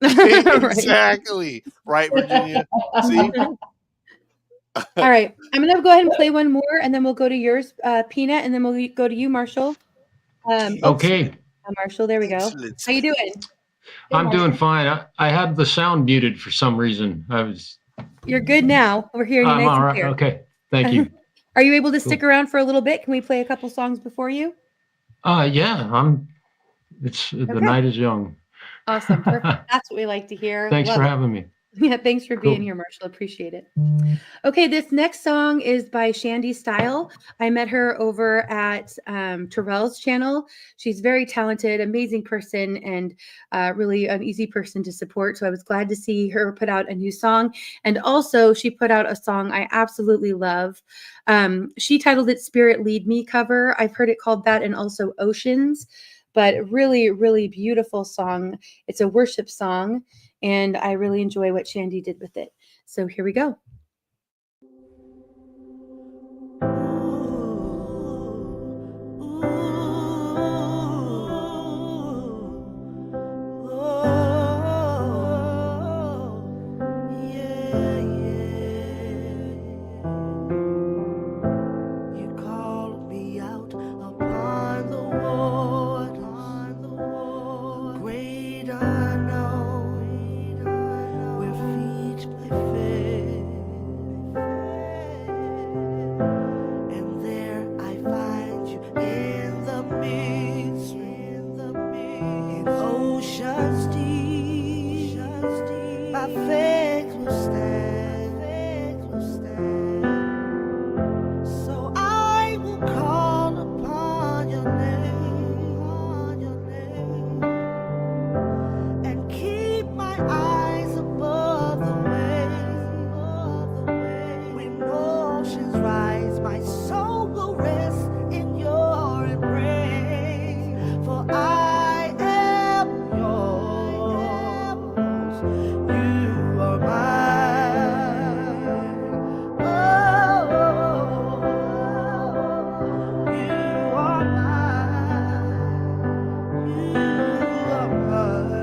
Exactly. Right, Virginia. See? All right. I'm going to go ahead and play one more, and then we'll go to yours, Peanut, and then we'll go to you, Marshall. Okay. Marshall, there we go. How you doing? I'm doing fine. I had the sound muted for some reason. You're good now. We're hearing you I'm nice all and right. clear. Okay. Thank you. Are you able to stick around for a little bit? Can we play a couple songs before you? Yeah. The night is young. Awesome. Perfect. That's what we like to hear. Thanks Love for it. having me. Yeah, thanks for being here, Marshall. Appreciate it. Okay, this next song is by Shandy Style. I met her over at Terrell's channel. She's very talented, amazing person, and really an easy person to support. So I was glad to see her put out a new song. And also, she put out a song I absolutely love. She titled it Spirit Lead Me cover. I've heard it called that, and also Oceans. But really, really beautiful song. It's a worship song, and I really enjoy what Shandy did with it. So here we go. faith will stand. So I will call upon your name, and keep my eyes above the waves. When oceans rise, my soul will rest in your embrace. For I am yours, you are mine. Oh, you are mine. You are mine.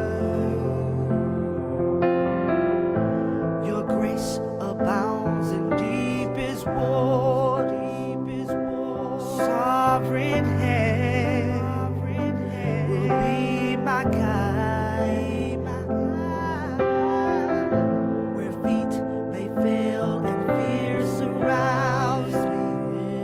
Your grace abounds in deepest water. Sovereign hand will be my guide. Where feet may fail and fear surrounds me,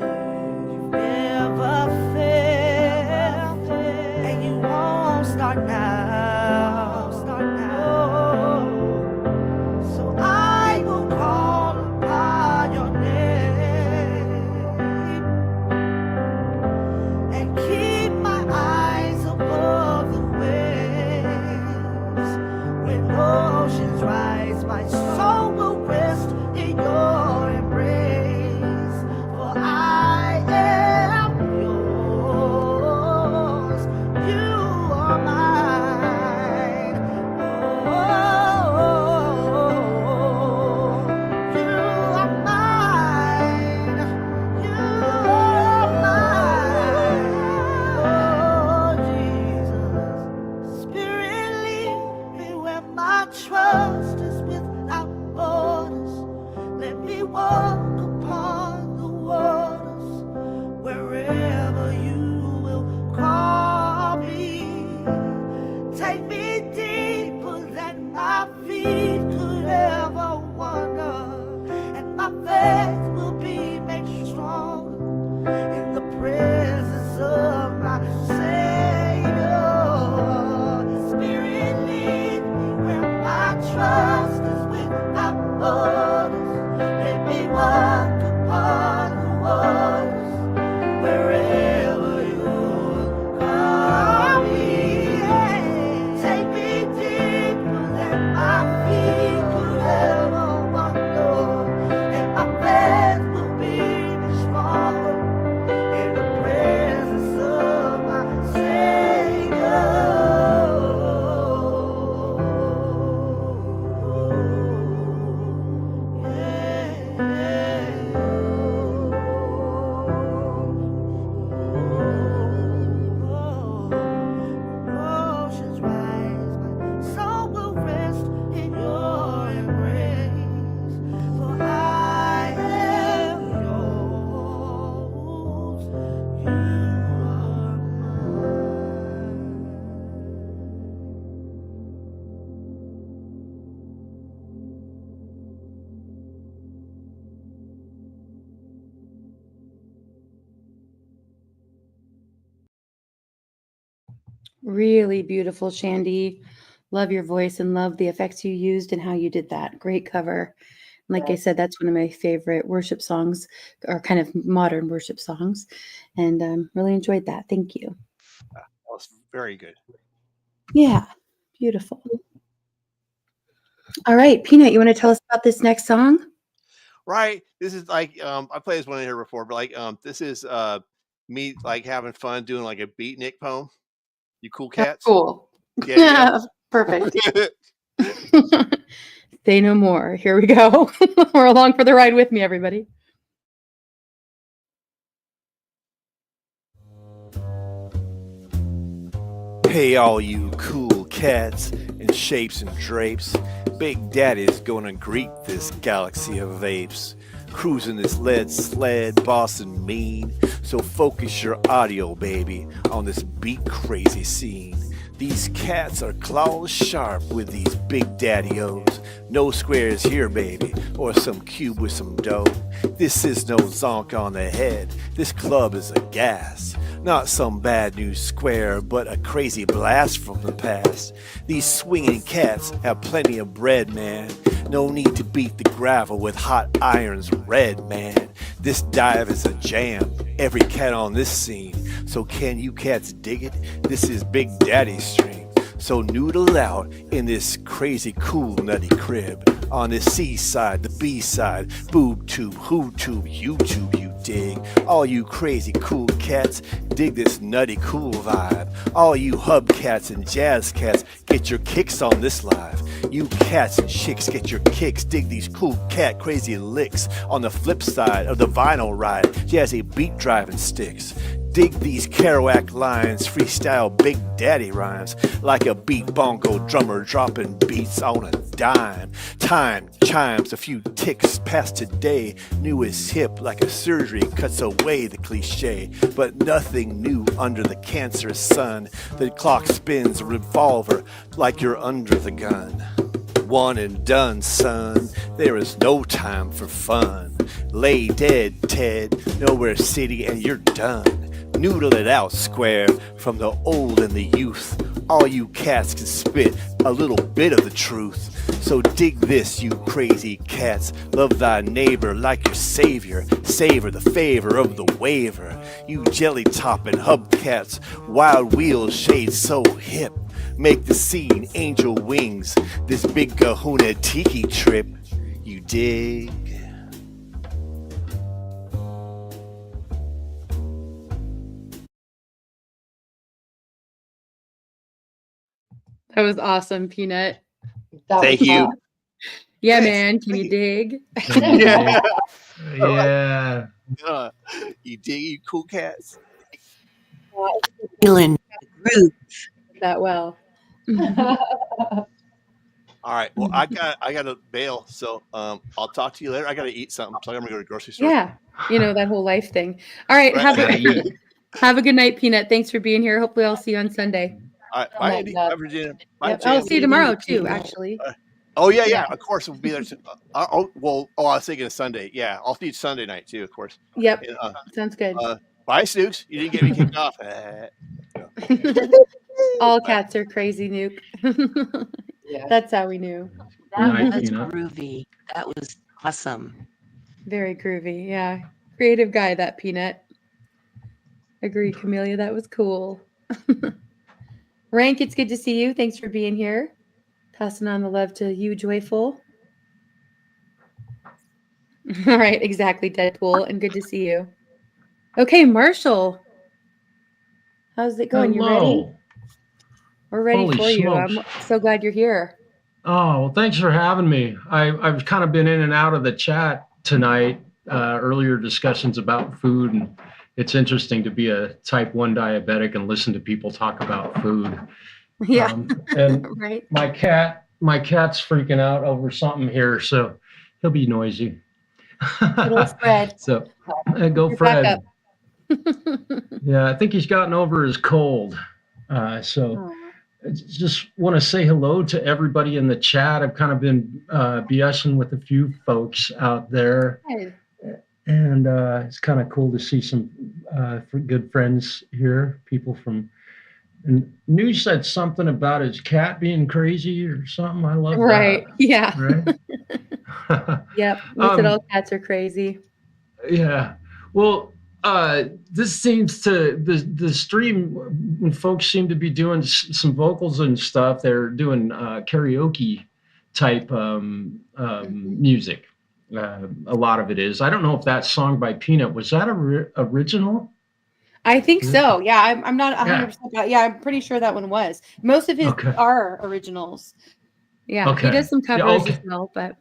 you've never failed, and you won't start now. So I will call upon your name, and keep my eyes above the waves. When oceans rise, my soul will rest in your embrace. For I am yours, you are mine. Oh, you are mine. You are mine. Oh, Jesus. Spirit, lead me where my trust is without borders. Let me walk upon the waters wherever you will call me. Take me deeper than my feet could ever wander, and my faith will be made stronger in the presence of my Savior. Spirit, lead me where my trust is without borders. Let me walk upon the waters wherever you will call me. Take me deeper than my feet could ever wander, and my faith will be stronger in the presence of my Savior. Oceans rise, my soul will rest in your embrace. For I am yours, you are Really beautiful, Shandy. Love your voice and love the effects you used and how you did that. Great cover. Like I said, that's one of my favorite worship songs, or kind of modern worship songs, and really enjoyed that. Thank you. That was very good. Yeah, beautiful. All right, Peanut, you want to tell us about this next song? Right. This is like I played this one in here before, but like this is me like having fun doing like a beatnik poem. You cool cats? Cool. Yeah. Perfect. Say no more. Here we go. We're along for the ride with me, everybody. Hey, all you cool cats in shapes and drapes. Big Daddy's gonna greet this galaxy of apes. Cruising this lead sled, boss and mean. So focus your audio, baby, on this beat crazy scene. These cats are claws sharp with these big daddy-os. No squares here, baby, or some cube with some dough. This is no zonk on the head. This club is a gas. Not some bad news square, but a crazy blast from the past. These swinging cats have plenty of bread, man. No need to beat the gravel with hot irons red, man. This dive is a jam, every cat on this scene. So can you cats dig it? This is Big Daddy's stream. So noodle out in this crazy cool nutty crib. On the C-side, the B-side, boob tube, who tube, YouTube, you dig. All you crazy cool cats, dig this nutty cool vibe. All you hubcats and jazz cats, get your kicks on this live. You cats and chicks, get your kicks, dig these cool cat crazy licks. On the flip side of the vinyl ride, jazzy beat driving sticks. Dig these Kerouac lines, freestyle Big Daddy rhymes, like a beat bongo drummer dropping beats on a dime. Time chimes, a few ticks past today. New is hip, like a surgery cuts away the cliche. But nothing new under the cancerous sun. The clock spins a revolver like you're under the gun. One and done, son. There is no time for fun. Lay dead, Ted. Nowhere city and you're done. Noodle it out, square, from the old and the youth. All you cats can spit a little bit of the truth. So dig this, you crazy cats. Love thy neighbor like your savior. Savor the favor of the waiver. You jelly topping hubcats, wild wheels shade so hip. Make the scene angel wings, this big kahuna tiki trip. You dig? That was awesome, Peanut. Thank you. Yeah, man. Can you dig? Yeah. Yeah. You dig, you cool cats? Feeling groove. That well. All right. Well, I got to bail, so I'll talk to you later. I got to eat something, so I'm gonna go to the grocery store. Yeah, that whole life thing. All right, Right. have a good night, Peanut. Thanks for being here. Hopefully, I'll see you on Sunday. All right. Bye, Andy. Bye, Virginia. Bye, Yep, I'll see you tomorrow too. Actually. Oh yeah. Of course, we'll be there. I was thinking of Sunday. Yeah, I'll see you Sunday night too. Of course. Yep. And, Sounds good. Bye, Snooks. You didn't get me kicked off. All cats are crazy, Nuke. That's how we knew. That was groovy. That was awesome. Very groovy. Yeah. Creative guy, that Peanut. Agree, Camellia. That was cool. Rank, it's good to see you. Thanks for being here. Passing on the love to you, Joyful. All right, exactly, Deadpool. And good to see you. Okay, Marshall. How's it going? You ready? We're ready Holy for you. smokes. I'm so glad you're here. Oh, well, thanks for having me. I've kind of been in and out of the chat tonight, earlier discussions about food, and it's interesting to be a type 1 diabetic and listen to people talk about food. Yeah. And right. my cat's freaking out over something here, so he'll be noisy. Little Fred. So go You're Fred. back Yeah, I think he's gotten over his cold. So I just want to say hello to everybody in the chat. I've kind of been BSing with a few folks out there. Good. And it's kind of cool to see some good friends here, people from. And New said something about his cat being crazy or something. I love Right. that. Yeah. Right. Yep. We said all cats are crazy. Yeah. Well, this seems to the stream when folks seem to be doing some vocals and stuff. They're doing karaoke type music. A lot of it is. I don't know if that song by Peanut was that original. I think so. Yeah, I'm not 100%. Yeah, I'm pretty sure that one was. Most of his are originals. Yeah, he does some covers as well. But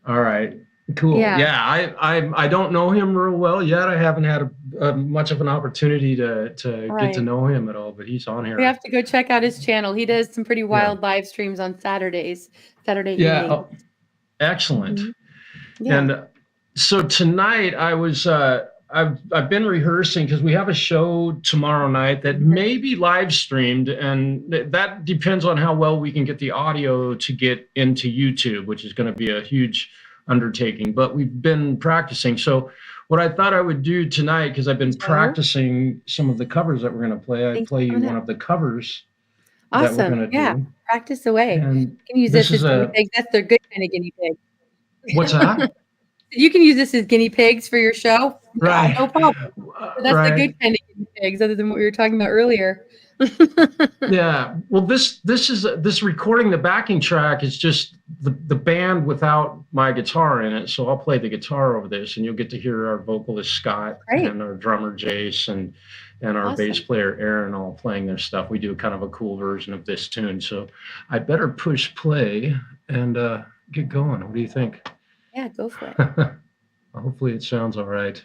all right, cool. Yeah, I don't know him real well yet. I haven't had much of an opportunity to get to know him at all. But he's on here. We have to go check out his channel. He does some pretty wild live streams on Saturday evening. Oh, excellent. Mm-hmm. Yeah. And so tonight I was. I've been rehearsing because we have a show tomorrow night that may be live streamed, and that depends on how well we can get the audio to get into YouTube, which is going to be a huge undertaking. But we've been practicing. So what I thought I would do tonight, because I've been practicing some of the covers that we're going to play. I play you one of the covers that we're going to do. Practice away. And you can use this as guinea pigs. That's their good kind of guinea pig. What's that? You can use this as guinea pigs for your show. Right. No problem. That's the good kind of guinea pigs, other than what we were talking about earlier. Yeah. Well, this recording, the backing track is just the band without my guitar in it. So I'll play the guitar over this, and you'll get to hear our vocalist Scott and our drummer Jace and our bass player Aaron all playing their stuff. We do kind of a cool version of this tune. So I better push play and get going. What do you think? Yeah, go for it. Hopefully it sounds all right.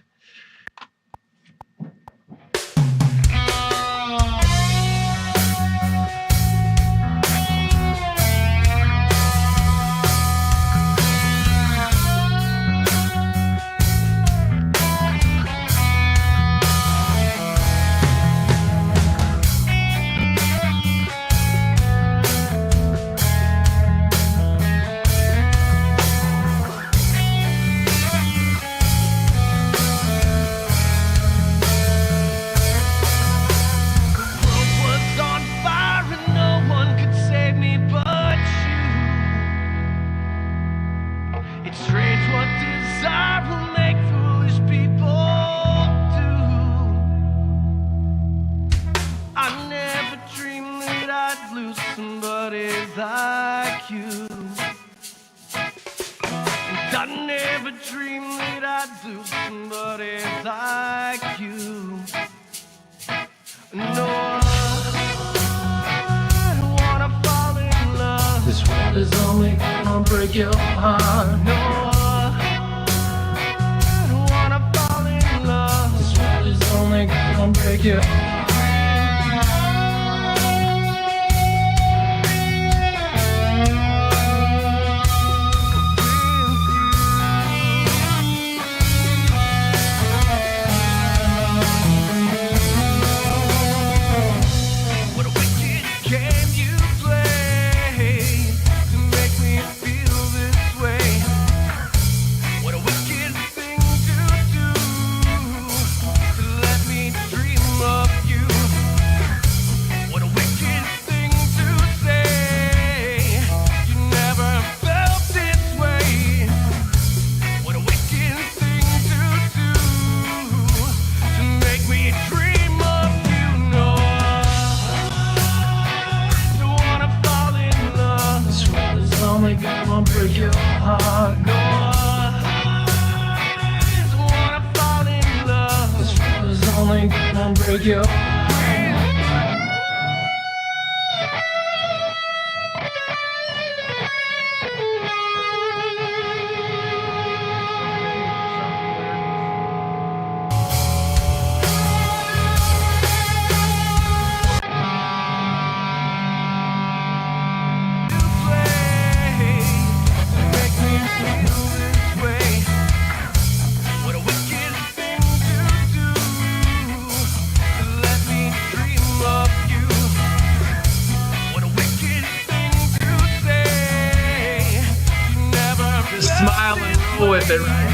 With it, right?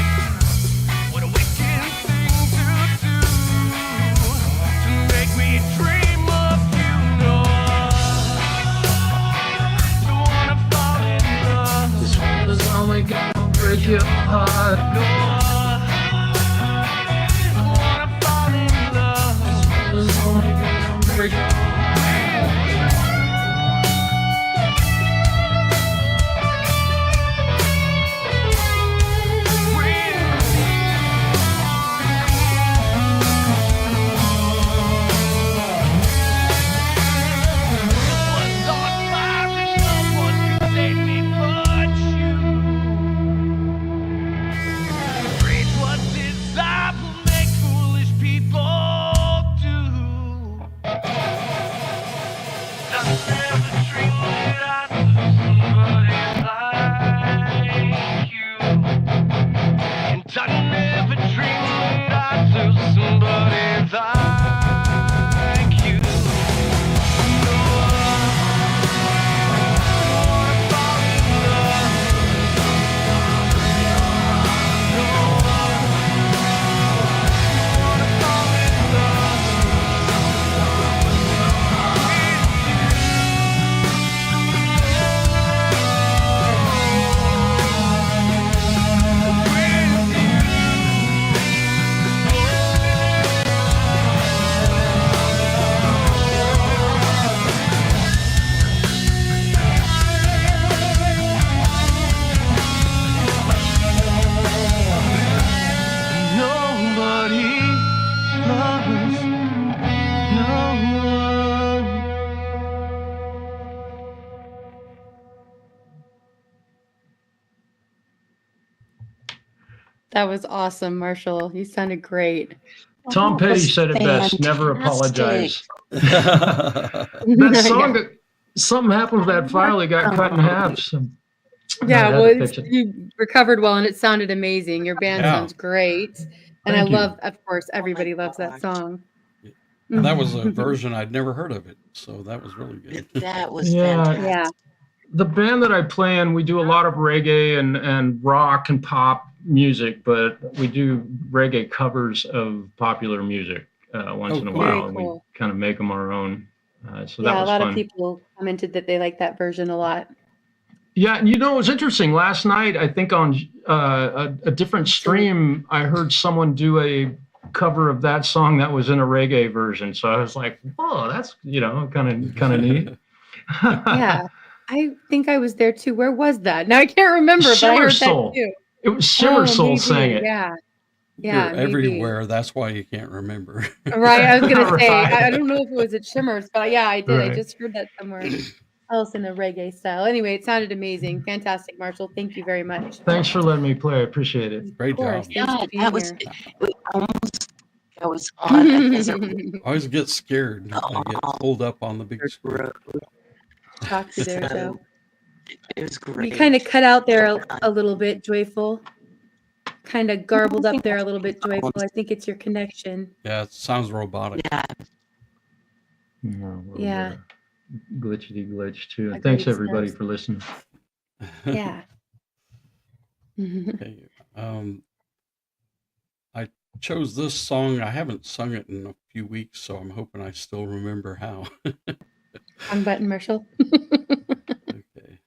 What a wicked thing to do to make me dream of you. No, don't wanna fall in love. This world is only gonna break your heart. No, don't wanna fall in love. This world is only gonna break your heart. That was awesome, Marshall. You sounded great. Tom Petty said it best, never apologize. That song, something happened with that file, it got cut in half. So yeah, well, you recovered well, and it sounded amazing. Your band sounds great. And I love, of course, everybody loves that song. And that was a version I'd never heard of it, so that was really good. That was fantastic. Yeah. The band that I play in, we do a lot of reggae and rock and pop music, but we do reggae covers of popular music once in a while, and we kind of make them our own. So that was a lot fun. of people commented that they like that version a lot. Yeah, and it was interesting. Last night, I think on a different stream, I heard someone do a cover of that song that was in a reggae version. So I was like, "Oh, that's kind of neat." Yeah, I think I was there too. Where was that? Now I can't remember, but I heard that too. It was Shimmer Soul sang it. Yeah, You're everywhere. That's why you can't remember. Right. I was gonna say I don't know if it was at Shimmer's, but yeah, I did. Right. I just heard that somewhere else in the reggae style. Anyway, it sounded amazing. Fantastic, Marshall. Thank you very much. Thanks for letting me play. I appreciate it. Great job. Yeah, that was I was on. I always get scared. I get pulled up on the big screen. Talk to there, Joe. It was great. You kind of cut out there a little bit, Joyful. Kind of garbled up there a little bit, Joyful. I think it's your connection. Yeah, it sounds robotic. Yeah. Glitch too. And thanks everybody for listening. Yeah. Okay. I chose this song. I haven't sung it in a few weeks, so I'm hoping I still remember how. Wrong button, Marshall. Okay.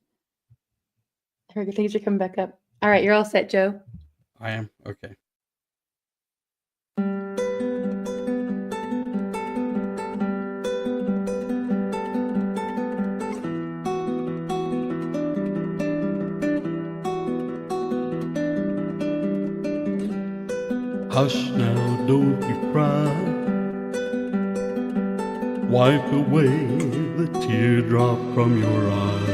Things are coming back up. All right, you're all set, Joe. I am? Okay. Hush now, don't you cry. Wipe away the teardrop from your eye.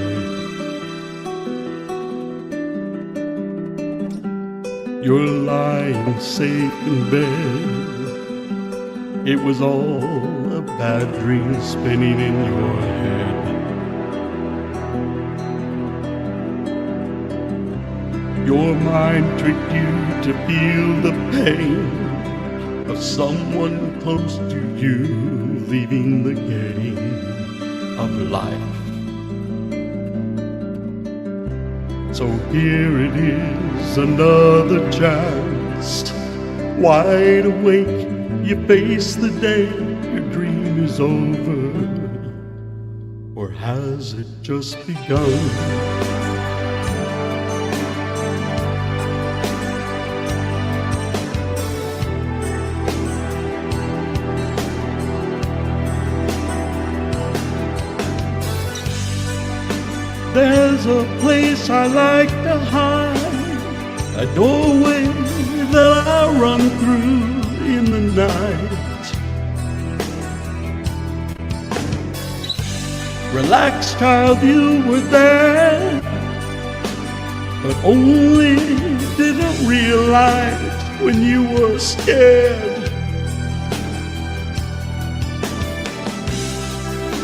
You're lying safe in bed. It was all a bad dream spinning in your head. Your mind tricked you to feel the pain of someone close to you leaving the game of life. So here it is, another chance. Wide awake, you face the day your dream is over. Or has it just begun? There's a place I like to hide, a doorway that I run through in the night. Relax, child, you were there, but only didn't realize when you were scared.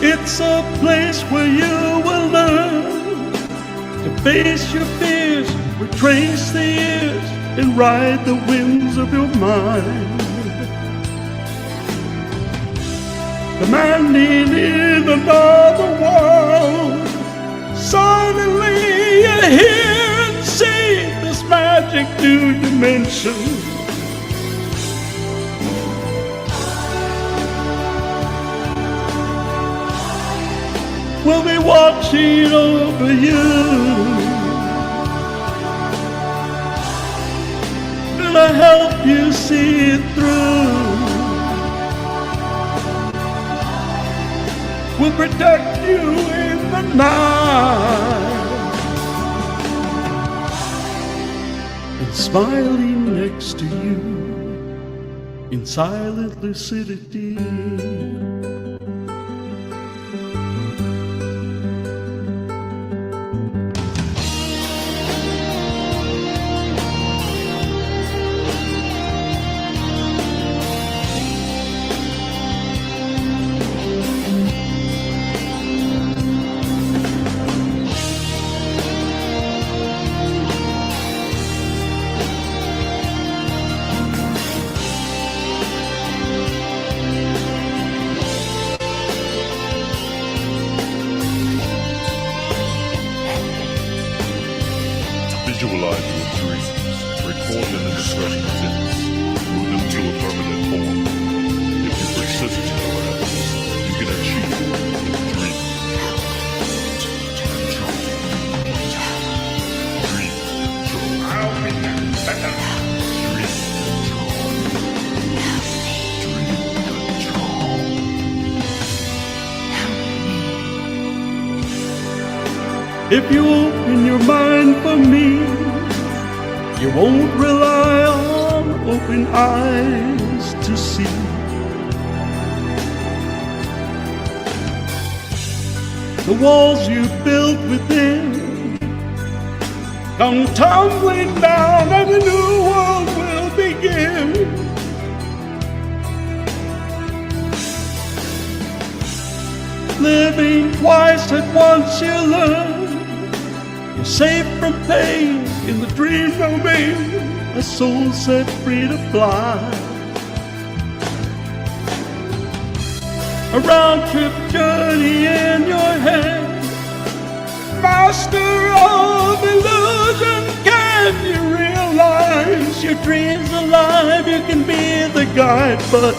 It's a place where you will learn to face your fears, retrace the years, and ride the winds of your mind. Commanding in another world, suddenly you hear and see this magic new dimension. We'll be watching over you, gonna help you see it through. We'll protect you in the night, and smiling next to you in silent lucidity. Visualize your dreams. Record them in discussion sentence. Move them to a permanent form. If you persist, however, you can achieve your dream. If you open your mind for me, you won't rely on open eyes to see. The walls you built within come tumbling down and a new world will begin. Living twice at once you learn. You're safe from pain in the dream domain, a soul set free to fly. A round-trip journey in your head, master of illusion. Can you realize your dream's alive? You can be the guide, but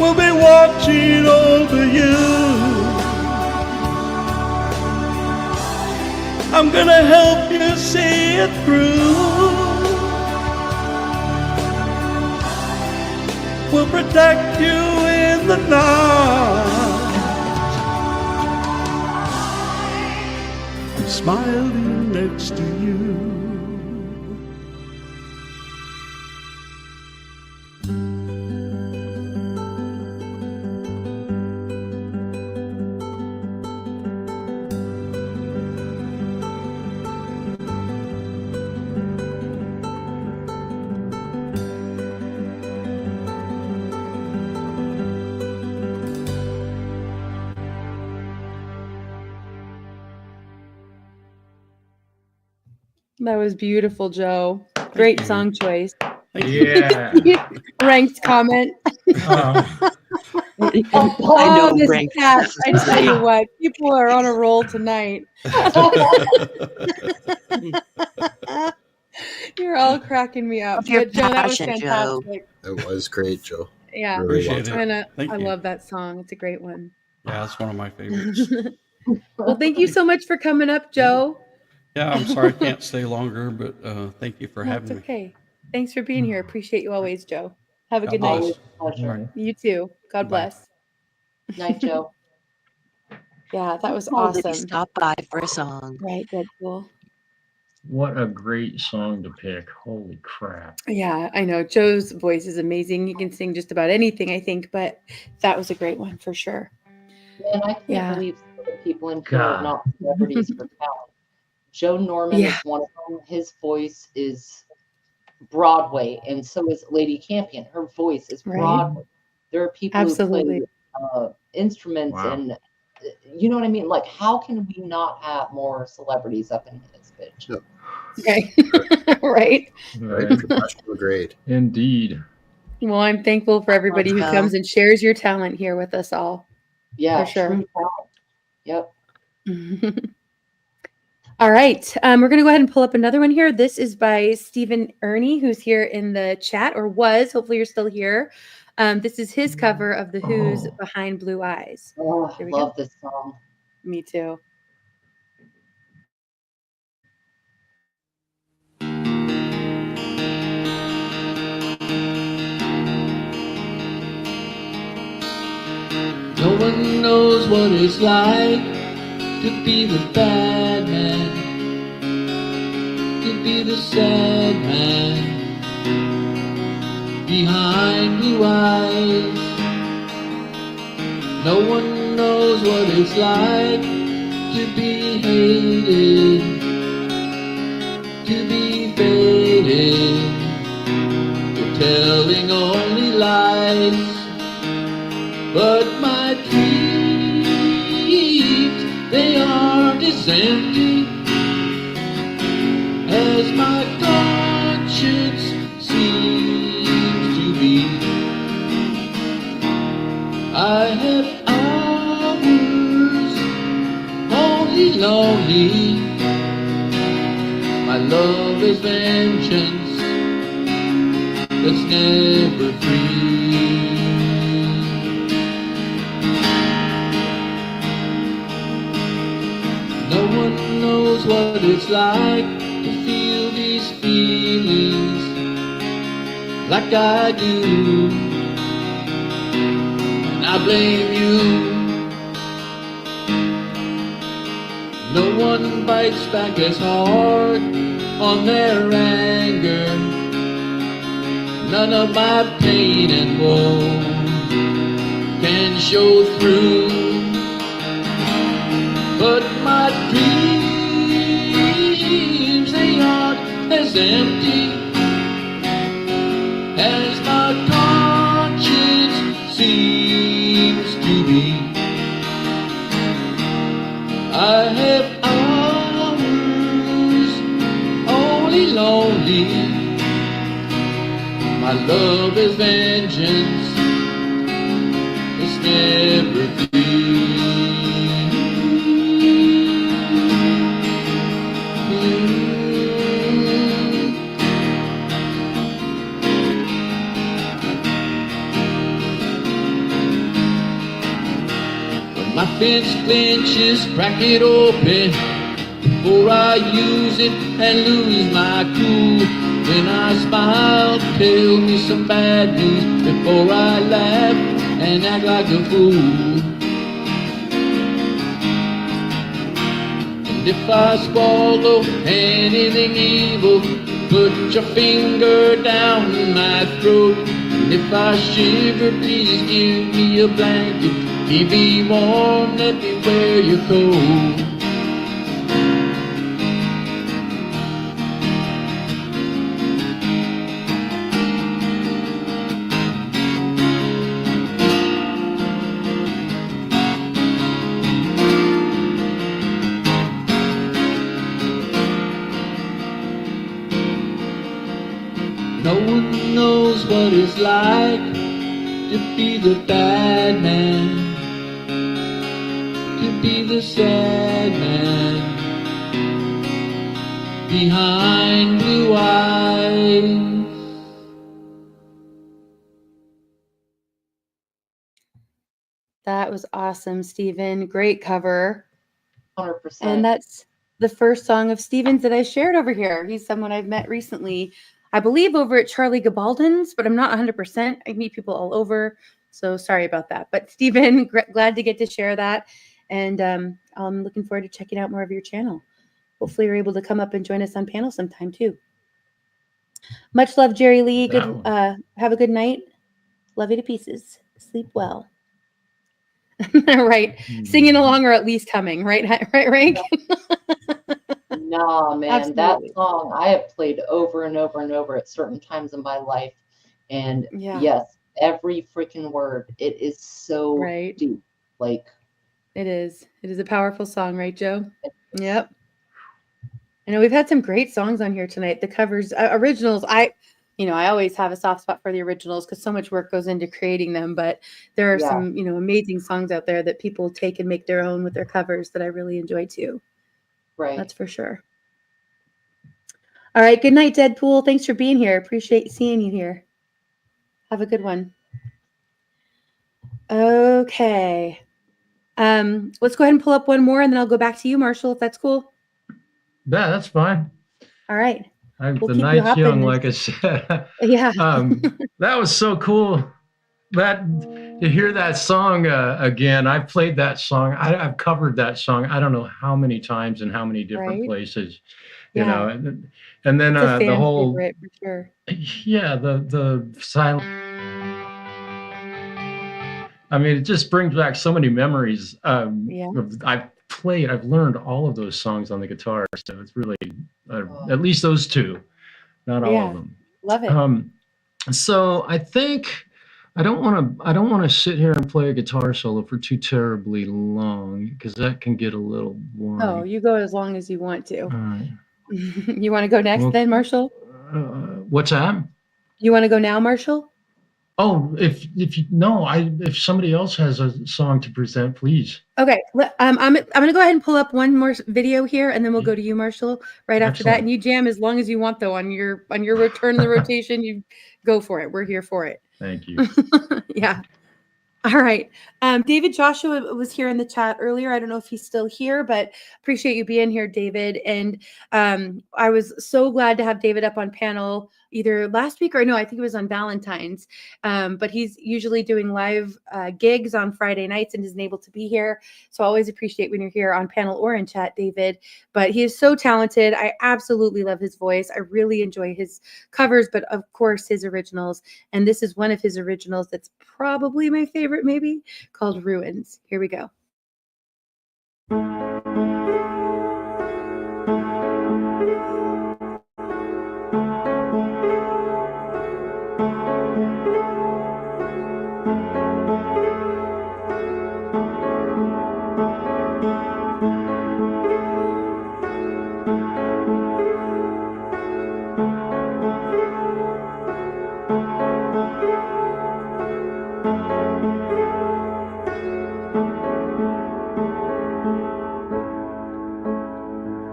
we'll be watching over you. I'm gonna help you see it through. We'll protect you in the night. I'm smiling next to you. That was beautiful, Joe. Great song choice. Yeah. Ranked comment. I Oh, know, this Frank. cat. I tell you what, people are on a roll tonight. You're all cracking me up. Of your But Joe, that was passion, Joe. fantastic. It was great, Joe. Yeah. Very well Appreciate done. it. And Thank I you. love that song. It's a great one. Yeah, it's one of my favorites. Well, thank you so much for coming up, Joe. Yeah, I'm sorry I can't stay longer, but thank you for No, having it's me. okay. Thanks for being here. Appreciate you always, Joe. Have a God good night. bless. Always a pleasure. You too. God Bye. bless. Night, Joe. Yeah, that was Oh, did he awesome. stop by for a song? Right, Deadpool. What a great song to pick. Holy crap. Yeah, I know. Joe's voice is amazing. He can sing just about anything, I think, but that was a great one for sure. Man, I can't Yeah. believe some of the people in here are God. not celebrities for talent. Joe Norman Yeah. is one of them. His voice is Broadway, and so is Lady Campion. Her voice is Right. Broadway. There are people Absolutely. who play instruments, Wow. and you know what I mean? Like, how can we not have more celebrities up in this bitch? No. Okay. Right. Right? Right. Professional grade. Indeed. Well, I'm thankful for everybody who Joe. comes and shares your talent here with us all. Yeah, For sure. true talent. Yep. All right. We're going to go ahead and pull up another one here. This is by Stephen Ernie, who's here in the chat, or was. Hopefully you're still here. This is his cover of The Who's Behind Blue Eyes. Oh, I Here we love go. this song. Me too. No one knows what it's like to be the bad man, to be the sad man behind blue eyes. No one knows what it's like to be hated, to be faded, for telling only lies. But my dreams, they aren't as empty as my conscience seems to be. I have hours lonely, lonely. My love is vengeance that's never free. No one knows what it's like to feel these feelings like I do, and I blame you. No one bites back as hard on their anger. None of my pain and woe can show through. But my dreams, they aren't as empty as my conscience seems to be. I have hours only lonely. My love is vengeance, it's never free. When my fence clenches, crack it open before I use it and lose my cool. When I smile, tell me some bad news before I laugh and act like a fool. And if I swallow anything evil, put your finger down my throat. And if I shiver, please give me a blanket. Keep me warm, let me wear your coat. No one knows what it's like to be the bad man, to be the sad man behind blue eyes. That was awesome, Stephen. Great cover. 100%. And that's the first song of Stephen's that I shared over here. He's someone I've met recently, I believe over at Charlie Gabaldon's, but I'm not 100%. I meet people all over, so sorry about that. But Stephen, glad to get to share that. And I'm looking forward to checking out more of your channel. Hopefully you're able to come up and join us on panel sometime too. Much love, Jerry Lee. Good. Have a good night. Love you to pieces. Sleep well. Right. Singing along or at least humming, right? Right, Rank? Nah, man. Absolutely. That song I have played over and over and over at certain times in my life. And yes, every freaking word. It is so deep. Like it is. It is a powerful song, right, Joe? Yep. I know we've had some great songs on here tonight. The covers, originals, I always have a soft spot for the originals because so much work goes into creating them. But there are some, amazing songs out there that people take and make their own with their covers that I really enjoy too. Right. That's for sure. All right. Good night, Deadpool. Thanks for being here. Appreciate seeing you here. Have a good one. Okay. Let's go ahead and pull up one more and then I'll go back to you, Marshall, if that's cool. Yeah, that's fine. All right. The night's young, like I said. Yeah. That was so cool. To hear that song again. I've played that song. I've covered that song. I don't know how many times in how many different places. You know, and then the whole favorite for sure. Yeah, the silent. I mean, it just brings back so many memories. I've learned all of those songs on the guitar, so it's really at least those two, not all of them. Love it. So I think I don't want to sit here and play a guitar solo for too terribly long because that can get a little boring. Oh, you go as long as you want to. All right. You want to go next then, Marshall? What's that? You want to go now, Marshall? Oh, if somebody else has a song to present, please. Okay, I'm gonna go ahead and pull up one more video here, and then we'll go to you, Marshall, right after that. And you jam as long as you want, though, on your return of the rotation. You go for it. We're here for it. Thank you. Yeah. All right. David Joshua was here in the chat earlier. I don't know if he's still here, but appreciate you being here, David. And I was so glad to have David up on panel either last week or no, I think it was on Valentine's. But he's usually doing live gigs on Friday nights and isn't able to be here. So I always appreciate when you're here on panel or in chat, David. But he is so talented. I absolutely love his voice. I really enjoy his covers, but of course his originals. And this is one of his originals that's probably my favorite, maybe, called Ruins. Here we go.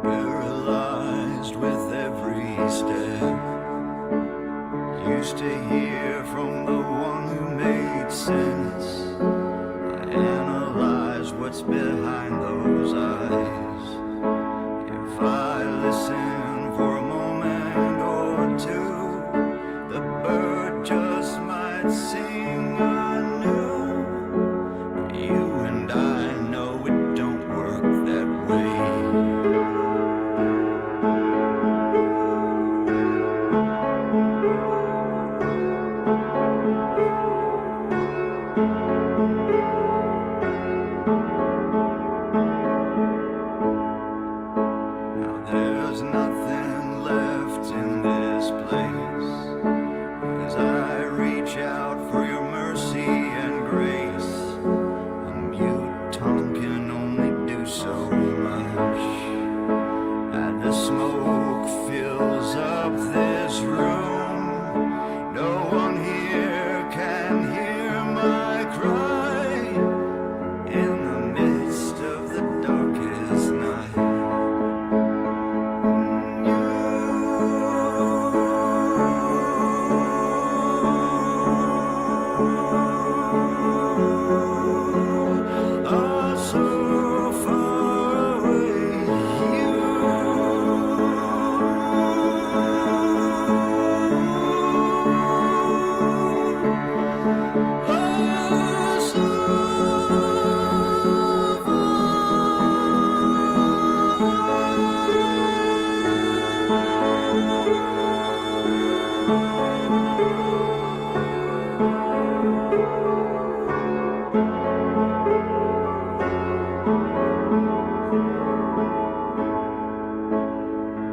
Paralyzed with every step, used to hear from the one who made sense. I analyzed what's behind those eyes. If I listen for a moment or two, the bird just might sing anew. You and I know it don't work that way. There's nothing left in this place as I reach out for your mercy and grace. A mute tongue can only do so much, and the smoke fills up this room. No one here can hear my cry in the midst of the darkest night.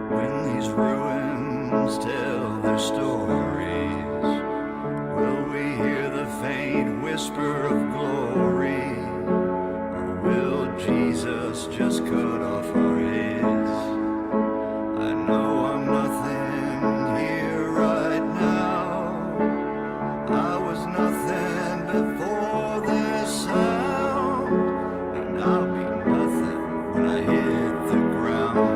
When these ruins tell their stories, will we hear the faint whisper of glory? Or will Jesus just cut off our heads? I know I'm nothing here right now. I was nothing before this sound, and I'll be nothing when I hit the ground.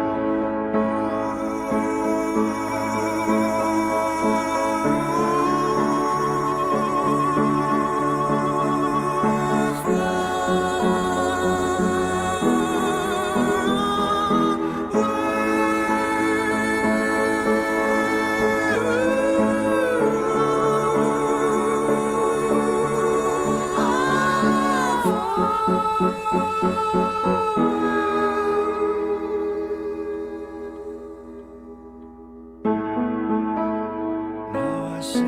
Now I see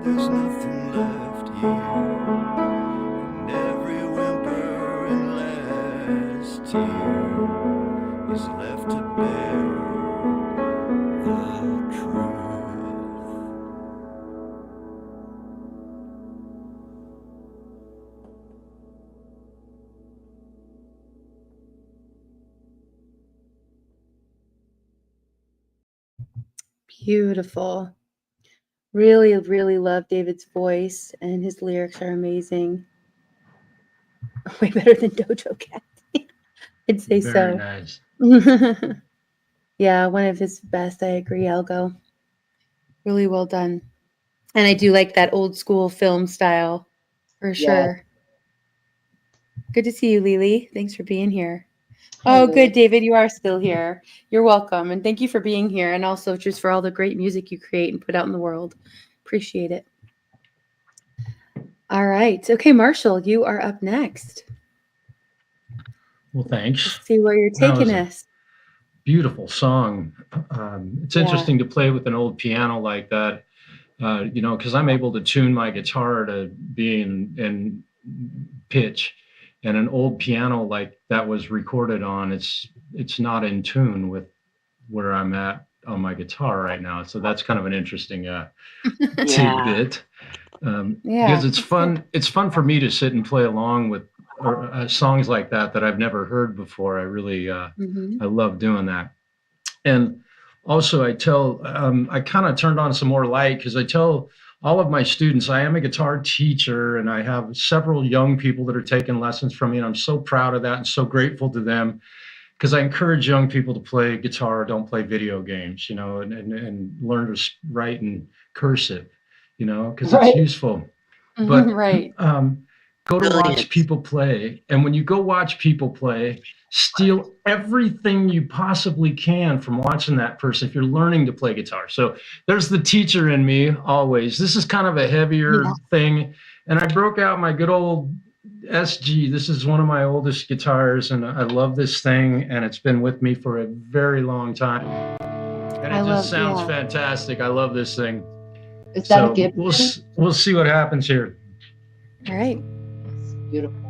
there's nothing left here, and every whimper and last tear is left to bear the truth. Beautiful. Really, really love David's voice, and his lyrics are amazing. Way better than Dojo Cat. I'd say Very so. nice. Yeah, one of his best. I agree, Algo. Really well done. And I do like that old school film style for sure. Good to see you, Lily. Thanks for being here. Oh, good, David. You are still here. You're welcome. And thank you for being here. And also just for all the great music you create and put out in the world. Appreciate it. All right. Okay, Marshall, you are up next. Well, thanks. Let's see where you're taking us. Beautiful song. It's interesting to play with an old piano like that, because I'm able to tune my guitar to be in pitch, and an old piano like that was recorded on, it's not in tune with where I'm at on my guitar right now. So that's kind of an interesting tidbit. Because it's fun. It's fun for me to sit and play along with songs like that I've never heard before. I really I love doing that. And also I tell I kind of turned on some more light because I tell all of my students I am a guitar teacher, and I have several young people that are taking lessons from me, and I'm so proud of that and so grateful to them, because I encourage young people to play guitar, don't play video games, and learn to write in cursive, because it's useful. But go to watch people play. And when you go watch people play, steal everything you possibly can from watching that person if you're learning to play guitar. So there's the teacher in me always. This is kind of a heavier thing. And I broke out my good old SG. This is one of my oldest guitars, and I love this thing, and it's been with me for a very long time. And it just sounds fantastic. I love this thing. Is that a gift? We'll see what happens here. All right. It's beautiful.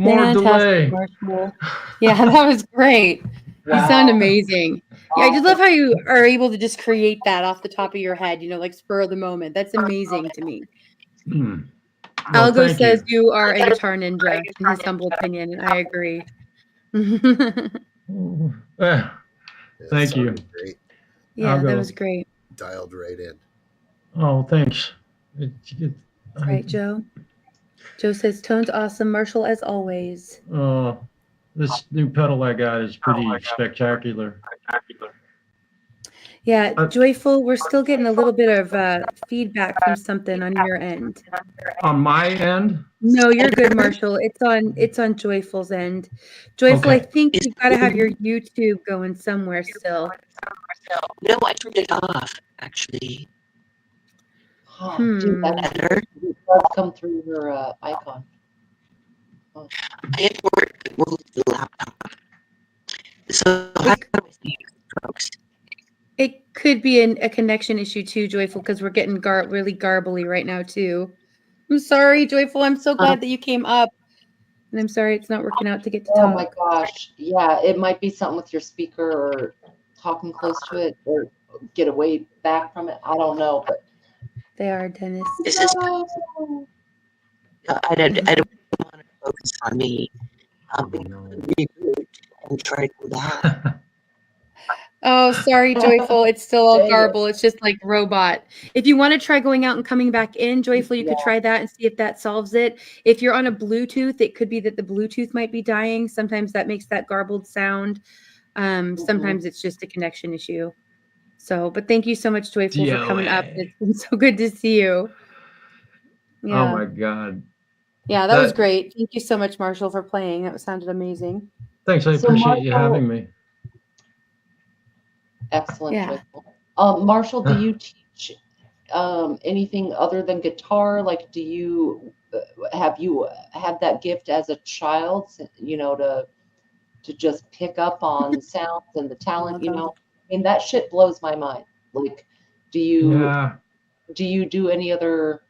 More delay. Marshall. Yeah, that was great. Wow. You sound amazing. Yeah, I just love how you are able to just create that off the top of your head, like spur of the moment. That's amazing to me. Well, Algo says you are a guitar ninja, in his humble opinion, and I agree. Thank you. Great. Yeah, that was great. Dialed right in. Oh, thanks. Right, Joe? Joe says, tone's awesome. Marshall, as always. Oh, this new pedal I got is pretty spectacular. Yeah, Joyful, we're still getting a little bit of feedback from something on your end. On my end? No, you're good, Marshall. It's on Joyful's end. Joyful, Okay. I think you've got to have your YouTube going somewhere still. No, I turned it off, actually. Dude, that does come through your icon. I had to work with the laptop. So how do I see you folks? It could be a connection issue too, Joyful, because we're getting really garbly right now too. I'm sorry, Joyful. I'm so glad that you came up. And I'm sorry it's not working out to get to talk. Oh my gosh. Yeah, it might be something with your speaker or talking close to it or get away back from it. I don't know, but they are, Dennis. Is this I don't want to focus on me. Reboot and try to do that. Oh, sorry, Joyful. It's still all garble. It's just like robot. If you want to try going out and coming back in, Joyful, you could try that and see if that solves it. If you're on a Bluetooth, it could be that the Bluetooth might be dying. Sometimes that makes that garbled sound. Sometimes it's just a connection issue. So, but thank you so much, Joyful, for coming up. It's been so good to see you. Yeah. Oh my God. Yeah, that was great. Thank you so much, Marshall, for playing. That sounded amazing. Thanks. I appreciate you having me. Excellent. Yeah. Marshall, do you teach anything other than guitar? Like, do you have that gift as a child, to just pick up on sounds and the talent, I mean, that shit blows my mind. Like, do you do any other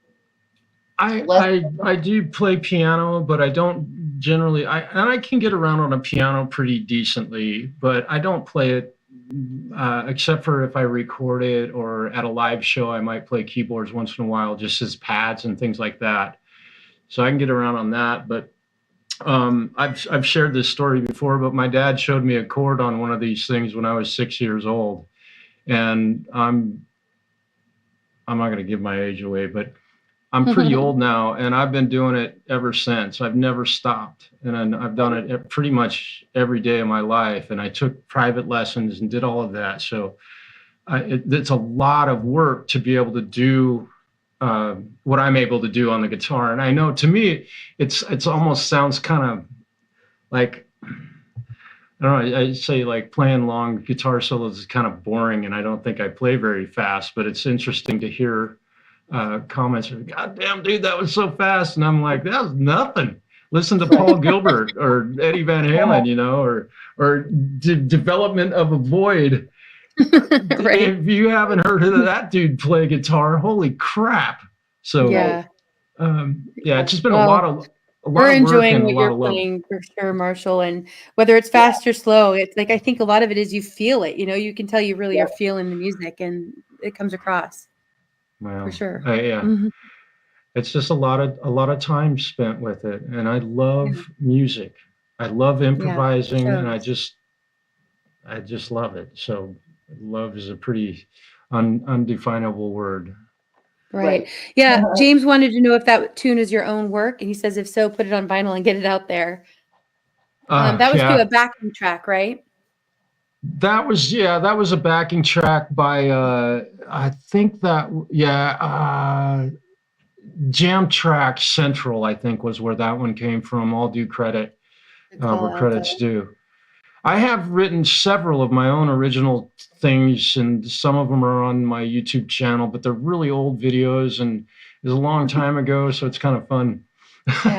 I do play piano, but I don't generally I can get around on a piano pretty decently, but I don't play it except for if I record it or at a live show. I might play keyboards once in a while, just as pads and things like that. So I can get around on that. But I've shared this story before, but my dad showed me a chord on one of these things when I was 6 years old, and I'm not going to give my age away, but I'm pretty old now, and I've been doing it ever since. I've never stopped, and I've done it pretty much every day of my life. And I took private lessons and did all of that. So it's a lot of work to be able to do what I'm able to do on the guitar. And I know, to me, it's almost sounds kind of like, I don't know, I say like playing long guitar solos is kind of boring, and I don't think I play very fast, but it's interesting to hear comments of, God damn, dude, that was so fast. And I'm like, that was nothing. Listen to Paul Gilbert or Eddie Van Halen, or Development of a Void. Right. If you haven't heard of that dude play guitar, holy crap. So yeah, it's just been a lot of we're enjoying what you're playing for sure, Marshall. And whether it's fast or slow, it's like, I think a lot of it is you feel it, you can tell you really are feeling the music, and it comes across. Well, for sure. Yeah. It's just a lot of time spent with it, and I love music. I love improvising, and I just love it. So love is a pretty undefinable word. Right. Yeah. James wanted to know if that tune is your own work, and he says if so, put it on vinyl and get it out there. That was to a backing track, right? That was a backing track by I think Jam Track Central, I think, was where that one came from. All due credit where credit's due. I have written several of my own original things, and some of them are on my YouTube channel, but they're really old videos, and it was a long time ago, so it's kind of fun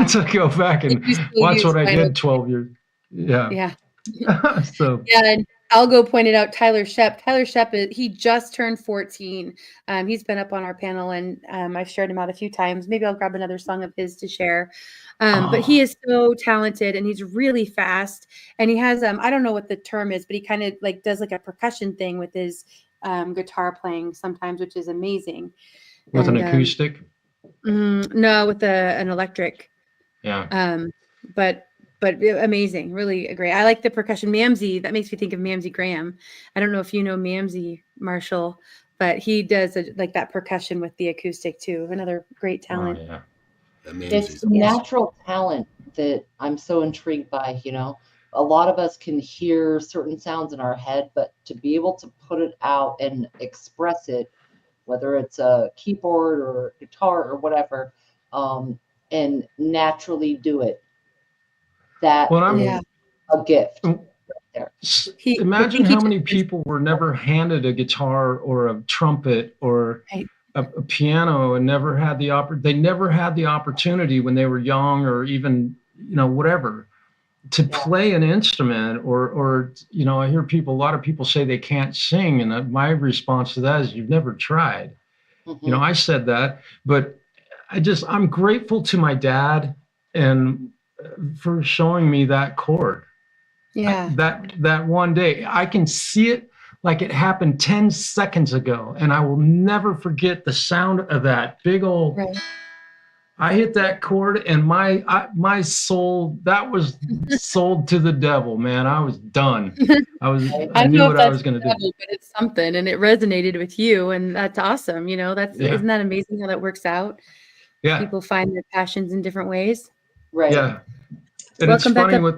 to go back and watch what I did 12 years. Yeah. Yeah. So yeah, Algo pointed out Tyler Shep. Tyler Shep, he just turned 14. He's been up on our panel, and I've shared him out a few times. Maybe I'll grab another song of his to share. But he is so talented, and he's really fast. And he has, I don't know what the term is, but he kind of like does like a percussion thing with his guitar playing sometimes, which is amazing. With an acoustic? No, with an electric. Yeah. But amazing, really great. I like the percussion. Mamsie, that makes me think of Mamsie Graham. I don't know if you know Mamsie, Marshall, but he does like that percussion with the acoustic too. Another great talent. Oh, yeah. It's natural talent that I'm so intrigued by, you know. A lot of us can hear certain sounds in our head, but to be able to put it out and express it, whether it's a keyboard or guitar or whatever, and naturally do it, that is a gift right there. Imagine how many people were never handed a guitar or a trumpet or a piano and never had they never had the opportunity when they were young or even, you know, whatever, to play an instrument or, you know, I hear a lot of people say they can't sing. And my response to that is you've never tried. You know, I said that, but I'm grateful to my dad and for showing me that chord. Yeah. That one day I can see it like it happened 10 seconds ago. And I will never forget the sound of that big old, I hit that chord and my soul, that was sold to the devil, man. I was done. I knew what I was going to do. But it's something, and it resonated with you, and that's awesome. You know, isn't that amazing how that works out? Yeah. People find their passions in different ways. Right. Yeah. And Welcome it's funny back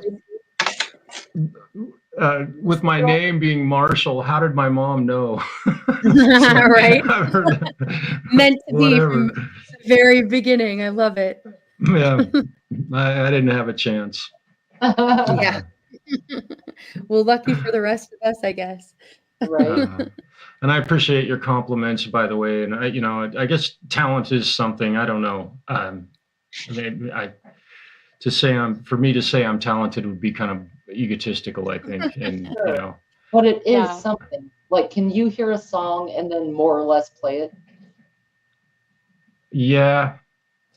with my name being Marshall, how did my mom know? Right? Meant to be from the very beginning. I love it. Yeah. I didn't have a chance. Yeah. Well, lucky for the rest of us, I guess. Right. And I appreciate your compliments, by the way. And I guess talent is something, I don't know. For me to say I'm talented would be kind of egotistical, I think. And Sure. you know, but it is something. Like, can you hear a song and then more or less play it? Yeah.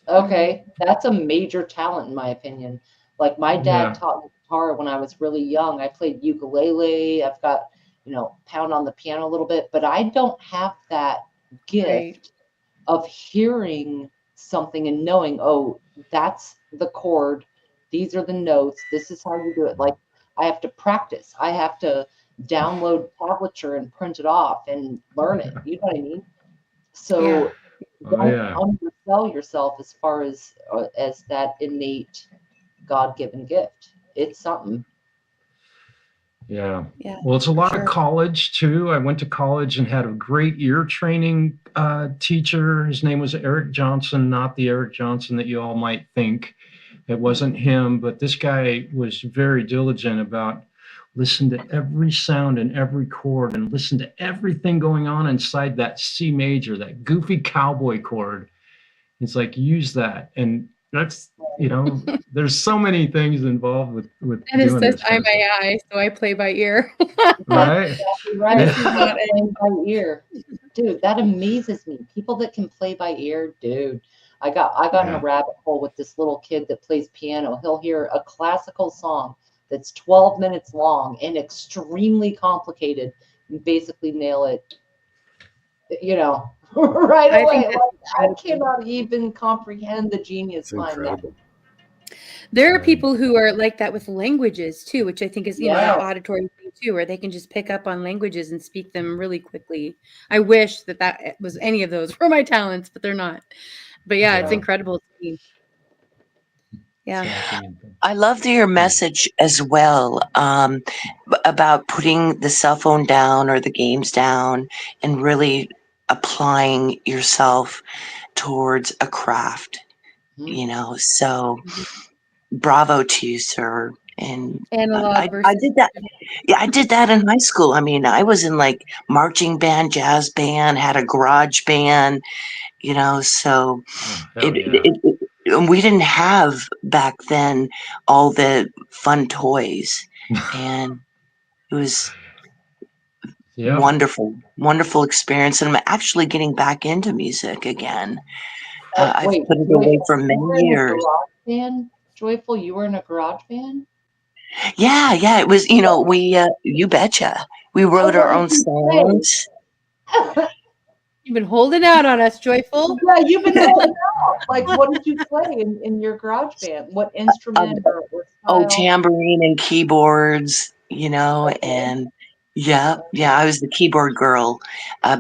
Okay, that's a major talent in my opinion. Like my dad taught me guitar when I was really young. I played ukulele. I've got, you know, pound on the piano a little bit, but I don't have that gift of hearing something and knowing, oh, that's the chord. These are the notes. This is how you do it. Like I have to practice. I have to download tablature and print it off and learn it. You know what I mean? So don't undersell yourself as far as that innate God-given gift. It's something. Yeah. Well, it's a lot of college too. I went to college and had a great ear training teacher. His name was Eric Johnson, not the Eric Johnson that you all might think. It wasn't him, but this guy was very diligent about listen to every sound and every chord and listen to everything going on inside that C major, that goofy cowboy chord. It's like, use that. And that's, you know, there's so many things involved with and it doing says this. I'm AI, so I play by ear. Right. Exactly right. Playing by ear. Dude, that amazes me. People that can play by ear, dude. I got in a rabbit hole with this little kid that plays piano. He'll hear a classical song that's 12 minutes long and extremely complicated and basically nail it, you know, right away. Like, I cannot even comprehend the genius behind that. There are people who are like that with languages too, which I think is, you know, that auditory thing too, where they can just pick up on languages and speak them really quickly. I wish that was any of those were my talents, but they're not. But it's incredible to me. Yeah. I love your message as well, about putting the cell phone down or the games down and really applying yourself towards a craft, you know, so bravo to you, sir. And I did that. Yeah, I did that in high school. I mean, I was in like marching band, jazz band, had a garage band, you know, so we didn't have back then all the fun toys, and it was wonderful experience. And I'm actually getting back into music again. I've Wait, put it Joyful, away for you many were in a years. garage band? Joyful, you were in a garage band? Yeah. It was, you betcha. We wrote our own songs. You've been holding out on us, Joyful. Yeah, you've been holding out. Like, what did you play in your garage band? What instrument or style? Tambourine and keyboards, and yeah, I was the keyboard girl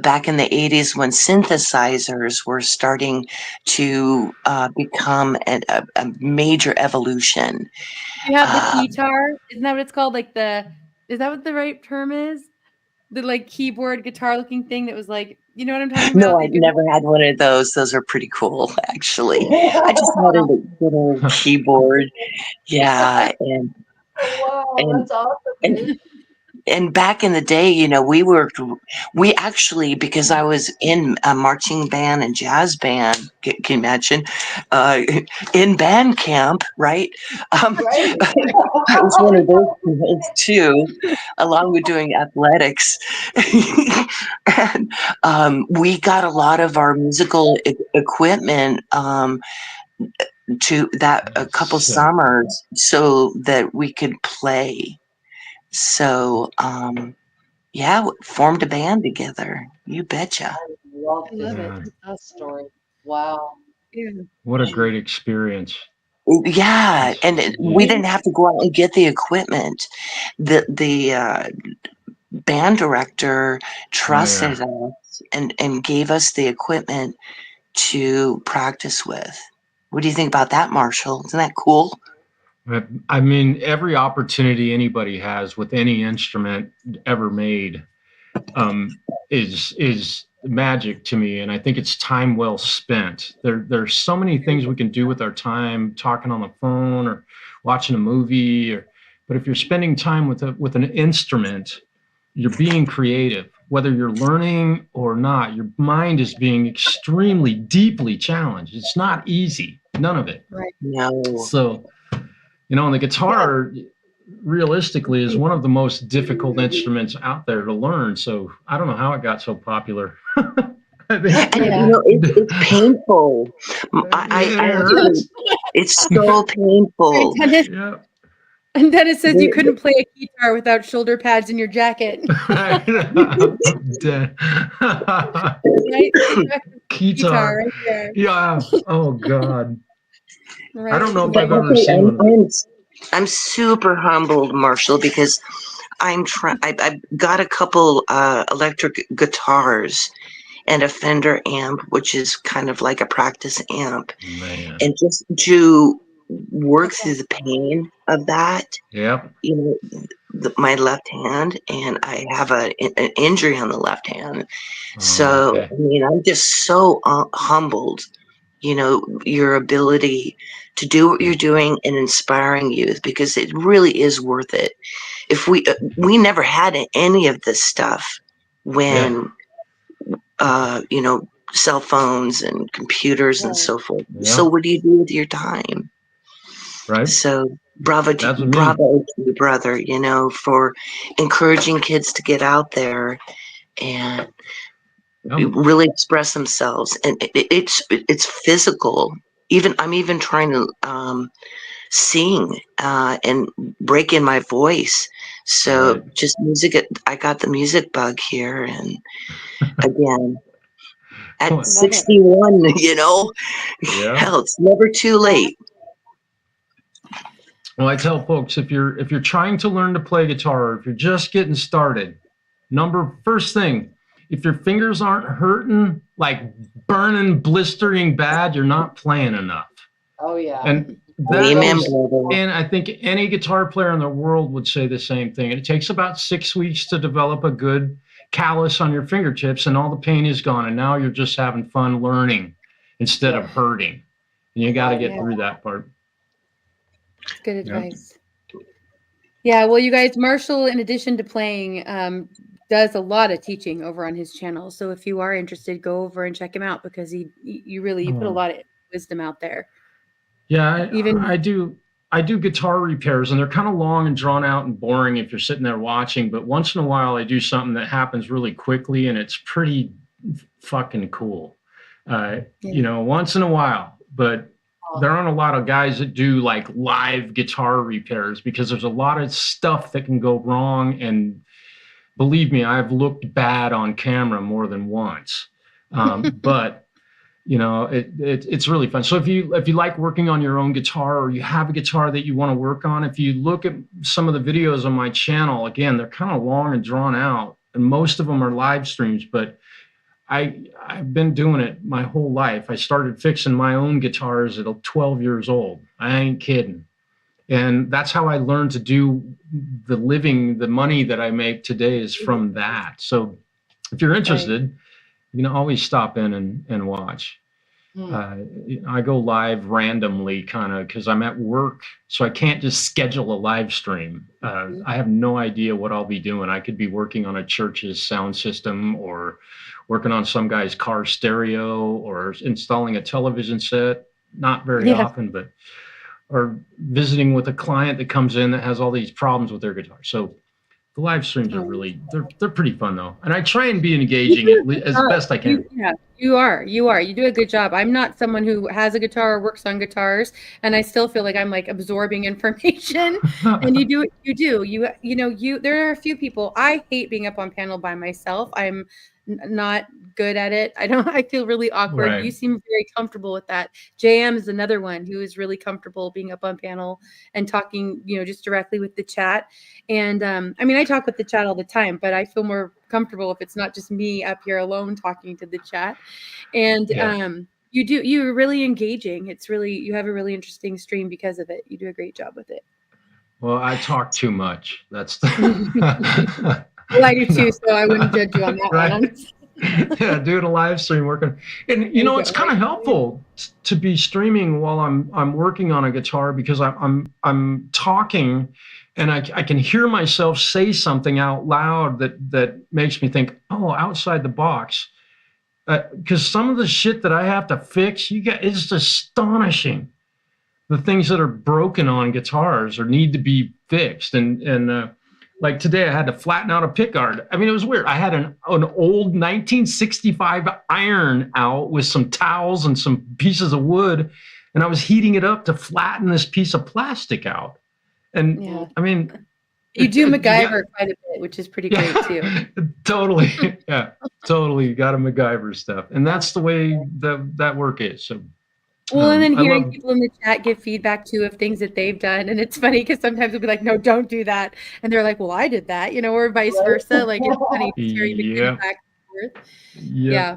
back in the 80s when synthesizers were starting to become a major evolution. You have the keytar? Isn't that what it's called? Is that what the right term is? The keyboard guitar looking thing that was you know what I'm talking about? No, I've never had one of those. Those are pretty cool, actually. I just had a little keyboard. Yeah. Wow, that's awesome, dude. And back in the day, we actually, because I was in a marching band and jazz band, can you imagine, in band camp, right? Right. I was one of those kids too, along with doing athletics. And we got a lot of our musical equipment to that a couple summers so that we could play. So, formed a band together. You betcha. I love that story. Wow. What a great experience. Yeah, and we didn't have to go out and get the equipment. The band director trusted us and gave us the equipment to practice with. What do you think about that, Marshall? Isn't that cool? I mean, every opportunity anybody has with any instrument ever made is magic to me, and I think it's time well spent. There's so many things we can do with our time, talking on the phone or watching a movie, but if you're spending time with an instrument, you're being creative. Whether you're learning or not, your mind is being extremely deeply challenged. It's not easy, none of it. Right. No. So, and the guitar, realistically, is one of the most difficult instruments out there to learn. So I don't know how it got so popular. It's painful. It's so painful. And Dennis says you couldn't play a guitar without shoulder pads in your jacket. Guitar. Right there. Yeah. Oh God. Right. I don't know if I've ever seen one. I'm super humbled, Marshall, because I've got a couple electric guitars and a Fender amp, which is kind of like a practice amp. Man. And just to work through the pain of that, my left hand, and I have an injury on the left hand. So, I mean, I'm just so humbled, your ability to do what you're doing and inspiring youth, because it really is worth it. If we never had any of this stuff when, cell phones and computers and so forth. Yeah. So what do you do with your time? Right. So bravo to you, brother, for encouraging kids to get out there and really express themselves. And it's physical. I'm even trying to sing and break in my voice. So just music. I got the music bug here, and again. At 61, hell, it's never too late. Well, I tell folks, if you're trying to learn to play guitar, or if you're just getting started, first thing, if your fingers aren't hurting, like burning, blistering bad, you're not playing enough. Oh yeah. And and I think any guitar player in the world would say the same thing. It takes about 6 weeks to develop a good callus on your fingertips, and all the pain is gone, and now you're just having fun learning instead of hurting. And you got to get through that part. That's good advice. Yeah, well, you guys, Marshall, in addition to playing, does a lot of teaching over on his channel. So if you are interested, go over and check him out, because you put a lot of wisdom out there. Yeah, I do. I do guitar repairs, and they're kind of long and drawn out and boring if you're sitting there watching. But once in a while, I do something that happens really quickly, and it's pretty fucking cool. Once in a while. But there aren't a lot of guys that do like live guitar repairs because there's a lot of stuff that can go wrong. And believe me, I've looked bad on camera more than once. But it's really fun. So if you like working on your own guitar, or you have a guitar that you want to work on, if you look at some of the videos on my channel, again, they're kind of long and drawn out, and most of them are live streams, but I've been doing it my whole life. I started fixing my own guitars at 12 years old. I ain't kidding. And that's how I learned to do the money that I make today is from that. So if you're interested, you can always stop in and watch. I go live randomly kind of because I'm at work, so I can't just schedule a live stream. I have no idea what I'll be doing. I could be working on a church's sound system, or working on some guy's car stereo, or installing a television set. Not very often, but or visiting with a client that comes in that has all these problems with their guitar. So the live streams are really, they're pretty fun though. And I try and be engaging as best I can. You are. You do a good job. I'm not someone who has a guitar or works on guitars, and I still feel like I'm like absorbing information. And you do. There are a few people. I hate being up on panel by myself. I'm not good at it. I feel really awkward. Right. You seem very comfortable with that. JM is another one who is really comfortable being up on panel and talking, just directly with the chat. And I talk with the chat all the time, but I feel more comfortable if it's not just me up here alone talking to the chat. And you're really engaging. You have a really interesting stream because of it. You do a great job with it. Well, I talk too much. That's well, I do too, so I wouldn't judge you on that one. Yeah, doing a live stream working. And it's kind of helpful to be streaming while I'm working on a guitar, because I'm talking and I can hear myself say something out loud that makes me think, oh, outside the box. Because some of the shit that I have to fix, it's astonishing. The things that are broken on guitars or need to be fixed. And like today I had to flatten out a pickguard. It was weird. I had an old 1965 iron out with some towels and some pieces of wood, and I was heating it up to flatten this piece of plastic out. And you do MacGyver quite a bit, which is pretty great too. Totally. Yeah, totally. You got to MacGyver stuff. And that's the way that work is. So. Well, and then hearing people in the chat give feedback too of things that they've done. And it's funny because sometimes we'll be like, no, don't do that. And they're like, well, I did that, or vice versa. Like, it's funny hearing the feedback back and forth. Yeah.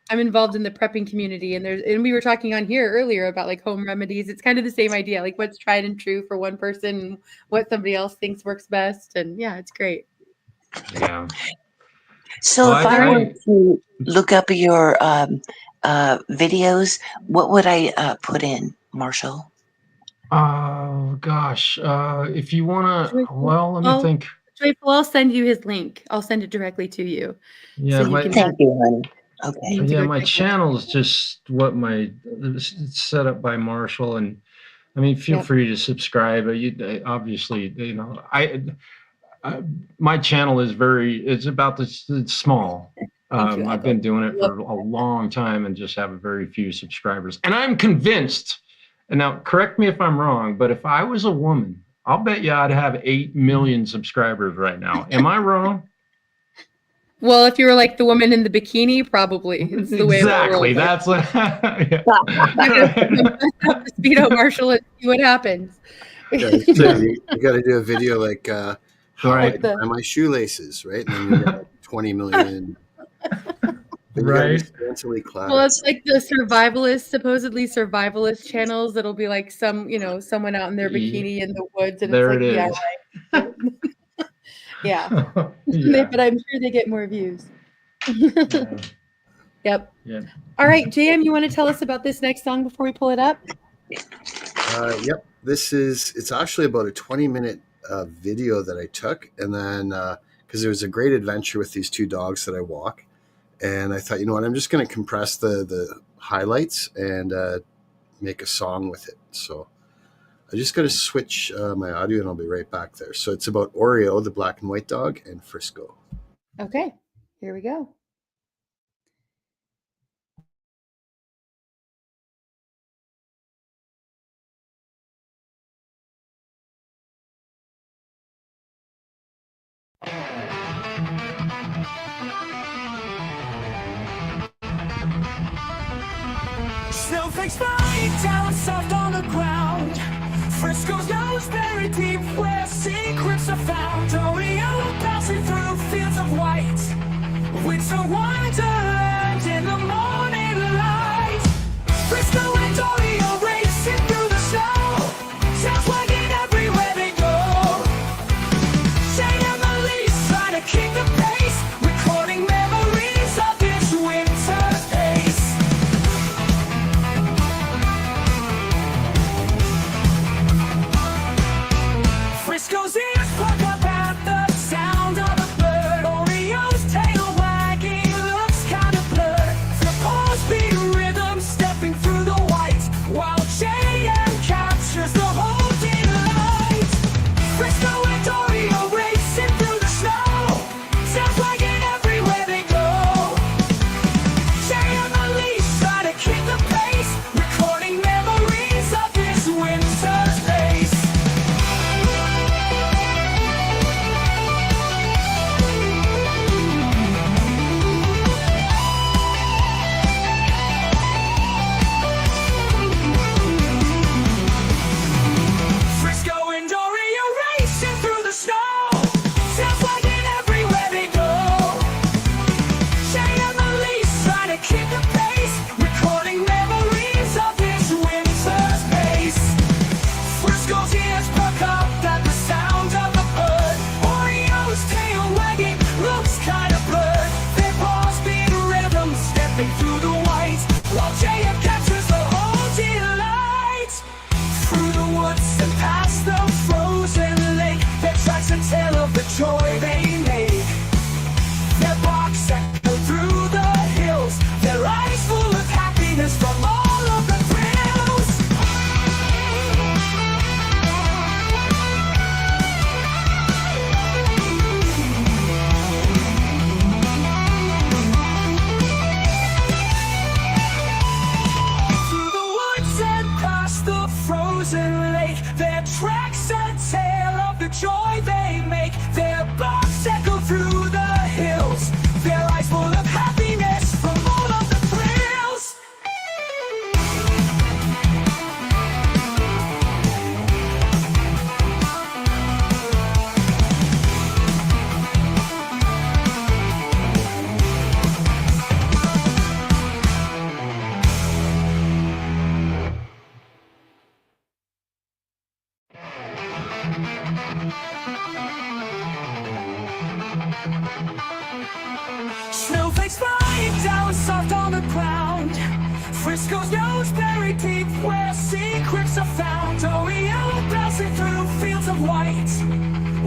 I'm involved in the prepping community, and we were talking on here earlier about like home remedies. It's kind of the same idea, like what's tried and true for one person and what somebody else thinks works best. And yeah, it's great. Yeah. So if I were to look up your videos, what would I put in, Marshall? Oh gosh, if you want to, let me think. Joyful, I'll send you his link. I'll send it directly to you. Yeah, thank you, honey. Okay. Yeah, my channel is just it's set up by Marshall, and feel free to subscribe. Obviously, my channel is it's small. I've been doing it for a long time and just have a very few subscribers. And I'm convinced, and now correct me if I'm wrong, but if I was a woman, I'll bet you I'd have 8 million subscribers right now. Am I wrong? Well, if you were like the woman in the bikini, probably. It's the way exactly. That's what. Speedo Marshall and see what happens. You got to do a video like how I tie my shoelaces, right? And then you get 20 million. Right. Well, it's like the supposedly survivalist channels that'll be like someone out in their bikini in the woods, and there it's like, it is. Right. Yeah. But I'm sure they get more views. Yep. Yeah. All right, JM, you want to tell us about this next song before we pull it up? Yep. It's actually about a 20-minute video that I took, and then because there was a great adventure with these two dogs that I walk, and I thought, I'm just going to compress the highlights and make a song with it. So I just got to switch my audio and I'll be right back there. So it's about Oreo, the black and white dog, and Frisco. Okay, here we go. Snowflakes flying down soft on the ground. Frisco's nose buried deep where secrets are found. Oreo bouncing through fields of white. Winter wonderland in the morning light. Frisco and Oreo racing through the snow. Sounds wagging everywhere they go. Jay and Elise trying to keep the pace, recording memories of this winter's days. Frisco's ears plug up at the sound of a bird. Oreo's tail wagging looks kind of blurred. The paws beat rhythm stepping through the white, while JM captures the whole delight. Frisco and Oreo racing through the snow. Sounds wagging everywhere they go. JM Elise try to keep the pace, recording memories of this winter's days. Frisco and Oreo racing through the snow. Sounds wagging everywhere they go. Jay and Elise trying to keep the pace, recording memories of this winter's pace. Frisco's ears perk up at the sound of a bird. Oreo's tail wagging looks kind of blurred. Their paws beat rhythm stepping through the white, while JM captures the whole delight. Through the woods and past the frozen lake, their tracks and tell of the joy they make. Their barks echo through the hills, their eyes full of happiness from all of the thrills. Through the woods and past the frozen lake, their tracks a tale of the joy they make. Their barks echo through the hills, their eyes full of happiness from all of the thrills. Snowflakes flying down soft on the ground. Frisco's nose buried deep where secrets are found. Oreo bouncing through fields of white.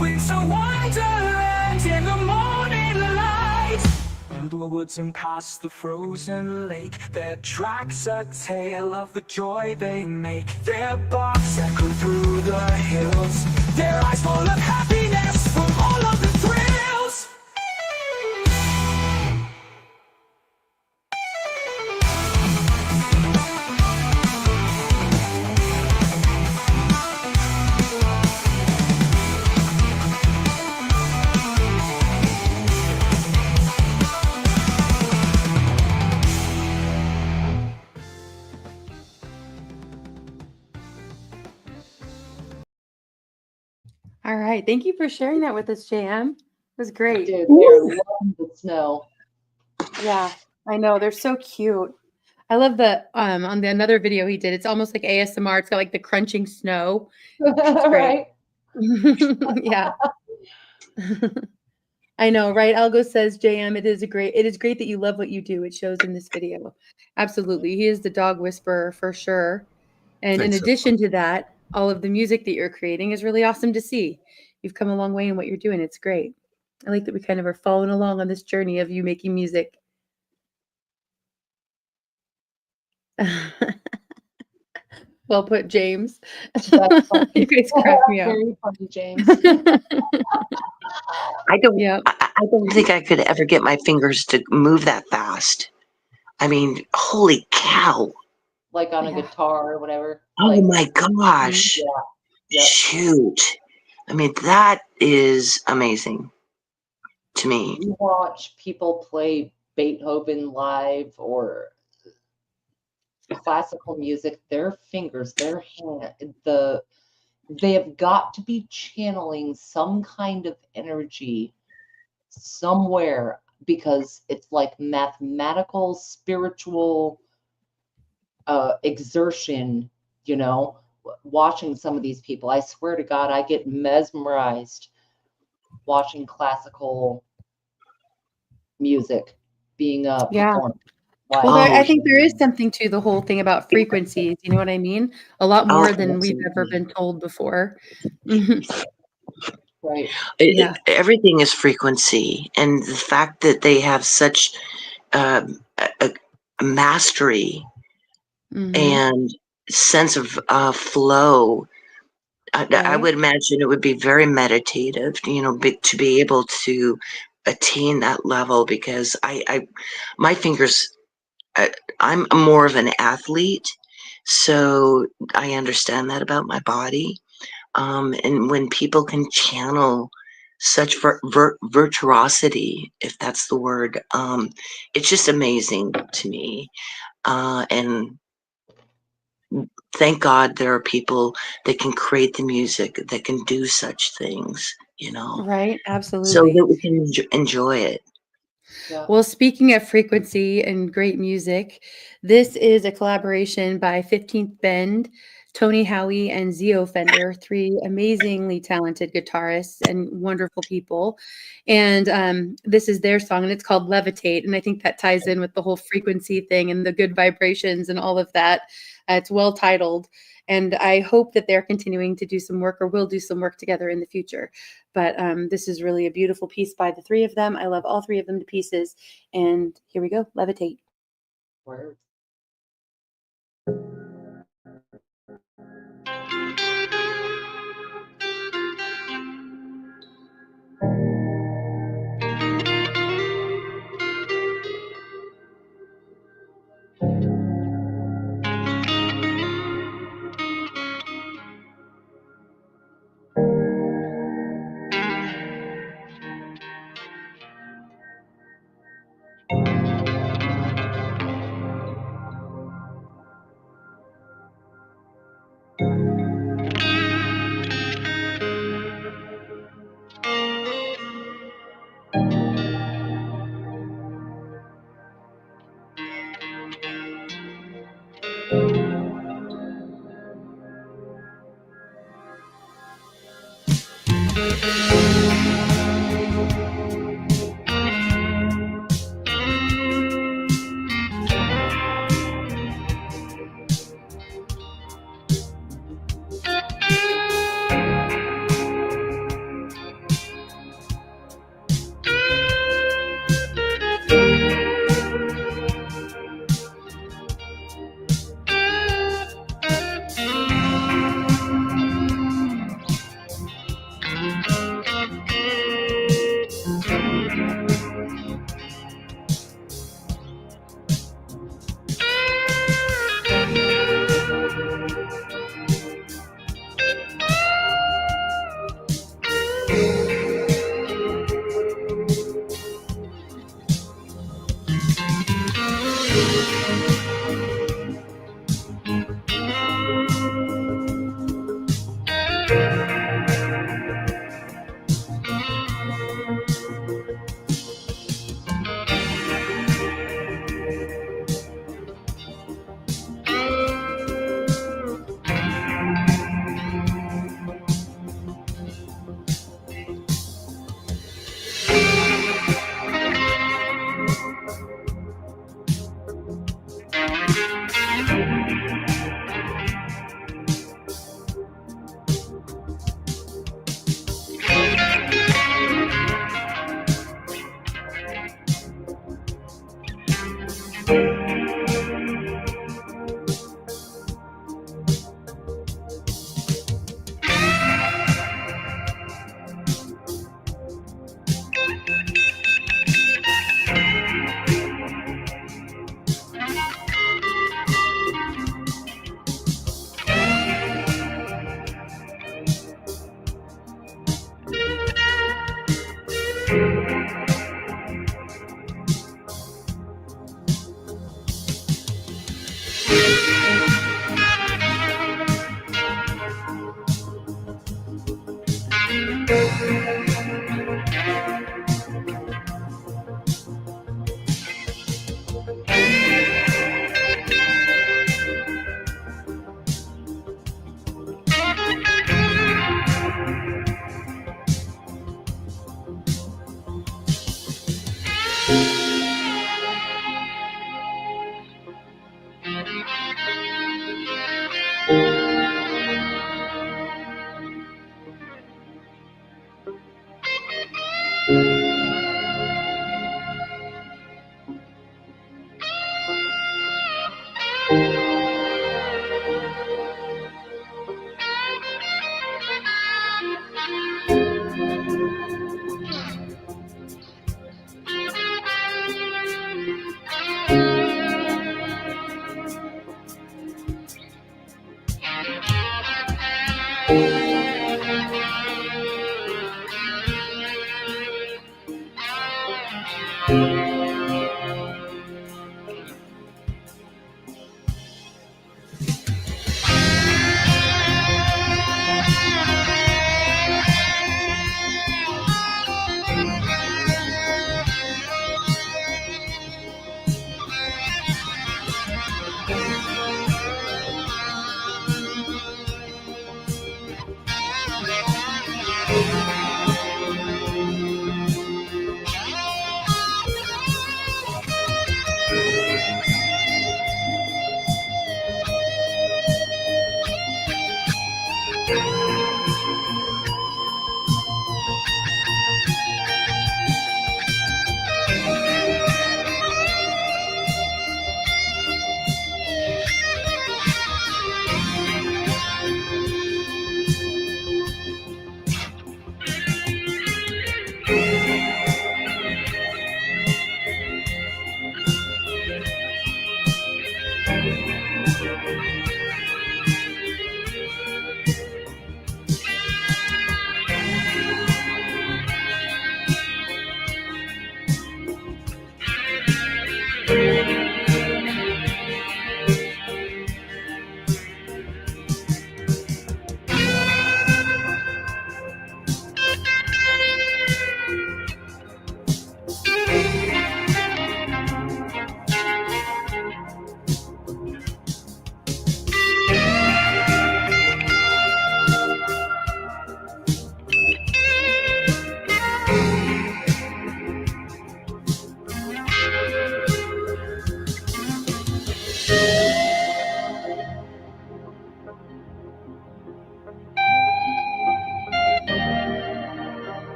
Winter wonderland in the morning light. Through the woods and past the frozen lake, their tracks a tale of the joy they make. Their barks echo through the hills, their eyes full of happiness from all of the thrills. All right. Thank you for sharing that with us, JM. It was great. Dude, they're loving the snow. Yeah, I know. They're so cute. I love the on the another video he did. It's almost like ASMR. It's got like the crunching snow. It's great. Right? Yeah. I know, right? Algo says, JM, it is great that you love what you do. It shows in this video. Absolutely. He is the dog whisperer for sure. And in Thanks, addition to that, all of the music that you're creating is really awesome to see. You've come a long way in what you're doing. It's great. I like that we kind of are following along on this journey of you making music. Well put, James. That's funny. You guys crack me up. Very funny, James. I don't think I could ever get my fingers to move that fast. I mean, holy cow. Like on a guitar or whatever. Oh Like, my gosh. yeah. Yep. Shoot. I mean, that is amazing to me. You watch people play Beethoven live or classical music, their fingers, their hand, they have got to be channeling some kind of energy somewhere, because it's like mathematical, spiritual exertion, watching some of these people. I swear to God, I get mesmerized watching classical music being performed. Well, I think there is something to the whole thing about frequencies. You know what I mean? A lot more than we've ever been told before. Right. Everything is frequency, and the fact that they have such a mastery and sense of flow. I would imagine it would be very meditative, to be able to attain that level, because my fingers, I'm more of an athlete, so I understand that about my body. And when people can channel such virtuosity, if that's the word, it's just amazing to me. And thank God there are people that can create the music, that can do such things, Right, absolutely. so that we can enjoy it. Yeah. Well, speaking of frequency and great music, this is a collaboration by 15th Bend, Tony Howie, and Zio Fender, 3 amazingly talented guitarists and wonderful people. And this is their song, and it's called Levitate. And I think that ties in with the whole frequency thing and the good vibrations and all of that. It's well titled. And I hope that they're continuing to do some work, or will do some work together in the future. But this is really a beautiful piece by the 3 of them. I love all 3 of them to pieces. And here we go, Levitate. Word.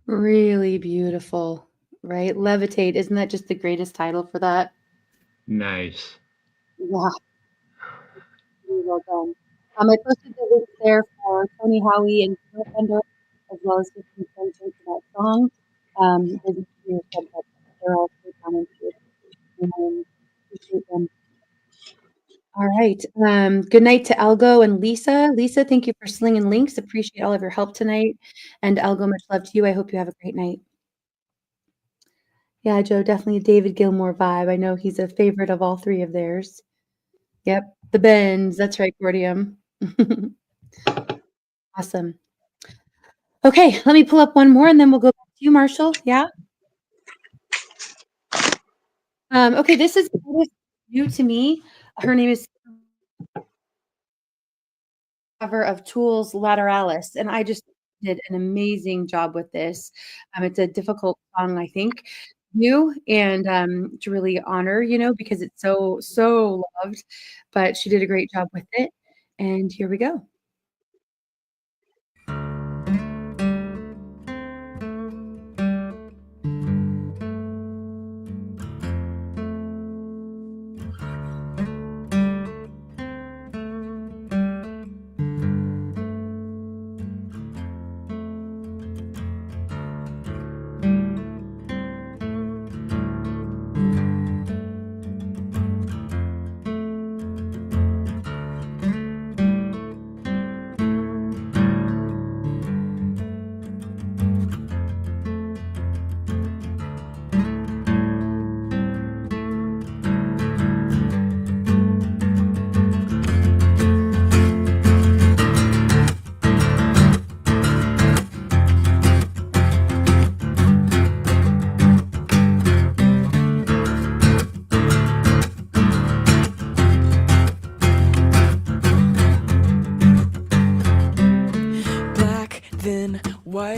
Really beautiful, right? Levitate, isn't that just the greatest title for that? Nice. Yeah. Really well done. I posted the link there for Tony Howie and Phil Bender, as well as his intention for that song. There's a few subjects. They're all so talented. Appreciate them. All right. Good night to Algo and Lisa. Lisa, thank you for slinging links. Appreciate all of your help tonight. And Algo, much love to you. I hope you have a great night. Yeah, Joe, definitely a David Gilmour vibe. I know he's a favorite of all three of theirs. Yep, the Bends. That's right, Gordium. Awesome. Okay, let me pull up one more and then we'll go back to you, Marshall. Yeah. Okay, this is new to me. Her name is cover of Tool's Lateralis, and I just did an amazing job with this. It's a difficult song, I think, and to really honor, because it's so loved, but she did a great job with it. And here we go.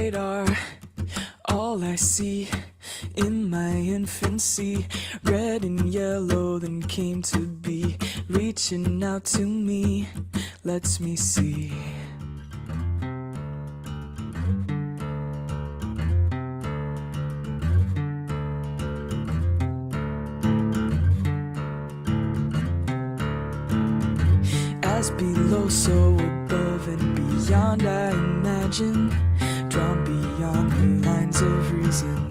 white are all I see in my infancy. Red and yellow then came to be, reaching out to me, lets me see. As below, so above and beyond, I imagine, drawn beyond the lines of reason.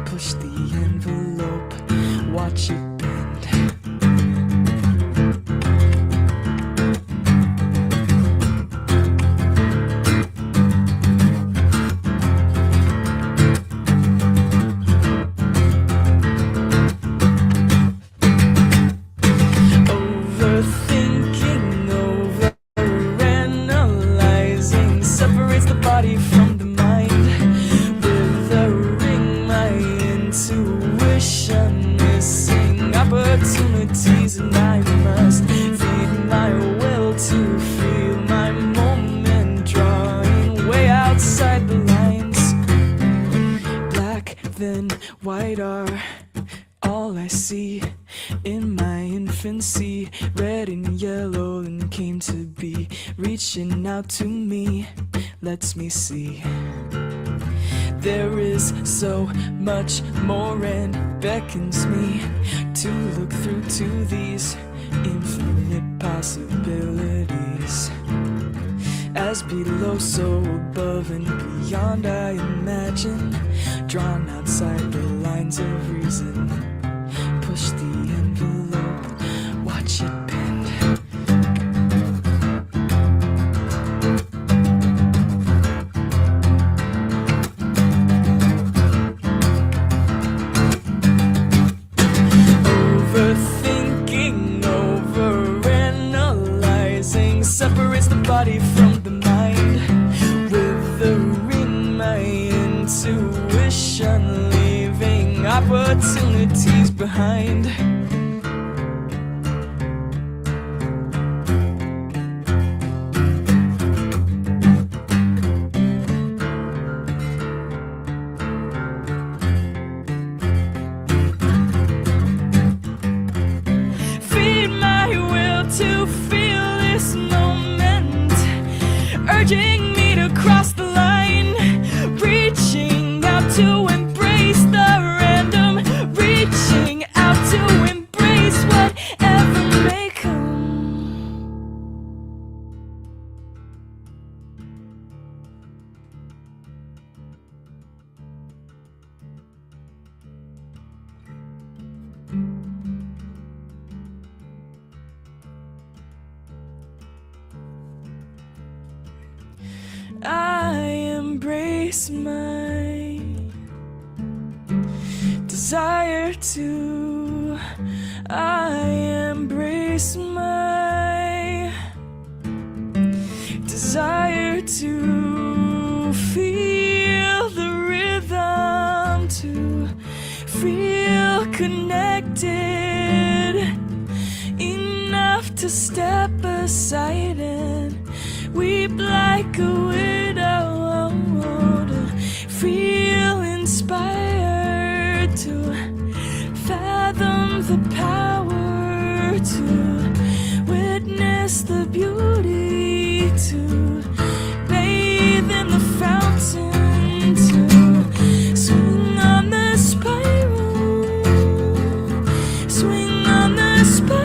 Push the envelope, watch it bend. Overthinking, overanalyzing separates the body from the mind. With a ring, my intuition missing opportunities, and I must feed my will to feel my moment, drawing way outside the lines. Black then white are all I see in my infancy. Red and yellow then came to be, reaching out to me, lets me see. There is so much more and beckons me to look through to these infinite possibilities. As below, so above and beyond, I imagine, drawn outside the lines of reason. Push the envelope, watch it bend. Overthinking, overanalyzing separates the body from the mind. With the ring, my intuition leaving opportunities behind. Feed my will to feel this moment, urging me to cross the line, reaching out to embrace the random, reaching out to embrace whatever may come. I embrace my desire to, I embrace my desire to feel the rhythm, to feel connected enough to step aside and weep like a widow, to feel inspired, to fathom the power, to witness the beauty, to bathe in the fountain, to swing on the spiral, swing on the spiral.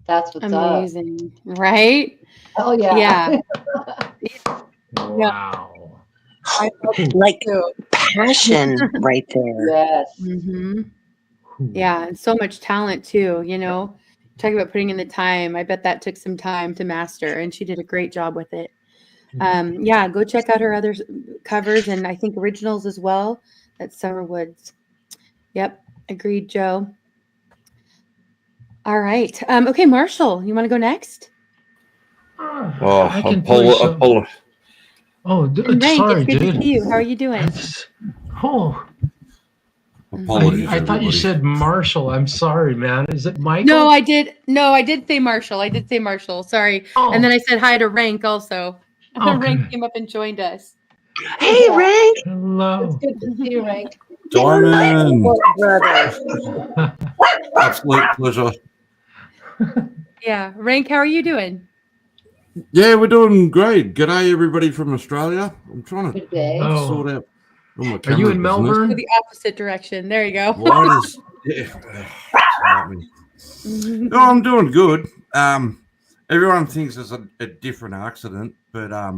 That's what's amazing, right? Oh yeah. Wow. Like passion right there. Yes. Mm-hmm. Yeah, and so much talent too, talk about putting in the time. I bet that took some time to master, and she did a great job with it. Yeah, go check out her other covers, and I think originals as well. That's Summer Woods. Yep, agreed, Joe. All right. Okay, Marshall, you want to go next? I can play some. Oh, And Rank, sorry, it's good dude. to see you. How are you doing? I thought you said Marshall. I'm sorry, man. Is it Michael? No, I did say Marshall. I did say Marshall. Sorry. Oh. And then I said hi to Rank also. Okay. Rank came up and joined us. Hey, Rank. Hello. It's good to see you, Rank. Diamond. Brother. Absolute pleasure. Yeah. Rank, how are you doing? Yeah, we're doing great. G'day, everybody from Australia. I'm trying to Good day. sort out all my Are you camera in business. Melbourne? Go the opposite direction. There you go. Why does... Yeah. No, I'm doing good. Everyone thinks it's a different accident, but I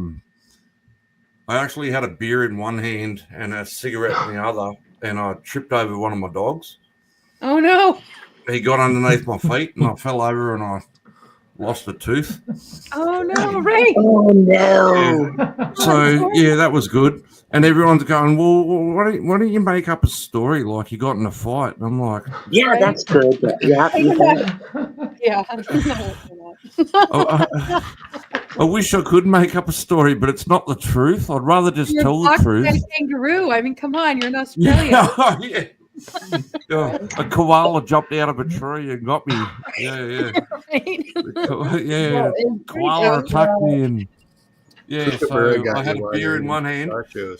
actually had a beer in one hand and a cigarette in the other, and I tripped over one of my dogs. Oh no. He got underneath my feet and I fell over and I lost a tooth. Oh no, Rank. Oh no. Yeah. So yeah, that was good. And everyone's going, well, why don't you make up a story like you got in a fight? And I'm like, Yeah, Right. that's good. Yeah, Yeah. I wish I could make up a story, but it's not the truth. I'd rather just You're tell the boxed truth. by a kangaroo. I mean, come on, you're in Australia. Yeah. Yeah, a koala jumped out of a tree and got me. Yeah. Right? Yeah, koala attacked me, and yeah. So I had a beer in one hand,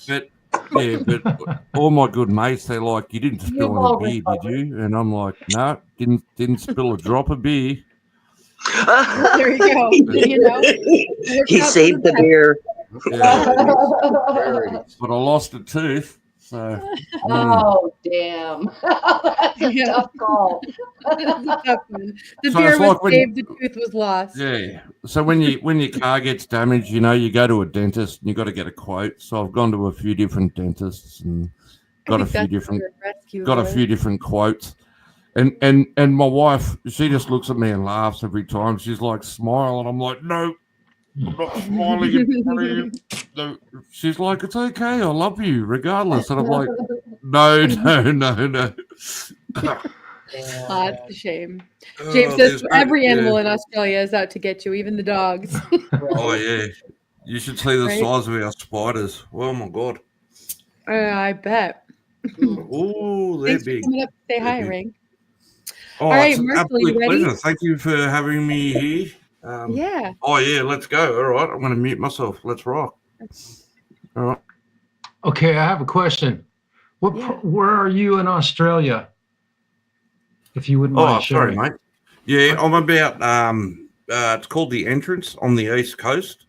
but all my good mates, they're like, "You didn't spill any beer, did you?" And I'm like, "No, didn't spill a drop of beer." There you go. He saved the beer. Yeah. But I lost a tooth. So, Oh damn! That's a tough call. That's a tough one. The So beer it's was like when- saved, the tooth was lost. Yeah. So when your car gets damaged, you go to a dentist and you got to get a quote. So I've gone to a few different dentists and got a few different quotes. And my wife, she just looks at me and laughs every time. She's like, smile, and I'm like, no, I'm not smiling in front of you. No. She's like, it's okay, I love you regardless. And I'm like, no. That's a shame. James says every animal in Australia is out to get you, even the dogs. Oh yeah, you should see the Right? size of our spiders. Oh my god. I bet. Oh, they're Thanks for big. coming up to say They're hi, big. Rank. Oh, All right, it's an Marshall, you absolute ready? pleasure. Thank you for having me here. Yeah. Oh yeah, let's go. All right, I'm going to mute myself. Let's rock. All right. Okay, I have a question. Where are you in Australia? If you wouldn't mind sorry, sharing. mate. Yeah, I'm about. It's called the Entrance on the east coast,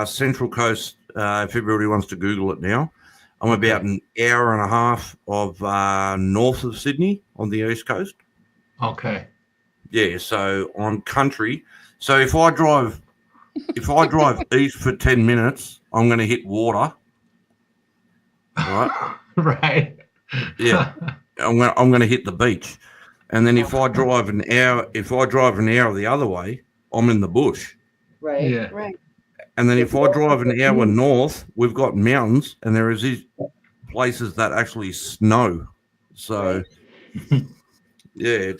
Central Coast. If everybody wants to Google it now, I'm about an hour and a half of north of Sydney on the east coast. Okay. Yeah, so I'm country. So if I drive east for 10 minutes, I'm going to hit water. Right. Right. Yeah. I'm going to hit the beach. And then if I drive an hour the other way, I'm in the bush. Right. Yeah. Right. And then if I drive an hour north, we've got mountains and there is these places that actually snow. So yeah.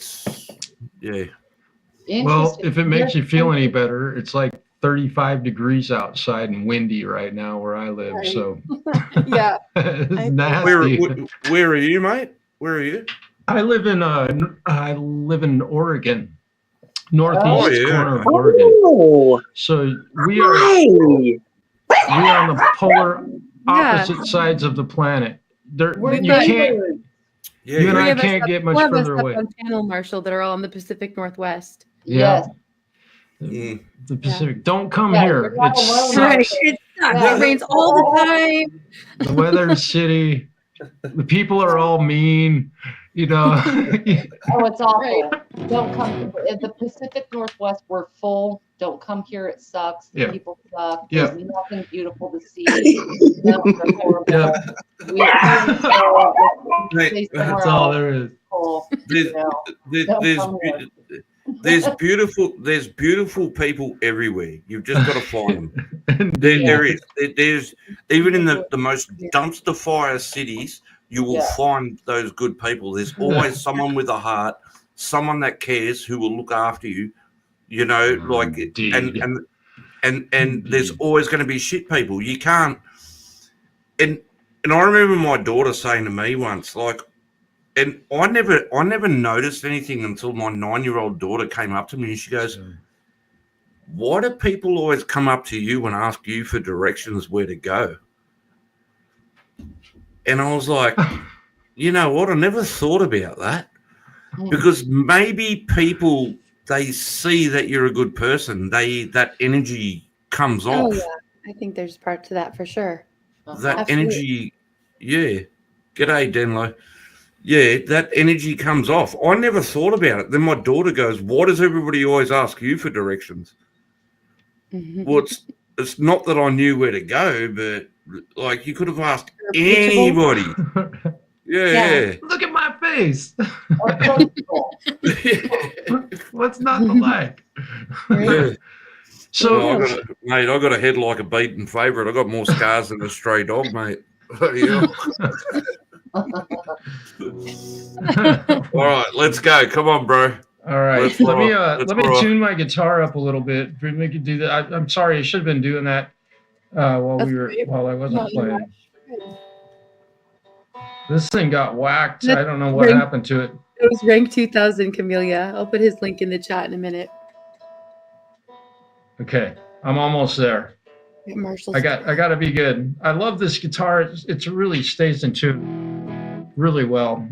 Well, if it makes you feel any better, it's like 35 degrees outside and windy right now where I live. Right. So Yeah. it's nasty. Where are you, mate? Where are you? I live in Oregon, northeast corner of Oregon. Oh, So we are on the polar opposite sides of the planet. You can't. You and I can't get much further away. On panel, Marshall, that are all in the Pacific Northwest. Yeah. The Pacific. Don't come here. It sucks. Right. It sucks. It rains all the time. The weather is shitty. The people are all mean. You know. Oh, it's awful. Don't come. In the Pacific Northwest, we're full. Don't come here. It sucks. The Yeah. people suck. Yeah. There's nothing beautiful to see. Mountains are horrible. Here we go. Let's stay somewhere That's all else. there is. Cool. There's, You know, there- don't there's, come here. there's beautiful people everywhere. You've just got to find them. There is. There's even in the most dumpster fire cities, you will find those good people. There's always someone with a heart, someone that cares, who will look after you. You know, like and there's always going to be shit people. You can't. And I remember my daughter saying to me once, like. And I never noticed anything until my 9-year-old daughter came up to me and she goes, "Why do people always come up to you and ask you for directions where to go?" And I was like, you know what? I never thought about that, because maybe people, they see that you're a good person. That energy comes off. Oh yeah, I think there's part to that for sure. That Absolutely. energy, yeah. G'day, Denlo. Yeah, that energy comes off. I never thought about it. Then my daughter goes, "Why does everybody always ask you for directions?" Well, it's not that I knew where to go, but like you could have asked anybody. Yeah. Look at my face. What's not to like? Yeah. So, I got a head like a beaten favourite. I got more scars than a stray dog, mate. Yeah. All right, let's go. Come on, bro. All right, Let's let me rock. let me tune my guitar up a little bit. Make it do that. I'm sorry, I should have been doing that while I wasn't playing. This thing got whacked. I don't know what happened to it. It was Rank 2000, Camellia. I'll put his link in the chat in a minute. Okay, I'm almost there. Marshall's I got to be good. I love this guitar. It really stays in tune really well.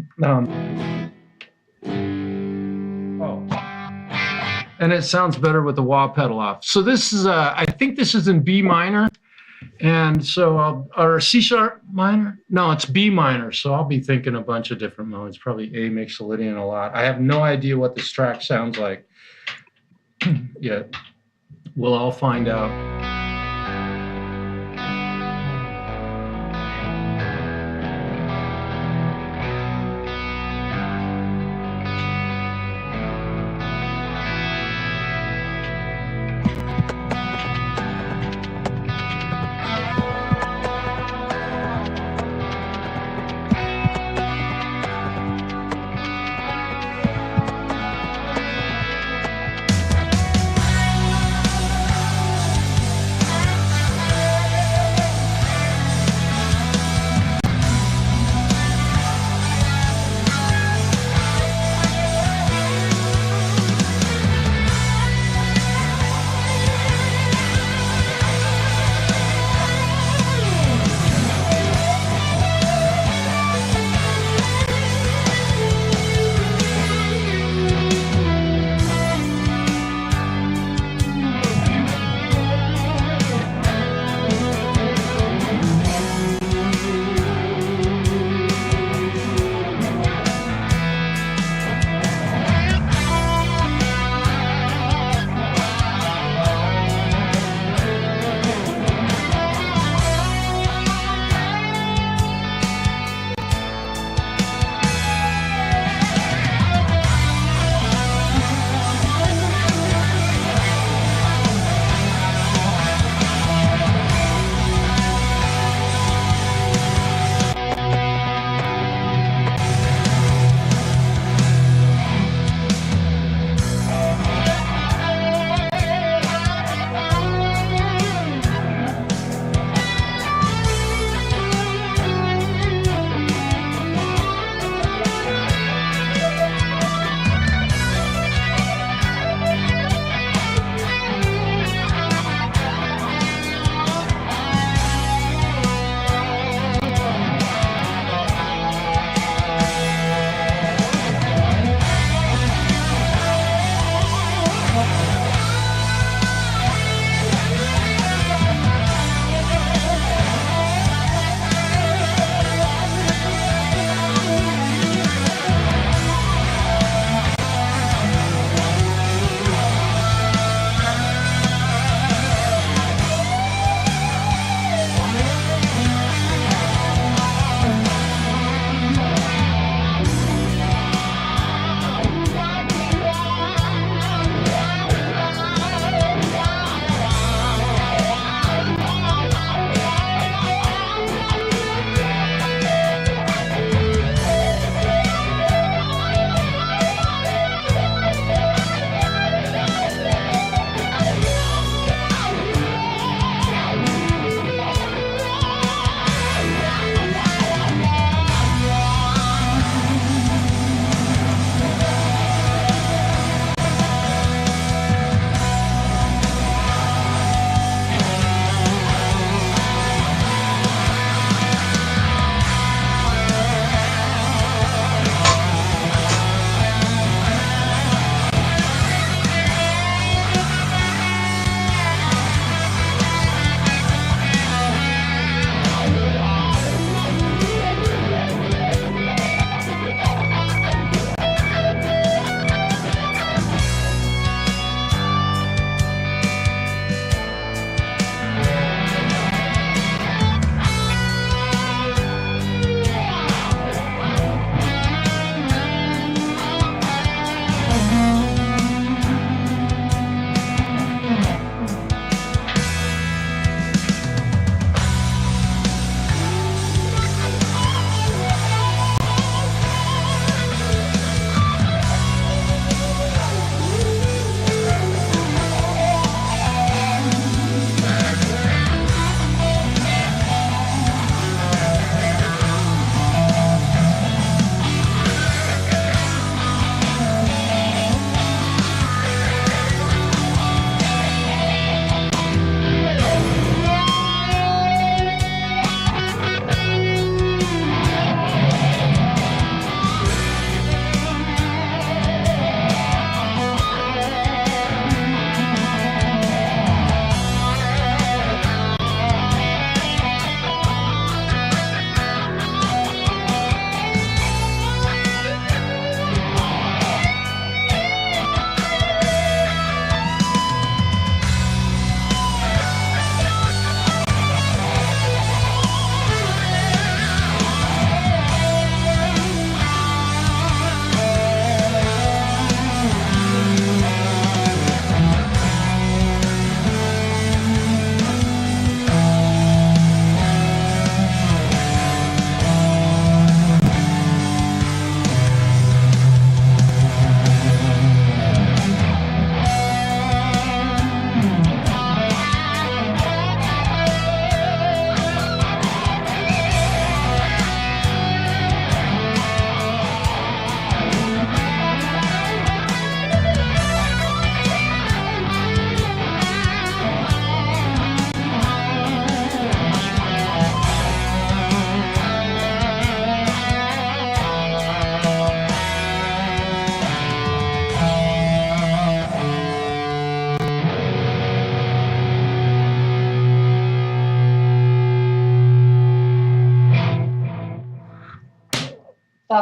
And it sounds better with the wah pedal off. So this is I think this is in B minor, and so or C sharp minor. No, it's B minor. So I'll be thinking a bunch of different modes. Probably A Mixolydian a lot. I have no idea what this track sounds like yet. We'll all find out.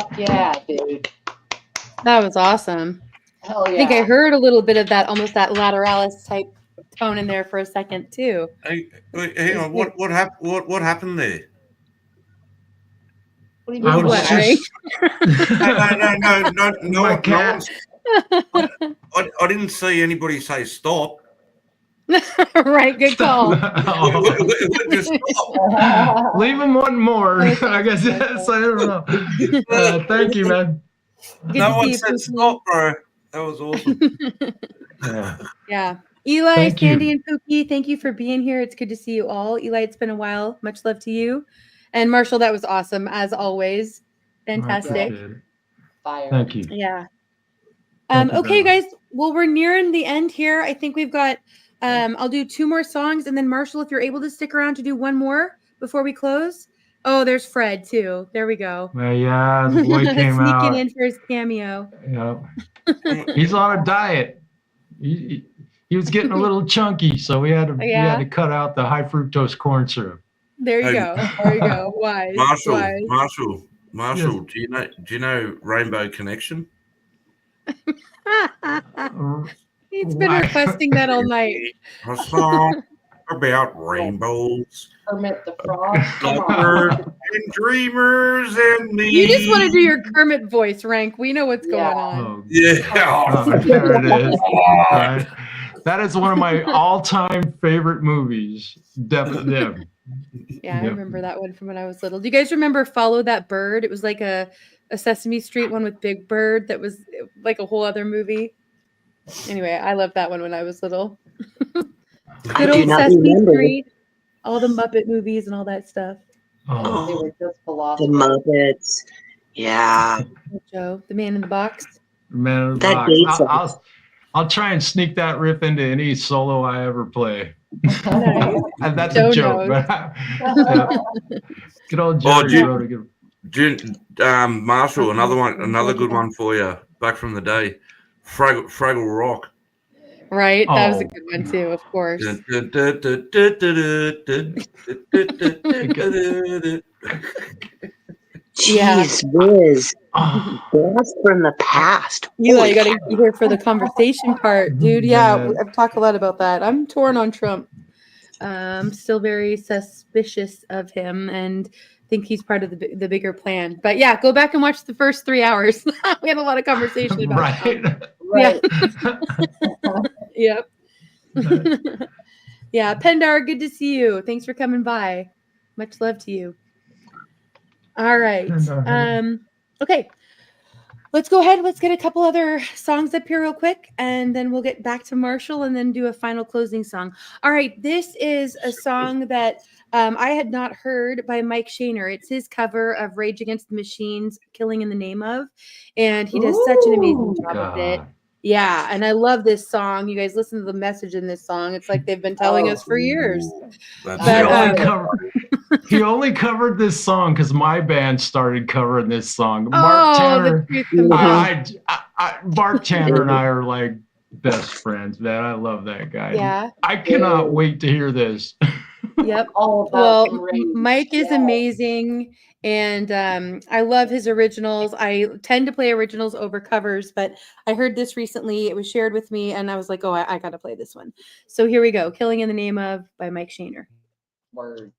Fuck yeah, dude. That was awesome. Hell yeah. I think I heard a little bit of that, almost that lateralis type tone in there for a second too. Hey, hang on. What happened? What happened there? What do you mean? What, Ray? No. My cat. I didn't see anybody say stop. Right, good call. Just Leave him one more. I guess yes. I don't know. Thank you, man. No one said stop, bro. That was awesome. Yeah. Eli, Thank Sandy, you. and Pookie, thank you for being here. It's good to see you all. Eli, it's been a while. Much love to you. And Marshall, that was awesome, as always. Fantastic. Fire. Thank you. Yeah. Thank you Okay, very guys. Well, we're nearing the end here. I think we've got, I'll do 2 more songs. And then, Marshall, if you're able to stick around to do 1 more before we close. Oh, there's Fred, too. There we go. Well, yeah, the boy came out. Sneaking in for his cameo. Yeah. He's on a diet. He was getting a little chunky, so we had to cut out the high fructose corn syrup. There you go. There you go. Wise. Marshall. Yes. Do you know Rainbow Connection? He's been requesting that all night. A song about rainbows. Kermit the Frog. And dreamers and me. You just want to do your Kermit voice, Rank. We know what's going on. Yeah. There it is. Right. That is one of my all-time favorite movies. Definitely. Yeah, I remember that one from when I was little. Do you guys remember Follow That Bird? It was like a Sesame Street one with Big Bird that was like a whole other movie. Anyway, I loved that one when I was little. Good old Sesame Street, all the Muppet movies and all that stuff. They were just The philosophers. Muppets. Yeah. Joe, the Man in the Box. Man in the That box. dates I'll try and sneak that riff into any solo I ever play. Nice. And that's Joe a joke. knows. Yeah. Good old Jerry wrote a good. Marshall, another good one for you. Back from the day, Fraggle Rock. Right, that was a good one too, of course. Jeez whiz. Blast from the past. Eli, you got to be here for the conversation part, dude. Yeah, I've talked a lot about that. I'm torn on Trump. I'm still very suspicious of him and think he's part of the bigger plan. But yeah, go back and watch the first 3 hours. We had a lot of conversation about Trump. Right. Yeah. Yep. Yeah, Pendar, good to see you. Thanks for coming by. Much love to you. All right. Okay. Let's go ahead. Let's get a couple other songs up here real quick, and then we'll get back to Marshall and then do a final closing song. All right. This is a song that I had not heard by Mike Shaner. It's his cover of Rage Against the Machine's Killing in the Name of, and he does such an amazing job of it. Yeah, and I love this song. You guys listen to the message in this song. It's like they've been telling us for years. He only covered this song because my band started covering this song. Mark Tanner, Mark Tanner and I are like best friends, man. I love that guy. Yeah. I cannot wait to hear this. Yep. Well, Mike is amazing, and I love his originals. I tend to play originals over covers, but I heard this recently. It was shared with me, and I was like, oh, I got to play this one. So here we go. Killing in the Name of by Mike Shaner. Word.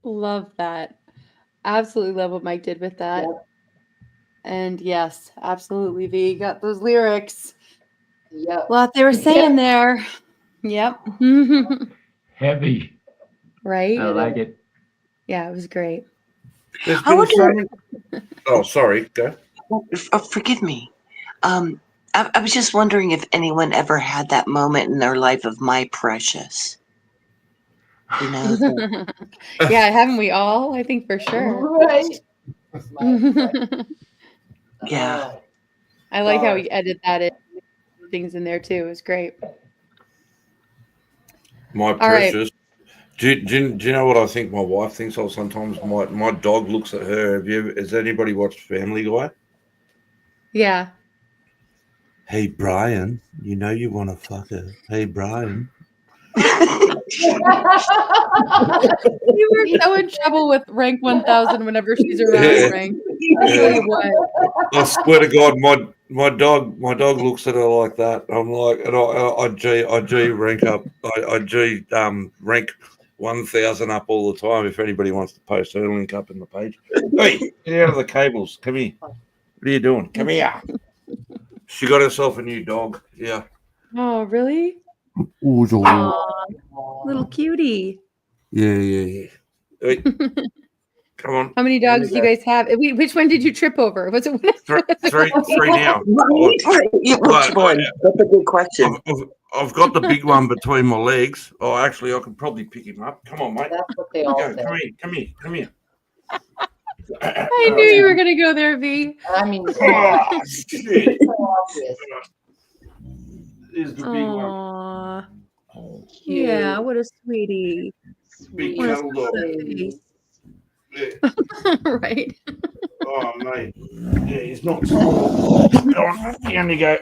Love that. Absolutely love what Mike did with that. Yep. And yes, absolutely, V. Got those lyrics. Yep. A lot they were saying there. Yep. Heavy. Right? I like it. Yeah, it was great. There's I been so wonder. many. Oh, sorry. Go. Forgive me. I was just wondering if anyone ever had that moment in their life of my precious. You know. Yeah, haven't we all? I think for sure. Right. Yeah. I like how he edited that in. Things in there too. It was great. My All right. precious. Do you know what I think my wife thinks of sometimes? My dog looks at her. Has anybody watched Family Guy? Yeah. Hey, Brian, you know you want to fuck her. Hey, Brian. You were so in trouble with Rank 1000 whenever she's around, Rank. I tell you what. I swear to God, my dog looks at her like that. I'm like, and I G rank up. I G rank 1000 up all the time. If anybody wants to post her link up in the page. Hey, get out of the cables. Come here. What are you doing? Come here. She got herself a new dog. Yeah. Oh, really? Aw, little cutie. Yeah. Hey, come on. How many dogs do you guys have? Which one did you trip over? Was it Three now. Which one? That's a good question. I've got the big one between my legs. Oh, actually, I could probably pick him up. Come on, mate. That's what they all say. Come here. I knew you were gonna go there, V. I mean, come on. Shit. So obvious. Here's the big one. Yeah, what a sweetie. Big What a cuddle dog. face. Right. Oh, mate. Yeah, he's not small. Down you go.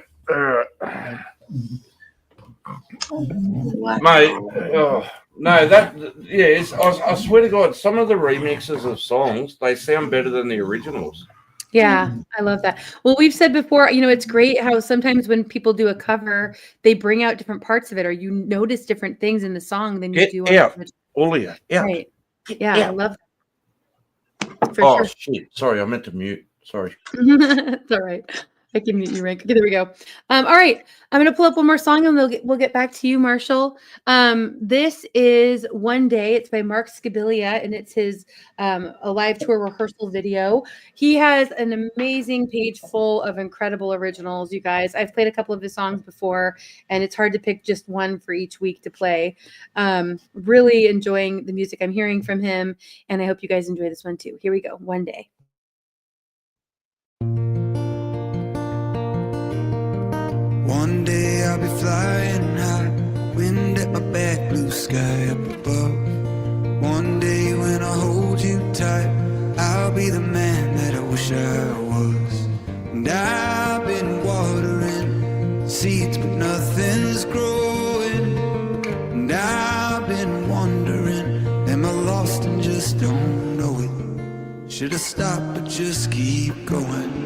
Mate, no, I swear to God, some of the remixes of songs, they sound better than the originals. Yeah, I love that. Well, we've said before, it's great how sometimes when people do a cover, they bring out different parts of it, or you notice different things in the song than you do on out, all of you, out. Right. Yeah, I love that. For sure. Shit. Sorry, I meant to mute. Sorry. It's all right. I can mute you, Rank. Okay, there we go. All right. I'm going to pull up one more song and we'll get back to you, Marshall. This is One Day. It's by Mark Scabilia, and it's his a live tour rehearsal video. He has an amazing page full of incredible originals, you guys. I've played a couple of his songs before, and it's hard to pick just one for each week to play. Really enjoying the music I'm hearing from him, and I hope you guys enjoy this one too. Here we go. One Day. One day I'll be flying high, wind at my back, blue sky up above. One day when I hold you tight, I'll be the man that I wish I was. And I've been watering seeds, but nothing's growing. And I've been wondering, am I lost and just don't know it? Should I stop but just keep going?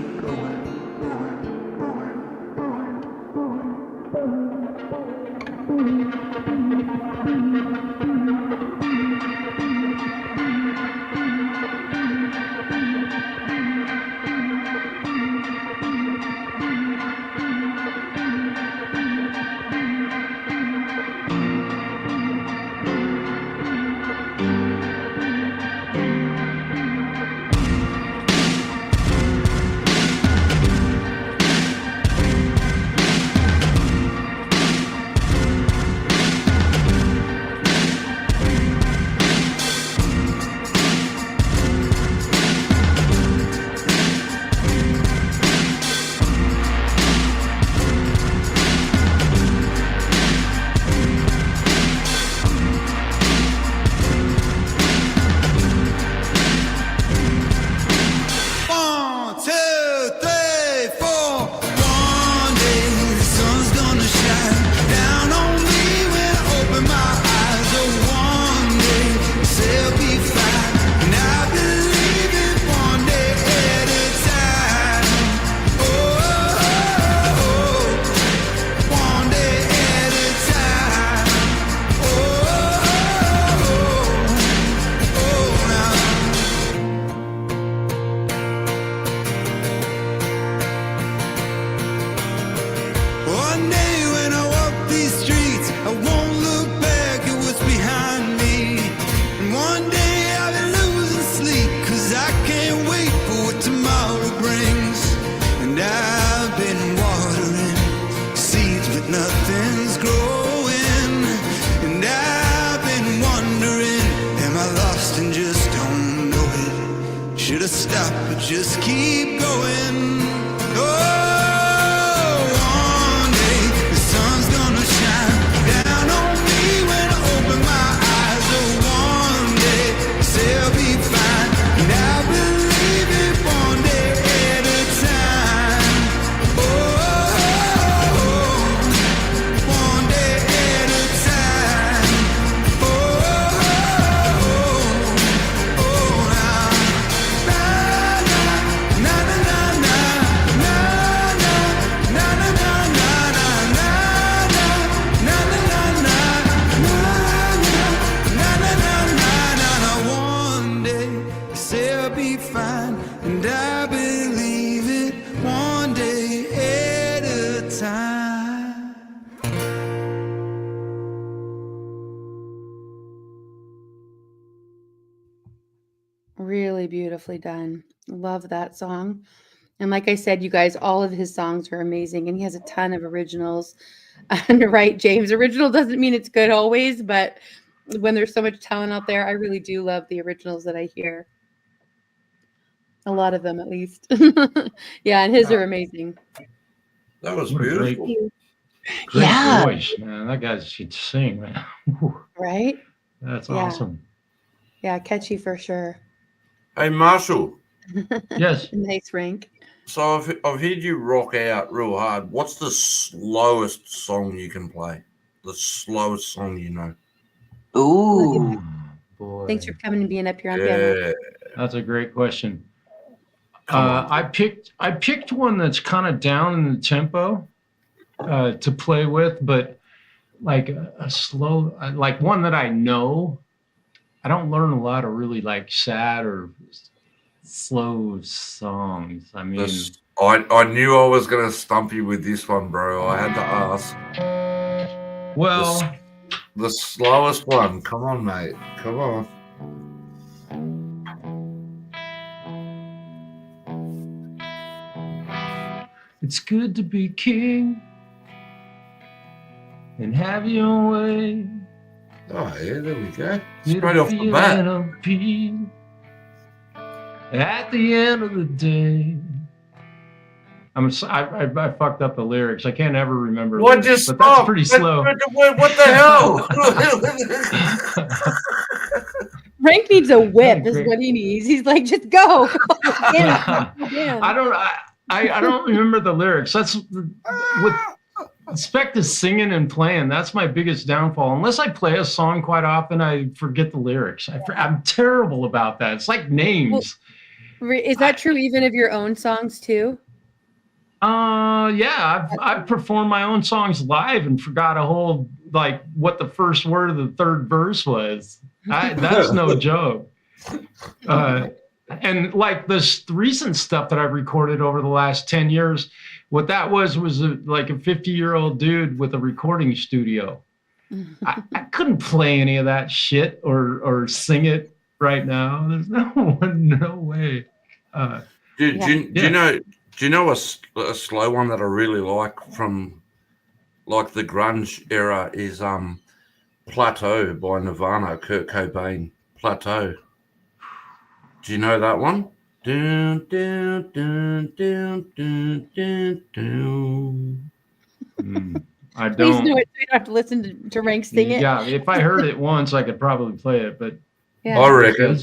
Just keep going. Oh, one day the sun's gonna shine down on me when I open my eyes. Oh, one day say I'll be fine, and I believe it one day at a time. Oh, one day at a time. Really beautifully done. Love that song. And like I said, you guys, all of his songs are amazing, and he has a ton of originals. And right, James, original doesn't mean it's good always, but when there's so much talent out there, I really do love the originals that I hear. A lot of them, at least. Yeah, and his are amazing. That was beautiful. Great voice, man. That guy should sing, man. Right? That's Yeah. awesome. Yeah, catchy for sure. Hey, Marshall. Yes. Nice, Frank. So I've heard you rock out real hard. What's the slowest song you can play? The slowest song you know? Ooh. Boy. Thanks for coming and being up here on panel. That's a great question. I picked one that's kind of down in the tempo to play with, but like a slow, like one that I know. I don't learn a lot of really like sad or slow songs. I mean, I knew I was gonna stump you with this one, bro. I had to ask. Well, the slowest one. Come on, mate. Come on. It's good to be king and have your own way. Oh yeah, there we go. Straight off the bat. At the end of the day, I fucked up the lyrics. I can't ever remember. What lyrics, just but stop? that's pretty slow. What the hell? Frank needs a whip, is what he needs. He's like, just go. I don't remember the lyrics. That's with respect to singing and playing. That's my biggest downfall. Unless I play a song quite often, I forget the lyrics. I'm terrible about that. It's like names. Well, is that true even of your own songs too? Yeah, I've performed my own songs live and forgot a whole like what the first word of the third verse was. That's no joke. And like this recent stuff that I've recorded over the last 10 years, what that was like a 50-year-old dude with a recording studio. I couldn't play any of that shit or sing it right now. There's no way. Do you know a slow one that I really like from like the grunge era is Plateau by Nirvana, Kurt Cobain. Plateau. Do you know that one? Dun, dun, dun, dun, dun, dun, dun. I don't. Please do it. So you don't have to listen to Rank sing it. Yeah, if I heard it once, I could probably play it. But yeah. I reckon.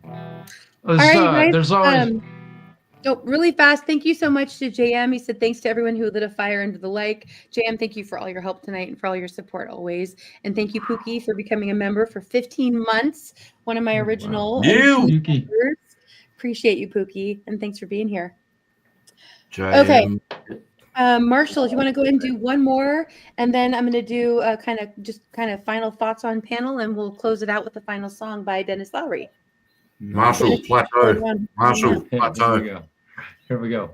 All right, guys. There's always. Really fast. Thank you so much to JM. He said thanks to everyone who lit a fire under the like. JM, thank you for all your help tonight and for all your support always. And thank you, Pookie, for becoming a member for 15 months. One of my original members. Appreciate you, Pookie, and thanks for being here. JM. Okay. Marshall, if you want to go ahead and do one more, and then I'm going to do kind of final thoughts on panel, and we'll close it out with the final song by Dennis Lowry. Marshall Plateau. Marshall Plateau. Here we go.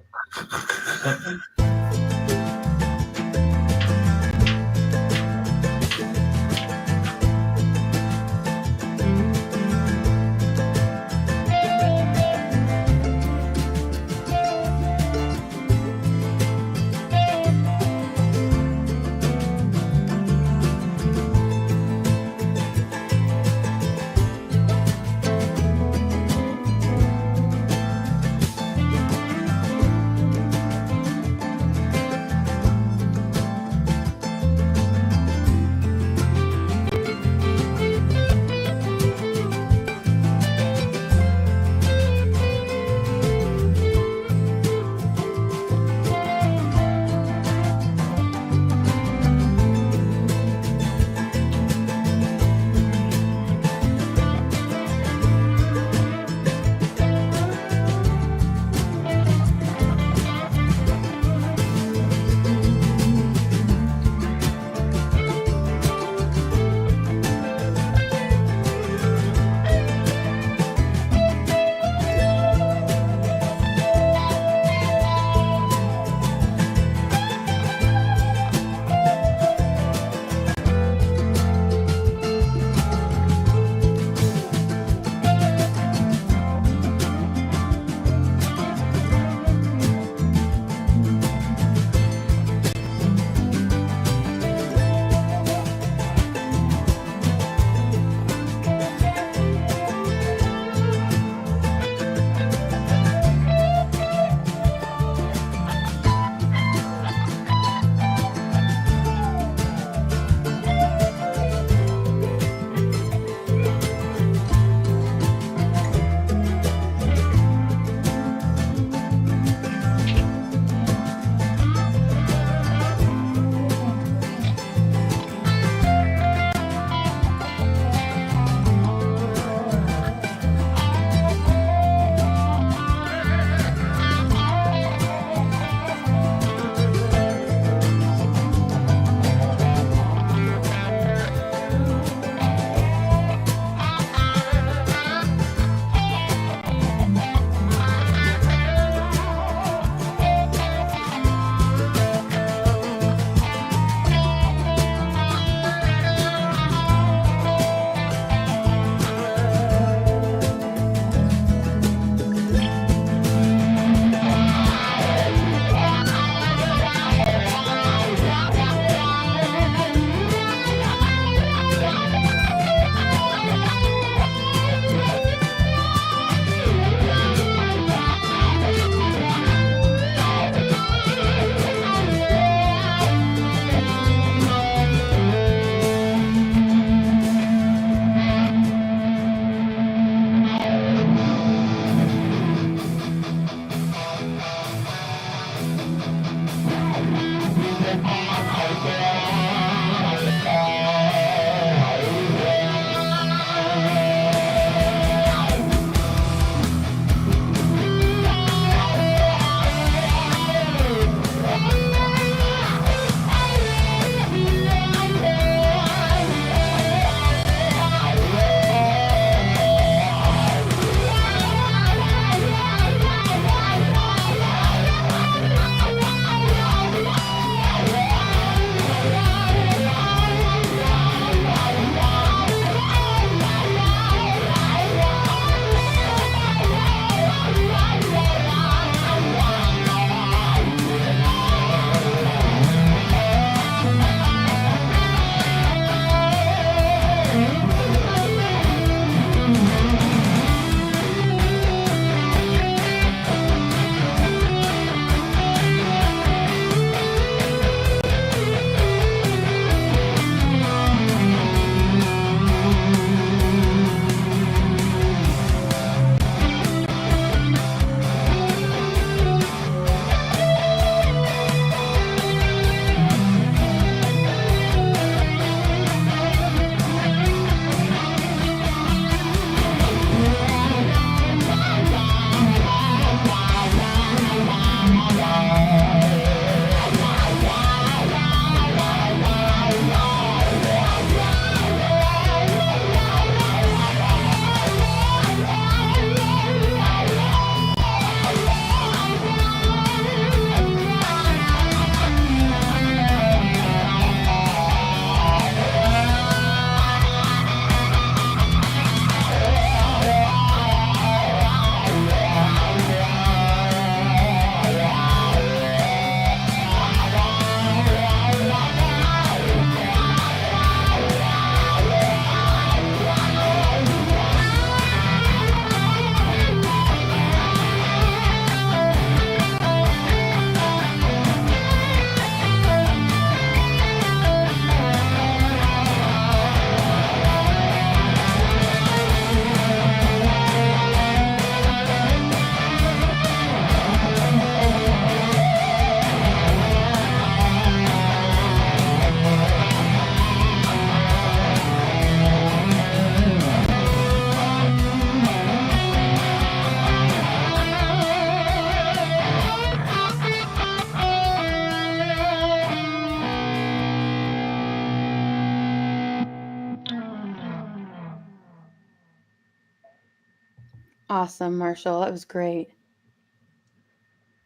Awesome, Marshall. That was great.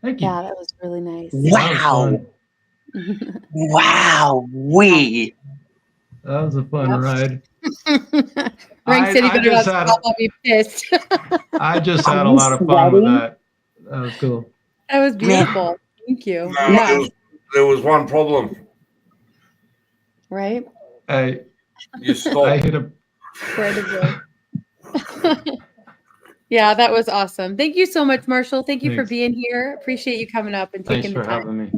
Thank you. Yeah, that was really nice. Wow. Wow. That was a fun ride. Rank said he better not stop. I'll be pissed. I just had a lot of fun with that. That was cool. That was beautiful. Thank you. No, Yeah. there was one problem. Right? You stopped. I hit a... Yeah, that was awesome. Thank you so much, Marshall. Thank you for Thanks. being here. Appreciate you coming up and taking the time. Thanks for having me.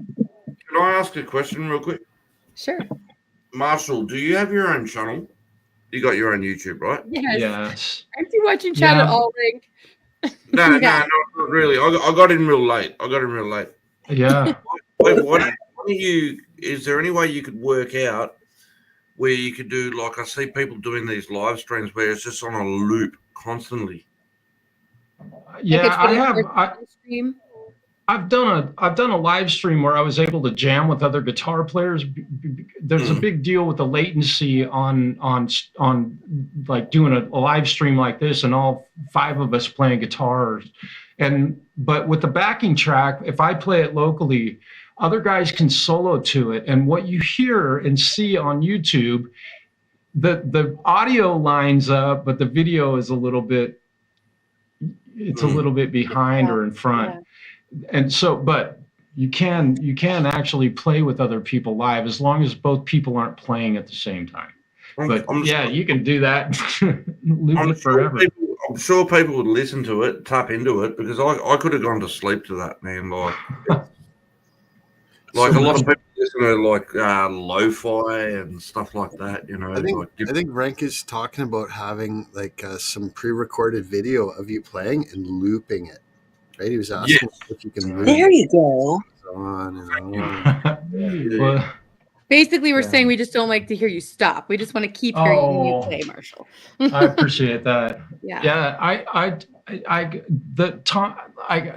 Can I ask a question real quick? Sure. Marshall, do you have your own channel? You got your own YouTube, right? Yes. Aren't you watching chat at all, Rank? No, not really. I got in real late. Yeah. Why don't you? Is there any way you could work out where you could do, like, I see people doing these live streams where it's just on a loop constantly? Yeah, I've done a live stream where I was able to jam with other guitar players. There's a big deal with the latency on like doing a live stream like this and all 5 of us playing guitars. But with the backing track, if I play it locally, other guys can solo to it. And what you hear and see on YouTube, the audio lines up, but the video is a little bit behind or in front. Yeah. And so, but you can actually play with other people live as long as both people aren't playing at the same time. But you can do that. Loop it forever. I'm sure people would listen to it, tap into it, because I could have gone to sleep to that, man. Like a lot of people listen to like lo-fi and stuff like that, you know. I think Rank is talking about having like some pre-recorded video of you playing and looping it. Right? He was asking if you can loop. There you go. On and on. Well, basically, we're saying we just don't like to hear you stop. We just want to keep hearing you play, Marshall. I appreciate that. Yeah.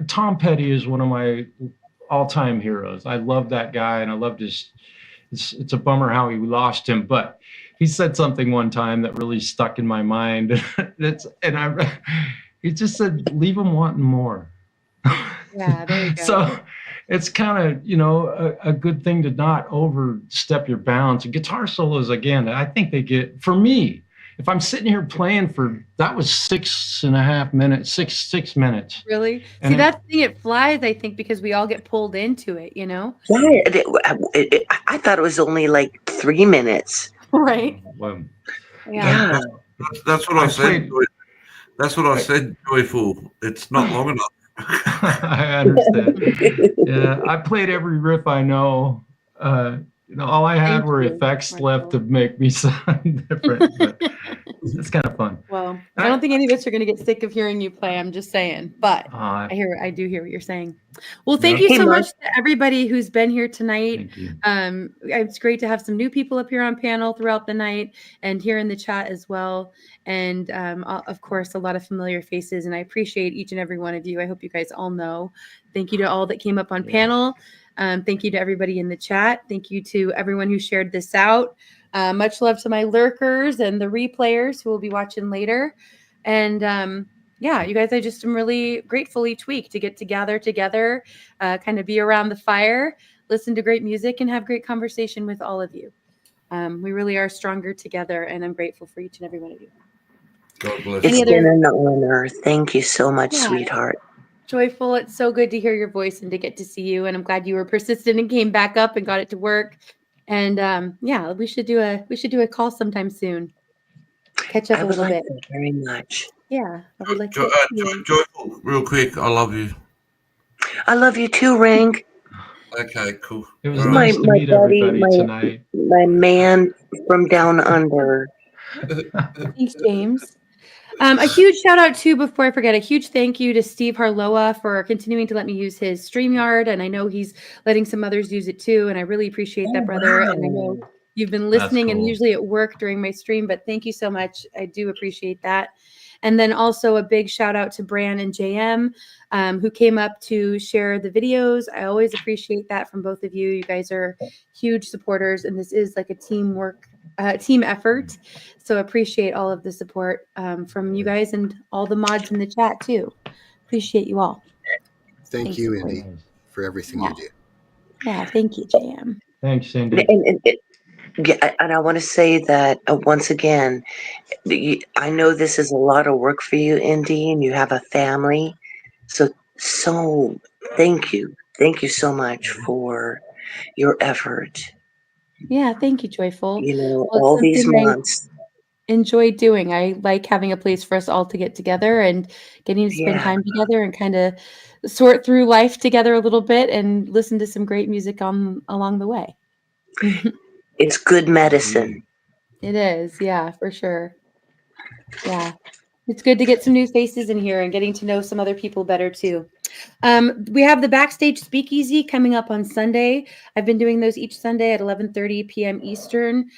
Tom Petty is one of my all-time heroes. I love that guy, and I loved his. It's a bummer how we lost him, but he said something one time that really stuck in my mind. He just said, "Leave him wanting more." Yeah, there you go. So it's kind of, a good thing to not overstep your bounds. Guitar solos, again, I think they get, for me, if I'm sitting here playing that was 6.5 minutes, six minutes. Really? See, that's the thing, it flies, I think, because we all get pulled into it, you know? Yeah, I thought it was only like 3 minutes. Right. Well, yeah. That's what I said. That's what I said, Joyful. It's not long enough. I understand. Yeah, I played every riff I know. All I had were effects left to make me sound different. But it's kind of fun. Well, I don't think any of us are going to get sick of hearing you play. I'm just saying, but I do hear what you're saying. Well, thank you so much to everybody who's been here tonight. It's great to have some new people up here on panel throughout the night and here in the chat as well. And of course, a lot of familiar faces. And I appreciate each and every one of you. I hope you guys all know. Thank you to all that came up on panel. Thank you to everybody in the chat. Thank you to everyone who shared this out. Much love to my lurkers and the replayers who will be watching later. And you guys, I just am really grateful each week to get to gather together, kind of be around the fire, listen to great music, and have great conversation with all of you. We really are stronger together, and I'm grateful for each and every one of you. God bless. It's been an honor. Thank you so much, sweetheart. Joyful, it's so good to hear your voice and to get to see you. And I'm glad you were persistent and came back up and got it to work. And we should do a call sometime soon. Catch up a little bit. Very much. Yeah, I would like to. Joyful, real quick. I love you. I love you too, Rank. Okay, cool. It was nice to meet everybody tonight. My man from down under. Thanks, James. A huge shout out too, before I forget, a huge thank you to Steve Harloa for continuing to let me use his StreamYard. And I know he's letting some others use it too. And I really appreciate that, brother. Wow. And I know you've been listening and usually at work during my stream, but thank you so much. I do appreciate that. And then also a big shout out to Bran and JM, who came up to share the videos. I always appreciate that from both of you. You guys are huge supporters, and this is like a teamwork team effort. So appreciate all of the support from you guys and all the mods in the chat too. Appreciate you all. Thank you, Indy, for everything you do. Yeah, thank you, JM. Thanks, Indy. And I want to say that once again, I know this is a lot of work for you, Indy, and you have a family. So thank you. Thank you so much for your effort. Yeah, thank you, Joyful. You know, Well, all these months. I enjoy doing. I like having a place for us all to get together and getting to spend time together and kind of sort through life together a little bit and listen to some great music along the way. It's good medicine. It is, yeah, for sure. Yeah. It's good to get some new faces in here and getting to know some other people better too. We have the Backstage Speakeasy coming up on Sunday. I've been doing those each Sunday at 11:30 p.m. Eastern.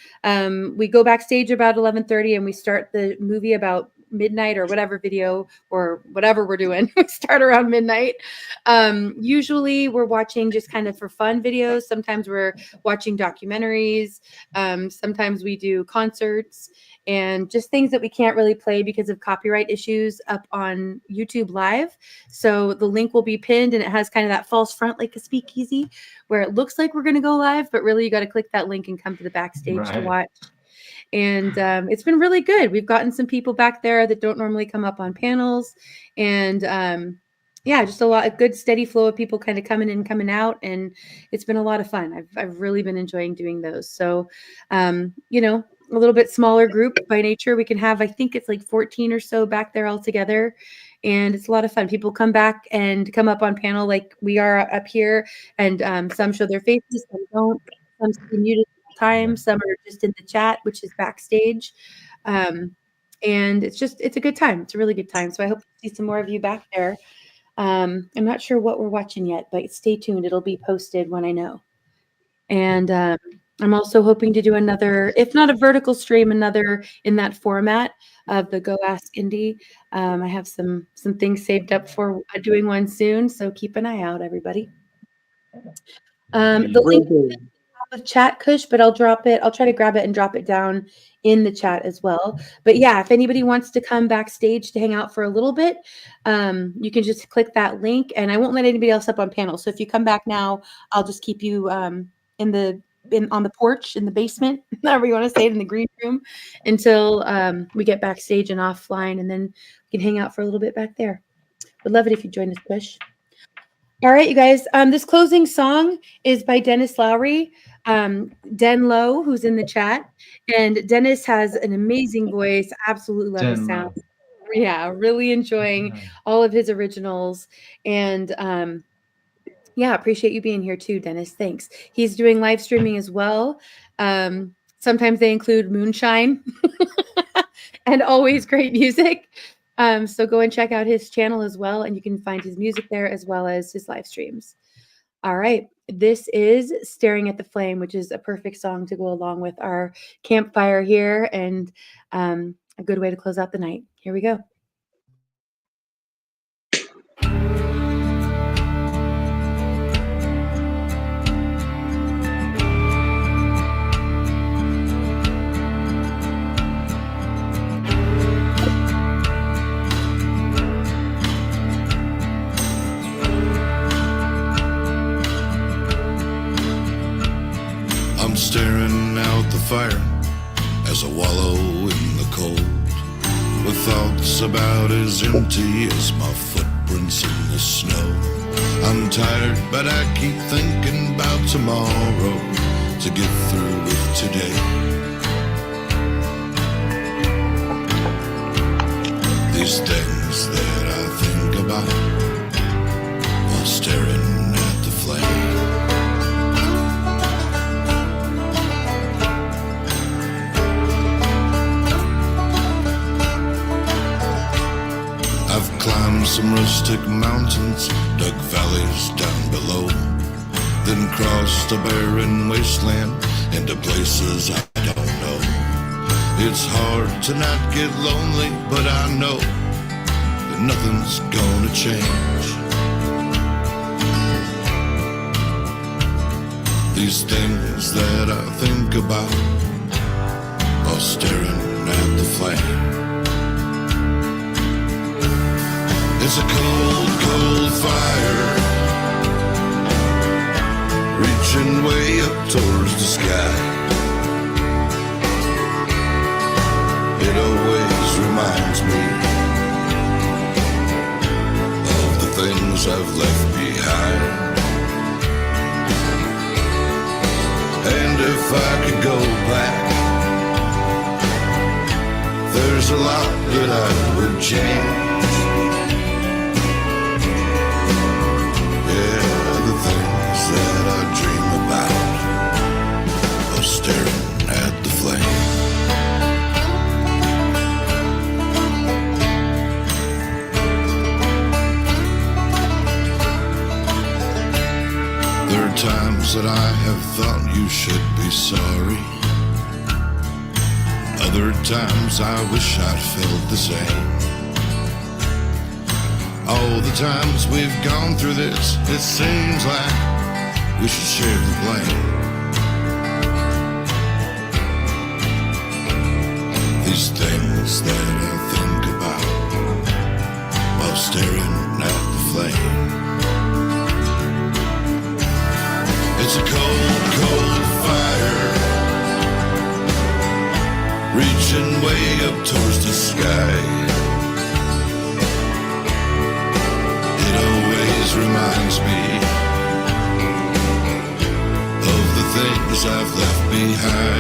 We go backstage about 11:30 and we start the movie about midnight or whatever video or whatever we're doing. We start around midnight. Usually we're watching just kind of for fun videos. Sometimes we're watching documentaries. Sometimes we do concerts and just things that we can't really play because of copyright issues up on YouTube Live. So the link will be pinned and it has kind of that false front like a speakeasy where it looks like we're going to go live, but really you got to click that link and come to the backstage to watch. And it's been really good. We've gotten some people back there that don't normally come up on panels. And yeah, just a good steady flow of people kind of coming in, coming out. And it's been a lot of fun. I've really been enjoying doing those. So, you know, a little bit smaller group by nature. We can have, I think it's like 14 or so back there all together. And it's a lot of fun. People come back and come up on panel like we are up here. And some show their faces, some don't. Some stay muted all the time. Some are just in the chat, which is backstage. And it's a good time. It's a really good time. So I hope to see some more of you back there. I'm not sure what we're watching yet, but stay tuned. It'll be posted when I know. And I'm also hoping to do another, if not a vertical stream, another in that format of the Go Ask Indy. I have some things saved up for doing one soon, so keep an eye out, everybody. The link is in the chat, Kush, but I'll drop it. I'll try to grab it and drop it down in the chat as well. But yeah, if anybody wants to come backstage to hang out for a little bit, you can just click that link, and I won't let anybody else up on panel. So if you come back now, I'll just keep you on the porch in the basement, however you want to say it, in the green room until we get backstage and offline, and then we can hang out for a little bit back there. Would love it if you join us, Push. All right, you guys. This closing song is by Dennis Lowry, Den Low, who's in the chat. And Dennis has an amazing voice. Absolutely love his sound. Yeah, really enjoying all of his originals. And yeah, appreciate you being here too, Dennis. Thanks. He's doing live streaming as well. Sometimes they include moonshine and always great music. So go and check out his channel as well, and you can find his music there as well as his live streams. All right. This is Staring at the Flame, which is a perfect song to go along with our campfire here and a good way to close out the night. Here we go. I'm staring out the fire as I wallow in the cold, with thoughts about as empty as my footprints in the snow. I'm tired, but I keep thinking about tomorrow to get through with today. These things that I think about while staring at the flame. I've climbed some rustic mountains, dug valleys down below, then crossed a barren wasteland into places I don't know. It's hard to not get lonely, but I know that nothing's gonna change. These things that I think about while staring at the flame. It's a cold, cold fire, reaching way up towards the sky. It always reminds me of the things I've left behind. And if I could go back, there's a lot that I would change. Yeah, the things that I dream about are staring at the flame. There are times that I have thought you should be sorry. Other times I wish I'd felt the same. All the times we've gone through this, it seems like we should share the blame. These things that I think about while staring at the flame. It's a cold, cold fire, reaching way up towards the sky. It always reminds me of the things I've left behind.